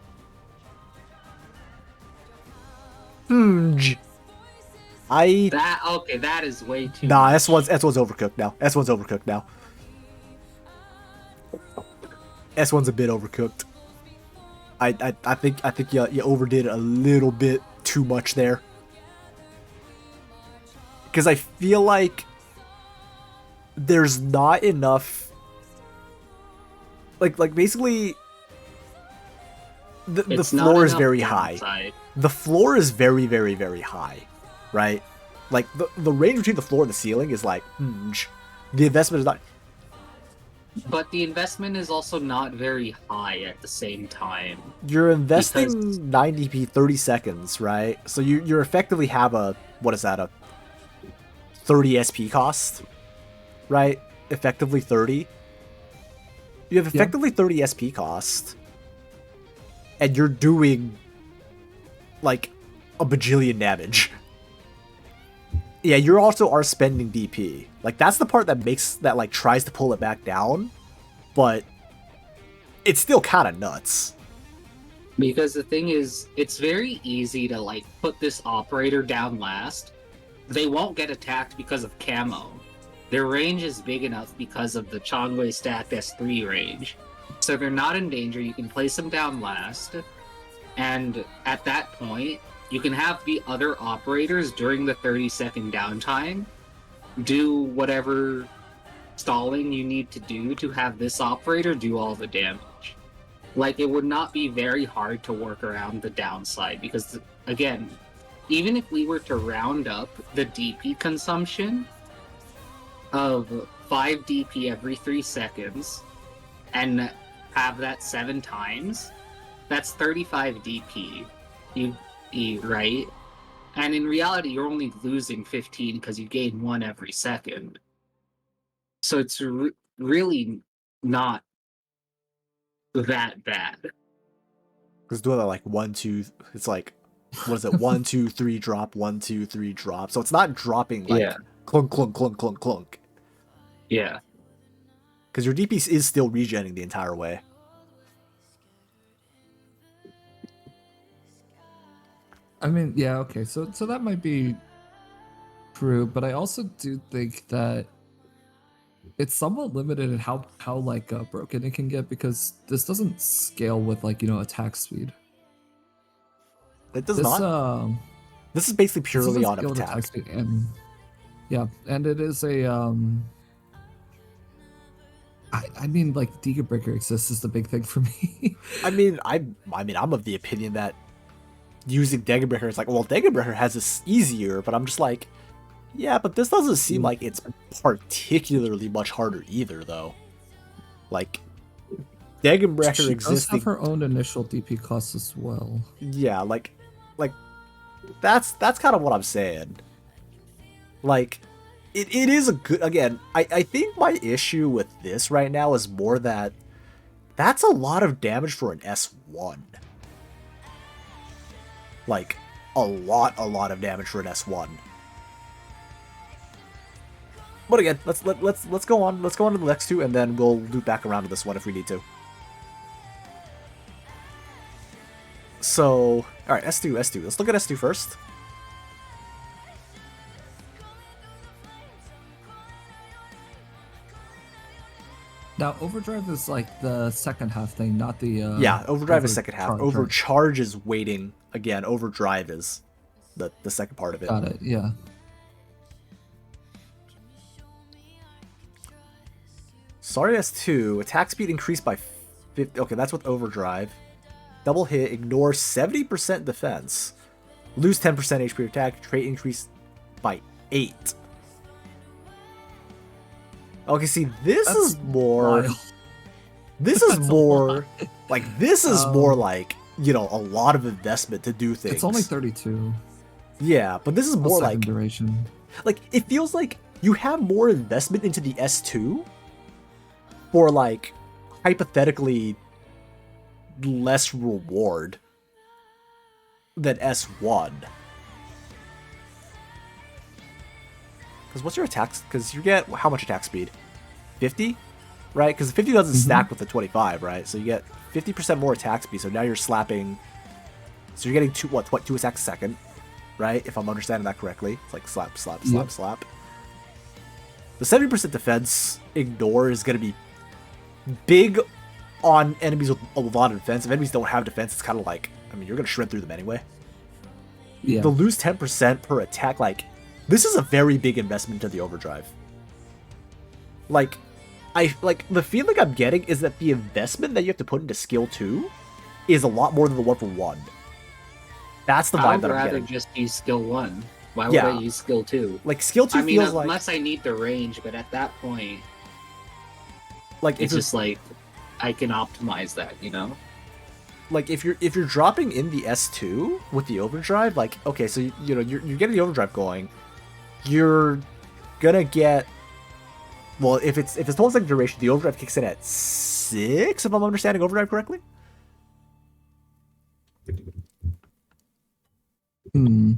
Okay, that is way too Nah, much. S1's overcooked now. S1's overcooked now. S1's a bit overcooked. I think you overdid a little bit too much there. Because I feel like there's not enough. Like basically, the floor is very high. The floor is very, very, very high, right? Like the range between the floor and the ceiling is like, the investment is not. But the investment is also not very high at the same time. You're investing 90p 30 seconds, right? So you effectively have a, what is that, a 30 SP cost, right? Effectively 30. You have effectively 30 SP cost, and you're doing like a bajillion damage. Yeah, you also are spending DP. Like, that's the part that like tries to pull it back down, but it's still kind of nuts. Because the thing is, it's very easy to like put this operator down last. They won't get attacked because of camo. Their range is big enough because of the Changwei stacked S3 range. So they're not in danger, you can place them down last, and at that point, you can have the other operators during the 30-second downtime do whatever stalling you need to do to have this operator do all the damage. Like, it would not be very hard to work around the downside, because, again, even if we were to round up the DP consumption of 5 DP every 3 seconds and have that 7 times, that's 35 DP. Right? And in reality, you're only losing 15 because you gain 1 every second. So it's really not that bad. Because doing that like 1, 2, it's like, what is it? 1, 2, 3 drop, 1, 2, 3 drop. So it's not dropping like clunk, clunk, clunk, clunk, clunk. Yeah. Because your DP is still regenning the entire way. I mean, yeah, okay, so that might be true, but I also do think that it's somewhat limited in how like broken it can get, because this doesn't scale with like, attack speed. It does not. This is basically purely on attack speed, and yeah, and it is a I mean, like, Dega Breaker exists is the big thing for me. I mean, I'm of the opinion that using Dega Breaker is like, well, Dega Breaker has this easier, but I'm just like, yeah, but this doesn't seem like it's particularly much harder either, though. Like, Dega Breaker existing does have her own initial DP cost as well. Yeah, like that's kind of what I'm saying. Like, it is a good, again, I think my issue with this right now is more that that's a lot of damage for an S1. Like, a lot of damage for an S1. But again, let's go on. Let's go on to the next two, and then we'll loop back around to this one if we need to. So, alright, S2, S2. Let's look at S2 first. Now, overdrive is like the second half thing, not the. Yeah, overdrive is second half. overcharge, right? Overcharge is waiting. Again, overdrive is the second part of it. Got it. Yeah. Sorry, S2. Attack speed increased by 50. Okay, that's with overdrive. Double hit, ignore 70% defense. Lose 10% HP attack. Trait increase by 8. Okay, see, this That's is more. wild. This is That's a more. Like, this is more Um, like, you know, a lot of investment to do things. It's only 32. Yeah, but this is more Second like. duration. Like, it feels like you have more investment into the S2 for, like, hypothetically less reward than S1. Because what's your attacks? Because you get how much attack speed? 50? Right? Because 50 doesn't stack with the 25, right? So you get 50% more attack speed. So now you're slapping. So you're getting two attacks a second, right? If I'm understanding that correctly. It's like slap, slap, slap, Yep. slap. The 70% defense ignore is going to be big on enemies with a lot of defense. If enemies don't have defense, it's kind of like, I mean, you're going to shred through them anyway. Yeah. The lose 10% per attack, like, this is a very big investment to the overdrive. Like, the feeling I'm getting is that the investment that you have to put into skill 2 is a lot more than the 1-for-1. That's the vibe I'd that I'm rather getting. just use skill 1. Why would Yeah. I use skill 2? Like, skill 2 I mean, feels like, unless I need the range, but at that point, if it's you're, just like I can optimize that, you know? like if you're dropping in the S2 with the overdrive, like, okay, so you know you're getting the overdrive going, you're gonna get, well, if it's 12 second duration, the overdrive kicks in at 6, if I'm understanding overdrive correctly. Hmm.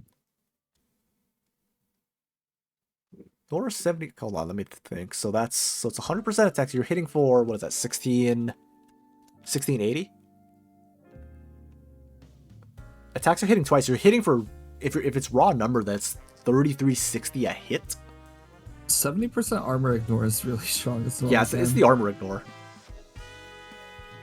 Or 70. Hold on, let me think. So it's 100% attack. So you're hitting for, what is that? 1680. Attacks are hitting twice. You're hitting for, if it's raw number, that's 3360 a hit. 70% armor ignore is really strong as well. Yeah, it's the armor ignore.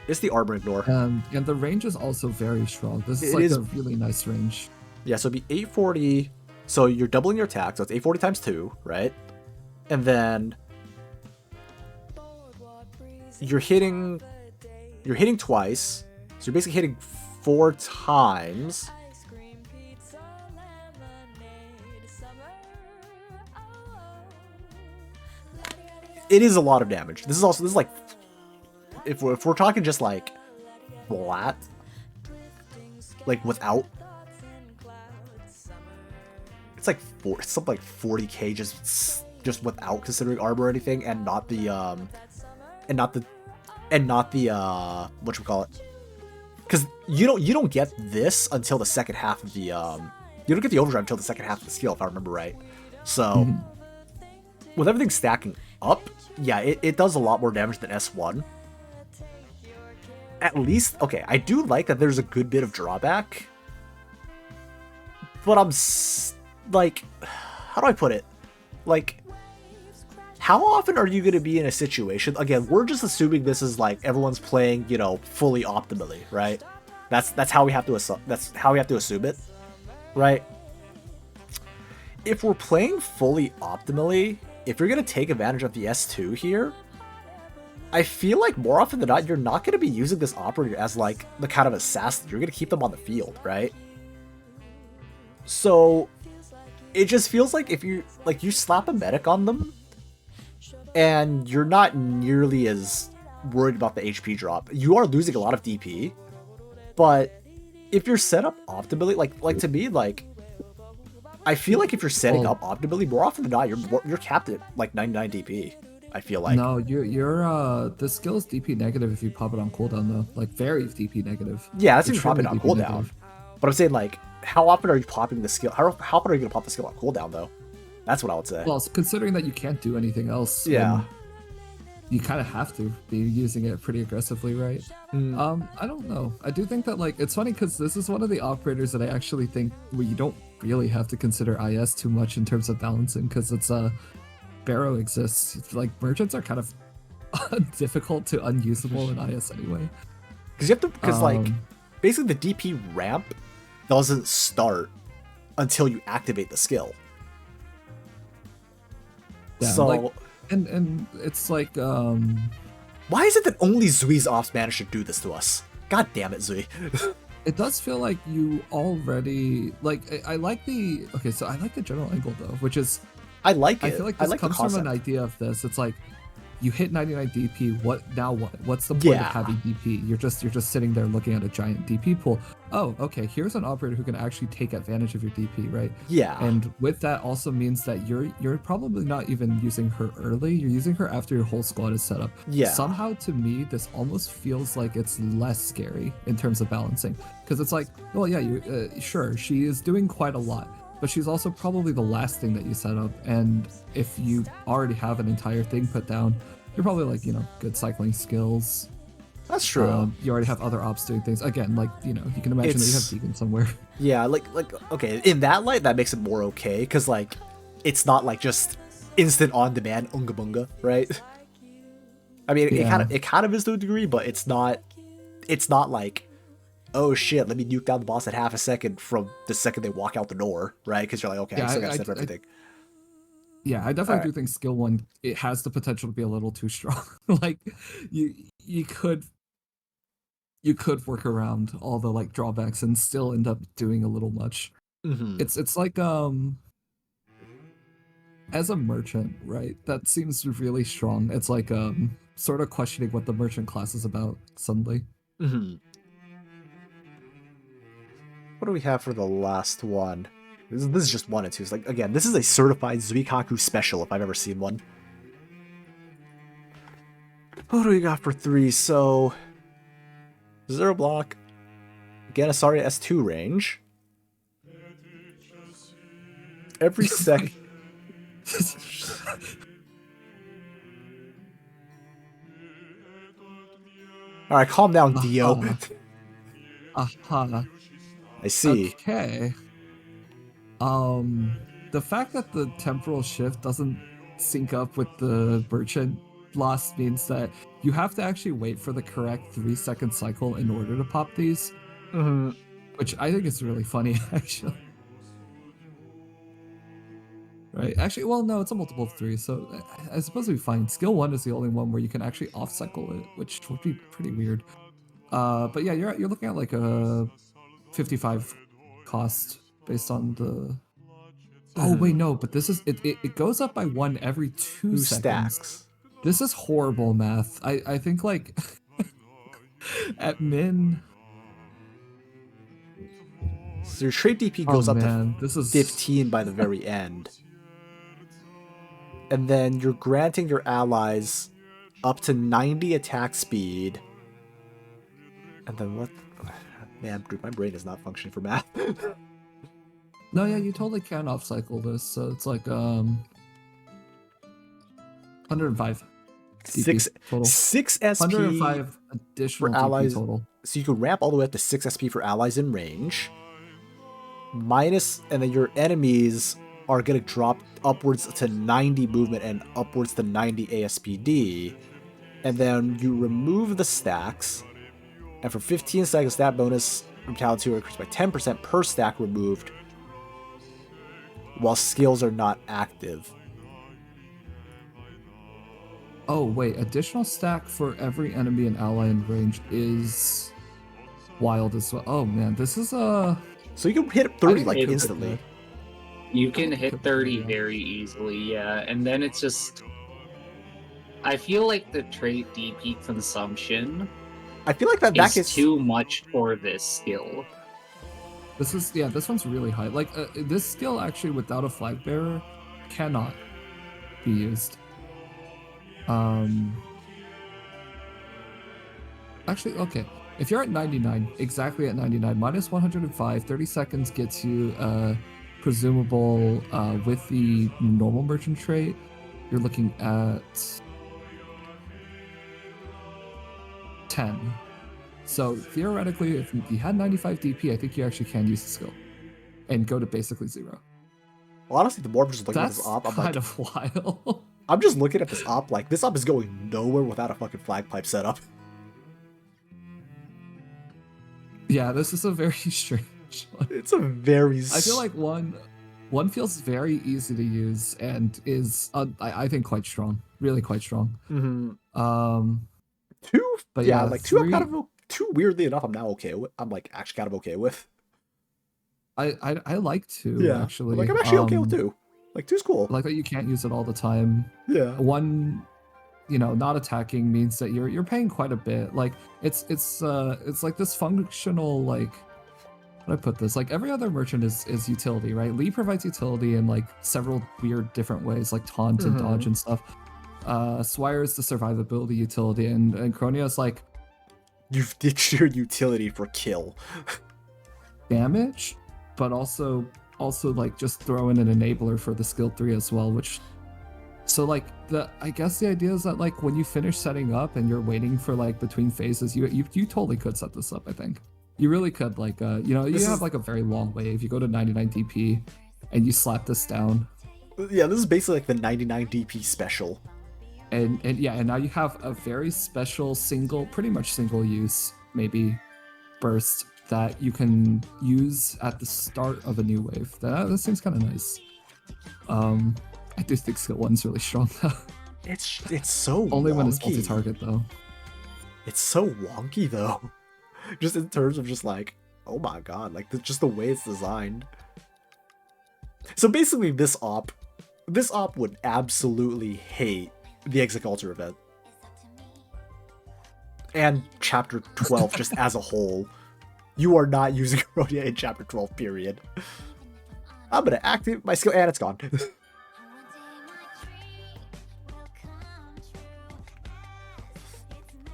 It's the armor ignore. And the range is also very strong. This is It like is- a really nice range. Yeah, so it'd be 840. So you're doubling your attack, so it's 840 times 2, right? And then you're hitting twice. So you're basically hitting 4 times. It is a lot of damage. This is like, if we're talking just like flat, like without, it's like something like 40k just without considering armor or anything, and not the whatchamacallit. Because you don't get this until the second half of the you don't get the overdrive until the second half of the skill, if I remember right. So with everything stacking up, yeah, it does a lot more damage than S1. At least, okay, I do like that there's a good bit of drawback, but I'm like, how do I put it? Like, how often are you going to be in a situation? Again, we're just assuming this is like everyone's playing, you know, fully optimally, right? That's how we have to assume it, right? If we're playing fully optimally, if you're going to take advantage of the S2 here, I feel like more often than not, you're not going to be using this operator as like the kind of assassin. You're going to keep them on the field, right? So it just feels like if you slap a medic on them, and you're not nearly as worried about the HP drop. You are losing a lot of DP, but if you're set up optimally, like to me, like, I feel like if you're setting up optimally, more often than not, you're capped at like 99 DP. I feel like. No, you're the skill is DP negative if you pop it on cooldown though. Like very DP negative. Yeah, that's if you pop Extremely it on DP cooldown. negative. But I'm saying, like, how often are you popping the skill? How often are you gonna pop the skill on cooldown though? That's what I would say. Well, considering that you can't do anything else. Yeah. you kind of have to be using it pretty aggressively, right? I don't know. I do think that, like, it's funny because this is one of the operators that I actually think you don't really have to consider IS too much in terms of balancing, because it's Barrow exists. It's like merchants are kind of difficult to unusable in IS anyway. Because you have to, like, basically the DP ramp doesn't start until you activate the skill. Yeah, so, like, and it's like, why is it that only Zui's ops managed to do this to us? God damn it, Zui. it does feel like you already, like, I like the, okay, so I like the general angle though, which is, I like it. I feel like this comes from an idea of this. It's like, you hit 99 DP. What's the point of having DP? You're just sitting there looking at a giant DP pool. Oh, okay. Here's an operator who can actually take advantage of your DP, right? Yeah. And with that also means that you're probably not even using her early. You're using her after your whole squad is set up. Yeah. Somehow to me, this almost feels like it's less scary in terms of balancing, because it's like, well, yeah, you sure, she is doing quite a lot, but she's also probably the last thing that you set up. And if you already have an entire thing put down, you're probably like, good cycling skills. That's true. You already have other ops doing things. Again, like, you can imagine that you have Deegan somewhere. Yeah, like, okay, in that light, that makes it more okay, because, like, it's not, like, just instant on-demand unga bunga, right? I mean, it kind of is to a degree, but it's not like, oh shit, let me nuke down the boss at half a second from the second they walk out the door, right? Because you're like, okay, I still gotta set up everything. I definitely do think skill 1, it has the potential to be a little too strong. Like, you could work around all the, like, drawbacks and still end up doing a little much. It's like, as a merchant, right, that seems really strong. It's like sort of questioning what the merchant class is about suddenly. What do we have for the last one? This is just 1 and 2. It's like, again, this is a certified Zuikaku special if I've ever seen one. What do we got for 3? So, 0 block. Again, Asari S2 range. Every second. Alright, calm down, Dio. I see. Okay. The fact that the temporal shift doesn't sync up with the merchant loss means that you have to actually wait for the correct 3-second cycle in order to pop these. Which I think is really funny, actually. Right? Actually, well, no, it's a multiple of 3, so I suppose we find skill 1 is the only one where you can actually off-cycle it, which would be pretty weird. But yeah, you're looking at like a 55 cost based on the. Oh wait, no, but this is it goes up by 1 every 2 seconds. Stacks. This is horrible math. I think, like, at min. So your trade DP goes up to this is 15 by the very end. And then you're granting your allies up to 90 attack speed. And then what? Man, dude, my brain is not functioning for math. No, yeah, you totally can off-cycle this, so it's like 105 DP total. 6 SP 105 additional for allies. DP total. So you can ramp all the way up to 6 SP for allies in range. Minus, and then your enemies are going to drop upwards to 90 movement and upwards to 90 ASPD. And then you remove the stacks. And for 15 seconds, stat bonus brutality will increase by 10% per stack removed, while skills are not active. Oh wait, additional stack for every enemy and ally in range is wild as well. Oh man, this is So you can hit 30 like instantly. You can hit 30 very easily, yeah. And then it's just, I feel like the trait DP consumption. I feel like that is too much for this skill. This is, yeah, this one's really high. Like, this skill actually without a flag bearer cannot be used. Actually, okay. If you're at 99, exactly at 99, minus 105, 30 seconds gets you presumable with the normal merchant trait. You're looking at 10. So theoretically, if you had 95 DP, I think you actually can use the skill and go to basically 0. Well, honestly, the more I'm just looking at That's this op, I'm kind like, of wild. I'm just looking at this op like this op is going nowhere without a fucking flag pipe setup. Yeah, this is a very strange one. It's a very. I feel like one feels very easy to use and is I think quite strong, really quite strong. Two, but yeah, yeah, like two. I'm three- kind of two. Weirdly enough, I'm now okay with. I'm like actually kind of okay with. I like 2 Yeah, actually. like I'm actually okay with 2. Like 2's cool. I like that you can't use it all the time. Yeah. 1, not attacking means that you're paying quite a bit. Like it's like this functional, like, how do I put this? Like every other merchant is utility, right? Lee provides utility in like several weird different ways, like taunt and dodge and stuff. Swire is the survivability utility, and Cronia is like You've ditched your utility for kill. damage, but also like just throw in an enabler for the skill 3 as well, which so like I guess the idea is that like when you finish setting up and you're waiting for like between phases, you totally could set this up. I think you really could, like you have like a very long wave, you go to 99 DP and you slap this down. Yeah, this is basically like the 99 DP special. And now you have a very special pretty much single use maybe burst that you can use at the start of a new wave. That seems kind of nice. I do think skill 1's really strong though. It's so only wonky. When it's multi-target though. It's so wonky though. Just in terms of just like, oh my god, like just the way it's designed. So basically this op would absolutely hate the Executor event. And chapter 12 just as a whole. You are not using Cronia in chapter 12, period. I'm gonna activate my skill and it's gone.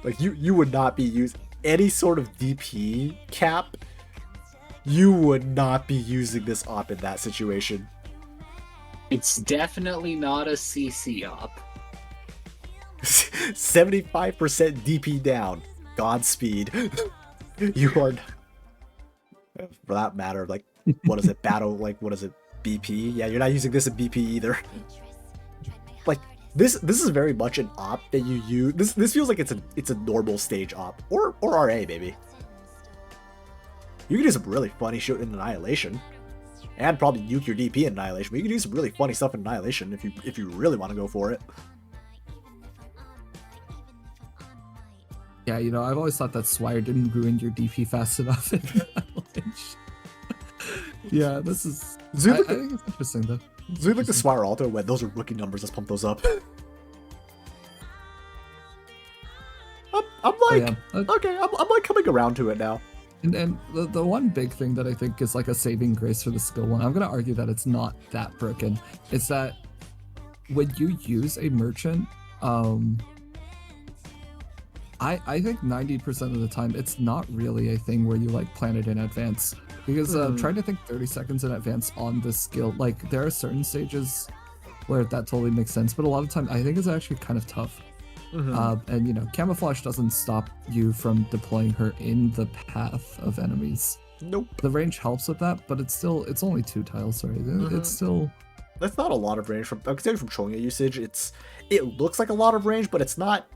Like you would not be using any sort of DP cap. You would not be using this op in that situation. It's definitely not a CC op. 75% DP down. Godspeed. You are, for that matter, like, what is it? Battle, like, what is it? BP? Yeah, you're not using this in BP either. Like, this is very much an op that you use. This feels like it's a normal stage op. Or RA, maybe. You can do some really funny shit in Annihilation. And probably nuke your DP in Annihilation, but you can do some really funny stuff in Annihilation if you really want to go for it. Yeah, I've always thought that Swire didn't ruin your DP fast enough in Annihilation. Yeah, this is... I think it's interesting, though. So like the Swire Alto, when those are rookie numbers, let's pump those up. I'm like, okay, I'm like coming around to it now. And the one big thing that I think is like a saving grace for the skill 1, I'm going to argue that it's not that broken, is that when you use a merchant, I think 90% of the time it's not really a thing where you like plan it in advance, because trying to think 30 seconds in advance on this skill, like there are certain stages where that totally makes sense, but a lot of time I think it's actually kind of tough. And camouflage doesn't stop you from deploying her in the path of enemies. Nope. The range helps with that, but it's only 2 tiles, right? It's still... That's not a lot of range. Considering from Chonya usage, it looks like a lot of range, but it's not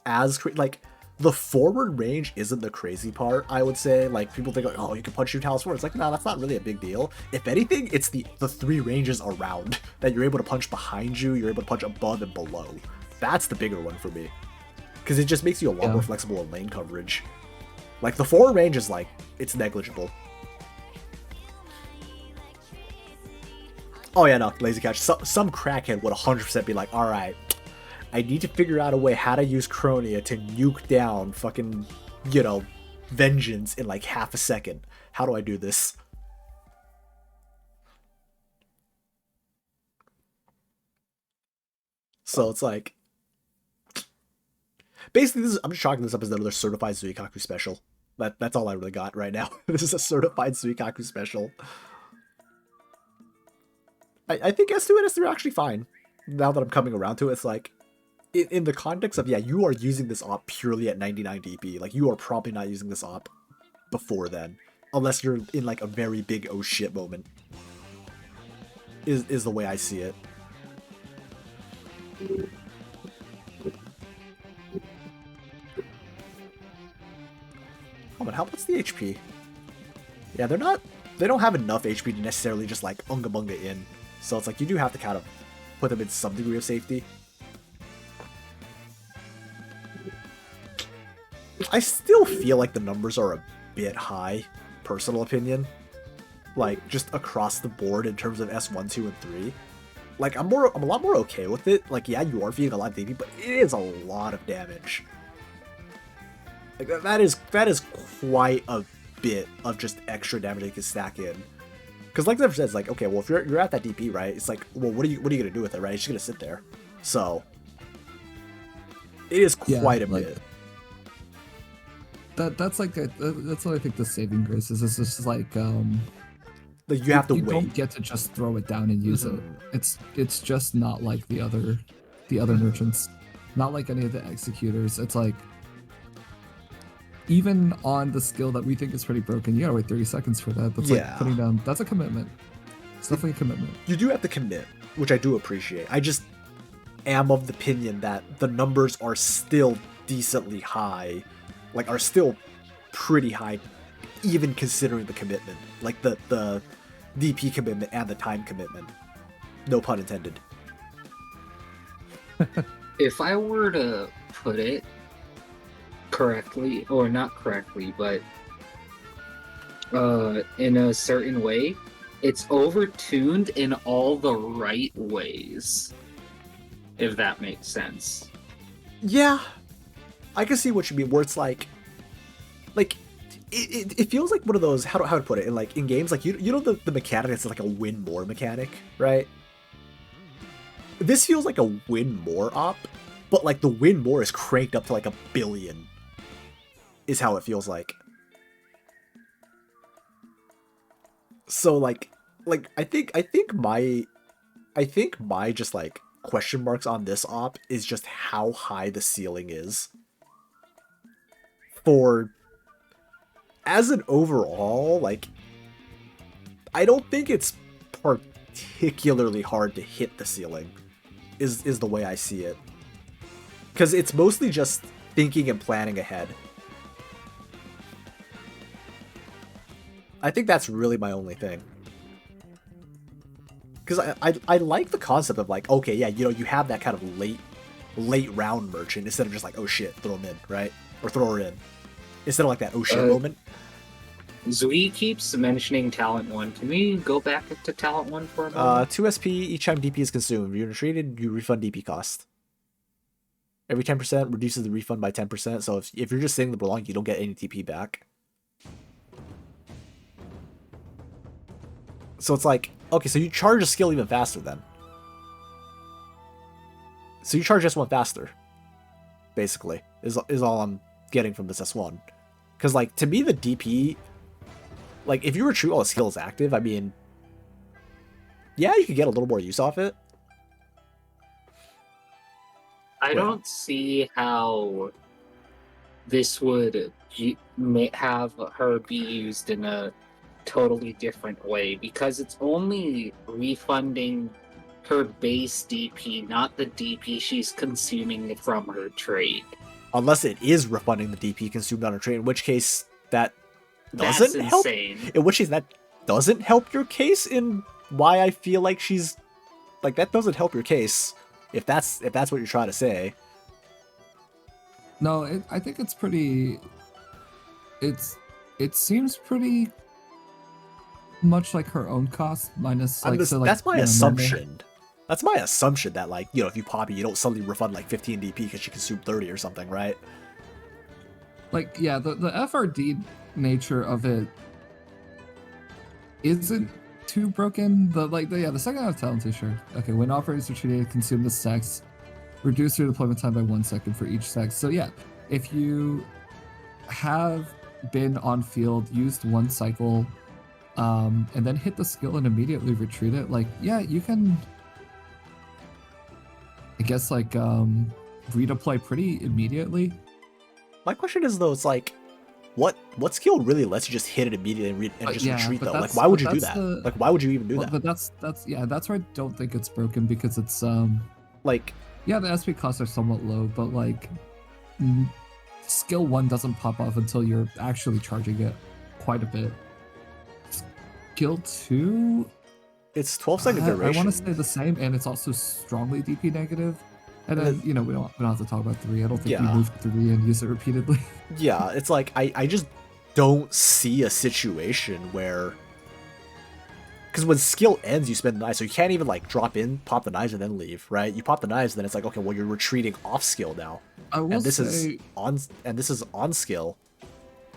as like the forward range isn't the crazy part. I would say, like, people think like, oh, you can punch 2 tiles forward. It's like, no, that's not really a big deal. If anything, it's the 3 ranges around that you're able to punch behind you, you're able to punch above and below. That's the bigger one for me, because it just makes you a lot more flexible in lane coverage. Like the forward range is like, it's negligible. Oh yeah, no, lazy catch. Some crackhead would 100% be like, all right, I need to figure out a way how to use Cronia to nuke down fucking, Vengeance in like half a second. How do I do this? So it's like, basically, I'm just chalking this up as another certified Zuikaku special. That's all I really got right now. This is a certified Zuikaku special. I think S2 and S3 are actually fine. Now that I'm coming around to it, it's like, in the context of, yeah, you are using this op purely at 99 DP. Like, you are probably not using this op before then. Unless you're in, like, a very big oh shit moment. Is the way I see it. Oh, but how much the HP? Yeah, they don't have enough HP to necessarily just, like, unga bunga in. So it's like, you do have to kind of put them in some degree of safety. I still feel like the numbers are a bit high, personal opinion. Like, just across the board in terms of S1, 2, and 3. Like, I'm a lot more okay with it. Like, yeah, you are feeding a lot of DP, but it is a lot of damage. Like, that is quite a bit of just extra damage they can stack in. Because like Zephyr says, like, okay, well, if you're at that DP, right, it's like, well, what are you gonna do with it, right? It's just gonna sit there. So it is quite a bit. That's like that's what I think the saving grace is. It's just like you have to wait. You don't get to just throw it down and use it. It's just not like the other merchants, not like any of the executors. It's like, even on the skill that we think is pretty broken, you gotta wait 30 seconds for that. That's like putting down. That's a commitment. It's definitely a commitment. You do have to commit, which I do appreciate. I just am of the opinion that the numbers are still decently high, like are still pretty high, even considering the commitment, like the DP commitment and the time commitment. No pun intended. If I were to put it correctly, or not correctly, but in a certain way, it's overtuned in all the right ways, if that makes sense. Yeah, I can see what you mean, where it's like it feels like one of those, how to put it, in games, like, you know the mechanic is like a win more mechanic, right? This feels like a win more op, but like the win more is cranked up to like 1 billion, is how it feels like. So like I think my just like question marks on this op is just how high the ceiling is. For as an overall, like, I don't think it's particularly hard to hit the ceiling, is the way I see it. Because it's mostly just thinking and planning ahead. I think that's really my only thing. Because I like the concept of, like, okay, yeah, you know, you have that kind of late round merchant instead of just like, oh shit, throw him in, right? Or throw her in. Instead of like that oh shit moment. Zui keeps mentioning Talent 1. Can we go back to Talent 1 for a moment? 2 SP each time DP is consumed. You're retreated, you refund DP cost. Every 10% reduces the refund by 10%, so if you're just sitting the prolong, you don't get any DP back. So it's like, okay, so you charge a skill even faster then. So you charge S1 faster, basically, is all I'm getting from this S1. Because, like, to me, the DP, like, if you retreat while a skill is active, I mean, yeah, you could get a little more use off it. I don't see how this would have her be used in a totally different way, because it's only refunding her base DP, not the DP she's consuming from her trade. Unless it is refunding the DP consumed on her trade, in which case that doesn't help. In which case that doesn't help your case in why I feel like she's like, that doesn't help your case if that's what you're trying to say. No, I think it's pretty. It seems pretty much like her own cost minus like, so, like, that's my assumption. That's my assumption that, like, you know, if you pop it, you don't suddenly refund like 15 DP because you consumed 30 or something, right? Like, yeah, the FRD nature of it isn't too broken. The second out of talent is sure. Okay, when operators retreated, consume the stacks, reduce your deployment time by 1 second for each stack. So yeah, if you have been on field, used 1 cycle, and then hit the skill and immediately retreat it, like, yeah, you can, I guess, like, redeploy pretty immediately. My question is though, it's like, what skill really lets you just hit it immediately and just retreat though? Like, why would you do that? Like, why would you even do that? But that's where I don't think it's broken, because it's like, yeah, the SP costs are somewhat low, but like skill 1 doesn't pop off until you're actually charging it quite a bit. Skill 2, it's 12-second duration. I want to say the same, and it's also strongly DP negative. And then, you know, we don't have to talk about 3. I don't think we move 3 and use it repeatedly. Yeah, it's like, I just don't see a situation where... Because when skill ends, you spend the knife, so you can't even, like, drop in, pop the knives, and then leave, right? You pop the knives, and then it's like, okay, well, you're retreating off skill now. And this is on skill,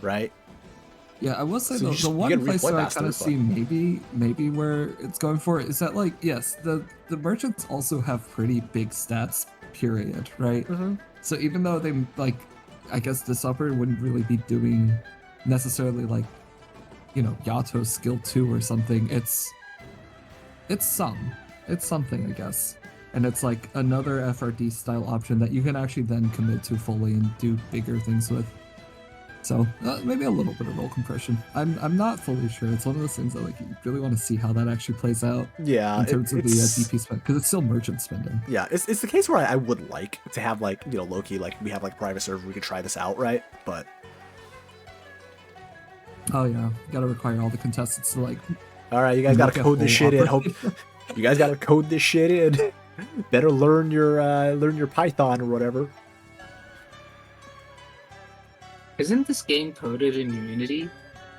right? Yeah, I will say So the one place where I kind of faster, see maybe where it's going for is that, like, yes, the merchants also have pretty big stats, period, right? Mm-hmm. So even though they, like, I guess this upper wouldn't really be doing necessarily, like, you know, Yato's skill 2 or something, it's something, I guess. And it's like another FRD style option that you can actually then commit to fully and do bigger things with. So maybe a little bit of roll compression. I'm not fully sure. It's one of those things that, like, you really want to see how that actually plays out. Yeah, in terms of the DP spend, because it's still merchant spending. Yeah, it's the case where I would like to have, like, you know, low-key, like, we have, like, private server, we could try this out, right? But... Oh yeah, you gotta require all the contestants to, like... Alright, you guys gotta code this shit in. You guys gotta code this shit in. Better learn your Python or whatever. Isn't this game coded in Unity?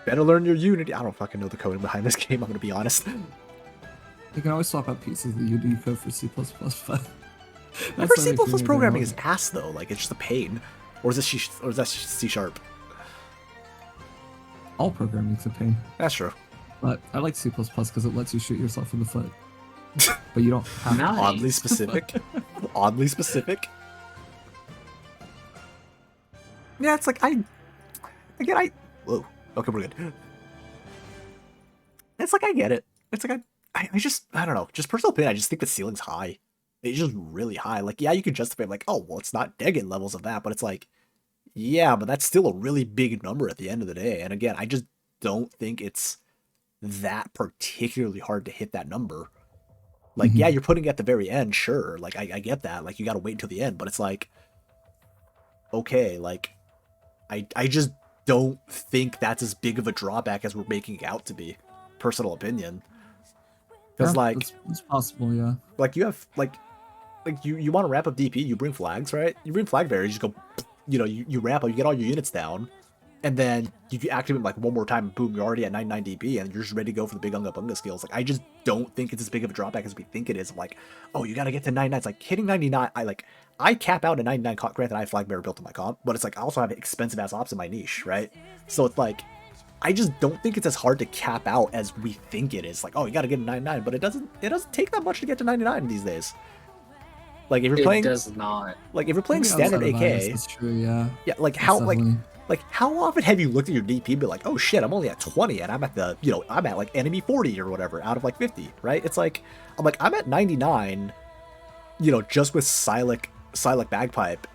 Better learn your Unity. I don't fucking know the coding behind this game, I'm gonna be honest. You can always swap out pieces of the Unity code for C++, but... For C++ programming is ass, though. Like, it's just a pain. Or is that C Sharp? All programming is a pain. That's true. But I like C++ because it lets you shoot yourself in the foot. But you don't have Nice. Oddly specific. Oddly specific. Yeah, it's like, whoa. Okay, we're good. It's like, I get it. It's like, I don't know. Just personal opinion, I just think the ceiling's high. It's just really high. Like, yeah, you could justify, like, oh, well, it's not Degen levels of that, but it's like, yeah, but that's still a really big number at the end of the day. And again, I just don't think it's that particularly hard to hit that number. Like, yeah, you're putting it at the very end, sure. Like, I get that. Like, you gotta wait until the end, but it's like, okay, like, I just don't think that's as big of a drawback as we're making it out to be. Personal opinion. Because, like... It's possible, yeah. Like, you have, like you want to ramp up DP, you bring flags, right? You bring flag bearers, you just go, you know, you ramp up, you get all your units down, and then you activate, like, one more time, and boom, you're already at 99 DP, and you're just ready to go for the big Unga Bunga skills. Like, I just don't think it's as big of a drawback as we think it is. I'm like, oh, you gotta get to 99. It's like, hitting 99, I cap out at 99, granted I have flag bearer built in my comp, but it's like, I also have expensive ass ops in my niche, right? So it's like, I just don't think it's as hard to cap out as we think it is. Like, oh, you gotta get to 99, but it doesn't take that much to get to 99 these days. Like, if you're playing... It does not. Like, if you're playing standard AK... That's true, yeah. Yeah, like, how, like, how often have you looked at your DP and be like, oh shit, I'm only at 20 and I'm at the, you know, I'm at, like, enemy 40 or whatever out of, like, 50, right? It's like, I'm at 99, you know, just with Silac Bagpipe,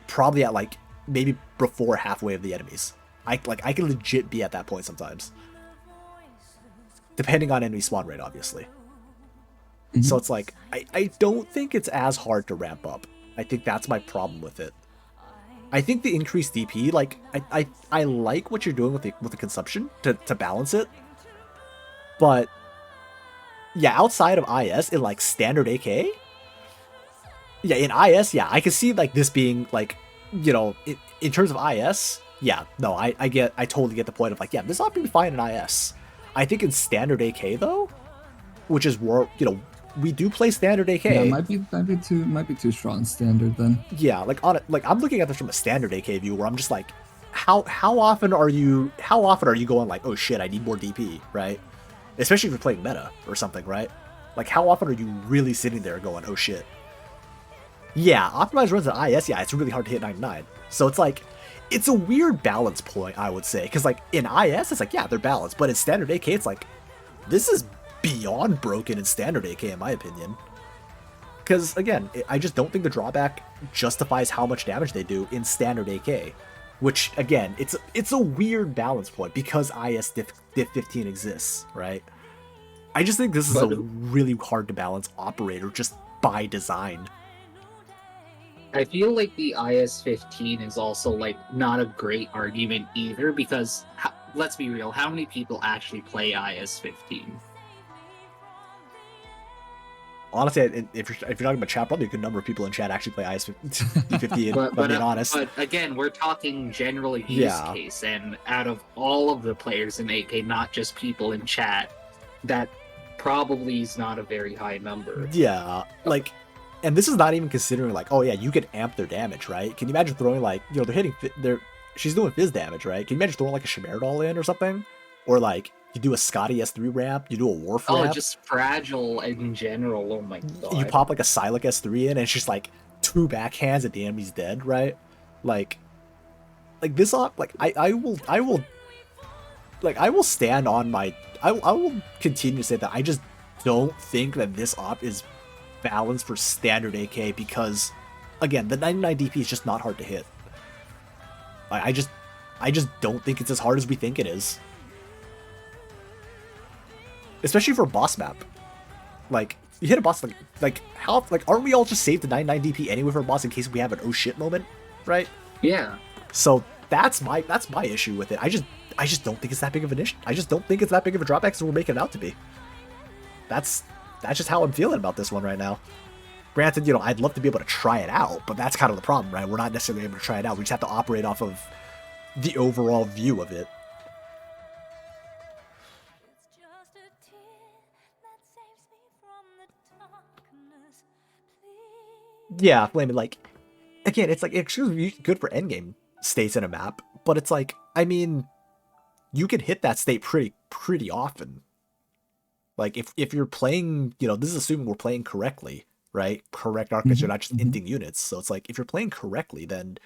probably at, like, maybe before halfway of the enemies. I can legit be at that point sometimes. Depending on enemy spawn rate, obviously. So it's like, I don't think it's as hard to ramp up. I think that's my problem with it. I think the increased DP, like, I like what you're doing with the consumption to balance it. But, yeah, outside of IS, in, like, standard AK, yeah, in IS, yeah, I can see, like, this being, like, you know, in terms of IS, yeah, no, I totally get the point of, like, yeah, this ought to be fine in IS. I think in standard AK, though, which is where, you know, we do play standard AK. Yeah, might be too strong standard then. Yeah, like I'm looking at this from a standard AK view where I'm just like, how often are you going like, oh shit, I need more DP, right? Especially if you're playing meta or something, right? Like, how often are you really sitting there going, oh shit? Yeah, optimized runs at IS, yeah, it's really hard to hit 99. So it's like, it's a weird balance point, I would say, because like in IS, it's like, yeah, they're balanced, but in standard AK, it's like, this is beyond broken in standard AK, in my opinion. Because, again, I just don't think the drawback justifies how much damage they do in standard AK. Which, again, it's a weird balance point because IS Diff 15 exists, right? I just think this is a really hard to balance operator just by design. I feel like the IS-15 is also, like, not a great argument either, because, let's be real, how many people actually play IS-15? Honestly, if you're talking about chat, probably a good number of people in chat actually play IS-15, but being honest. But again, we're talking general use case, and out of all of the players in AK, not just people in chat, that probably is not a very high number. Yeah, like... And this is not even considering, like, oh yeah, you can amp their damage, right? Can you imagine throwing, like, you know, she's doing fizz damage, right? Can you imagine throwing, like, a Chimera Doll in or something? Or, like, you do a Scotty S3 ramp, you do a Warf ramp. Oh, just fragile in general, oh my god. You pop, like, a Silex S3 in, and it's just, like, 2 backhands and the enemy's dead, right? Like this op, like, I will stand on my... I will continue to say that I just don't think that this op is balanced for standard AK because, again, the 99 DP is just not hard to hit. I just don't think it's as hard as we think it is. Especially for a boss map. Like, you hit a boss, like how, like, aren't we all just saved to 99 DP anyway for a boss in case we have an oh shit moment, right? Yeah. So that's my issue with it. I just don't think it's that big of an issue. I just don't think it's that big of a drawback as we're making it out to be. That's just how I'm feeling about this one right now. Granted, you know, I'd love to be able to try it out, but that's kind of the problem, right? We're not necessarily able to try it out. We just have to operate off of the overall view of it. Yeah, Flaming, like, again, it's like, it's good for endgame states in a map, but it's like, I mean, you can hit that state pretty often. Like, if you're playing, you know, this is assuming we're playing correctly, right? Correct Arknights, you're not just inting units. So it's like, if you're playing correctly, then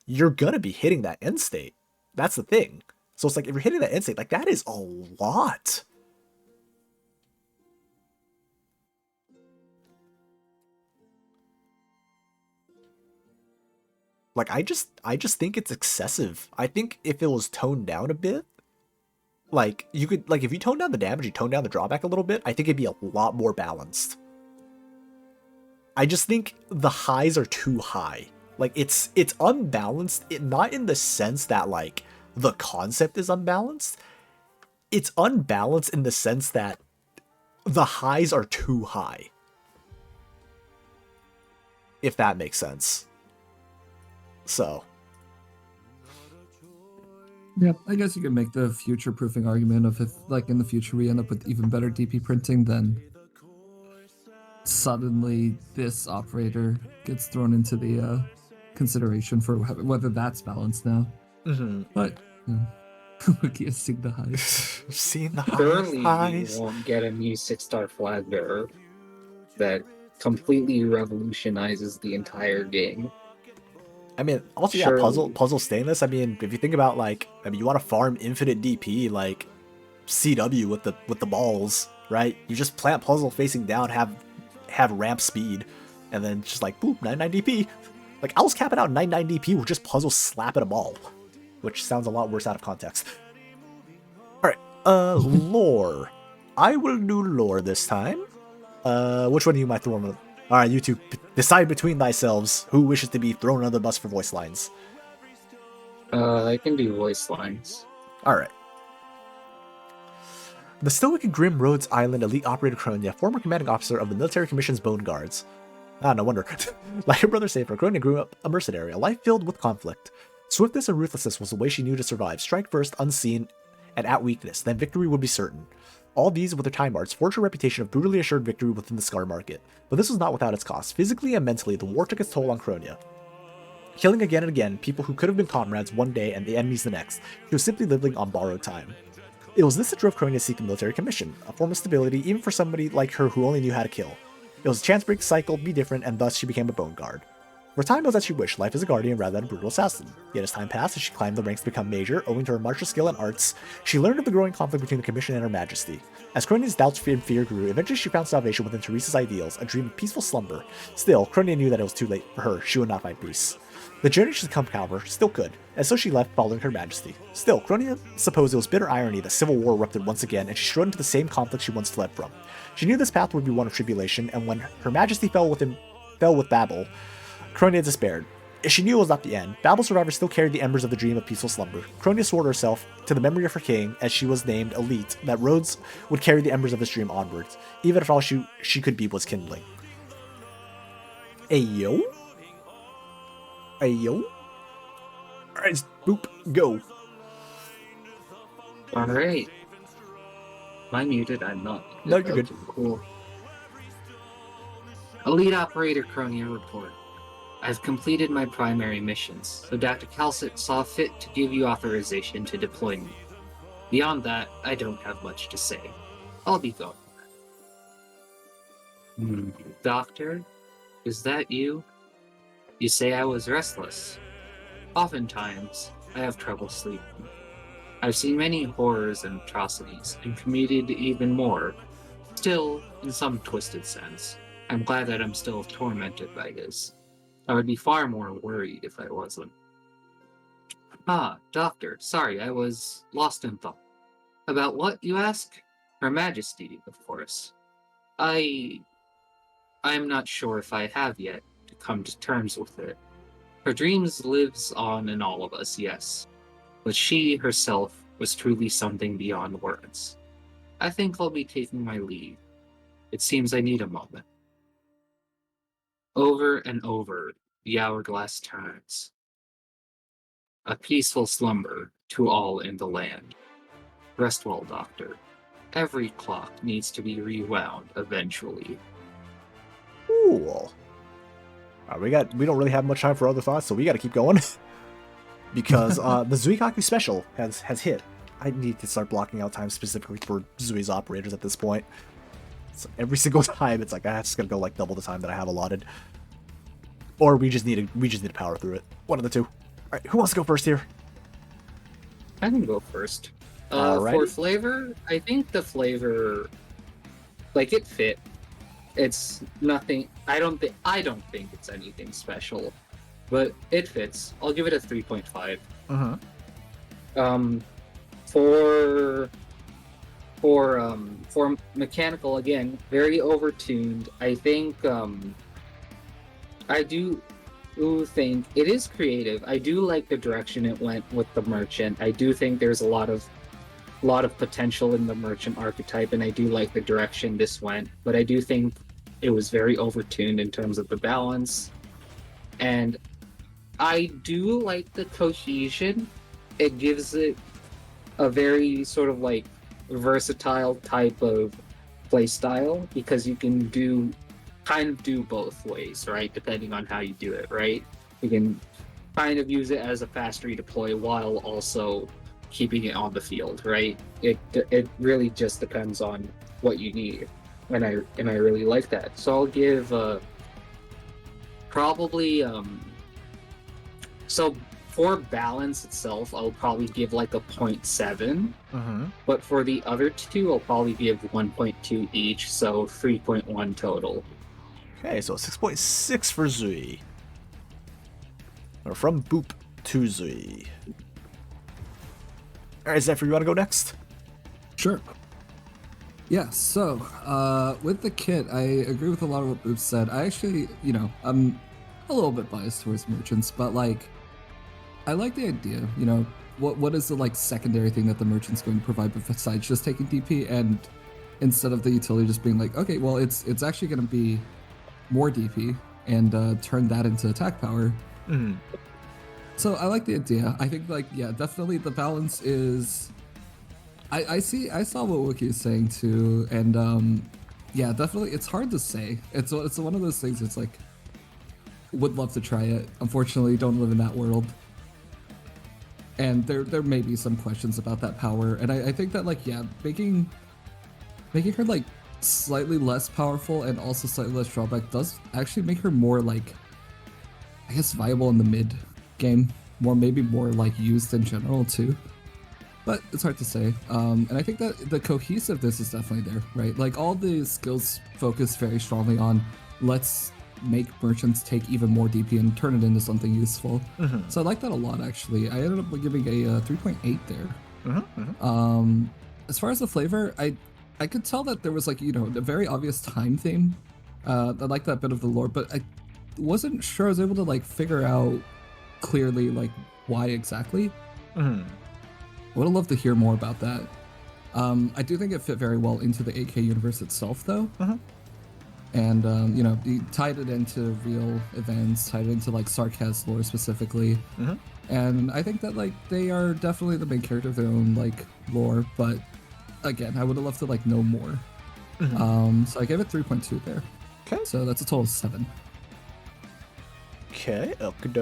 you're gonna be hitting that end state. That's the thing. So it's like, if you're hitting that end state, like, that is a lot. Like, I just think it's excessive. I think if it was toned down a bit, like, you could, like, if you tone down the damage, you tone down the drawback a little bit, I think it'd be a lot more balanced. I just think the highs are too high. Like, it's unbalanced, not in the sense that, like, the concept is unbalanced. It's unbalanced in the sense that the highs are too high. If that makes sense. So... Yeah, I guess you could make the future-proofing argument of if, like, in the future we end up with even better DP printing, then suddenly this operator gets thrown into the consideration for whether that's balanced now. But, you know, Wiki has seen the highs. Seen the Currently, highs. you won't get a new 6-star flag bearer that completely revolutionizes the entire game. I mean, also, yeah, puzzle stainless. I mean, if you think about, like, I mean, you want to farm infinite DP, like CW with the balls, right? You just plant puzzle facing down, have ramp speed, and then just like boop, 99 DP. Like, I was capping out 99 DP with just puzzle slapping a ball, which sounds a lot worse out of context. All right, lore. I will do lore this time. Which one do you might throw on? All right, you two, decide between thyselves who wishes to be thrown under the bus for voice lines. I can do voice lines. All right. The stoic and grim Rhodes Island elite operator Kronia, former commanding officer of the Military Commission's Bone Guards. Ah, no wonder. Like her brother Safer, Kronia grew up a mercenary, a life filled with conflict. Swiftness and ruthlessness was the way she knew to survive. Strike first, unseen, and at weakness, then victory would be certain. All these, with their time arts, forged a reputation of brutally assured victory within the Scar market. But this was not without its costs. Physically and mentally, the war took its toll on Kronia. Killing again and again people who could have been comrades one day and the enemies the next, she was simply living on borrowed time. It was this that drove Kronia to seek the military commission, a form of stability even for somebody like her who only knew how to kill. It was a chance break cycle, be different, and thus she became a Bone Guard. For a time it was as she wished, life as a guardian rather than a brutal assassin. Yet as time passed, as she climbed the ranks to become major, owing to her martial skill and arts, she learned of the growing conflict between the Commission and Her Majesty. As Cronia's doubts and fear grew, eventually she found salvation within Teresa's ideals, a dream of peaceful slumber. Still, Cronia knew that it was too late for her, she would not find peace. The journey she'd come, however, still could, and so she left following Her Majesty. Still, Cronia supposed it was bitter irony that civil war erupted once again, and she strode into the same conflict she once fled from. She knew this path would be one of tribulation, and when Her Majesty fell with Babel, Cronia despaired. If she knew it was not the end, Babel survivors still carried the embers of the dream of peaceful slumber. Cronia swore to herself, to the memory of her king, as she was named Elite, that Rhodes would carry the embers of this dream onwards, even if all she could be was kindling. Ayo? Ayo? Alright, boop, go. Alright. Am I muted? I'm not. No, you're good. Cool. Elite Operator Cronia report. I've completed my primary missions, so Dr. Calcit saw fit to give you authorization to deploy me. Beyond that, I don't have much to say. I'll be going. Doctor, is that you? You say I was restless. Oftentimes, I have trouble sleeping. I've seen many horrors and atrocities, and committed even more. Still, in some twisted sense, I'm glad that I'm still tormented by this. I would be far more worried if I wasn't. Ah, Doctor, sorry, I was lost in thought. About what, you ask? Her Majesty, of course. I'm not sure if I have yet to come to terms with it. Her dreams lives on in all of us, yes. But she, herself, was truly something beyond words. I think I'll be taking my leave. It seems I need a moment. Over and over, the hourglass turns. A peaceful slumber to all in the land. Rest well, Doctor. Every clock needs to be rewound eventually. Cool. We don't really have much time for other thoughts, so we got to keep going. Because the Zuikaku special has hit. I need to start blocking out time specifically for Zui's operators at this point. So every single time, it's like, just gonna go like double the time that I have allotted. Or we just need to power through it. One of the two. Alright, who wants to go first here? I can go first. Alrighty. For flavor, I think the flavor, like, it fit. It's nothing. I don't think it's anything special, but it fits. I'll give it a 3.5. For mechanical, again, very overtuned. I think I do think it is creative. I do like the direction it went with the merchant. I do think there's a lot of potential in the merchant archetype, and I do like the direction this went. But I do think it was very overtuned in terms of the balance, and I do like the cohesion. It gives it a very sort of like versatile type of playstyle, because you can kind of do both ways, right? Depending on how you do it, right? You can kind of use it as a fast redeploy while also keeping it on the field, right? It really just depends on what you need, and I really like that. So I'll give probably so for balance itself, I'll probably give like a 0.7. But for the other two, I'll probably give 1.2 each, so 3.1 total. Okay, so 6.6 for Zui. Or from Boop to Zui. Alright, Zephyr, you want to go next? Sure. Yeah, so, with the kit, I agree with a lot of what Boop said. I actually, I'm a little bit biased towards merchants, but, like, I like the idea, what is the, like, secondary thing that the merchant's going to provide besides just taking DP, and instead of the utility just being like, okay, well, it's actually going to be more DP, and turn that into attack power. So I like the idea. I think, like, yeah, definitely the balance is... I saw what Wookie is saying too, and yeah, definitely it's hard to say. It's one of those things. It's like, would love to try it. Unfortunately, don't live in that world, and there may be some questions about that power. And I think that, like, yeah, making her like slightly less powerful and also slightly less drawback does actually make her more like I guess, viable in the mid game, maybe more like used in general too. But it's hard to say. And I think that the cohesiveness is definitely there, right? Like all the skills focus very strongly on let's make merchants take even more DP and turn it into something useful. So I like that a lot, actually. I ended up giving a 3.8 there. As far as the flavor, I could tell that there was like, a very obvious time theme. I like that bit of the lore, but I wasn't sure I was able to like figure out clearly like why exactly. I would have loved to hear more about that. I do think it fit very well into the 8K universe itself, though. And, you tied it into real events, tied it into, like, Sarkaz lore specifically. And I think that, like, they are definitely the main character of their own, like, lore. But, again, I would have loved to, like, know more. So I gave it 3.2 there. Okay. So that's a total of 7. Okay, okie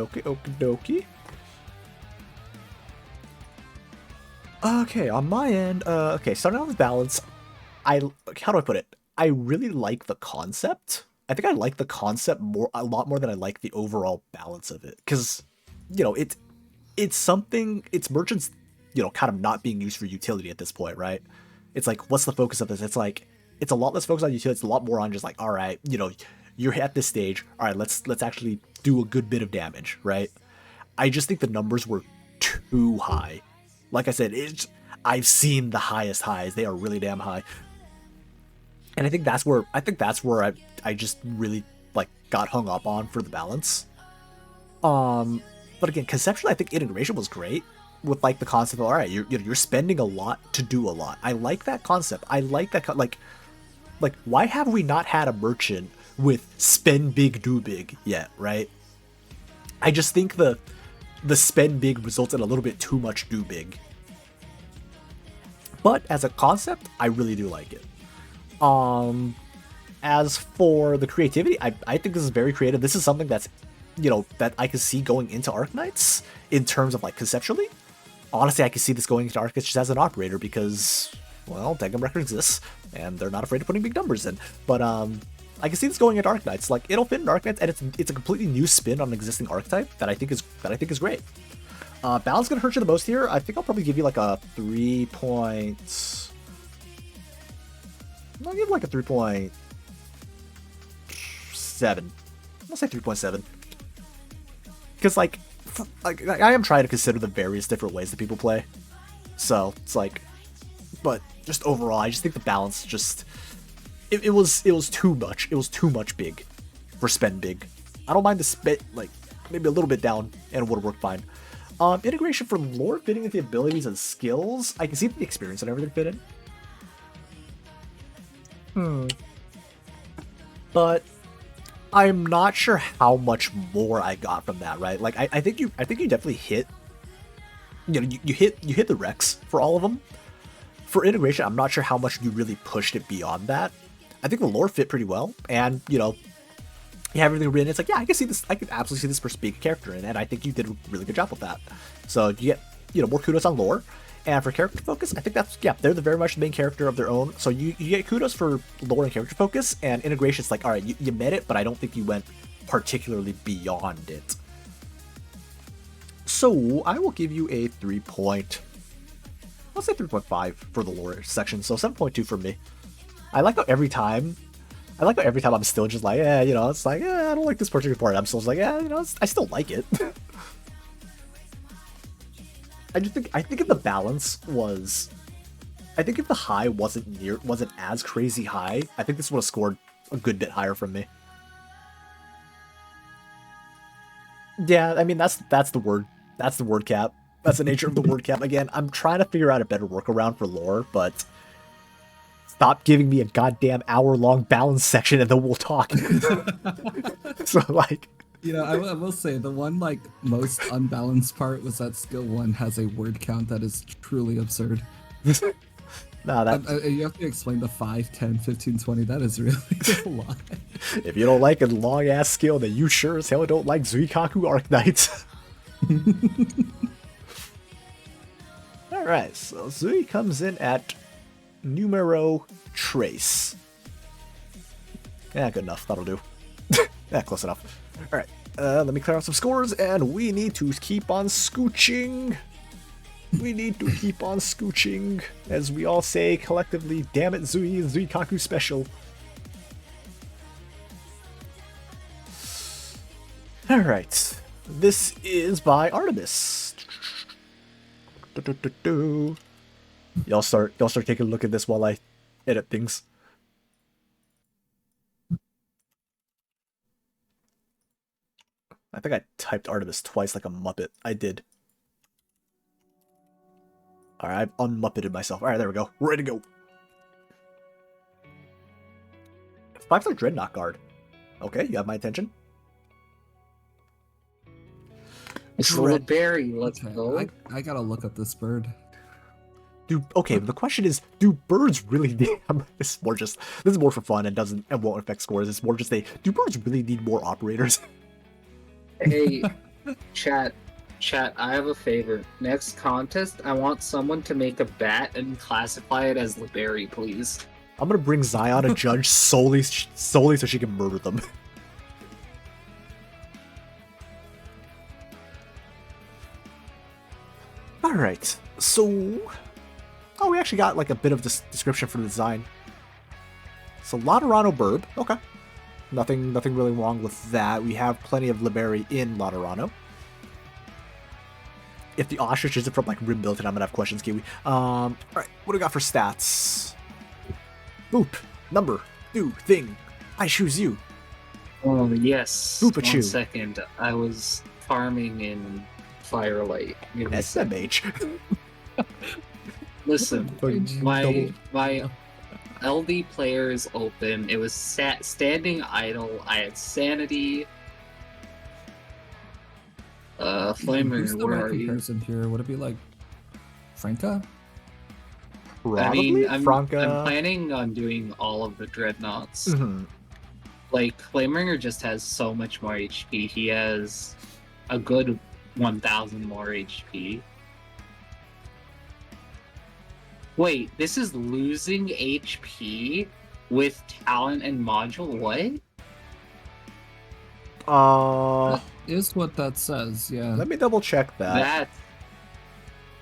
dokie. Okay, on my end, starting out with balance, how do I put it? I really like the concept. I think I like the concept a lot more than I like the overall balance of it. Because, it's something, it's merchants, kind of not being used for utility at this point, right? It's like, what's the focus of this? It's like, it's a lot less focused on utility. It's a lot more on just like, all right, you're at this stage. All right, let's actually do a good bit of damage, right? I just think the numbers were too high. Like I said, I've seen the highest highs. They are really damn high. And I think that's where I just really like got hung up on for the balance. But again, conceptually, I think integration was great with like the concept of, all right, you're spending a lot to do a lot. I like that concept. I like that like why have we not had a merchant with spend big, do big yet, right? I just think the spend big results in a little bit too much do big. But as a concept, I really do like it. As for the creativity, I think this is very creative. This is something that's, that I can see going into Arknights in terms of like conceptually. Honestly, I can see this going into Arknights just as an operator because, well, Degum Record exists and they're not afraid of putting big numbers in. But I can see this going into Arknights. Like it'll fit in Arknights, and it's a completely new spin on an existing archetype that I think is great. Balance gonna hurt you the most here. I think I'll probably give you like a 3 points. I'll give like a 3.7. I'll say 3.7. Because like I am trying to consider the various different ways that people play. So it's like, but just overall, I just think the balance just it was too much. It was too much big for spend big. I don't mind the spit like maybe a little bit down and it would have worked fine. Integration for lore fitting with the abilities and skills. I can see the experience and everything fit in. But I'm not sure how much more I got from that, right? Like I think you definitely hit. You hit the Rex for all of them. For integration, I'm not sure how much you really pushed it beyond that. I think the lore fit pretty well, and you have everything written. It's like, yeah, I can see this. I can absolutely see this person being a character in, and I think you did a really good job with that. So you get more kudos on lore. And for character focus, I think they're very much the main character of their own. So you get kudos for lore and character focus, and integration. It's like, all right, you met it, but I don't think you went particularly beyond it. So I will give you a 3 point. I'll say 3.5 for the lore section. So 7.2 for me. I like how every time I'm still just like, it's like, I don't like this particular part. I'm still just like, I still like it. I think if the balance was, I think if the high wasn't as crazy high, I think this would have scored a good bit higher from me. Yeah, I mean that's the word cap. That's the nature of the word cap. Again, I'm trying to figure out a better workaround for lore, but stop giving me a goddamn hour-long balance section and then we'll talk. So like. I will say the one like most unbalanced part was that skill 1 has a word count that is truly absurd. Nah, that you have to explain the 5, 10, 15, 20. That is really a lot. If you don't like a long ass skill, then you sure as hell don't like Zuikaku Arknights. All right, so Zui comes in at numero trace. Yeah, good enough. That'll do. Yeah, close enough. All right. Let me clear out some scores, and we need to keep on scooching. We need to keep on scooching, as we all say collectively, damn it, Zui, Zuikaku special. Alright, this is by Artemis. Y'all start taking a look at this while I edit things. I think I typed Artemis twice like a Muppet. I did. Alright, I've unmuppeted myself. Alright, there we go. We're ready to go. 5-star Dreadnought Guard. Okay, you have my attention. It's Liberry, let's Okay, go. I gotta look up this bird. Okay, the question is, do birds really need... This is more for fun and won't affect scores. It's more just do birds really need more operators? Hey, chat, I have a favor. Next contest, I want someone to make a bat and classify it as Liberry, please. I'm gonna bring Zion a judge solely so she can murder them. Alright, so... Oh, we actually got like a bit of this description for the design. So, Laterano Burb. Okay. Nothing really wrong with that. We have plenty of Liberry in Laterano. If the ostrich isn't from like Rim Milton, I'm gonna have questions, Kiwi. Alright, what do we got for stats? Boop. Number. Do. Thing. I choose you. Oh, yes. Bhoopadoop. 1 second. I was farming in Firelight. Give me a second. SMH. Listen, my LD player is open. It was standing idle. I had sanity. Flamer, Who's the where right are you? comparison here? Would it be like Franca? Probably I'm Franca. planning on doing all of the dreadnoughts. Mhm. Like, Flameringer just has so much more HP. He has a good 1,000 more HP. Wait, this is losing HP with talent and module? What? That is what that says, yeah. Let me double check that. That's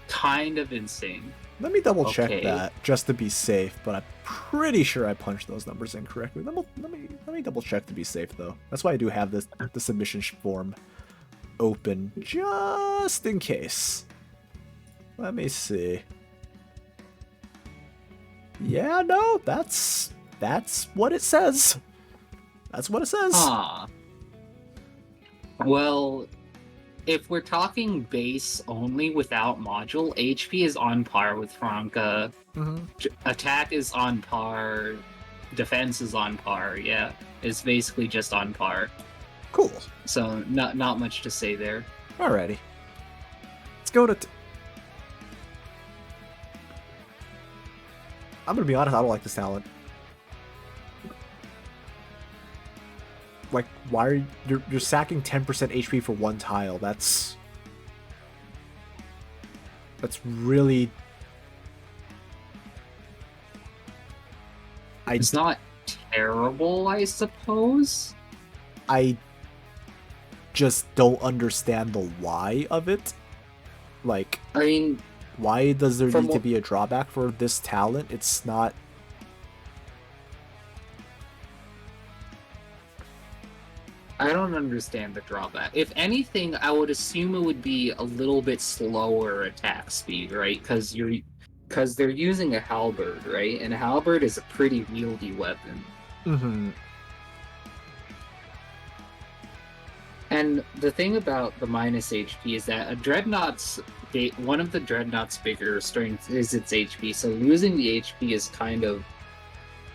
kind of insane. Let me double check Okay. that just to be safe, but I'm pretty sure I punched those numbers incorrectly. Let me double check to be safe though. That's why I do have the submission form open just in case. Let me see. Yeah, no, that's what it says. That's what it says. Huh. Well, if we're talking base only without module, HP is on par with Franca. Mhm. Attack is on par. Defense is on par. Yeah, it's basically just on par. Cool. So not much to say there. Alrighty. Let's go to... I'm gonna be honest, I don't like this talent. Like, why are you're sacking 10% HP for one tile? That's really... It's not terrible, I suppose. I just don't understand the why of it. Like, I mean, why does there From need to what- be a drawback for this talent? It's not... I don't understand the drawback. If anything, I would assume it would be a little bit slower attack speed, right? Because they're using a halberd, right? And a halberd is a pretty wieldy weapon. Mm-hmm. And the thing about the minus HP is that one of the dreadnought's bigger strengths is its HP. So losing the HP is kind of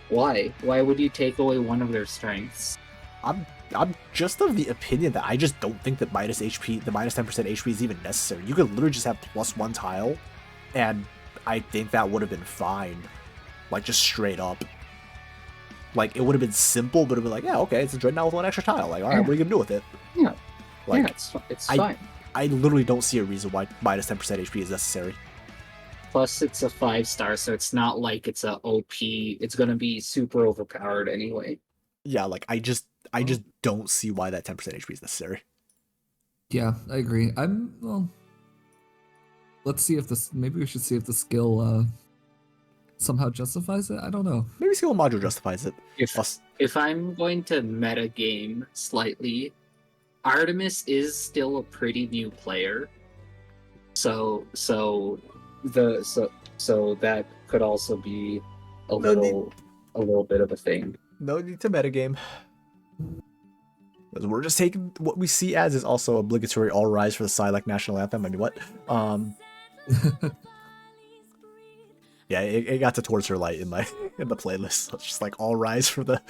why? Why would you take away one of their strengths? I'm just of the opinion that I just don't think that minus 10% HP is even necessary. You could literally just have +1 tile, and I think that would have been fine. Like, just straight up. Like, it would have been simple, but it would be like, yeah, okay, it's a dreadnought with 1 extra tile. Like, alright, what are you gonna do with it? Yeah. Like, Yeah, it's fine. I literally don't see a reason why minus 10% HP is necessary. Plus, it's a 5-star, so it's not like it's a OP. It's gonna be super overpowered anyway. Yeah, like, I I just don't see why that 10% HP is necessary. Yeah, I agree. Well, let's see if this, maybe we should see if the skill somehow justifies it. I don't know. Maybe skill module justifies it. If I'm going to meta game slightly, Artemis is still a pretty new player. So that could also be a little bit of a thing. No need to metagame. We're just taking what we see as is also obligatory all rise for the Silac national anthem. I mean, what? Yeah, it got to Towards Her Light in the playlist. So it's just like all rise for the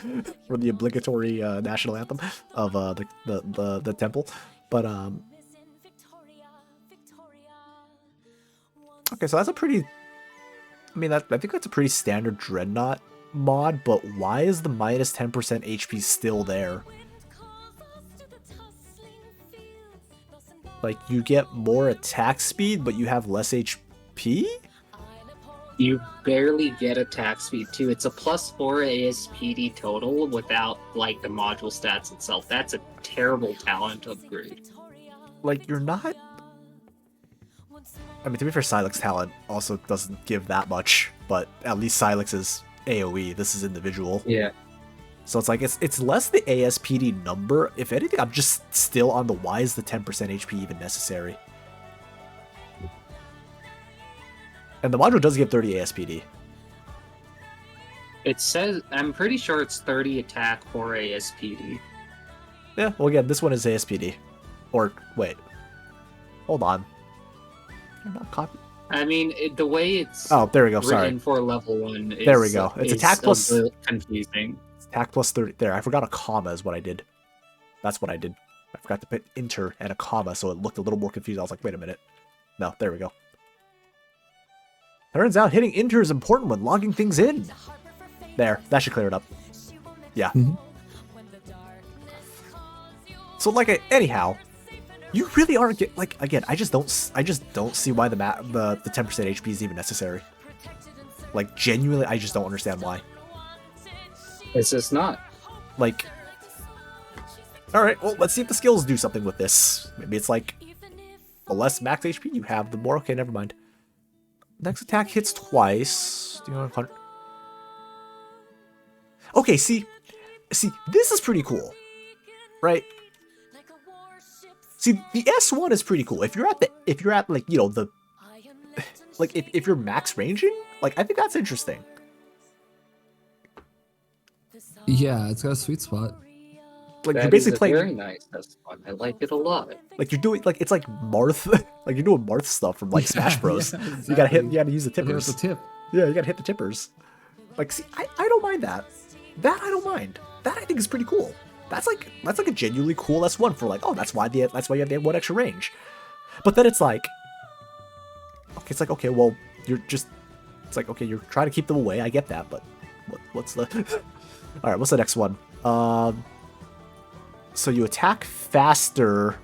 obligatory national anthem of the temple. But okay, so that's a pretty. I mean, I think that's a pretty standard Dreadnought mod. But why is the minus 10% HP still there? Like, you get more attack speed, but you have less HP? You barely get attack speed too. It's a +4 ASPD total without like the module stats itself. That's a terrible talent upgrade. Like, you're not. I mean, to be fair, Silex's talent also doesn't give that much, but at least Silex is AoE. This is individual. Yeah. So it's like it's less the ASPD number. If anything, I'm just still on the why is the 10% HP even necessary? And the module does give 30 ASPD. It says, I'm pretty sure it's 30 attack for ASPD. Yeah, well again, this one is ASPD. Or, wait. Hold on. You're not copy. I mean, the way it's there we go, sorry. written for level 1 is, there we go. It's attack plus... a bit confusing. Attack plus 30. There, I forgot a comma is what I did. That's what I did. I forgot to put enter and a comma, so it looked a little more confused. I was like, wait a minute. No, there we go. Turns out hitting enter is important when logging things in. There, that should clear it up. Yeah. So like, anyhow, you really aren't like again. I just don't see why the 10% HP is even necessary. Like genuinely, I just don't understand why. It's just not. Like, all right, well, let's see if the skills do something with this. Maybe it's like the less max HP you have, the more. Okay, never mind. Next attack hits twice. Do you know what? Okay, see, this is pretty cool, right? See, the S1 is pretty cool. If you're at like, you know, the like if you're max ranging, like I think that's interesting. Yeah, it's got a sweet spot. Like That you're basically is a playing. very nice. That's fun. I like it a lot. Like you're doing like it's like Marth, like you're doing Marth stuff from like Smash Bros. Yeah, exactly. You gotta use the tippers. The tip. Yeah, you gotta hit the tippers. Like, see, I don't mind that. That I don't mind. That I think is pretty cool. That's like a genuinely cool S1 for like, oh, that's why you have the one extra range. But then it's like, okay, well, it's like, okay, you're trying to keep them away. I get that, but what's the? All right, what's the next one? So you attack faster.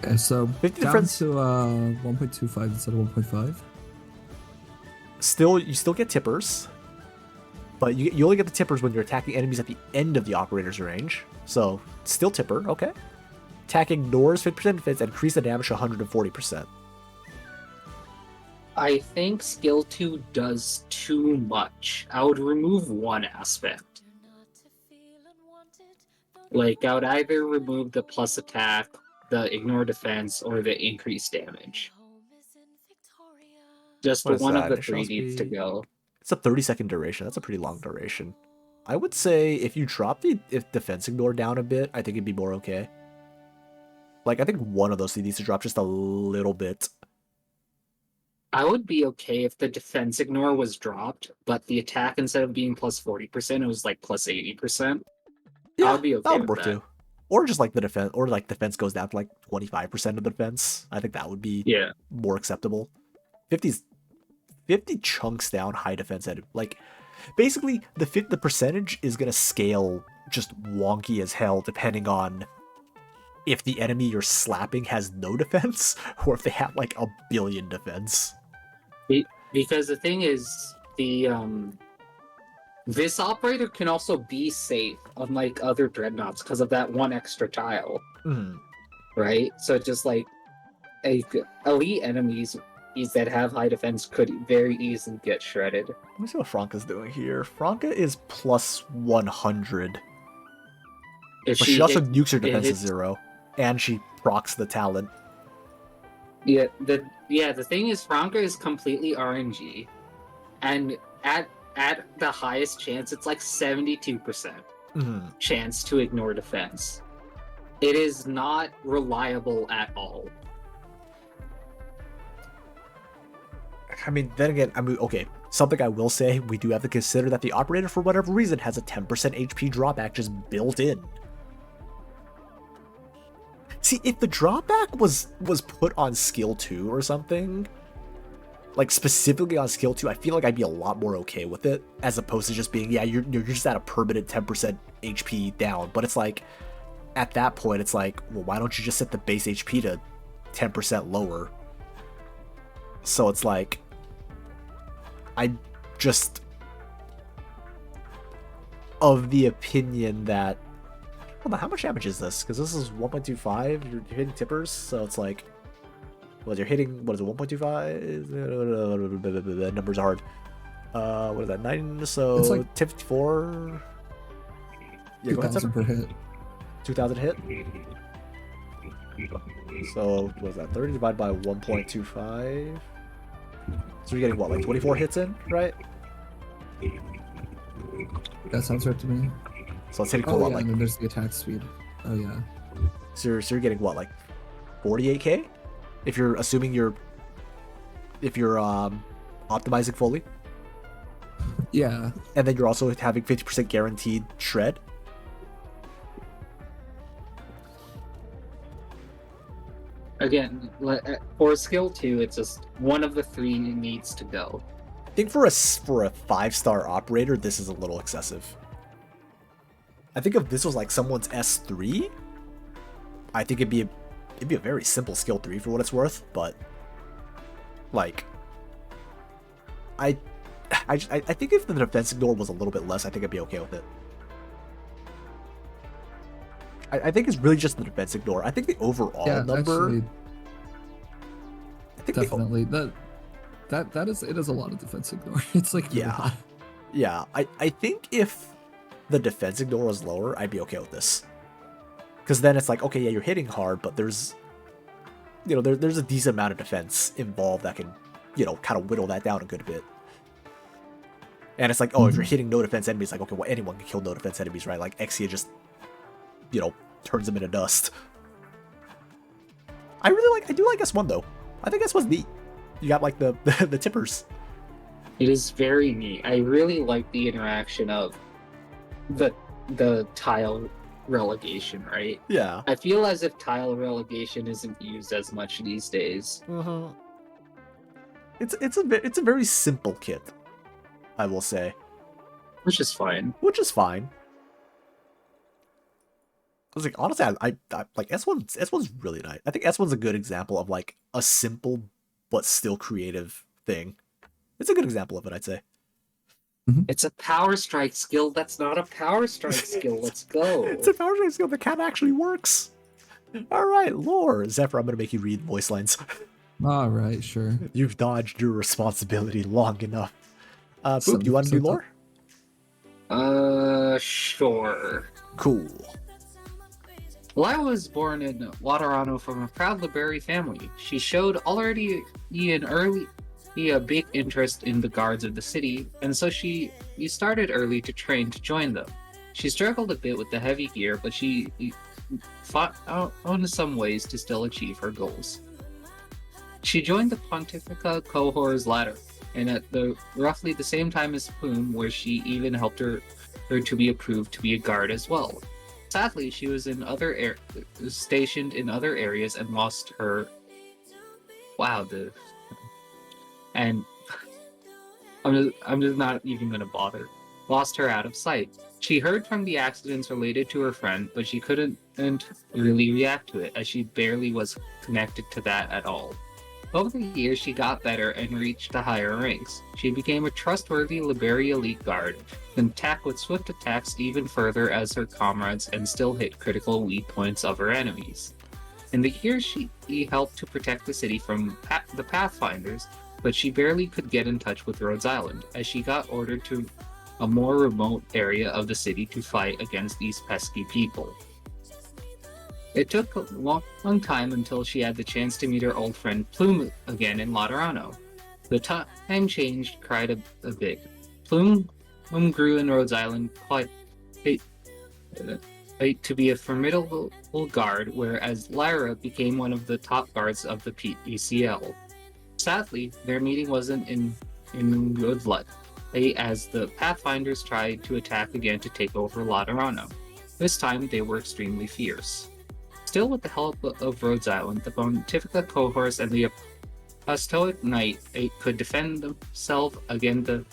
Okay, so 50 down difference. to 1.25 instead of 1.5. You still get tippers, but you only get the tippers when you're attacking enemies at the end of the operator's range. So still tipper, okay. Attack ignores 50% defense and increase the damage to 140%. I think skill 2 does too much. I would remove one aspect. Like, I would either remove the plus attack, the ignore defense, or the increased damage. Just What is one that? of the Initial three needs to speed? go. It's a 30-second duration. That's a pretty long duration. I would say if you drop the defense ignore down a bit, I think it'd be more okay. Like, I think one of those needs to drop just a little bit. I would be okay if the defense ignore was dropped, but the attack, instead of being plus 40%, it was like plus 80%. Yeah, I would be okay that would with work that. too. Or just like the defense, or like defense goes down to like 25% of the defense. I think that would be Yeah. more acceptable. 50 chunks down high defense at like basically the percentage is gonna scale just wonky as hell depending on if the enemy you're slapping has no defense or if they have like a billion defense. Because the thing is, the This operator can also be safe, unlike other dreadnoughts, because of that one extra tile, Mhm. right? So just like elite enemies that have high defense could very easily get shredded. Let me see what Franca's doing here. Franca is plus 100. If But she also hit- nukes her it defense to hits- 0. And she procs the talent. the thing is, Franca is completely RNG, and at the highest chance, it's like 72% Mhm. chance to ignore defense. It is not reliable at all. I mean, then again, okay. Something I will say, we do have to consider that the operator, for whatever reason, has a 10% HP drawback just built in. See, if the drawback was put on skill 2 or something, like specifically on skill 2, I feel like I'd be a lot more okay with it, as opposed to just being, yeah, you're just at a permanent 10% HP down. But it's like, at that point, it's like, well, why don't you just set the base HP to 10% lower? So it's like, I just of the opinion that, hold on, how much damage is this? Because this is 1.25, you're hitting tippers, so it's like, well, you're hitting, what is it, 1.25? The numbers are hard. What is that, 9, so It's like 54? Yeah, go ahead, 2,000 per hit. 2,000 hit? So, what is that, 30 divided by 1.25? So you're getting, what, like 24 hits in, right? That sounds right to me. So it's hitting for Oh what, yeah, like, and then there's the attack speed. Oh yeah. so you're getting what, like 48k? If you're assuming if you're optimizing fully, Yeah. and then you're also having 50% guaranteed shred. Again, for skill 2, it's just one of the 3 needs to go. I think for a 5-star operator, this is a little excessive. I think if this was like someone's S3, I think it'd be a very simple skill 3 for what it's worth, but like I think if the defense ignore was a little bit less, I think I'd be okay with it. I think it's really just the defense ignore. I think the overall number. Actually, I think definitely that is a lot of defense ignore. It's like really high. Yeah. I think if the defense ignore was lower, I'd be okay with this. Because then it's like, okay, yeah, you're hitting hard, but there's a decent amount of defense involved that can, kind of whittle that down a good bit. And it's like, oh, if you're hitting no defense enemies, like, okay, well, anyone can kill no defense enemies, right? Like, Exia just, turns them into dust. I do like S1, though. I think S1's neat. You got, like, the tippers. It is very neat. I really like the interaction of the tile relegation, right? Yeah. I feel as if tile relegation isn't used as much these days. Mm-hmm. It's a very simple kit, I will say. Which is fine. Which is fine. I was like, honestly, I like S1's really nice. I think S1's a good example of like a simple but still creative thing. It's a good example of it, I'd say. It's a power strike skill that's not a power strike skill. Let's go. It's a power strike skill that kind of actually works. All right, lore. Zephyr, I'm gonna make you read voice lines. All right, sure. You've dodged your responsibility long enough. Boop, do you want to do lore? Sure. Cool. Lila was born in Waterano from a proud Liberi family. She showed already a big interest in the guards of the city, and so she started early to train to join them. She struggled a bit with the heavy gear, but she fought out in some ways to still achieve her goals. She joined the Pontifica Cohor's ladder, and at roughly the same time as Plume, where she even helped her to be approved to be a guard as well. Sadly, she was stationed in other areas and lost her. Wow, and I'm just not even gonna bother. Lost her out of sight. She heard from the accidents related to her friend, but she couldn't really react to it, as she barely was connected to that at all. Over the years, she got better and reached the higher ranks. She became a trustworthy Liberia elite guard, and attacked with swift attacks even further as her comrades and still hit critical weak points of her enemies. In the years, she helped to protect the city from the Pathfinders, but she barely could get in touch with Rhodes Island, as she got ordered to a more remote area of the city to fight against these pesky people. It took a long time until she had the chance to meet her old friend Plume again in Laterano. The time changed quite a bit. Plume grew in Rhodes Island quite to be a formidable guard, whereas Lyra became one of the top guards of the PECL. Sadly, their meeting wasn't in good luck, as the Pathfinders tried to attack again to take over Laterano. This time, they were extremely fierce. Still, with the help of Rhodes Island, the Pontifica cohorts and the Apostolic Knight could defend themselves against the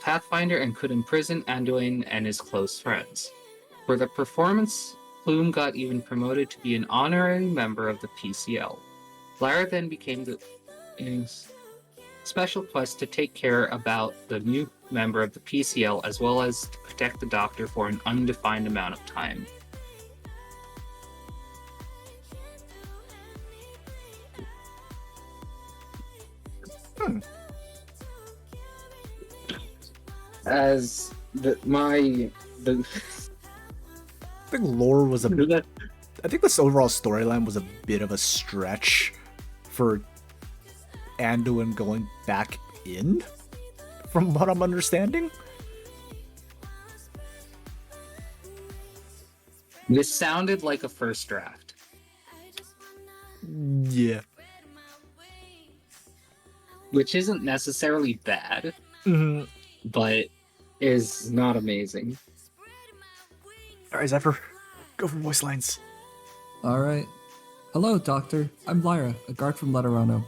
Pathfinder and could imprison Anduin and his close friends. For the performance, Plume got even promoted to be an honorary member of the PCL. Lyra then became the special quest to take care about the new member of the PCL as well as to protect the Doctor for an undefined amount of time. As I think lore was I think this overall storyline was a bit of a stretch for Anduin going back in, from what I'm understanding. This sounded like a first draft. Yeah. Which isn't necessarily bad, but is not amazing. Alright, Zephyr, go for voice lines. Alright. Hello, Doctor. I'm Lyra, a guard from Laterano.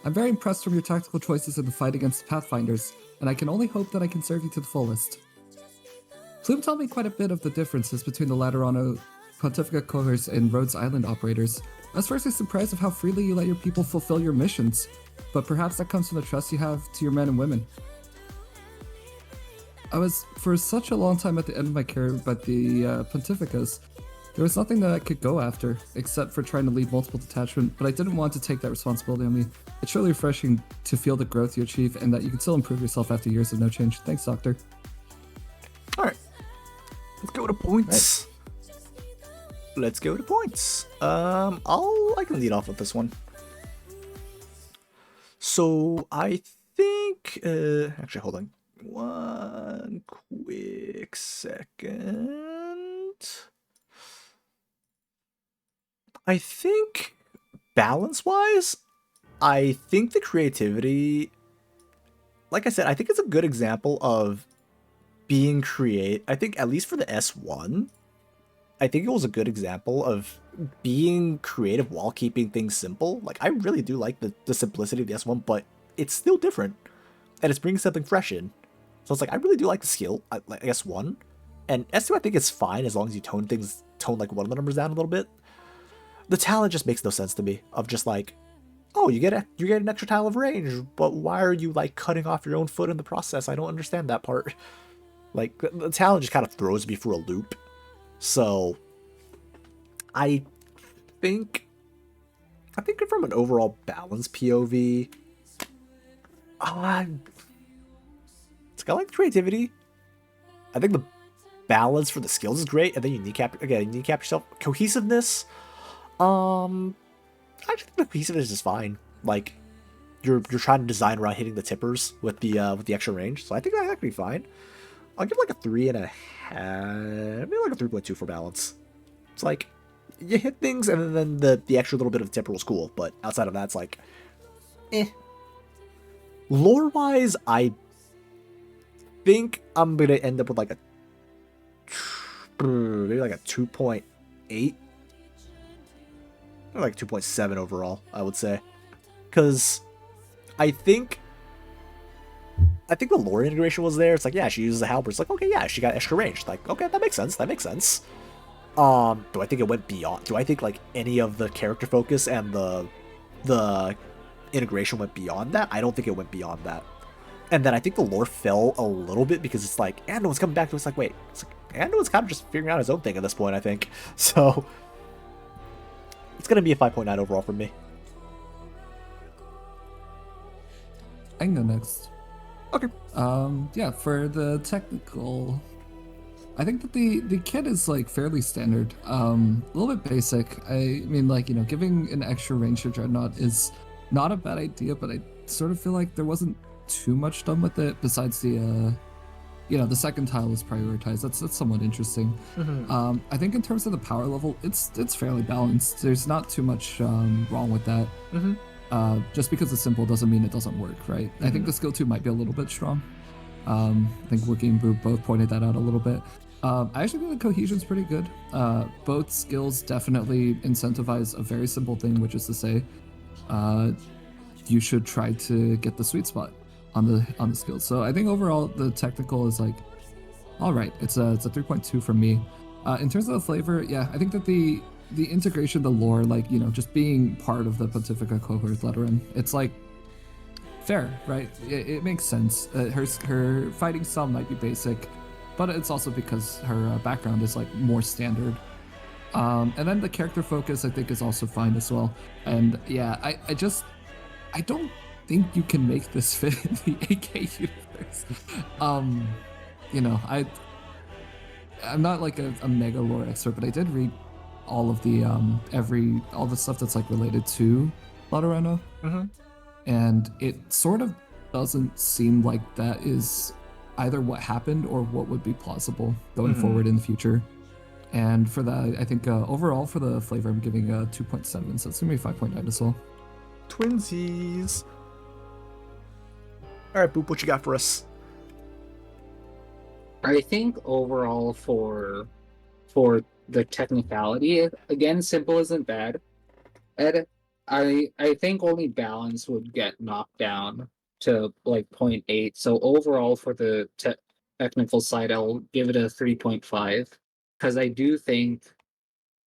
I'm very impressed from your tactical choices in the fight against the Pathfinders, and I can only hope that I can serve you to the fullest. Plume told me quite a bit of the differences between the Laterano Pontifica cohorts and Rhodes Island operators. I was firstly surprised of how freely you let your people fulfill your missions, but perhaps that comes from the trust you have to your men and women. I was for such a long time at the end of my career by the Pontificas. There was nothing that I could go after, except for trying to lead multiple detachments, but I didn't want to take that responsibility on me. It's really refreshing to feel the growth you achieve and that you can still improve yourself after years of no change. Thanks, Doctor. Alright. Let's go to points. Let's go to points. I can lead off with this one. So I think actually hold on one quick second. I think balance wise, I think the creativity, like I said, I think it's a good example of being creative. I think at least for the S1, I think it was a good example of being creative while keeping things simple. Like, I really do like the simplicity of the S1, but it's still different. And it's bringing something fresh in. So it's like, I really do like the skill, like S1. And S2, I think it's fine as long as you tone like one of the numbers down a little bit. The talent just makes no sense to me. Of just like, oh, you get an extra tile of range, but why are you like cutting off your own foot in the process? I don't understand that part. Like, the talent just kind of throws me for a loop. So, I think from an overall balance POV, it's got like creativity. I think the balance for the skills is great, and then you kneecap yourself. Cohesiveness, I think the cohesiveness is fine. Like, you're trying to design around hitting the tippers with the extra range, so I think that could be fine. I'll give like a 3.5, maybe like a 3.2 for balance. It's like, you hit things, and then the extra little bit of the tipper was cool, but outside of that, it's like, eh. Lore-wise, I think I'm gonna end up with like maybe like a 2.8, or like 2.7 overall, I would say, because I think the lore integration was there. It's like, yeah, she uses a halberd. It's like, okay, yeah, she got extra range. Like, okay, that makes sense. Do I think it went beyond? Do I think like any of the character focus and the integration went beyond that. I don't think it went beyond that. And then I think the lore fell a little bit because it's like, Anduin's coming back to us like, wait, it's like, Anduin's kind of just figuring out his own thing at this point, I think. So, it's going to be a 5.9 overall from me. I can go next. Okay. Yeah, for the technical, I think that the kit is like fairly standard. A little bit basic. I mean, like, you know, giving an extra range to Dreadnought is not a bad idea, but I sort of feel like there wasn't too much done with it besides the you know, the second tile was prioritized. That's somewhat interesting. I think in terms of the power level, it's fairly balanced. There's not too much wrong with that. Just because it's simple doesn't mean it doesn't work, right? I think the skill 2 might be a little bit strong. I think Wookie and Boop both pointed that out a little bit. I actually think the cohesion's pretty good. Both skills definitely incentivize a very simple thing, which is to say, you should try to get the sweet spot on the skills. So I think overall the technical is like, all right. It's a 3.2 from me. In terms of the flavor, yeah, I think that the integration, the lore, like, you know, just being part of the Pontifica cohort letter, it's like fair, right? It makes sense. Her fighting style might be basic, but it's also because her background is like more standard. And then the character focus, I think, is also fine as well. And yeah, I don't think you can make this fit in the AK universe. You know, I'm not like a mega lore expert, but I did read all of the all the stuff that's like related to Laterano. And it sort of doesn't seem like that is either what happened or what would be plausible going forward in the future. And for that, I think overall for the flavor, I'm giving a 2.7, so it's gonna be 5.9 as well. Twinsies. All right, Boop, what you got for us? I think overall for the technicality, again, simple isn't bad. And I think only balance would get knocked down to like 0.8. So overall for the technical side, I'll give it a 3.5 because I do think,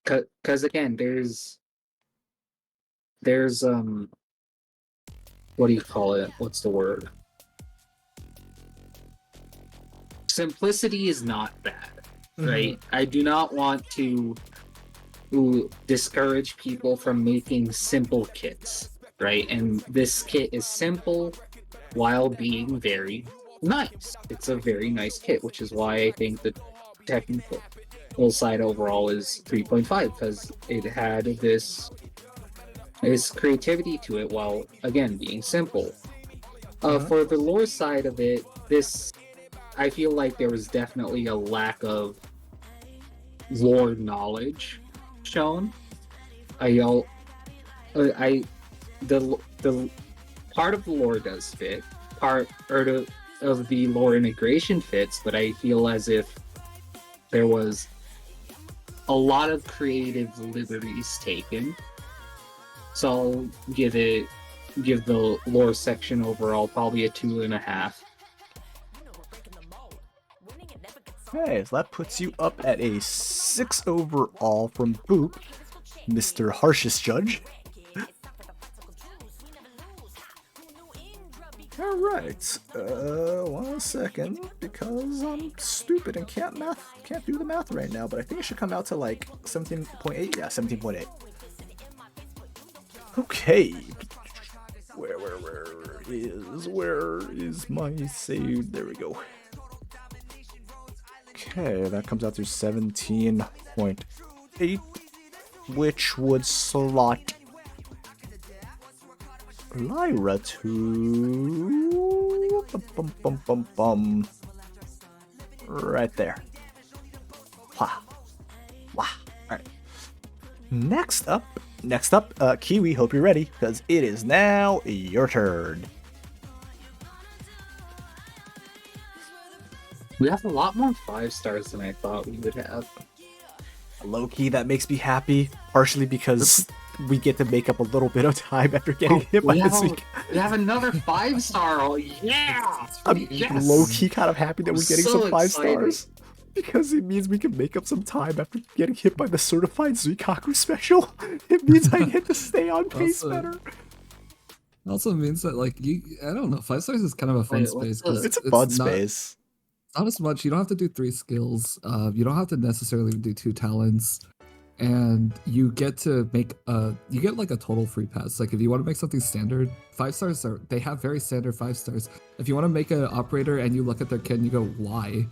because again, there's what do you call it? What's the word? Simplicity is not bad, right? I do not want to discourage people from making simple kits, right? And this kit is simple while being very nice. It's a very nice kit, which is why I think the technical side overall is 3.5, because it had this creativity to it while, again, being simple. For the lore side of it, I feel like there was definitely a lack of lore knowledge shown. The part of the lore does fit, part of the lore integration fits, but I feel as if there was a lot of creative liberties taken. So I'll give the lore section overall probably a 2.5. Okay, so that puts you up at a 6 overall from Boop, Mr. Harshest Judge. Alright, 1 second, because I'm stupid and can't do the math right now, but I think it should come out to like 17.8, yeah, 17.8. Okay, where is my save? There we go. Okay, that comes out to 17.8, which would slot Lyra to right there. Wah. Alright. Next up, Kiwi, hope you're ready, because it is now your turn. We have a lot more 5 stars than I thought we would have. Low-key, that makes me happy, partially because we get to make up a little bit of time after getting hit by this week. We have another 5-star. Oh, yeah! I'm low-key kind of happy that we're getting so some 5 excited. stars. Because it means we can make up some time after getting hit by the certified Zuikaku special. It means I get to stay on pace Also, better. Also means that like I don't know, 5 stars is kind of a fun Wait, what's space because It's a fun not space. not as much. You don't have to do 3 skills. You don't have to necessarily do 2 talents, and you get to make you get like a total free pass. Like if you want to make something standard, 5 stars they have very standard 5 stars. If you want to make an operator and you look at their kit and you go why,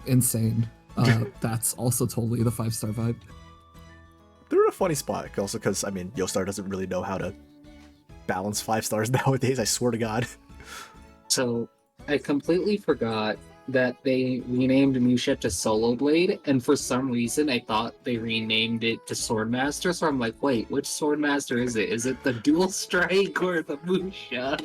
insane. That's also totally the 5 star vibe. They're in a funny spot also because, I mean, Yostar doesn't really know how to balance 5 stars nowadays, I swear to God. So I completely forgot that they renamed Musha to Solo Blade, and for some reason I thought they renamed it to Swordmaster. So I'm like, wait, which Swordmaster is it? Is it the Dual Strike or the Musha?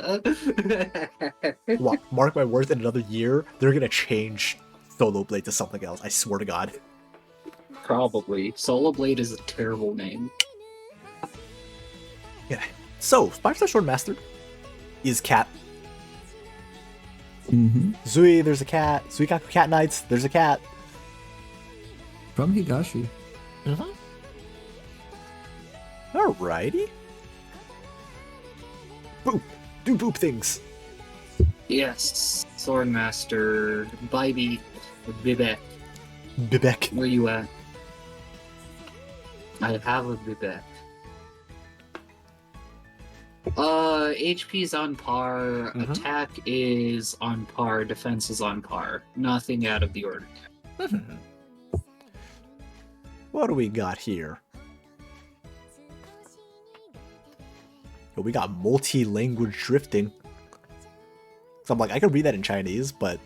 Mark my words, in another year, they're gonna change Solo Blade to something else, I swear to God. Probably. Solo Blade is a terrible name. Yeah. So, 5-star Swordmaster is cat. Mm-hmm. Zui, there's a cat. Suikaku Cat Knights, there's a cat. From Higashi. Mm-hmm. Alrighty. Boop! Do boop things! Yes, Swordmaster, Bybee, Bibek, Bibek. where you at? I have a Bibek. HP's on par, Mhm. attack is on par, defense is on par. Nothing out of the ordinary. What do we got here? Yo, we got multi-language drifting. So I'm like, I can read that in Chinese, but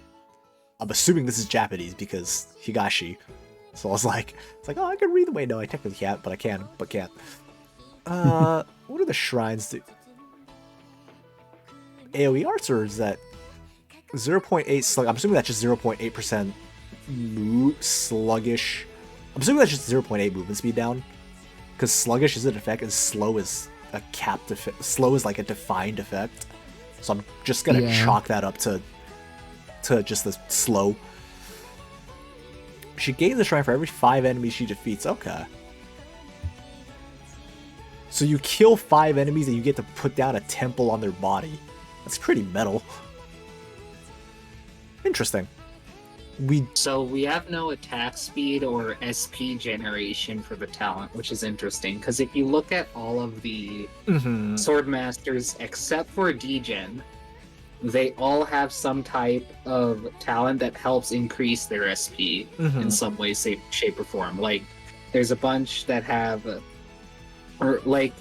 I'm assuming this is Japanese because Higashi. So I was like, oh, I can read the way. No, I technically can't, but I can, but can't. What do the shrines do? AoE arts, or is that 0.8 slug? I'm assuming that's just 0.8% sluggish. I'm assuming that's just 0.8 movement speed down. Because sluggish is an effect and slow is a capped effect. Slow is like a defined effect. So I'm just gonna chalk that up to just the slow. She gains the shrine for every 5 enemies she defeats. Okay. So you kill 5 enemies and you get to put down a temple on their body. That's pretty metal. Interesting. So we have no attack speed or SP generation for the talent, which is interesting, because if you look at all of the Swordmasters except for Degen, they all have some type of talent that helps increase their SP in some way, shape, or form. Like, there's a bunch that have, or like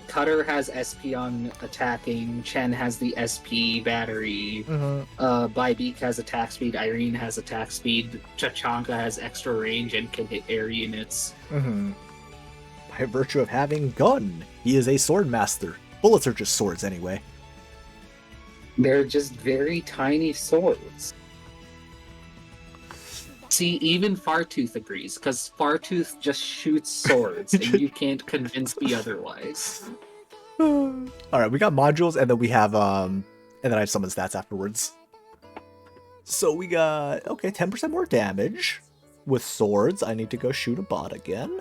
Cutter has SP on attacking, Chen has the SP battery, Bybee has attack speed, Irene has attack speed, Tachanka has extra range and can hit air units. By virtue of having gun, he is a sword master. Bullets are just swords anyway. They're just very tiny swords. See, even Fartooth agrees, because Fartooth just shoots swords, and you can't convince me otherwise. Alright, we got modules, and then we have, and then I have summon stats afterwards. So we got, okay, 10% more damage with swords. I need to go shoot a bot again.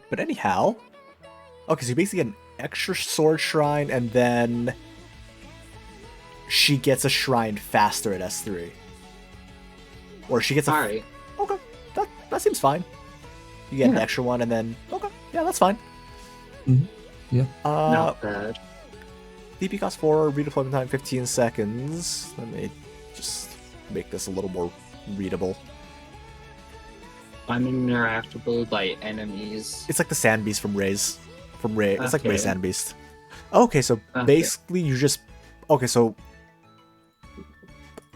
But anyhow, okay, so you basically get an extra sword shrine, and then she gets a shrine faster at S3. Or she gets a... Alright. Okay, that seems fine. You get an extra one, and then... Okay, yeah, that's fine. Yeah. Not bad. DP cost 4, redeployment time 15 seconds. Let me just make this a little more readable. Uninteractable by enemies. It's like the Sand Beast from Ray's. From Ray. It's like Okay. Ray Sand Beast. Okay, so basically you just... Okay, so...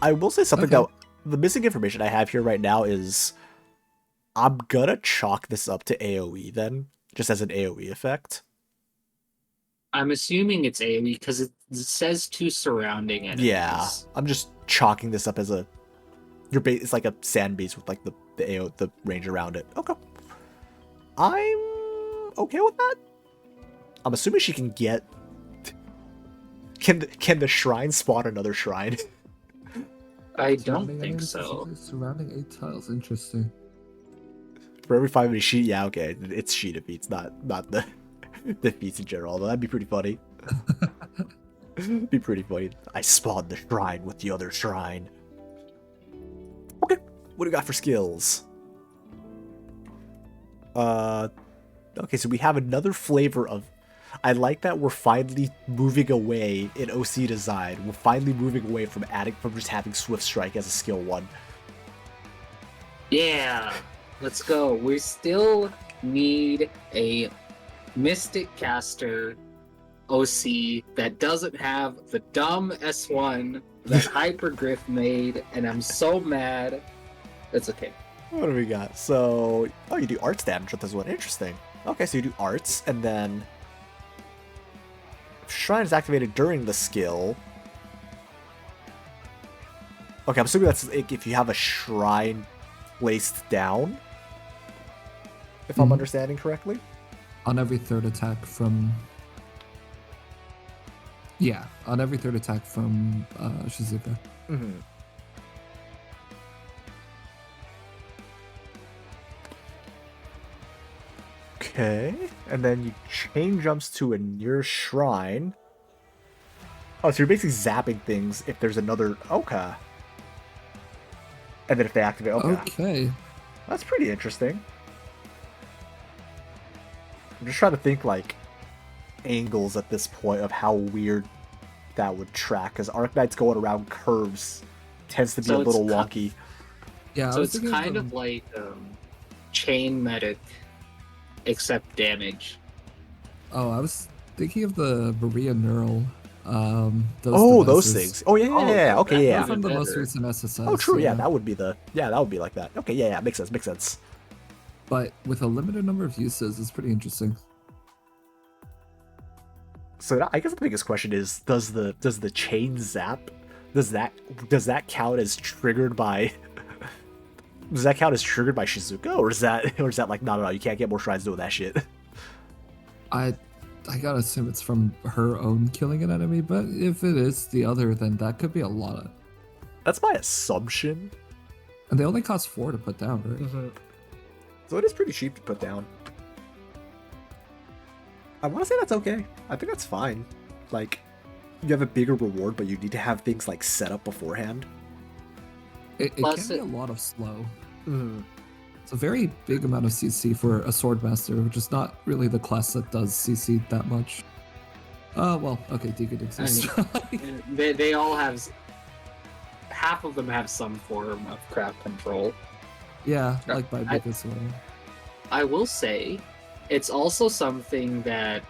I will say something that... The missing information I have here right now is... I'm gonna chalk this up to AoE then. Just as an AoE effect. I'm assuming it's AoE, because it says 2 surrounding enemies. Yeah, I'm just chalking this up as a... It's like a Sand Beast with like the range around it. Okay. I'm okay with that. I'm assuming she can get... Can the shrine spawn another shrine? I don't think so. Surrounding 8 tiles, interesting. For every 5 minute sheet, yeah, okay. It's sheet defeats, not the defeats in general, though that'd be pretty funny. Be pretty funny. I spawned the shrine with the other shrine. Okay, what do we got for skills? Okay, so we have another flavor of... I like that we're finally moving away in OC design. We're finally moving away from just having Swift Strike as a skill 1. Yeah, let's go. We still need a Mystic Caster OC that doesn't have the dumb S1 that Hypergriff made, and I'm so mad. It's okay. What do we got? So, oh, you do arts damage with this one. Interesting. Okay, so you do arts, and then Shrine is activated during the skill. Okay, I'm assuming that's if you have a shrine placed down, if I'm understanding correctly. On every third attack from... Yeah, on every third attack from Shizuka. Mm-hmm. Okay, and then you chain jumps to a near shrine. Oh, so you're basically zapping things if there's another... Okay. And then if they activate... Okay. That's pretty interesting. I'm just trying to think, like, angles at this point of how weird that would track, because Arknights going around curves tends to be a little wonky. Yeah, so it's kind of like Chain Medic, except damage. Oh, I was thinking of the Maria Neural. Those things. Oh, yeah. Okay, yeah. From the most recent SSS. Oh, true. Yeah, that would be that would be like that. Okay, yeah. Makes sense. But with a limited number of uses, it's pretty interesting. So I guess the biggest question is, does the chain zap, does that count as triggered by Shizuka, or is that like no, you can't get more shrines doing that shit? I gotta assume it's from her own killing an enemy, but if it is the other, then that could be a lot. That's my assumption. And they only cost 4 to put down, right? Mm-hmm. So it is pretty cheap to put down. I want to say that's okay. I think that's fine. Like, you have a bigger reward, but you need to have things like set up beforehand. It can be a lot of slow. Mm-hmm. It's a very big amount of CC for a Swordmaster, which is not really the class that does CC that much. Well, okay, Deacon exists. They all have... Half of them have some form of craft control. Yeah, like by big as well. I will say, it's also something that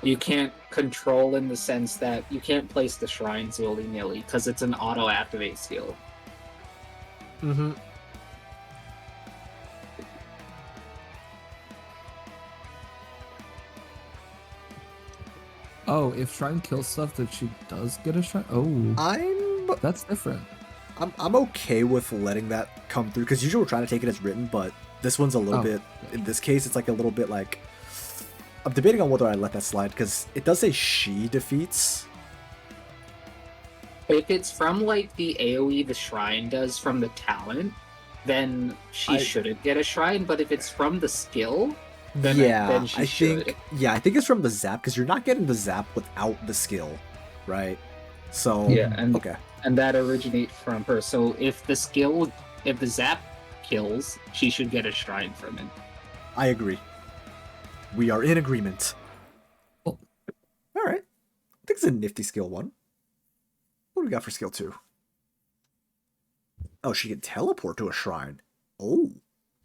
you can't control in the sense that you can't place the shrines willy-nilly, because it's an auto-activate skill. Mm-hmm. Oh, if Shrine kills stuff, that she does get a shrine? Oh, that's different. I'm okay with letting that come through, because usually we're trying to take it as written, but this one's a little bit, in this case, it's like a little bit like, I'm debating on whether I let that slide, because it does say she defeats. If it's from like the AoE the shrine does from the talent, then she shouldn't get a shrine, but if it's from the skill, then she should. I think it's from the zap, because you're not getting the zap without the skill, right? So, okay. And that originates from her. So if the zap kills, she should get a shrine from it. I agree. We are in agreement. Well, all right. I think it's a nifty skill 1. What do we got for skill 2? Oh, she can teleport to a shrine. Oh.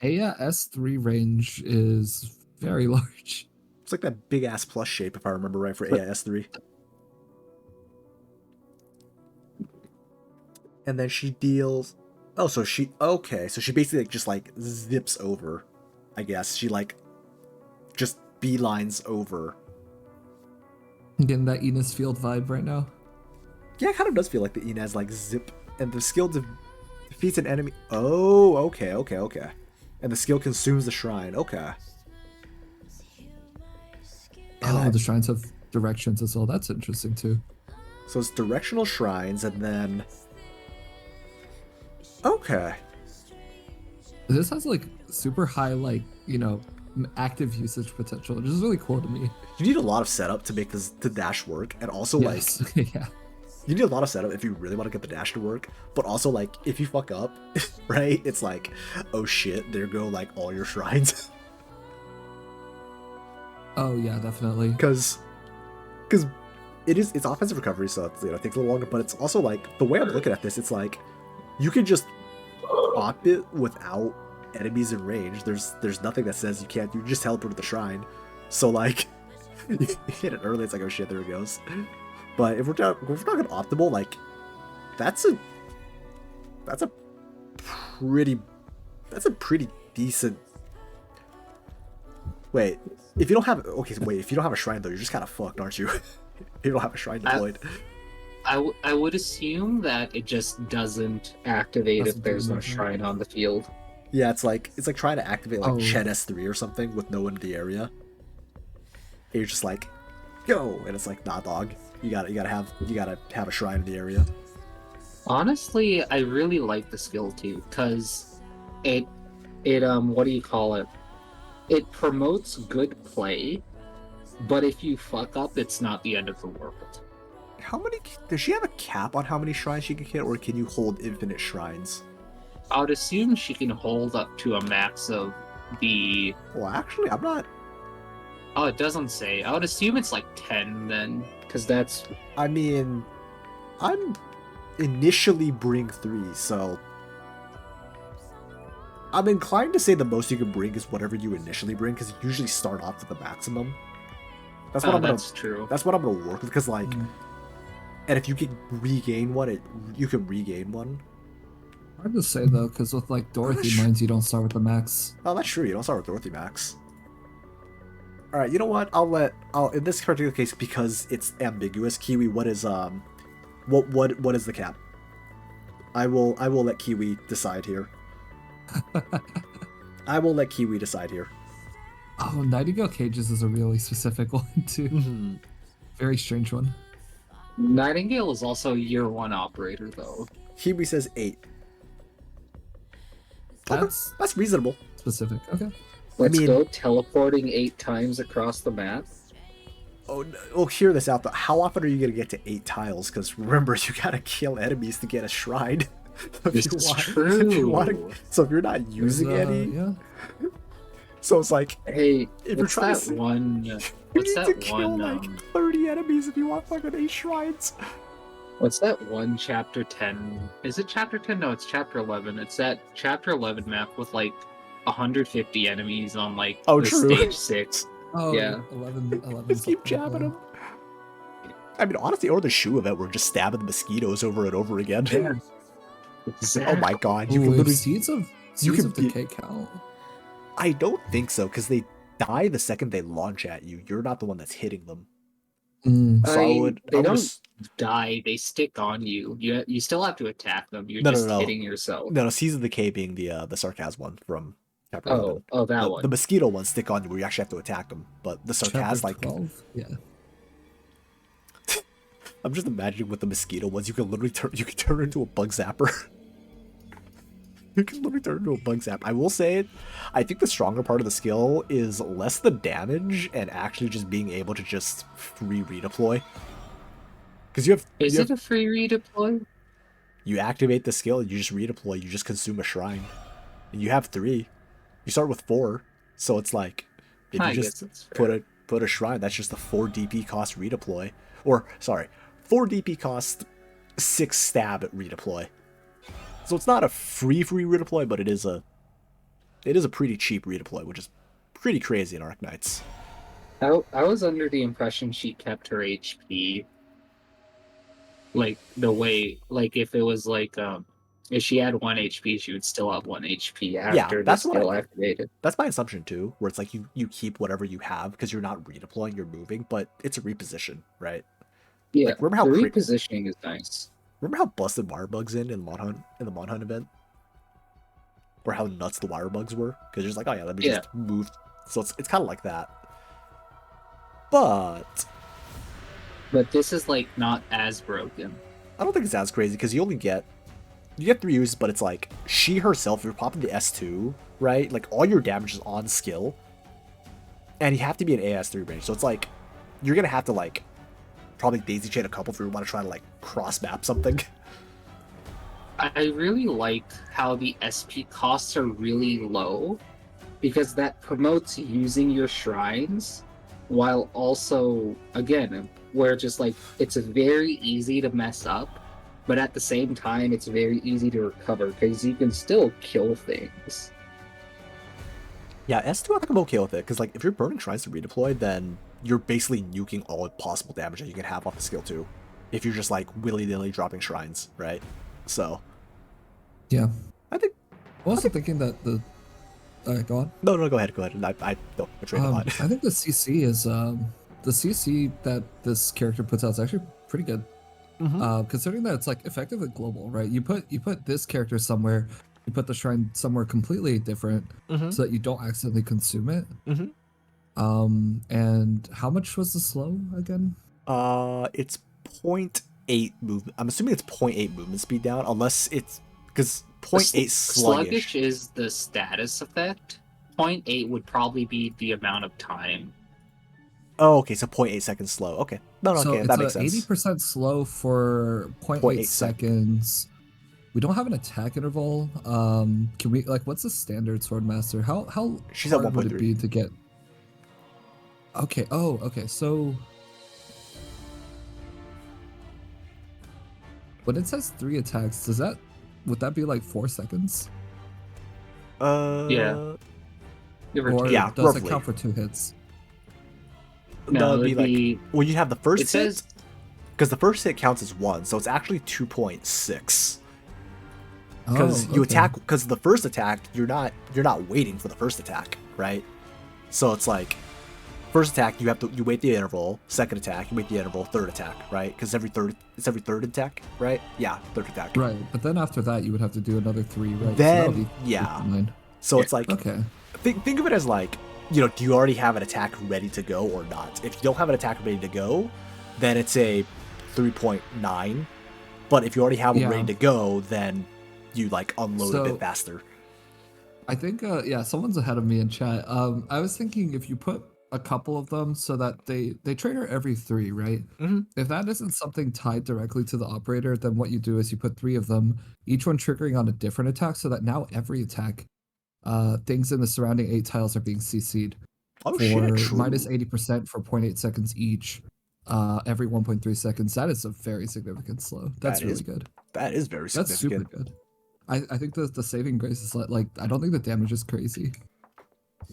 S3 range is very large. It's like that big ass plus shape, if I remember right, for AIS3. And then she deals... Oh, so she... Okay, so she basically just, like, zips over, I guess. She, like, just beelines over. I'm getting that Enos Field vibe right now. Yeah, it kind of does feel like the Enos, like, zip. And the skill defeats an enemy... Oh, okay. And the skill consumes the shrine. Okay. Oh, the shrines have directions as well. That's interesting, too. So it's directional shrines, and then... Okay. This has like super high like active usage potential, which is really cool to me. You need a lot of setup to make the dash work, and also Yes. like Yeah. you need a lot of setup if you really want to get the dash to work. But also like if you fuck up, right? It's like, oh shit, there go like all your shrines. Oh yeah, definitely. Because it's offensive recovery, so it's, it takes a little longer. But it's also like the way I'm looking at this, it's like you can just pop it without enemies in range. There's nothing that says you can't. You just teleport to the shrine. So like you hit it early, it's like, oh shit, there it goes. But if we're talking optimal, like that's a pretty decent. Wait, if you don't have if you don't have a shrine though, you're just kind of fucked, aren't you? You don't have a shrine deployed. I would assume that it just doesn't activate if there's no shrine on the field. Yeah, it's like trying to activate like Oh. Chen S3 or something with no one in the area. And you're just like, go, and it's like, nah, dog. You gotta have a shrine in the area. Honestly, I really like the skill too, because it what do you call it? It promotes good play, but if you fuck up, it's not the end of the world. How many does she have a cap on how many shrines she can hit, or can you hold infinite shrines? I would assume she can hold up to a max of the. Well, actually, I'm not. Oh, it doesn't say. I would assume it's like 10 then, because that's. I mean, I'm initially bring 3, so I'm inclined to say the most you can bring is whatever you initially bring, because you usually start off with the maximum. That's what That's true. That's what I'm gonna work with, because like, and if you can regain one, you can regain one. Hard to say though, because with like Dorothy mines, you don't start with the max. Oh, that's true. You don't start with Dorothy Max. All right, you know what? I'll in this particular case, because it's ambiguous. Kiwi, what is what is the cap? I will let Kiwi decide here. I will let Kiwi decide here. Oh, Nightingale Cages is a really specific one too. Very strange one. Nightingale is also year 1 operator though. Kiwi says 8. That's That's reasonable. specific. Okay. Let's mean- go teleporting 8 times across the map. Oh, no, oh, hear this out though. How often are you gonna get to 8 tiles? Because remember, you gotta kill enemies to get a shrine. This is true. So if you're not using There's, any, Yeah. so it's like Hey, If you're what's trying that to- one? you What's need that to kill one? like 30 enemies if you want fucking 8 shrines. What's that one chapter 10? Is it chapter 10? No, it's chapter 11. It's that chapter 11 map with like 150 enemies on like Oh, the true. stage 6. Oh, Yeah. 11 Just keep something, jabbing yeah. them. I mean, honestly, or the shoe event, we're just stabbing the mosquitoes over and over again. Yeah. Oh my god, you Ooh, can if literally. seeds of you seeds can of be- decay count. I don't think so, because they die the second they launch at you. You're not the one that's hitting them. So I would. They I would don't ass- die, they stick on you. You still have to attack them. You're No, no, just no. hitting yourself. No, Seas of Decay being the sarcasm one from chapter 11. Oh, that the, one. the mosquito ones stick on you where you actually have to attack them. But the sarcasm, Chapter like 12? Yeah. I'm just imagining with the mosquito ones, you can literally turn into a bug zapper. You can literally turn into a bug zap. I will say, I think the stronger part of the skill is less the damage and actually just being able to just free redeploy. Because Is it a free redeploy? you activate the skill, you just redeploy, you just consume a shrine. And you have 3. You start with 4, so it's like if I you guess just that's fair. put a shrine, that's just a 4 DP cost redeploy. Or sorry, 4 DP cost 6 stab at redeploy. So it's not a free redeploy, but it is a pretty cheap redeploy, which is pretty crazy in Arknights. I was under the impression she kept her HP. Like the way, like if it was like if she had 1 HP, she would still have 1 HP after the that's what skill activated. That's my assumption too, where it's like you keep whatever you have because you're not redeploying, you're moving, but it's a reposition, right? Yeah, Like, remember how the cra- repositioning is nice. Remember how busted wire bugs in the Monhunt event? Or how nuts the wire bugs were? Because you're just like, oh yeah, let me just move. So it's kind of like that. But But this is like not as broken. I don't think it's as crazy because you only get you get 3 uses, but it's like she herself, if you're popping the S2, right? Like all your damage is on skill, and you have to be in AS3 range. So it's like you're gonna have to like probably daisy chain a couple if you want to try to like cross map something. I really like how the SP costs are really low, because that promotes using your shrines, while also, again, where just like it's very easy to mess up, but at the same time it's very easy to recover because you can still kill things. Yeah, S2 I think I'm okay with it, because like if you're burning shrines to redeploy, then you're basically nuking all possible damage that you can have off the skill 2. If you're just like willy-nilly dropping shrines, right? So Yeah. I think I'm also thinking that the go on. no, go ahead. I don't betray the lot. I think the CC is the CC that this character puts out is actually pretty good. Considering that it's like effectively global, right? You put this character somewhere, you put the shrine somewhere completely different, so that you don't accidentally consume it. And how much was the slow again? It's 0.8 movement. I'm assuming it's 0.8 movement speed down, unless it's because 0.8 sluggish is the status effect. 0.8 would probably be the amount of time. Oh, okay, so 0.8 seconds slow. Okay. No, So okay, it's that makes sense. 80% slow for 0.8 seconds. We don't have an attack interval. Can we like what's the standard Swordmaster? How She's at hard would it 1.3. be to get? Okay. Oh, okay. So when it says 3 attacks, would that be like 4 seconds? Yeah. Or Yeah, does roughly. it count for 2 hits? No, it'd it'd be like well, you have the first It hit, says because the first hit counts as 1, so it's actually 2.6. Because you attack, because the first attack, you're not waiting for the first attack, right? So it's like first attack, you wait the interval. Second attack, you wait the interval. Third attack, right? Because it's every third attack, right? Yeah, third attack. Right, but then after that, you would have to do another 3, right? Then so yeah, 9. so it's like Okay. think of it as like, you know, do you already have an attack ready to go or not? If you don't have an attack ready to go, then it's a 3.9. But if you already have one ready to go, then you like unload a bit faster. I think someone's ahead of me in chat. I was thinking if you put a couple of them so that they trigger every 3, right? If that isn't something tied directly to the operator, then what you do is you put 3 of them, each one triggering on a different attack, so that now every attack, things in the surrounding 8 tiles are being CC'd for minus 80% for 0.8 seconds each. Every 1.3 seconds. That is a very significant slow. That's really good. That is very significant. That's super good. I think the saving grace is like I don't think the damage is crazy.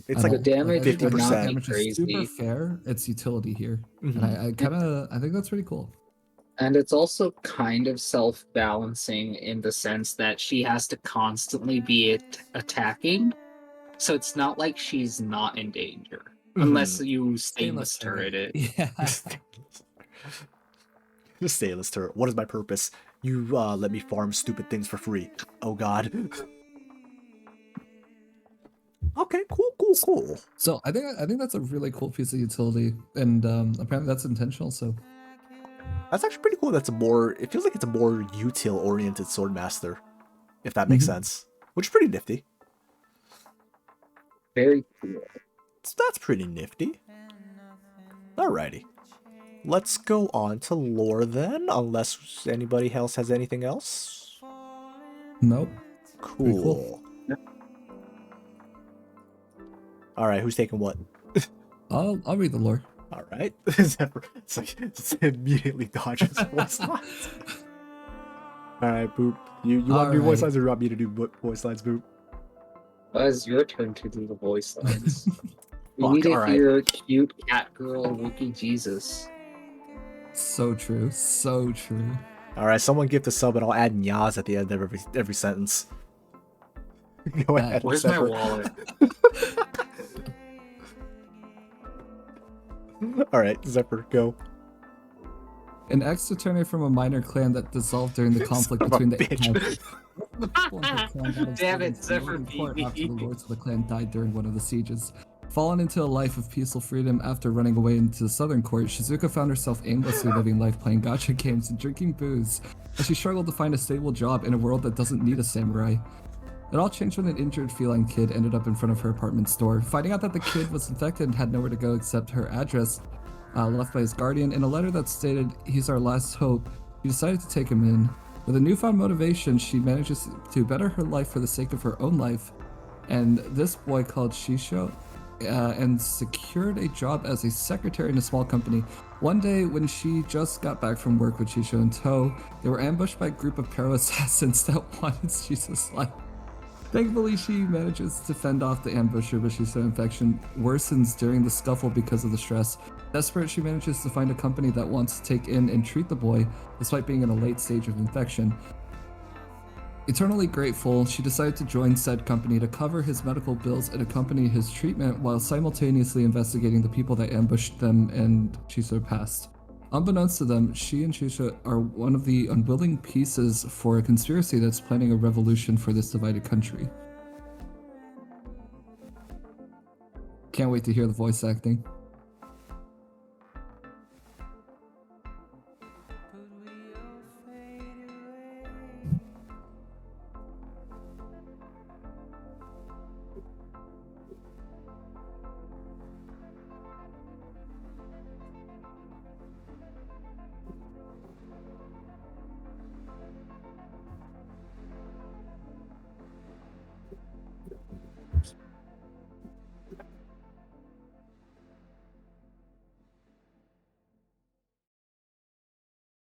It's like the damage 50%. Damage is super fair. It's utility here, and I think that's pretty cool. And it's also kind of self-balancing in the sense that she has to constantly be attacking, so it's not like she's not in danger unless you stainless turret it. Yeah. The stainless turret. What is my purpose? You let me farm stupid things for free. Oh god. Okay, cool. So I think that's a really cool piece of utility, and apparently that's intentional. So that's actually pretty cool. It feels like it's a more util oriented Swordmaster, if that makes sense. Which is pretty nifty. Very cool. So that's pretty nifty. Alrighty. Let's go on to lore then, unless anybody else has anything else. Nope. Cool. Alright, who's taking what? I'll read the lore. Alright. Zephyr, it's like, just immediately dodges voice lines. Alright, Boop. You want to do voice lines or you want me to do voice lines, Boop? It's your turn to do the voice lines. We need to hear cute cat girl Wookie Jesus. So true. So true. Alright, someone gift a sub and I'll add nyas at the end of every sentence. Go ahead. Where's Zephyr. my wallet? Alright, Zephyr, go. An ex-attorney from a minor clan that dissolved during the conflict between the Damn it, Zephyr beat me. After the lords of the clan died during one of the sieges. Fallen into a life of peaceful freedom after running away into the Southern Court, Shizuka found herself aimlessly living life playing gacha games and drinking booze, as she struggled to find a stable job in a world that doesn't need a samurai. It all changed when an injured feline kid ended up in front of her apartment store. Finding out that the kid was infected and had nowhere to go except her address, left by his guardian, in a letter that stated, "He's our last hope," she decided to take him in. With a newfound motivation, she manages to better her life for the sake of her own life, and this boy called Shisho, and secured a job as a secretary in a small company. One day, when she just got back from work with Shisho in tow, they were ambushed by a group of Pero assassins that wanted Shisho's life. Thankfully, she manages to fend off the ambusher, but Shisho's infection worsens during the scuffle because of the stress. Desperate, she manages to find a company that wants to take in and treat the boy, despite being in a late stage of infection. Eternally grateful, she decided to join said company to cover his medical bills and accompany his treatment while simultaneously investigating the people that ambushed them and Shisho passed. Unbeknownst to them, she and Shisho are one of the unwilling pieces for a conspiracy that's planning a revolution for this divided country. Can't wait to hear the voice acting.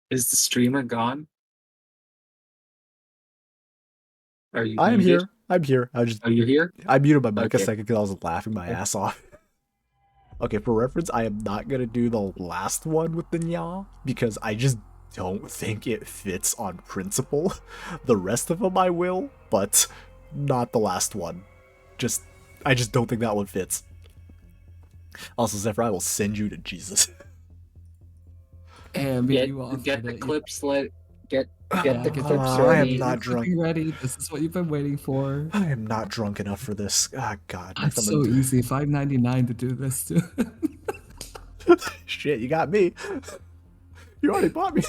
Is the streamer gone? Are you I'm muted? here. I'm here. Are you here? I muted my mic a Okay. second because I was laughing my ass off. Okay, for reference, I am not gonna do the last one with the nya because I just don't think it fits on principle. The rest of them I will, but not the last one. I just don't think that one fits. Also, Zephyr, I will send you to Jesus. And Get, you off get with the it. clips get Yeah, the get clips I am ready. not drunk. Be ready. This is what you've been waiting for. I am not drunk enough for this. Ah, God. It's so easy. $5.99 to do this too. Shit, you got me. You already bought me.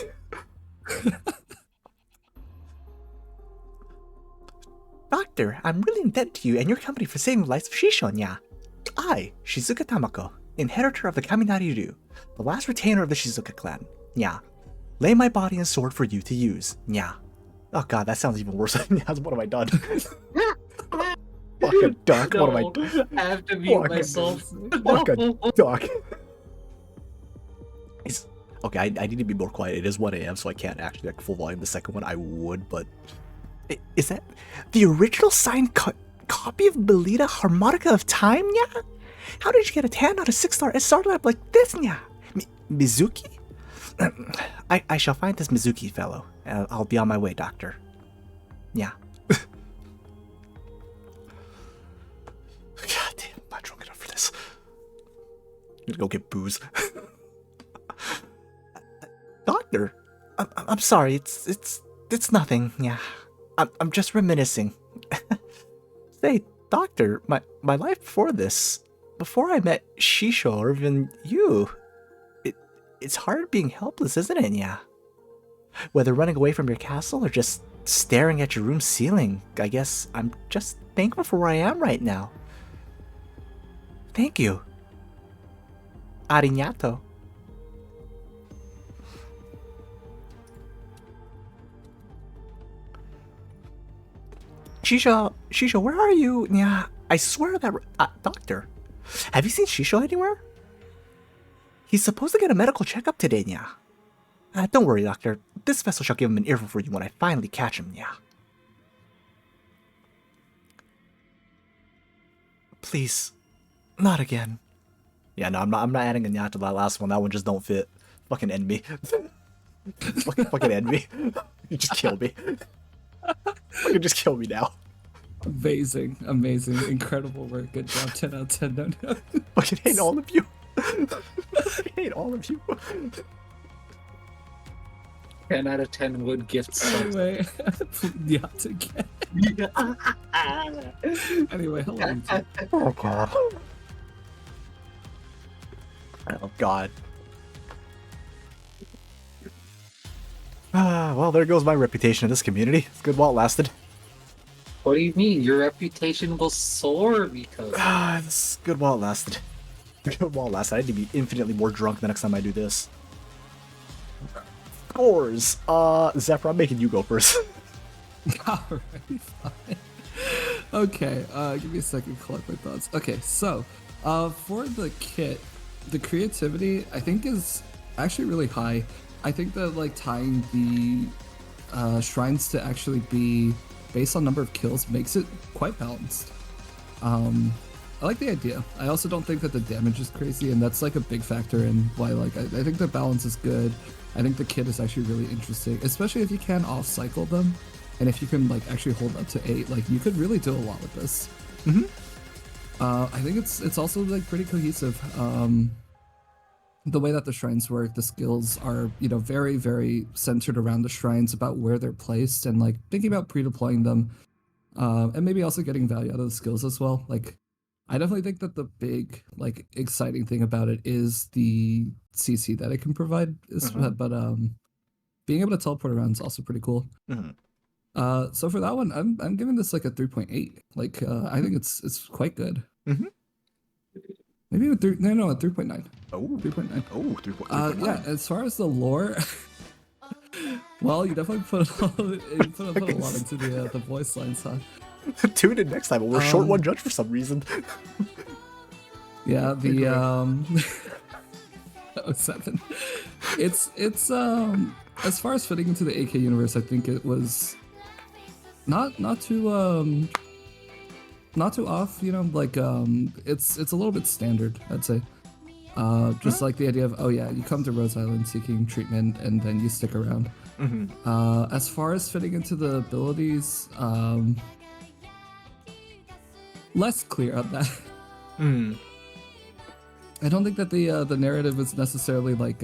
Doctor, I'm really in debt to you and your company for saving the lives of Shisho, nya. I, Shizuka Tamako, inheritor of the Kaminari-ryu, the last retainer of the Shizuka clan, nya. Lay my body and sword for you to use, nya. Oh god, that sounds even worse. What have I done? Fucking duck, what have I done? I have to mute Fuck. myself. Fucking duck. Okay, I need to be more quiet. It is 1 a.m., so I can't actually like full volume the second one. I would, but is that the original signed copy of Belita Harmonica of Time, nya? How did you get a 10 out of 6-star startup like this, nya? Mizuki? I shall find this Mizuki fellow. I'll be on my way, doctor. Yeah. God damn, I'm not drunk enough for this. I'm gonna go get booze. Doctor, I'm sorry. It's nothing. Yeah, I'm just reminiscing. Say, doctor, my life before this, before I met Shisho or even you, it's hard being helpless, isn't it? Yeah. Whether running away from your castle or just staring at your room ceiling, I guess I'm just thankful for where I am right now. Thank you. Arigato. Shisho, where are you? Yeah, I swear that doctor. Have you seen Shisho anywhere? He's supposed to get a medical checkup today, nya. Don't worry, doctor. This vessel shall give him an earful for you when I finally catch him, nya. Please, not again. Yeah, no, I'm not adding a nya to that last one. That one just don't fit. Fucking end me. fucking end me. You just kill me. Fucking just kill me now. Amazing, incredible work. Good job. 10 out of 10. No. Fucking hate all of you. I hate all of you. 10 out of 10 would gift some. Anyway, yacht again. Anyway, hello. Oh god. Oh god. Well, there goes my reputation in this community. It's good while it lasted. What do you mean? Your reputation will soar because It's good while it lasted. Good while it lasted. I need to be infinitely more drunk the next time I do this. Scores! Zephyr, I'm making you go first. Alright, fine. Okay, give me a second to collect my thoughts. Okay, so, for the kit, the creativity, I think, is actually really high. I think that, like, tying the shrines to actually be based on number of kills makes it quite balanced. I like the idea. I also don't think that the damage is crazy, and that's like a big factor in why, like, I think the balance is good. I think the kit is actually really interesting, especially if you can off-cycle them, and if you can, like, actually hold up to 8, like, you could really do a lot with this. I think it's also, like, pretty cohesive. The way that the shrines work, the skills are, you know, very, very centered around the shrines, about where they're placed, and, like, thinking about pre-deploying them, and maybe also getting value out of the skills as well. Like, I definitely think that the big, like, exciting thing about it is the CC that it can provide. But being able to teleport around is also pretty cool. So for that one, I'm giving this like a 3.8. Like, I think it's quite good. Maybe a 3.9. Oh, 3.9. Oh, 3.9. Yeah. As far as the lore, well, you definitely put a lot into the voice lines, huh? Tune in next time. We're short one judge for some reason. Yeah, the 07. It's as far as fitting into the AK universe, I think it was not too off, you know, like it's a little bit standard, I'd say. Just like the idea of, oh yeah, you come to Rose Island seeking treatment and then you stick around. As far as fitting into the abilities, less clear on that. I don't think that the narrative is necessarily like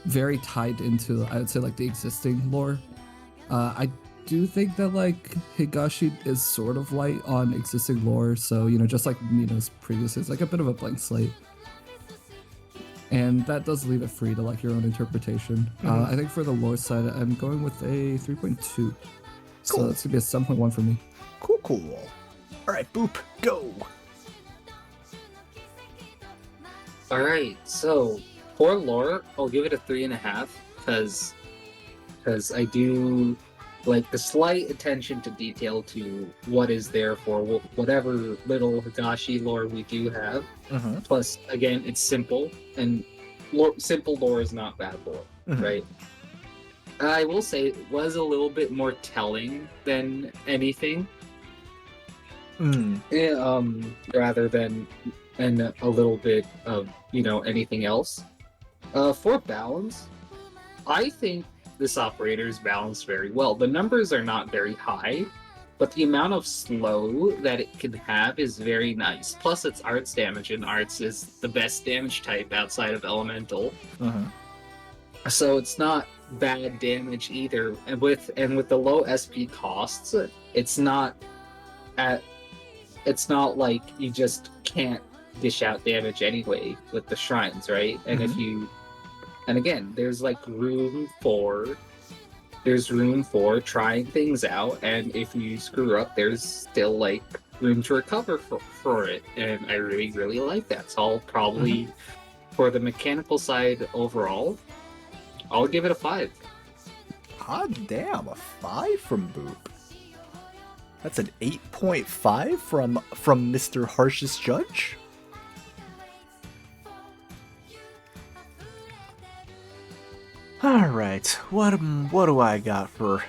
very tied into, I would say, like the existing lore. I do think that like Higashi is sort of light on existing lore, so, you know, just like Mina's previous, it's like a bit of a blank slate. And that does leave it free to like your own interpretation. I think for the lore side, I'm going with a 3.2. So that's gonna be a 7.1 for me. Cool. Alright, Boop, go! Alright, so for lore, I'll give it a 3.5 because I do like the slight attention to detail to what is there for whatever little Higashi lore we do have. Plus, again, it's simple, and simple lore is not bad lore, right? I will say it was a little bit more telling than anything. Rather than a little bit of, you know, anything else. For balance, I think this operator is balanced very well. The numbers are not very high, but the amount of slow that it can have is very nice. Plus, it's arts damage, and arts is the best damage type outside of elemental. So it's not bad damage either. And with the low SP costs, it's not like you just can't dish out damage anyway with the shrines, right? And and again, there's room for trying things out, and if you screw up, there's still like room to recover for it, and I really, really like that. So I'll probably, for the mechanical side overall, I'll give it a 5. Hot damn, a 5 from Boop. That's an 8.5 from Mr. Harshest Judge. All right, what do I got for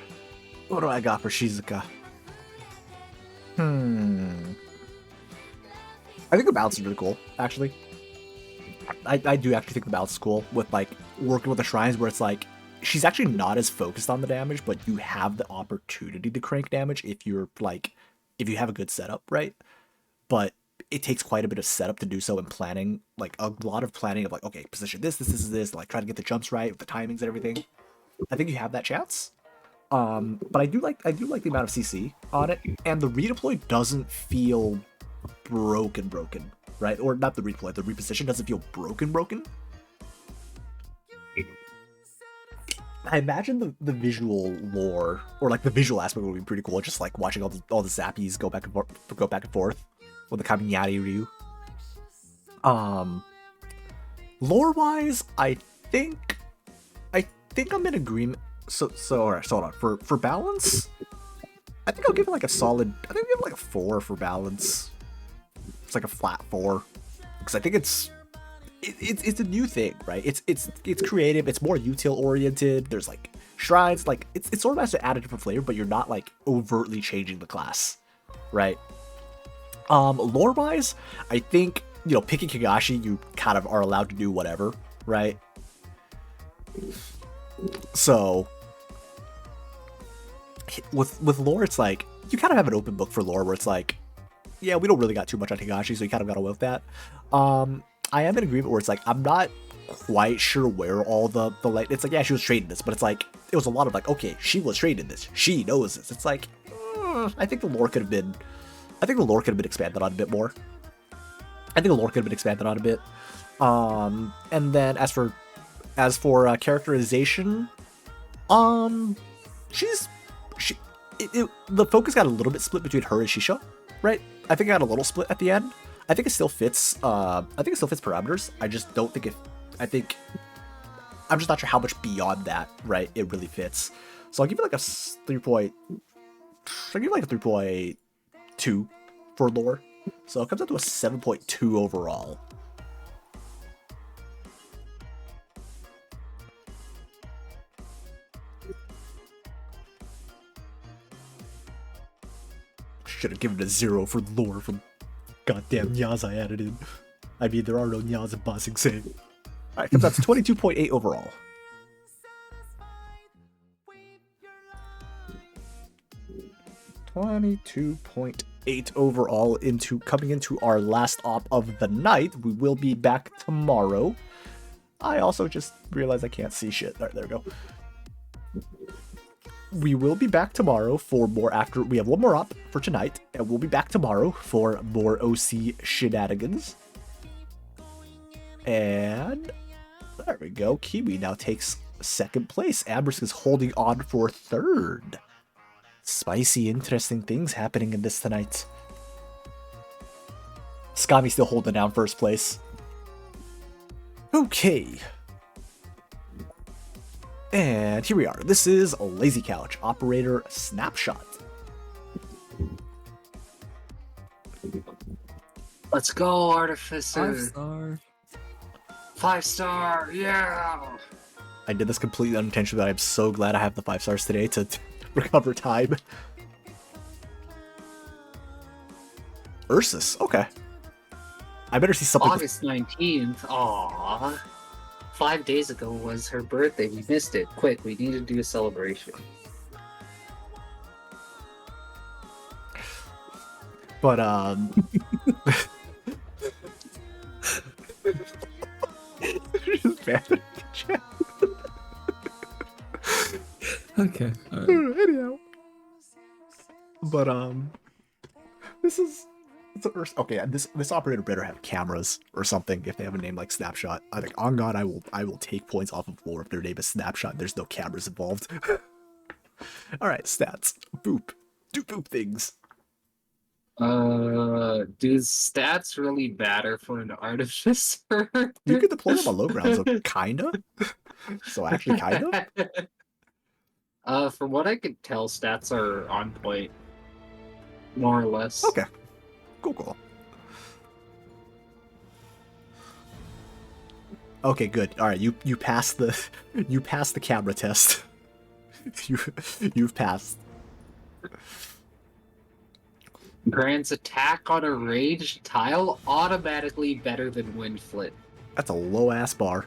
Shizuka? I think the balance is really cool, actually. I do actually think the balance is cool with like working with the shrines, where it's like she's actually not as focused on the damage, but you have the opportunity to crank damage if you have a good setup, right? But it takes quite a bit of setup to do so, and planning, like a lot of planning of like, okay, position this, like try to get the jumps right with the timings and everything. I think you have that chance. But I do like the amount of CC on it, and the redeploy doesn't feel broken. right? Or not the redeploy, the reposition doesn't feel broken. I imagine the visual lore, or like the visual aspect would be pretty cool, just like watching all the zappies go back and forth with the Kaminyari Ryu. Lore-wise, I think I'm in agreement. So alright, hold on. For balance, I think I'll give it like a solid. I think I'll give it like a 4 for balance. It's like a flat 4, because I think it's a new thing, right? It's creative. It's more util oriented. There's like shrines. Like it sort of has to add a different flavor, but you're not like overtly changing the class, right? Lore-wise, I think, you know, picking Higashi, you kind of are allowed to do whatever, right? So with lore, it's like you kind of have an open book for lore, where it's like, yeah, we don't really got too much on Higashi, so you kind of got away with that. I am in agreement where it's like I'm not quite sure where all the light. It's like, yeah, she was trained in this, but it's like it was a lot of like, okay, she was trained in this, she knows this. It's like, I think the lore could have been expanded on a bit more. And then as for characterization, the focus got a little bit split between her and Shisha, right? I think I got a little split at the end. I think it still fits. Parameters. I just don't think I'm just not sure how much beyond that, right, it really fits. So I'll give it like a 3.2 for lore. So it comes out to a 7.2 overall. Should have given it a 0 for lore from goddamn Nyaz I added in. I mean, there are no Nyaz in Ba Sing Se. Alright, comes out to 22.8 overall. .8 overall coming into our last op of the night. We will be back tomorrow. I also just realized I can't see shit. Alright, there we go. We will be back tomorrow for more after. We have one more op for tonight, and we'll be back tomorrow for more OC shenanigans. And there we go. Kiwi now takes second place. Ambersk is holding on for third. Spicy, interesting things happening in this tonight. Skami still holding down first place. Okay. And here we are. This is a Lazy Couch Operator Snapshot. Let's go, Artificer. 5-star. 5-star, yeah. I did this completely unintentionally, but I'm so glad I have the 5 stars today to recover time. Ursus, okay. I better see something. August 19th, aww. 5 days ago was her birthday. We missed it. Quick, we need to do a celebration. But just bad in the chat. Okay. All right. Anyhow. But okay. This operator better have cameras or something if they have a name like Snapshot. I think on God I will take points off of lore if their name is Snapshot and there's no cameras involved. Alright, stats. Boop. Do boop things. Do stats really matter for an artificer? You can deploy them on low ground, so kinda. So actually kinda? From what I could tell, stats are on point. More or less. Okay. Cool. Okay, good. Alright, you passed the camera test. You've passed. Grants attack on a raged tile automatically better than Windflit. That's a low ass bar.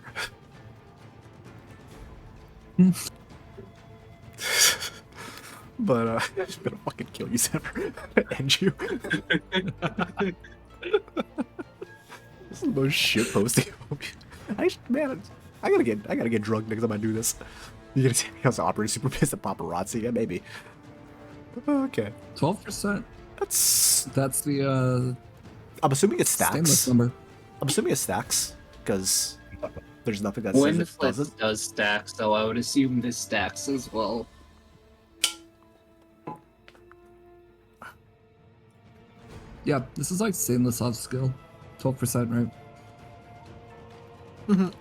But I'm just gonna fucking kill you, Zephyr. End you. This is the most shit posting. I gotta get drunk next time I do this. You gonna say I was operating super pissed at paparazzi? Yeah, maybe. Okay. 12%. That's the I'm assuming it Stainless stacks. number. I'm assuming it stacks because there's nothing that Wind says it Flip doesn't. does stack, so I would assume this stacks as well. Yeah, this is like stainless soft skill. 12%, right?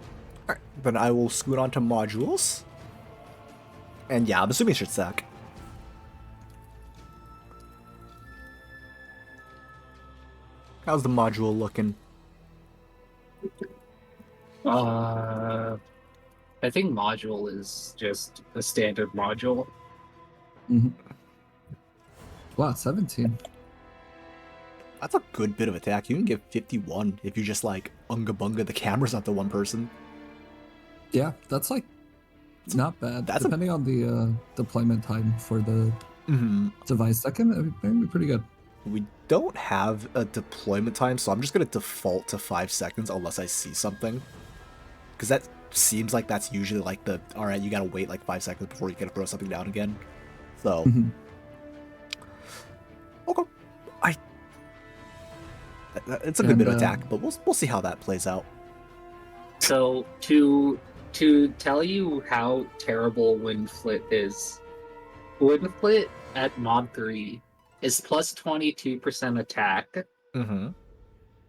Alright, then I will scoot on to modules. And yeah, I'm assuming it should stack. How's the module looking? I think module is just a standard module. Wow, 17. That's a good bit of attack. You can get 51 if you just like unga bunga the cameras onto one person. Yeah, that's like not bad. That's Depending on the deployment time for the device, that can be pretty good. We don't have a deployment time, so I'm just going to default to 5 seconds unless I see something. Because that seems like that's usually like the, alright, you got to wait like 5 seconds before you can throw something down again. So, okay. It's a good bit of attack, but we'll see how that plays out. So to tell you how terrible Wind Flip is, Wind Flip at Mod 3 is plus 22% attack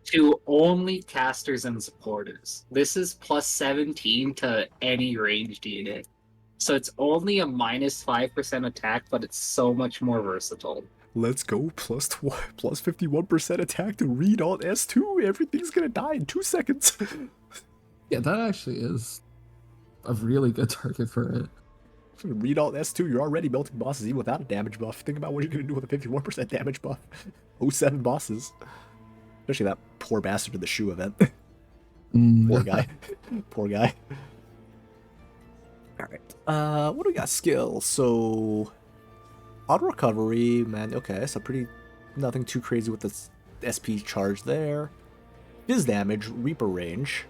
to only casters and supporters. This is plus 17 to any ranged unit. So it's only a minus 5% attack, but it's so much more versatile. Let's go, plus 51% attack to read on S2. Everything's gonna die in 2 seconds. Yeah, that actually is a really good target for it. Read alt S2, you're already melting bosses even without a damage buff. Think about what you're gonna do with a 51% damage buff. 07 bosses. Especially that poor bastard in the shoe event. Poor guy. Poor guy. Alright. What do we got? Skills. So auto recovery, man, okay, so nothing too crazy with the SP charge there. Fizz damage, Reaper range,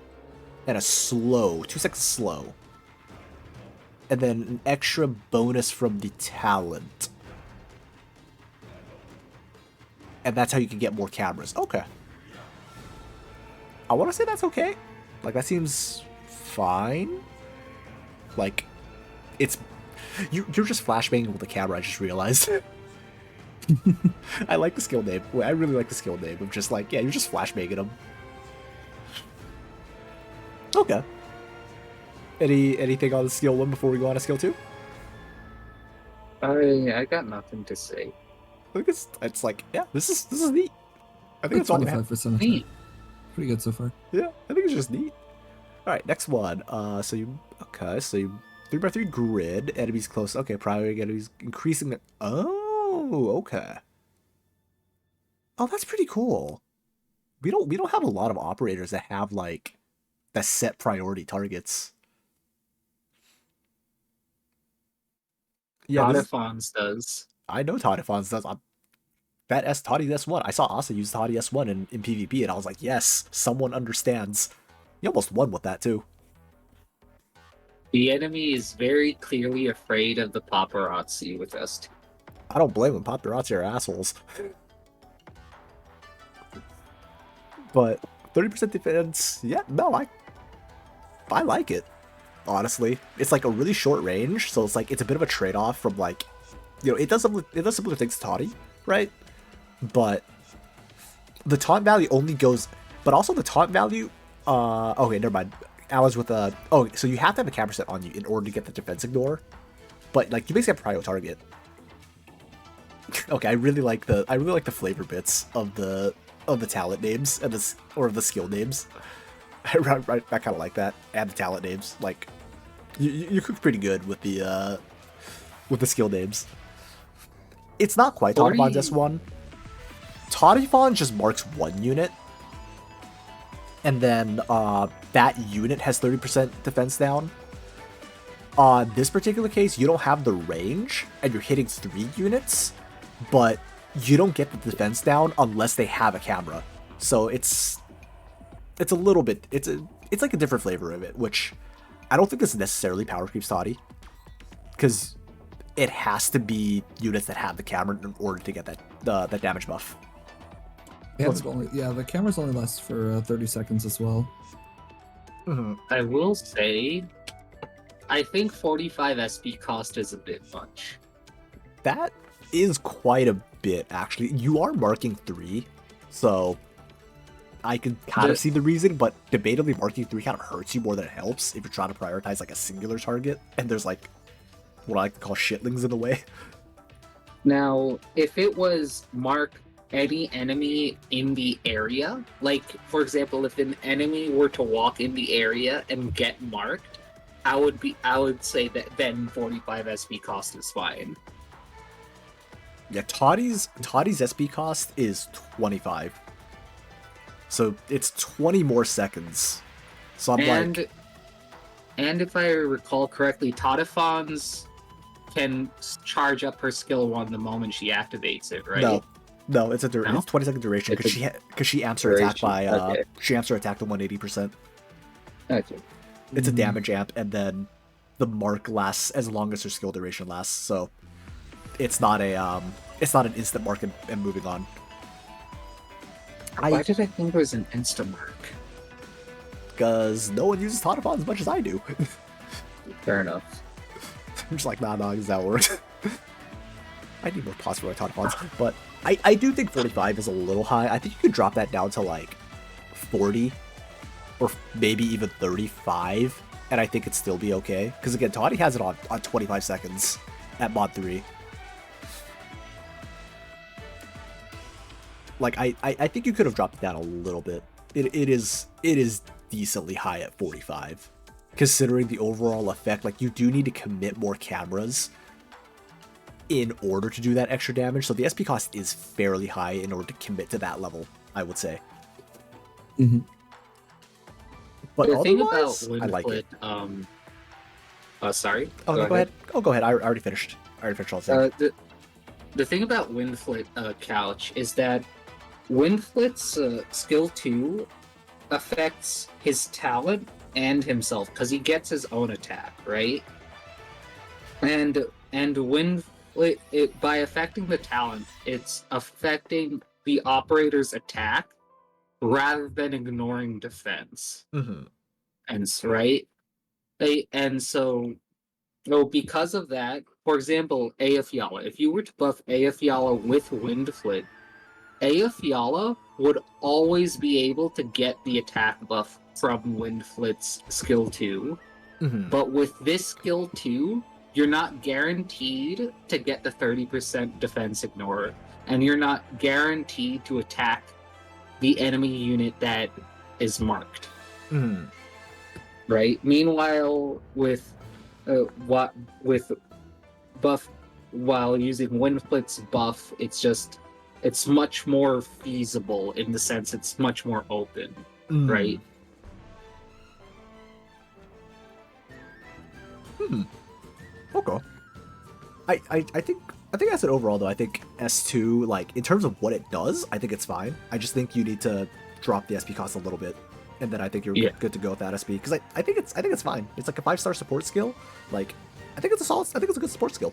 and a slow, 2 seconds slow. And then an extra bonus from the talent. And that's how you can get more cameras. Okay. I want to say that's okay. Like, that seems fine. Like, it's... You're just flashbanging with the camera, I just realized. I like the skill name. I really like the skill name of just like, yeah, you're just flashbanging them. Okay. Anything on the skill 1 before we go on to skill 2? I got nothing to say. I think it's like, yeah, this is neat. I think it's all 25%. Neat. Pretty good so far. Yeah, I think it's just neat. Alright, next one. So you 3x3 grid, enemies close. Okay, priority enemies increasing the... Oh, okay. Oh, that's pretty cool. We don't have a lot of operators that have like that set priority targets. Yeah, Todifons does. I know Todifons does. That Toddy S1. I saw Asa use Toddy S1 in PvP, and I was like, yes, someone understands. You almost won with that too. The enemy is very clearly afraid of the paparazzi with us. I don't blame them. Paparazzi are assholes. But 30% defense, yeah, no, I like it. Honestly, it's like a really short range, so it's like it's a bit of a trade-off from like, you know, it does similar things to Toddy, right? But the taunt value only goes, but also the taunt value. Okay, never mind. I was with a... Oh, so you have to have a camera set on you in order to get the defense ignore. But, like, you basically have prio target. Okay, I really like the flavor bits of the talent names and the skill names. I kind of like that. And the talent names. Like, you cook pretty good with the skill names. It's not quite Toddyfon's S1. Toddyfon just marks one unit. And then that unit has 30% defense down. On this particular case, you don't have the range, and you're hitting 3 units, but you don't get the defense down unless they have a camera. So it's a little bit, it's like a different flavor of it, which I don't think is necessarily power creeps Toddy, because it has to be units that have the camera in order to get that damage buff. And the cameras only last for 30 seconds as well. Mhm. I will say, I think 45 SP cost is a bit much. That is quite a bit, actually. You are marking 3, so I can kind of see the reason, but debatably marking 3 kind of hurts you more than it helps if you're trying to prioritize like a singular target, and there's like what I like to call shitlings in the way. Now, if it was mark any enemy in the area, like, for example, if an enemy were to walk in the area and get marked, I would say that then 45 SP cost is fine. Yeah, Toddy's SP cost is 25. So it's 20 more seconds. So I'm like... And if I recall correctly, Todifons can charge up her skill 1 the moment she activates it, right? No, it's a No? it's 20-second duration because she amps her attack by okay. she amps her attack to 180%. Okay. It's a damage amp, and then the mark lasts as long as her skill duration lasts. So it's not an instant mark and moving on. Why did I think it was an insta mark? Because no one uses Todifon as much as I do. Fair enough. I'm just like, nah, because that works. I need more pause for my Todifons, but I do think 45 is a little high. I think you could drop that down to like 40 or maybe even 35, and I think it'd still be okay. Because again, Toddy has it on 25 seconds at mod 3. Like I think you could have dropped it down a little bit. It is decently high at 45, considering the overall effect. Like, you do need to commit more cameras in order to do that extra damage. So the SP cost is fairly high in order to commit to that level, I would say. Mm-hmm. But the thing about I like it. Sorry. Oh, no, go ahead. Oh, go ahead. I already finished. All the The thing about Windflit Couch is that Windflit's skill 2 affects his talent and himself, because he gets his own attack, right? And Windflit, by affecting the talent, it's affecting the operator's attack rather than ignoring defense. Mm-hmm. And so because of that, for example, AF Yala, if you were to buff AF Yala with Windflit, AF Yala would always be able to get the attack buff from Windflit's skill 2. Mm-hmm. But with this skill 2, you're not guaranteed to get the 30% defense ignore, and you're not guaranteed to attack the enemy unit that is marked. Mm-hmm. Right? Meanwhile, with buff, while using Windflit's buff, it's much more feasible in the sense it's much more open, right? Okay. I think as an overall though, I think S2, like, in terms of what it does, I think it's fine. I just think you need to drop the SP cost a little bit, and then I think you're good to go with that SP, because I think it's fine. It's like a 5-star support skill. Like, I think it's a good support skill.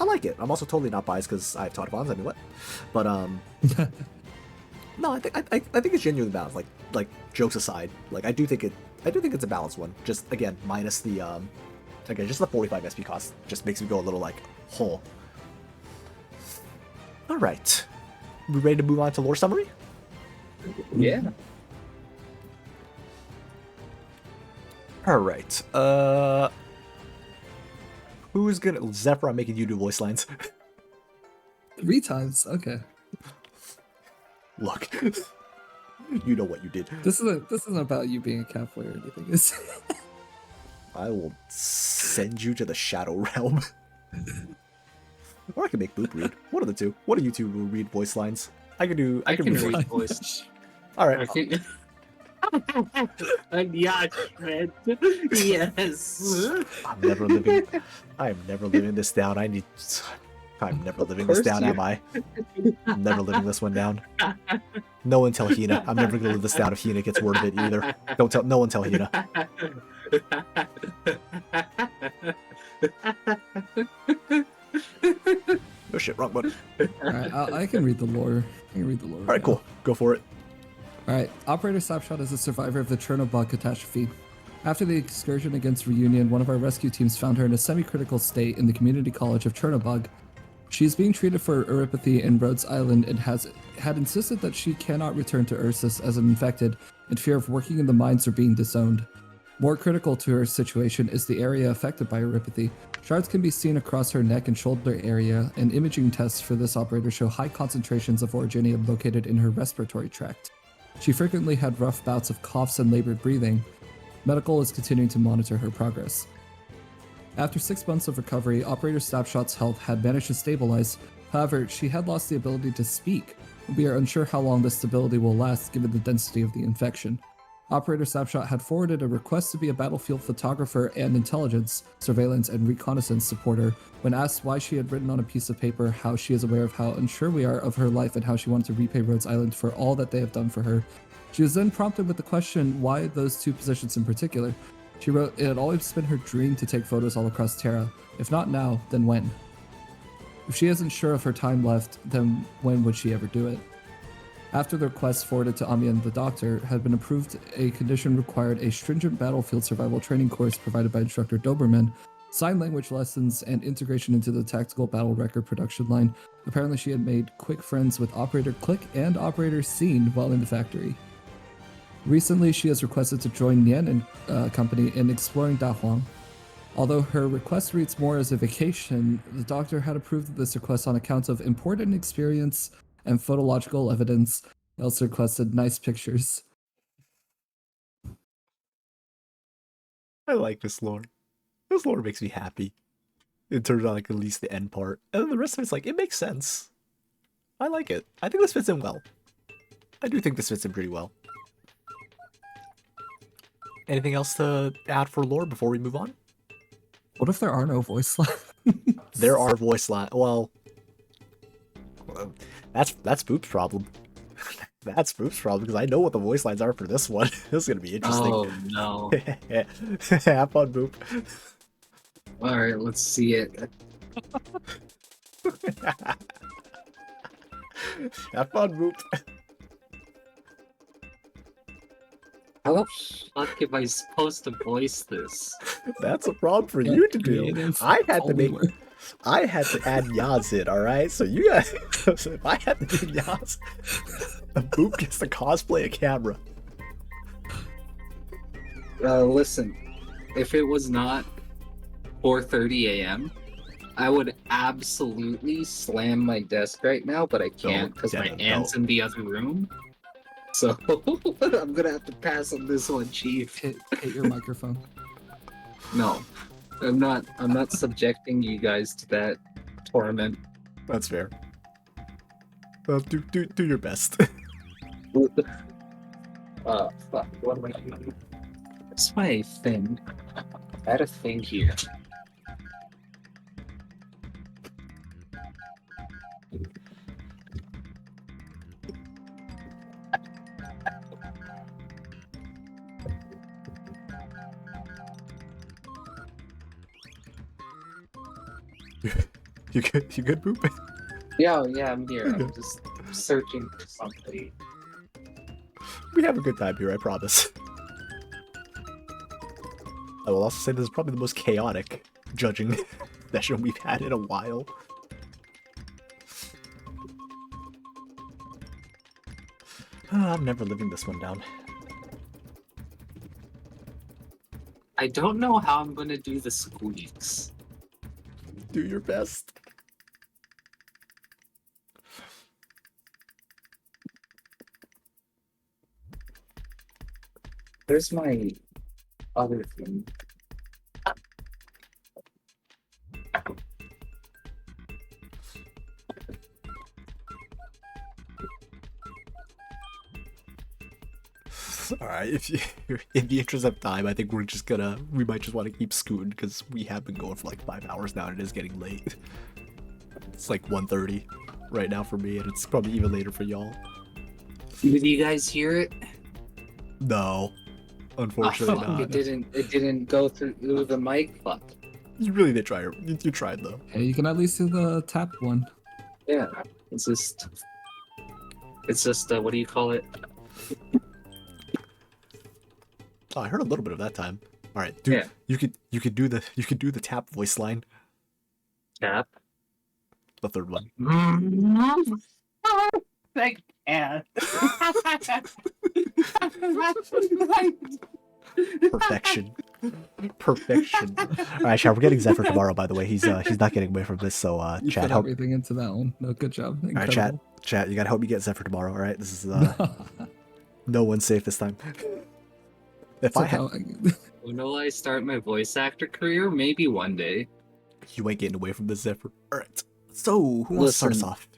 I like it. I'm also totally not biased because I have Todifons. I mean, what? But no, I think it's genuinely balanced. Like jokes aside, like I do think it's a balanced one. Just again, minus the just the 45 SP cost just makes me go a little like, oh. All right, we ready to move on to lore summary? Yeah. All right. Who's gonna... Zephyr, I'm making you do voice lines. 3 times? Okay. Look. You know what you did. This isn't about you being a cat player or anything, is it? I will send you to the Shadow Realm. Or I can make Boop read. One of the two. One of you two will read voice lines. I can read voice. All right. Yeah, Trent. Yes. I am never living this down. I'm never living this down, am I? I'm never living this one down. No one tell Hina. I'm never gonna live this down if Hina gets word of it either. No one tell Hina. No shit, wrong button. Alright, I can read the lore. All right, cool. Go for it. Alright, Operator Slapshot is a survivor of the Chernobog catastrophe. After the excursion against Reunion, one of our rescue teams found her in a semi-critical state in the community college of Chernobog. She is being treated for uropathy in Rhodes Island and had insisted that she cannot return to Ursus as an infected in fear of working in the mines or being disowned. More critical to her situation is the area affected by uropathy. Shards can be seen across her neck and shoulder area, and imaging tests for this operator show high concentrations of orogenium located in her respiratory tract. She frequently had rough bouts of coughs and labored breathing. Medical is continuing to monitor her progress. After 6 months of recovery, Operator Slapshot's health had managed to stabilize. However, she had lost the ability to speak. We are unsure how long this stability will last given the density of the infection. Operator Slapshot had forwarded a request to be a battlefield photographer and intelligence, surveillance, and reconnaissance supporter when asked why she had written on a piece of paper how she is aware of how unsure we are of her life and how she wanted to repay Rhodes Island for all that they have done for her. She was then prompted with the question why those two positions in particular. She wrote, "It had always been her dream to take photos all across Terra. If not now, then when? If she isn't sure of her time left, then when would she ever do it?" After the request forwarded to Amian the doctor had been approved, a condition required a stringent battlefield survival training course provided by instructor Doberman, sign language lessons, and integration into the tactical battle record production line. Apparently she had made quick friends with Operator Click and Operator Scene while in the factory. Recently, she has requested to join Nian and company in exploring Dahuang. Although her request reads more as a vacation, the doctor had approved this request on account of important experience and photological evidence. He also requested nice pictures. I like this lore. This lore makes me happy. In terms of like at least the end part. And then the rest of it's like, it makes sense. I like it. I think this fits in well. I do think this fits in pretty well. Anything else to add for lore before we move on? What if there are no voice lines? There are voice lines. Well, that's Boop's problem. That's Boop's problem because I know what the voice lines are for this one. This is gonna be interesting. Oh no! Have fun, Boop. All right, let's see it. Have fun, Boop. How the fuck am I supposed to voice this? That's a problem for you to do. I had to add Yaz in, alright? So you guys, so if I had to do Yaz, the Boop gets to cosplay a camera. Listen, if it was not 4:30 a.m., I would absolutely slam my desk right now, but I can't because my aunt's in the other room. So I'm gonna have to pass on this one, Chief. Hit your microphone. No, I'm not subjecting you guys to that torment. That's fair. Well, do your best. Fuck. What am I doing? What's my thing? I had a thing here. You good, Boop? Yeah, I'm here. I'm just searching for something. We have a good time here, I promise. I will also say this is probably the most chaotic judging session we've had in a while. I'm never living this one down. I don't know how I'm gonna do the squeaks. Do your best. There's my other thing. Alright, in the interest of time, I think we might just want to keep scooting because we have been going for like 5 hours now and it is getting late. It's like 1:30 right now for me and it's probably even later for y'all. Did you guys hear it? No, unfortunately not. It didn't go through the mic. Fuck. You really did try. You tried though. Hey, you can at least do the tap one. Yeah, it's just what do you call it? Oh, I heard a little bit of that time. All right, dude, Yeah. you could do the tap voice line, Tap. the third one. Thank you. Perfection. Perfection. All right, chat. We're getting Zephyr tomorrow. By the way, he's not getting away from this. So, You chat, put help. everything into that one. No, good job. All right, Incredible. chat. You gotta help me get Zephyr tomorrow. All right, this is no one's safe this time. If I had, When will I start my voice actor career? Maybe one day. you ain't getting away from this, Zephyr. All right. So, who wants to start us Listen. off?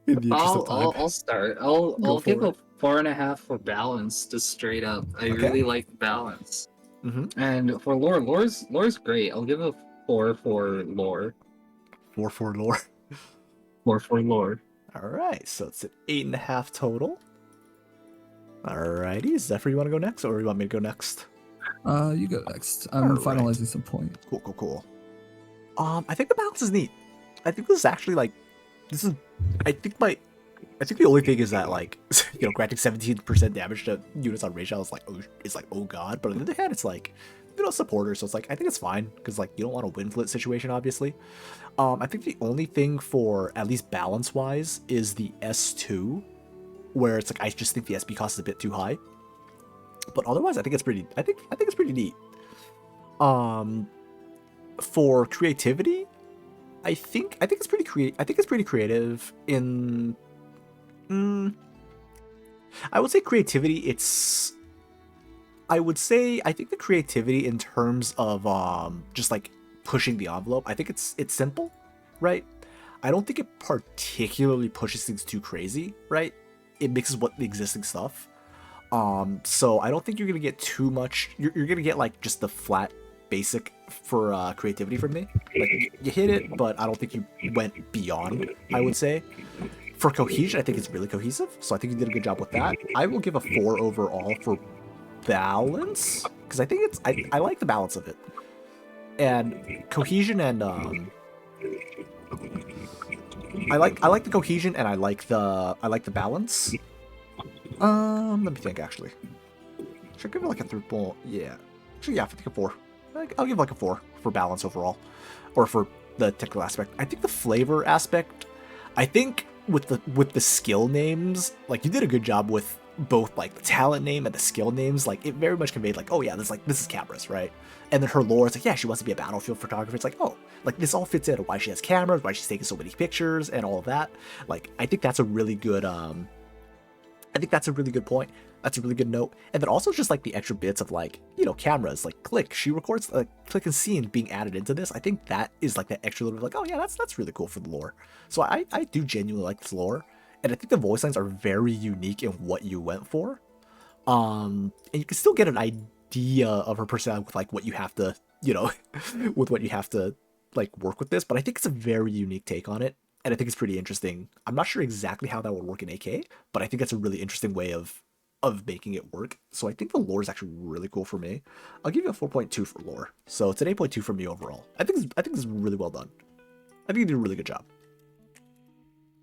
In the interest of time. I'll start. I'll Go give for a 4.5 for balance, just straight up. I Okay. really like balance. Mm-hmm. And for lore's great. I'll give a 4 for lore. 4 for lore. 4 for lore. All right, so it's an 8.5 total. Alrighty, Zephyr, you want to go next, or you want me to go next? You go next. I'm Alright. finalizing some point. Cool. I think the balance is neat. I think this is actually like, I think the only thing is that like, granting 17% damage to units on Rachel is like, oh god. But on the other hand, it's like, supporter, so it's like, I think it's fine because like you don't want a win flip situation, obviously. I think the only thing for at least balance wise is the S2, where it's like I just think the SP cost is a bit too high. But otherwise, I think it's pretty. I think it's pretty neat. For creativity, I think it's pretty creative in. I would say creativity. I think the creativity in terms of just like pushing the envelope. I think it's simple, right? I don't think it particularly pushes things too crazy, right? It mixes what the existing stuff. So I don't think you're gonna get too much. You're gonna get like just the flat basic for creativity from me. Like you hit it, but I don't think you went beyond. I would say for cohesion, I think it's really cohesive. So I think you did a good job with that. I will give a 4 overall for balance because I think I like the balance of it, and cohesion and I like the cohesion and I like the balance. Let me think. Actually, should I give it like a 3. Yeah, actually, yeah, I think a 4. I'll give like a 4 for balance overall, or for the technical aspect. I think the flavor aspect. I think with the skill names, like you did a good job with both like the talent name and the skill names. Like it very much conveyed like, oh yeah, this is cameras, right? And then her lore is like, yeah, she wants to be a battlefield photographer. It's like, oh, like this all fits in why she has cameras, why she's taking so many pictures, and all of that. Like I think that's a really good point. That's a really good note. And then also just like the extra bits of like, cameras, like click. She records like click and scene being added into this. I think that is like that extra little bit like, oh yeah, that's really cool for the lore. So I do genuinely like this lore. And I think the voice lines are very unique in what you went for. And you can still get an idea of her personality with like what you have to, with what you have to like work with this. But I think it's a very unique take on it. And I think it's pretty interesting. I'm not sure exactly how that would work in AK, but I think that's a really interesting way of making it work. So I think the lore is actually really cool for me. I'll give you a 4.2 for lore. So it's an 8.2 for me overall. I think it's really well done. I think you did a really good job.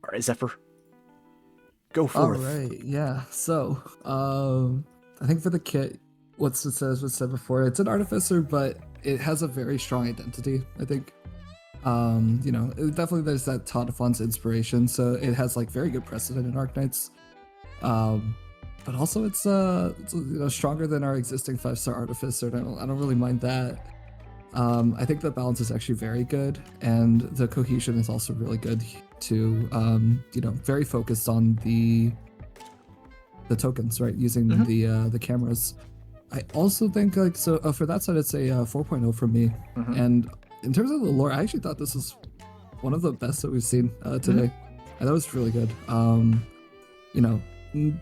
All right, Zephyr, go forth. All right, yeah. So, I think for the kit, what's said before, it's an artificer, but it has a very strong identity. I think, definitely there's that Todd Fon's inspiration, so it has like very good precedent in Arknights. But also it's stronger than our existing 5-star artificer. I don't really mind that. I think the balance is actually very good, and the cohesion is also really good too. Very focused on the tokens, right? Using the cameras. I also think for that side, it's a 4.0 from me. And in terms of the lore, I actually thought this was one of the best that we've seen today. I thought it was really good.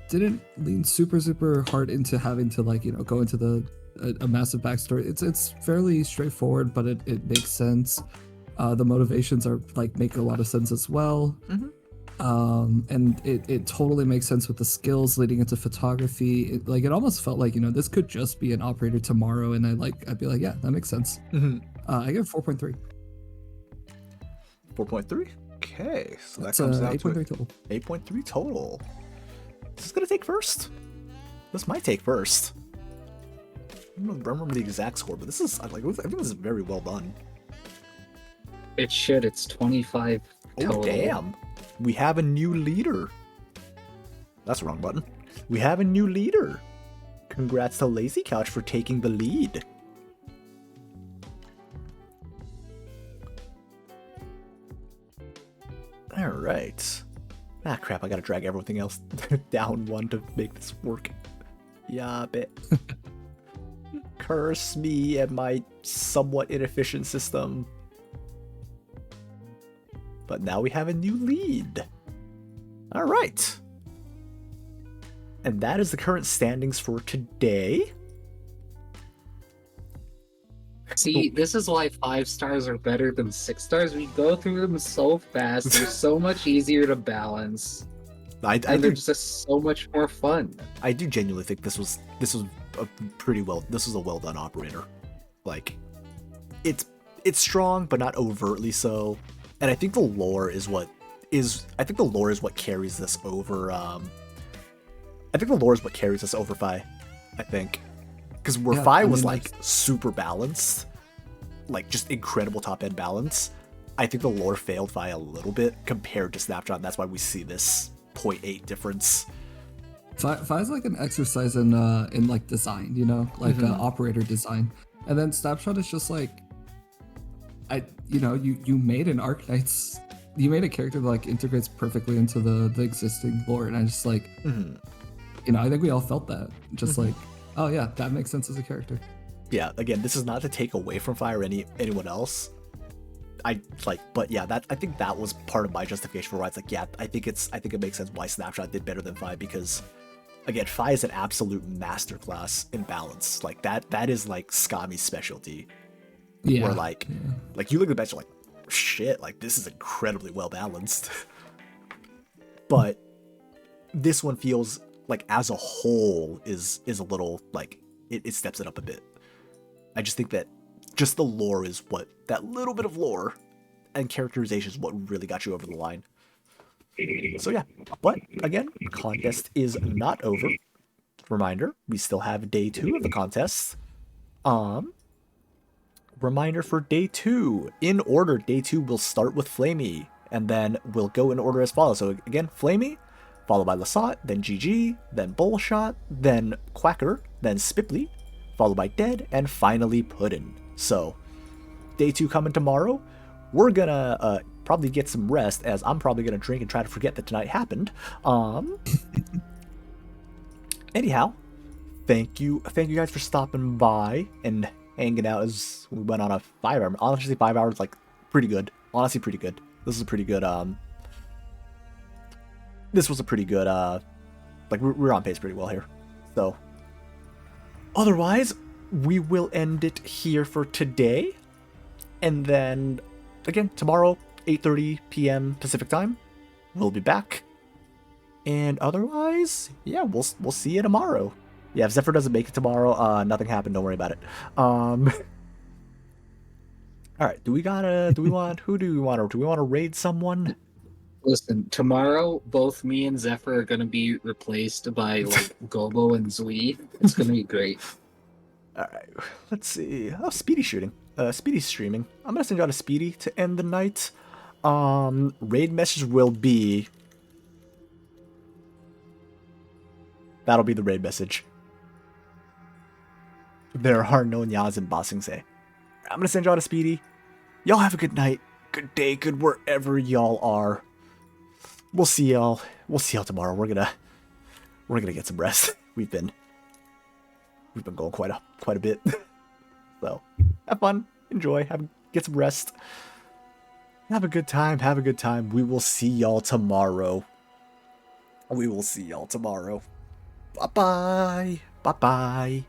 Didn't lean super hard into having to go into a massive backstory. It's fairly straightforward, but it makes sense. The motivations are make a lot of sense as well. And it totally makes sense with the skills leading into photography. It almost felt like this could just be an operator tomorrow, and I'd be like, yeah, that makes sense. I give it 4.3. 4.3. Okay, so That's that comes down 8.3 to total. 8.3 total. This is gonna take first. This might take first. I don't remember the exact score, but this is like I think this is very well done. It should. It's 25 total. Oh damn! We have a new leader. That's the wrong button. We have a new leader. Congrats to Lazy Couch for taking the lead. All right. Ah, crap! I gotta drag everything else down one to make this work. Yeah, bet. Curse me and my somewhat inefficient system. But now we have a new lead. All right. And that is the current standings for today. See, this is why 5 stars are better than 6 stars. We go through them so fast. They're so much easier to balance. I And they're do, just so much more fun. I do genuinely think this was a well done operator. Like, it's strong, but not overtly so. And I think the lore is what carries this over. I think the lore is what carries us over Fi. I think, because where Fi was like super balanced, like just incredible top end balance. I think the lore failed Fi a little bit compared to Snapshot. And that's why we see this 0.8 difference. Fi's like an exercise in like design, you know, like operator design, and then Snapshot is just like, you made an Arknights, you made a character that like integrates perfectly into the existing lore, and I just like, I think we all felt that, just like, oh yeah, that makes sense as a character. Yeah, again, this is not to take away from Fi or anyone else. But yeah, I think that was part of my justification for why it's like, yeah, I think it makes sense why Snapshot did better than Fi, because again, Fi is an absolute masterclass in balance. Like that is like Skami's specialty. Yeah. Where like you look at the bench, you're like, shit, like this is incredibly well balanced. But this one feels like as a whole is a little like it steps it up a bit. I just think that just the lore is what, that little bit of lore and characterization is what really got you over the line. So yeah, but again, contest is not over. Reminder, we still have day 2 of the contest. Reminder for day 2. In order, day 2 will start with Flamey, and then we'll go in order as follows. So again, Flamey, followed by Lasat, then GG, then Bullshot, then Quacker, then Spipley, followed by Dead, and finally Puddin'. So, day 2 coming tomorrow. We're gonna probably get some rest, as I'm probably gonna drink and try to forget that tonight happened. Anyhow, thank you guys for stopping by and hanging out as we went on a 5 hour. Honestly, 5 hours, like, pretty good. Honestly, pretty good. This is a pretty good, this was a pretty good, like, we're on pace pretty well here. So, otherwise, we will end it here for today. And then, again, tomorrow, 8:30 p.m. Pacific time, we'll be back. And otherwise, yeah, we'll see you tomorrow. Yeah, if Zephyr doesn't make it tomorrow, nothing happened. Don't worry about it. All right. Do we want to raid someone? Listen, tomorrow, both me and Zephyr are going to be replaced by, like, Gobo and Zui. It's going to be great. All right. Let's see. Oh, Speedy shooting. Speedy's streaming. I'm going to send you out a Speedy to end the night. Raid message will be... That'll be the raid message. There are no Nyas in Bossing Say. I'm going to send you out a Speedy. Y'all have a good night, good day, good wherever y'all are. We'll see y'all tomorrow. We're gonna get some rest. We've been going quite a bit. So have fun, enjoy, get some rest. Have a good time. We will see y'all tomorrow. Bye bye.